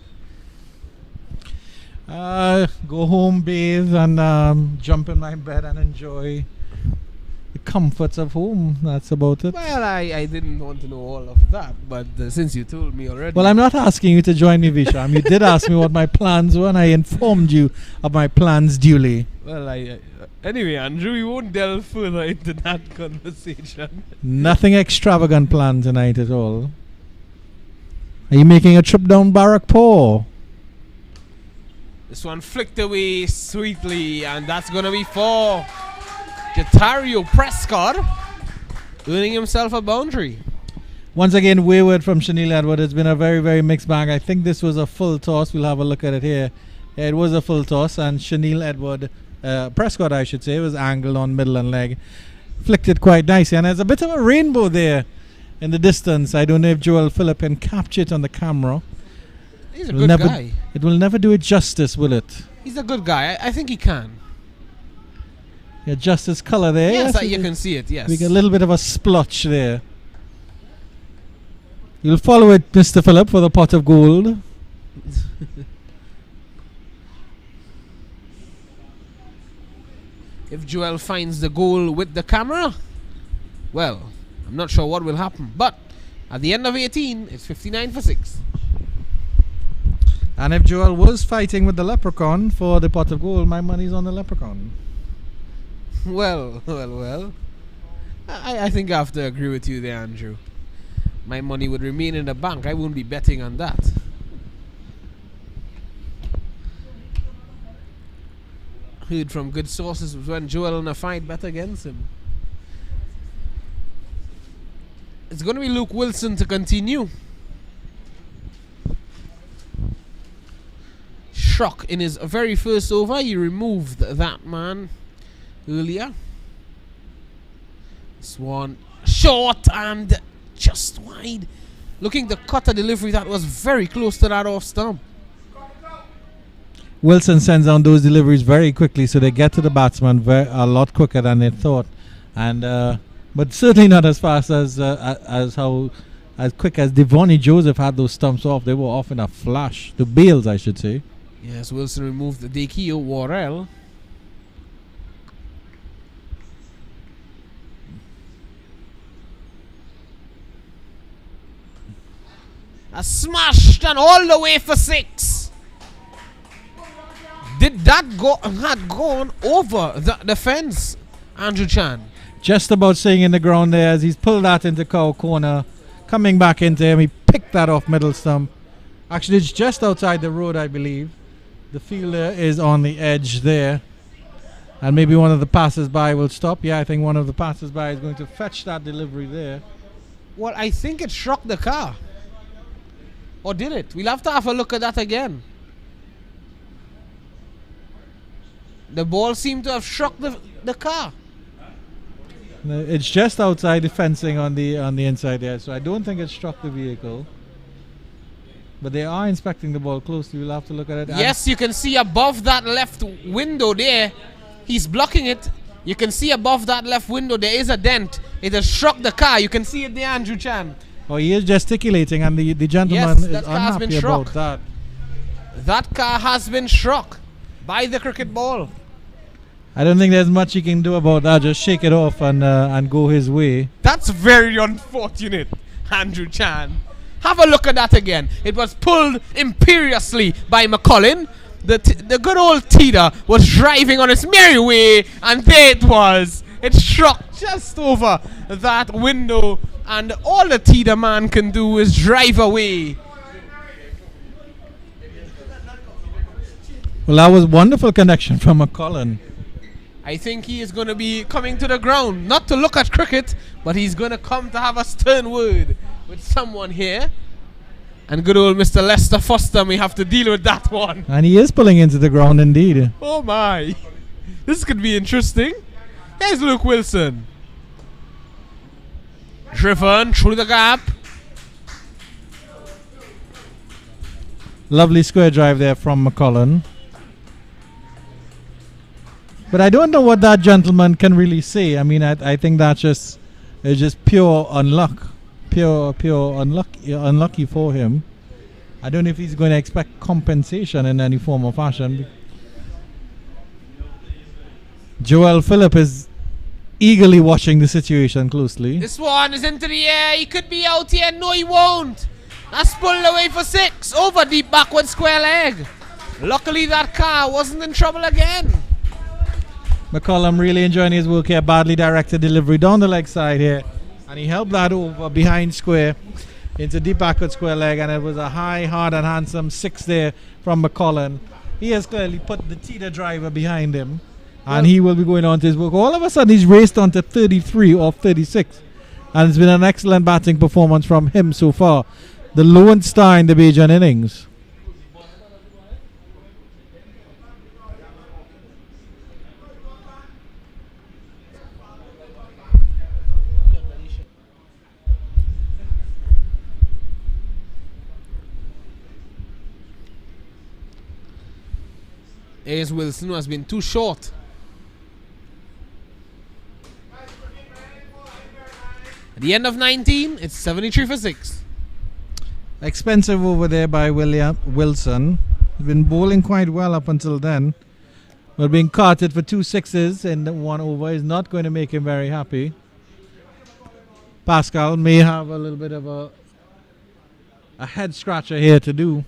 Go home, bathe, and jump in my bed and enjoy the comforts of home. That's about it. Well, I didn't want to know all of that, but since you told me already. Well, I'm not asking you to join me, Visham. You did ask me what my plans were, and I informed you of my plans duly. Well, anyway, Andrew, we won't delve further into that conversation. Nothing extravagant planned tonight at all. Are you making a trip down Barrackpore? This one flicked away sweetly, and that's going to be for Jatario Prescott, earning himself a boundary. Once again, wayward from Chanel Edward. It's been a very, very mixed bag. I think this was a full toss. We'll have a look at it here. Yeah, it was a full toss, and Chanel Edward, Prescott, I should say, was angled on middle and leg. Flicked it quite nicely, and there's a bit of a rainbow there in the distance. I don't know if Joel Phillip can capture it on the camera. He's a good guy. It will never do it justice, will it? He's a good guy. I think he can. Yeah, justice color there. Yes, you can see it, yes. We get a little bit of a splotch there. You'll follow it, Mr. Phillip, for the pot of gold. If Joel finds the goal with the camera, well, I'm not sure what will happen. But at the end of 18, it's 59 for 6. And if Joel was fighting with the leprechaun for the pot of gold, my money's on the leprechaun. Well. I think I have to agree with you there, Andrew. My money would remain in the bank. I won't be betting on that. Heard from good sources when Joel in a fight bet against him. It's going to be Luke Wilson to continue. Shock in his very first over. He removed that man earlier. Swan short and just wide. Looking to cut a delivery that was very close to that off stump. Wilson sends down those deliveries very quickly, so they get to the batsman a lot quicker than they thought, and but certainly not as fast as quick as Devonnie Joseph had those stumps off. They were off in a flash. The Bales, I should say. Yes, Wilson removed the Dekio Worrell. A smashed and all the way for 6. Did that had gone over the fence, Andrew Chan? Just about staying in the ground there as he's pulled that into cow corner. Coming back into him, he picked that off middle stump. Actually, it's just outside the road, I believe. The fielder is on the edge there. And maybe one of the passers-by will stop. Yeah, I think one of the passers-by is going to fetch that delivery there. Well, I think it struck the car. Or did it? We'll have to have a look at that again. The ball seemed to have struck the car. It's just outside the fencing on the inside there, so I don't think it struck the vehicle. But they are inspecting the ball closely. We'll have to look at it. Yes, you can see above that left window there. He's blocking it. You can see above that left window there is a dent. It has struck the car. You can see it there, Andrew Chan. Oh, he is gesticulating, and the gentleman is unhappy about that. That car has been struck by the cricket ball. I don't think there's much he can do about that. Just shake it off and go his way. That's very unfortunate, Andrew Chan. Have a look at that again. It was pulled imperiously by McCullin. The good old Tida was driving on its merry way, and there it was. It struck just over that window, and all the Tida man can do is drive away. Well, that was wonderful connection from McCullin. I think he is going to be coming to the ground, not to look at cricket, but he's going to come to have a stern word with someone here. And good old Mr. Lester Foster may have to deal with that one. And he is pulling into the ground indeed. Oh my. This could be interesting. Here's Luke Wilson. Driven through the gap. Lovely square drive there from McCullin. But I don't know what that gentleman can really say. I mean, I think that's just pure unluck. Pure unlucky for him. I don't know if he's going to expect compensation in any form or fashion. Joel Phillip is eagerly watching the situation closely. This one is into the air. He could be out here. No, he won't. That's pulled away for 6. Over deep backward square leg. Luckily, that car wasn't in trouble again. McCullum really enjoying his work here. Badly directed delivery down the leg side here. And he helped that over behind square into deep backward square leg. And it was a high, hard and handsome 6 there from McCullum. He has clearly put the Tita driver behind him. And he will be going on to his work. All of a sudden, he's raced on to 33 or 36. And it's been an excellent batting performance from him so far. The lone star in the Bajan innings. A.S. Wilson has been too short. At the end of 19, it's 73 for 6. Expensive over there by Wilson. He's been bowling quite well up until then. But being carted for 2 sixes in the 1 over is not going to make him very happy. Pascal may have a little bit of a head scratcher here to do.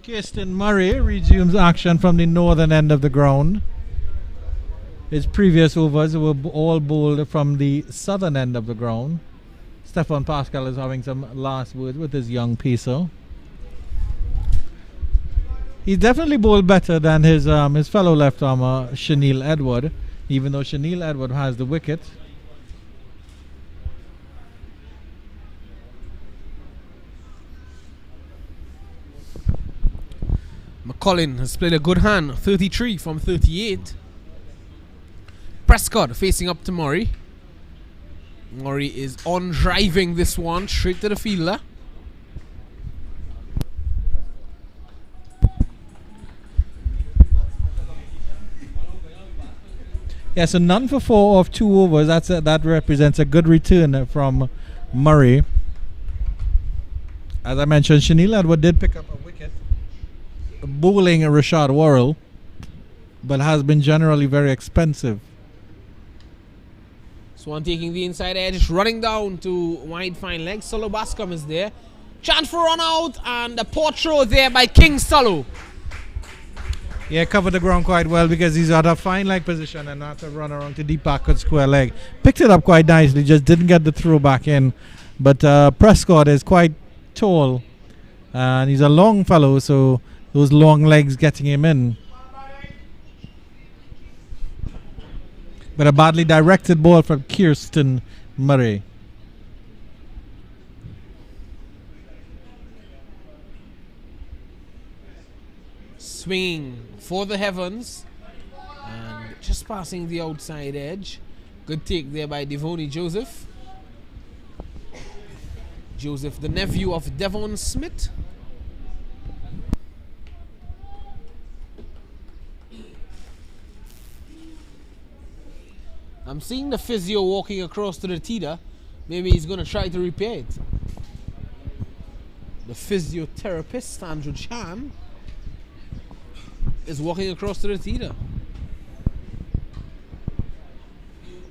Kirsten Murray resumes action from the northern end of the ground. His previous overs were all bowled from the southern end of the ground. Stefan Pascal is having some last words with his young pacer. He's definitely bowled better than his fellow left armer Shanil Edward, even though Shanil Edward has the wicket. McCullin has played a good hand, 33 from 38. Prescott facing up to Murray. Murray is on driving this one straight to the fielder. Yeah, so none for 4 of 2 overs. That represents a good return from Murray. As I mentioned, Shanil Edward did pick up a wicket, bowling a Rashad Worrell, but has been generally very expensive. Swan taking the inside edge, running down to wide fine leg. Solo Bascom is there. Chance for run out, and the poor throw there by King Solo. Yeah, covered the ground quite well because he's at a fine leg position and not to run around to deep backward square leg. Picked it up quite nicely, just didn't get the throw back in. But Prescott is quite tall and he's a long fellow, so those long legs getting him in. But a badly directed ball from Kirsten Murray. Swinging for the heavens and just passing the outside edge. Good take there by Devoney Joseph. Joseph, the nephew of Devon Smith. I'm seeing the physio walking across to the teeter. Maybe he's going to try to repair it. The physiotherapist, Andrew Chan, is walking across to the teeter.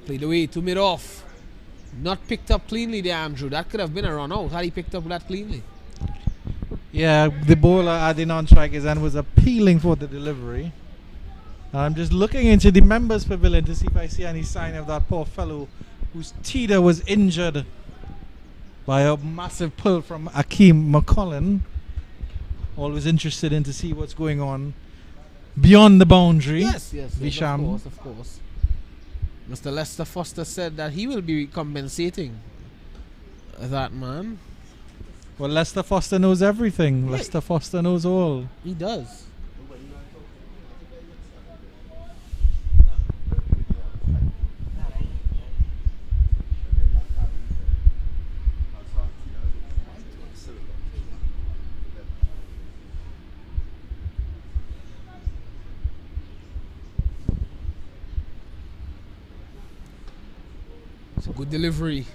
Played away to mid-off. Not picked up cleanly there, Andrew. That could have been a run out had he picked up that cleanly. Yeah, the bowler adding on strikers and was appealing for the delivery. I'm just looking into the members' pavilion to see if I see any sign of that poor fellow whose teeter was injured by a massive pull from Akeem McCullin. Always interested in to see what's going on beyond the boundary. Yes, Visham. of course. Mr. Lester Foster said that he will be compensating that man. Well, Lester Foster knows everything. Right. Lester Foster knows all. He does. It's a good delivery.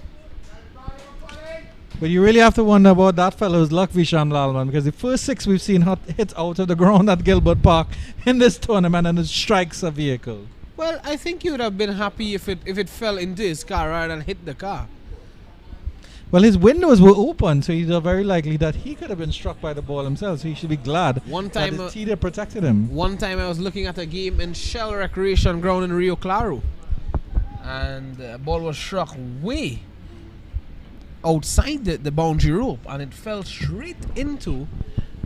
But you really have to wonder about that fellow's luck, Visham Lalman, because the first 6 we've seen hit out of the ground at Gilbert Park in this tournament, and it strikes a vehicle. Well, I think you would have been happy if it fell into his car rather than hit the car. Well, his windows were open, so he's very likely that he could have been struck by the ball himself. So he should be glad One that time, his teeter protected him. One time I was looking at a game in Shell Recreation Ground in Rio Claro, and the ball was struck way outside the boundary rope, and it fell straight into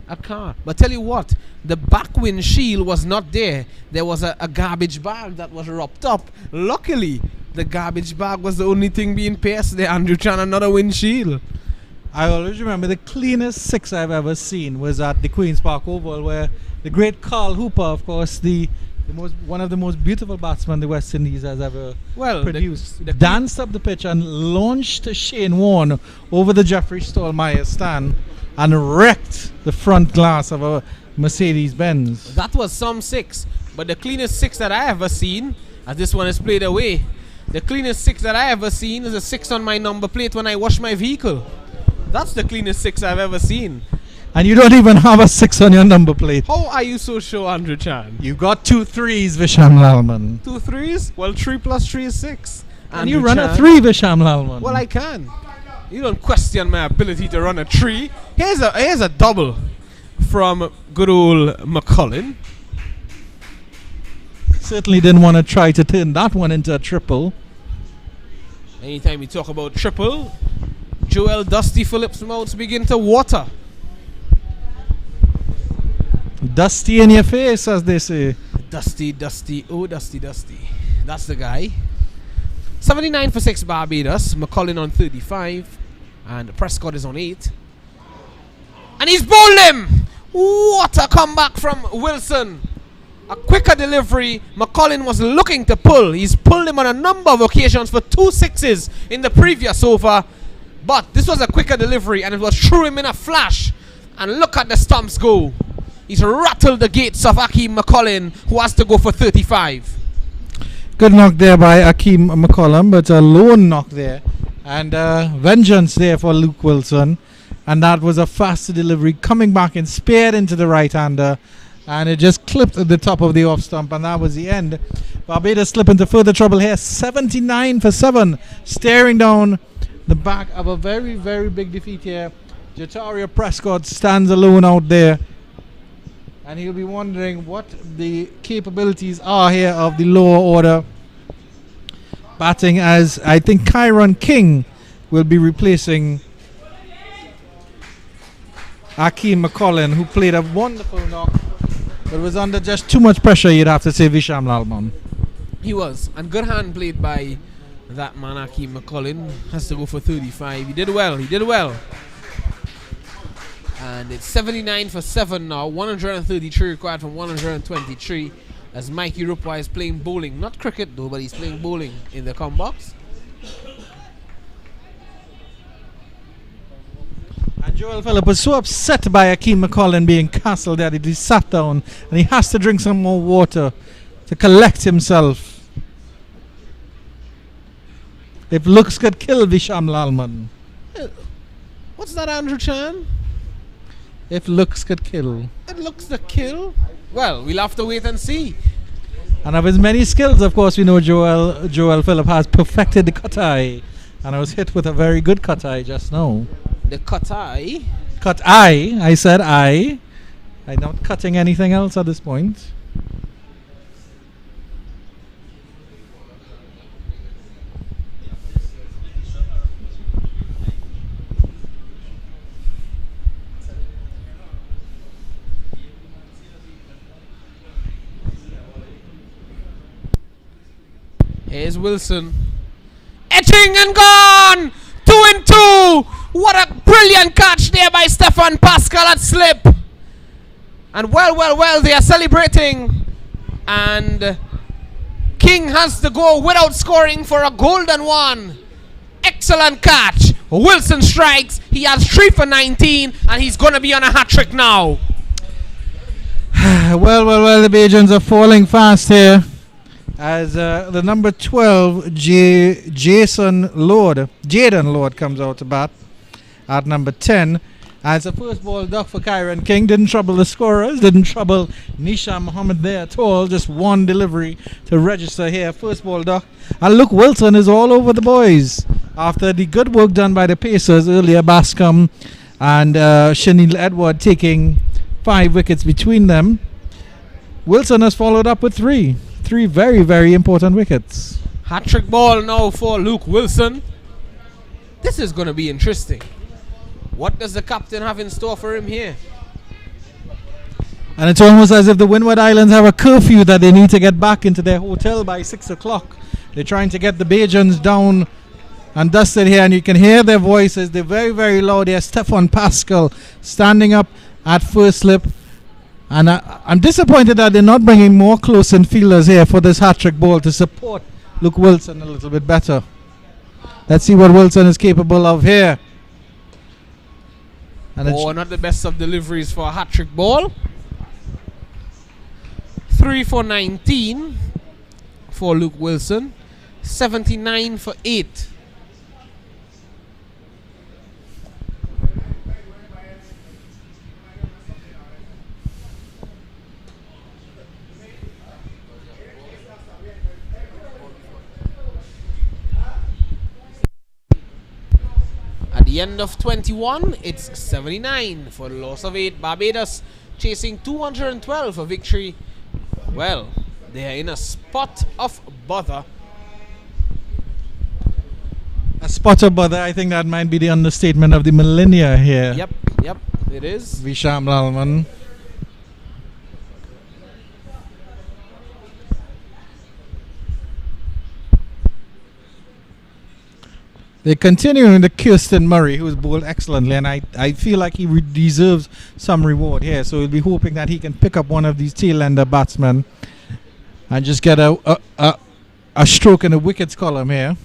a car. But tell you what, the back windshield was not there. There was a garbage bag that was wrapped up. Luckily, the garbage bag was the only thing being pierced there, Andrew Chan, another windshield. I always remember the cleanest six I've ever seen was at the Queen's Park Oval, where the great Carl Hooper, of course, one of the most beautiful batsmen the West Indies has ever produced, danced up the pitch and launched Shane Warne over the Jeffrey Stallmeyer stand and wrecked the front glass of a Mercedes-Benz. That was some six, but the cleanest six that I ever seen, as this one is played away, the cleanest six that I ever seen is a 6 on my number plate when I wash my vehicle. That's the cleanest six I've ever seen. And you don't even have a 6 on your number plate. How are you so sure, Andrew Chan? You got 2 3s, Visham Lalman. 2 3s? Well, 3 plus 3 is 6. And you run a 3, Visham Lalman. Well, I can. You don't question my ability to run a 3. Here's a double from good old McCullin. Certainly didn't want to try to turn that one into a triple. Anytime we talk about triple, Joel Dusty Phillips' mouths begin to water. Dusty in your face, as they say. Dusty, oh Dusty. That's the guy. 79 for 6 Barbados, McCullin on 35, and Prescott is on 8. And he's bowled him! What a comeback from Wilson. A quicker delivery. McCullin was looking to pull. He's pulled him on a number of occasions for 2 6s in the previous over. But this was a quicker delivery, and it was through him in a flash. And look at the stumps go. He's rattled the gates of Akeem McCullin, who has to go for 35. Good knock there by Akeem McCullum, but a lone knock there. And vengeance there for Luke Wilson. And that was a faster delivery coming back and speared into the right-hander. And it just clipped at the top of the off stump, and that was the end. Barbados slip into further trouble here. 79 for 7. Staring down the back of a very, very big defeat here. Jataria Prescott stands alone out there. And he'll be wondering what the capabilities are here of the lower order batting, as I think Kyron King will be replacing Akeem McCullin, who played a wonderful knock, but was under just too much pressure, you'd have to say, Visham Lalman. He was. And good hand played by that man, Akeem McCullin. Has to go for 35. He did well. And it's 79 for 7 now. 133 required from 123. As Mikey Rupwa is playing bowling. Not cricket though, but he's playing bowling in the com box. And Joel Phillip was so upset by Akeem McCullin being castled that he sat down and he has to drink some more water to collect himself. If looks could kill Visham Lalman. What's that, Andrew Chan? If looks could kill. It looks to kill. Well, we'll have to wait and see. And of his many skills, of course, we know Joel Phillip has perfected the cut eye. And I was hit with a very good cut eye just now. The cut eye? Cut eye. I said eye. I'm not cutting anything else at this point. Here's Wilson. Etching and gone! 2 and 2! What a brilliant catch there by Stefan Pascal at slip. And well, they are celebrating. And King has to go without scoring for a golden one. Excellent catch. Wilson strikes. He has 3 for 19, and he's going to be on a hat trick now. Well, the Bajans are falling fast here. As the number 12, Jaden Lord comes out to bat at number 10. As a first ball duck for Kyron King. Didn't trouble the scorers, didn't trouble Nisha Muhammad there at all. Just one delivery to register here. First ball duck. And look, Wilson is all over the boys. After the good work done by the Pacers earlier, Bascom and Chanel Edward taking 5 wickets between them, Wilson has followed up with 3 very, very important wickets. Hat-trick ball now for Luke Wilson. This is going to be interesting. What does the captain have in store for him here? And it's almost as if the Windward Islands have a curfew that they need to get back into their hotel by 6 o'clock. They're trying to get the Bajans down and dusted here, and you can hear their voices. They're very, very loud. There's Stefan Pascal standing up at first slip. And I'm disappointed that they're not bringing more close-in fielders here for this hat-trick ball to support Luke Wilson a little bit better. Let's see what Wilson is capable of here. And not the best of deliveries for a hat-trick ball. 3 for 19 for Luke Wilson. 79 for 8. At the end of 21, it's 79 for the loss of 8. Barbados chasing 212 for victory. Well, they are in a spot of bother. A spot of bother, I think that might be the understatement of the millennia here. Yep, it is. Visham Lalman. They're continuing the Kirsten Murray, who's bowled excellently, and I feel like he deserves some reward here. So we'll be hoping that he can pick up one of these tail-ender batsmen and just get a stroke in the wickets column here.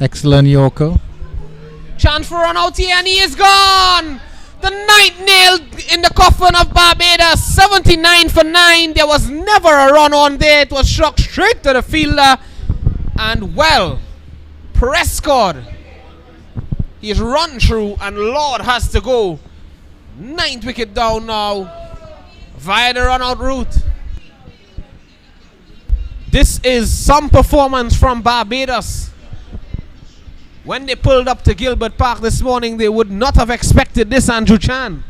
Excellent Yorker. Chance for run out here, and he is gone. The ninth nail in the coffin of Barbados. 79 for 9. There was never a run on there. It was struck straight to the fielder. And well, Prescott, he's run through, and Lord has to go. 9th wicket down now via the run out route. This is some performance from Barbados. When they pulled up to Gilbert Park this morning, they would not have expected this, Andrew Chan.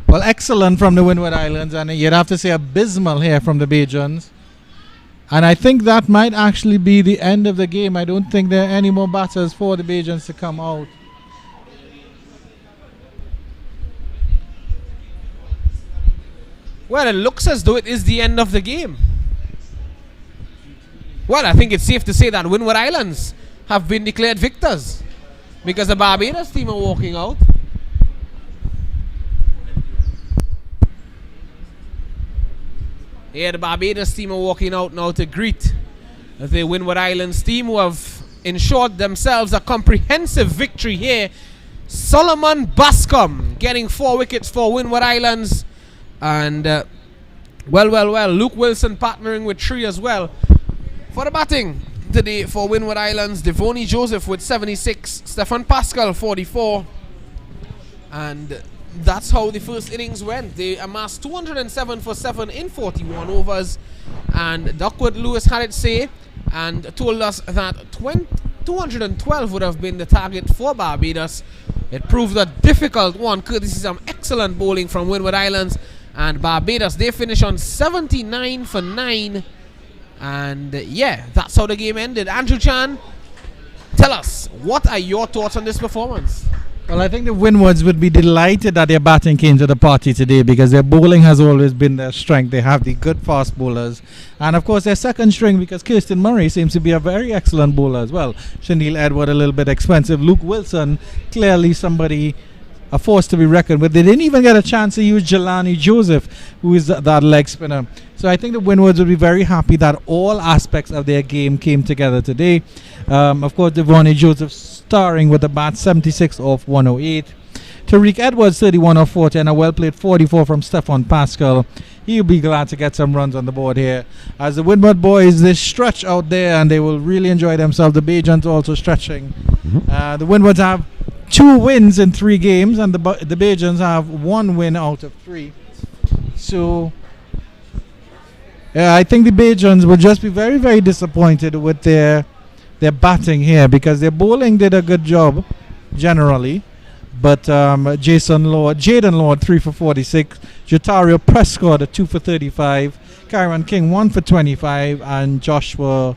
Well, excellent from the Windward Islands, and you'd have to say abysmal here from the Bajans. And I think that might actually be the end of the game. I don't think there are any more batters for the Bajans to come out. Well, it looks as though it is the end of the game. Well, I think it's safe to say that Windward Islands have been declared victors because the Barbados team are walking out. Yeah, the Barbados team are walking out now to greet the Windward Islands team, who have ensured themselves a comprehensive victory here. Solomon Bascom getting 4 wickets for Windward Islands, and Luke Wilson partnering with 3 as well. For the batting today for Windward Islands, Devoni Joseph with 76, Stefan Pascal 44, and that's how the first innings went. They amassed 207 for 7 in 41 overs, and Duckworth Lewis had it say and told us that 212 would have been the target for Barbados. It proved a difficult one, courtesy of some excellent bowling from Windward Islands, and Barbados, they finish on 79 for 9. And yeah, that's how the game ended. Andrew Chan, tell us, what are your thoughts on this performance? Well, I think the Windwards would be delighted that their batting came to the party today, because their bowling has always been their strength. They have the good fast bowlers, and of course their second string, because Kirsten Murray seems to be a very excellent bowler as well. Chanel Edward a little bit expensive. Luke Wilson, clearly somebody, a force to be reckoned with. They didn't even get a chance to use Jelani Joseph, who is that leg spinner. So I think the Windwards will be very happy that all aspects of their game came together today. Of course, Devoni Joseph starring with the bat, 76 off 108. Tariq Edwards, 31 off 40, and a well-played 44 from Stefan Pascal. he'll be glad to get some runs on the board here. As the Windward boys, they stretch out there and they will really enjoy themselves. The Bajans also stretching. The Windwards have 2 wins in 3 games, and the Bajans have 1 win out of 3. So I think the Bajans will just be very, very disappointed with their batting here, because their bowling did a good job generally. But Jaden Lord 3 for 46, Jatario Prescott 2 for 35, Kyron King 1 for 25, and Joshua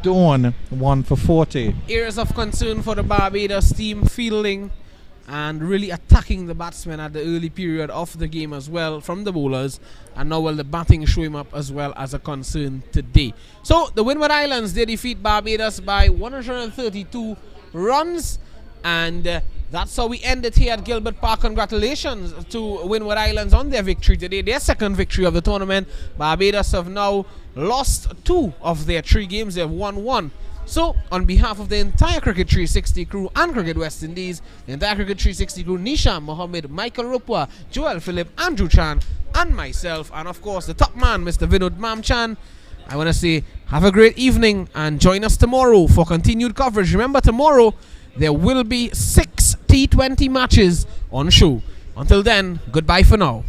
Dawn 1 for 40. Areas of concern for the Barbados team: fielding and really attacking the batsmen at the early period of the game as well from the bowlers, and now will the batting show him up as well as a concern today. So the Windward Islands, they defeat Barbados by 132 runs, and that's how we end it here at Gilbert Park. Congratulations to Windward Islands on their victory today, their second victory of the tournament. Barbados have now lost 2 of their 3 games. They have won 1. So, on behalf of the entire Cricket 360 crew and Cricket West Indies, the entire Cricket 360 crew, Nisha, Mohammed, Michael Rupwa, Joel Philip, Andrew Chan, and myself, and of course the top man, Mr. Vinod Mamchan, I want to say have a great evening and join us tomorrow for continued coverage. Remember, tomorrow there will be 6 T20 matches on show. Until then, goodbye for now.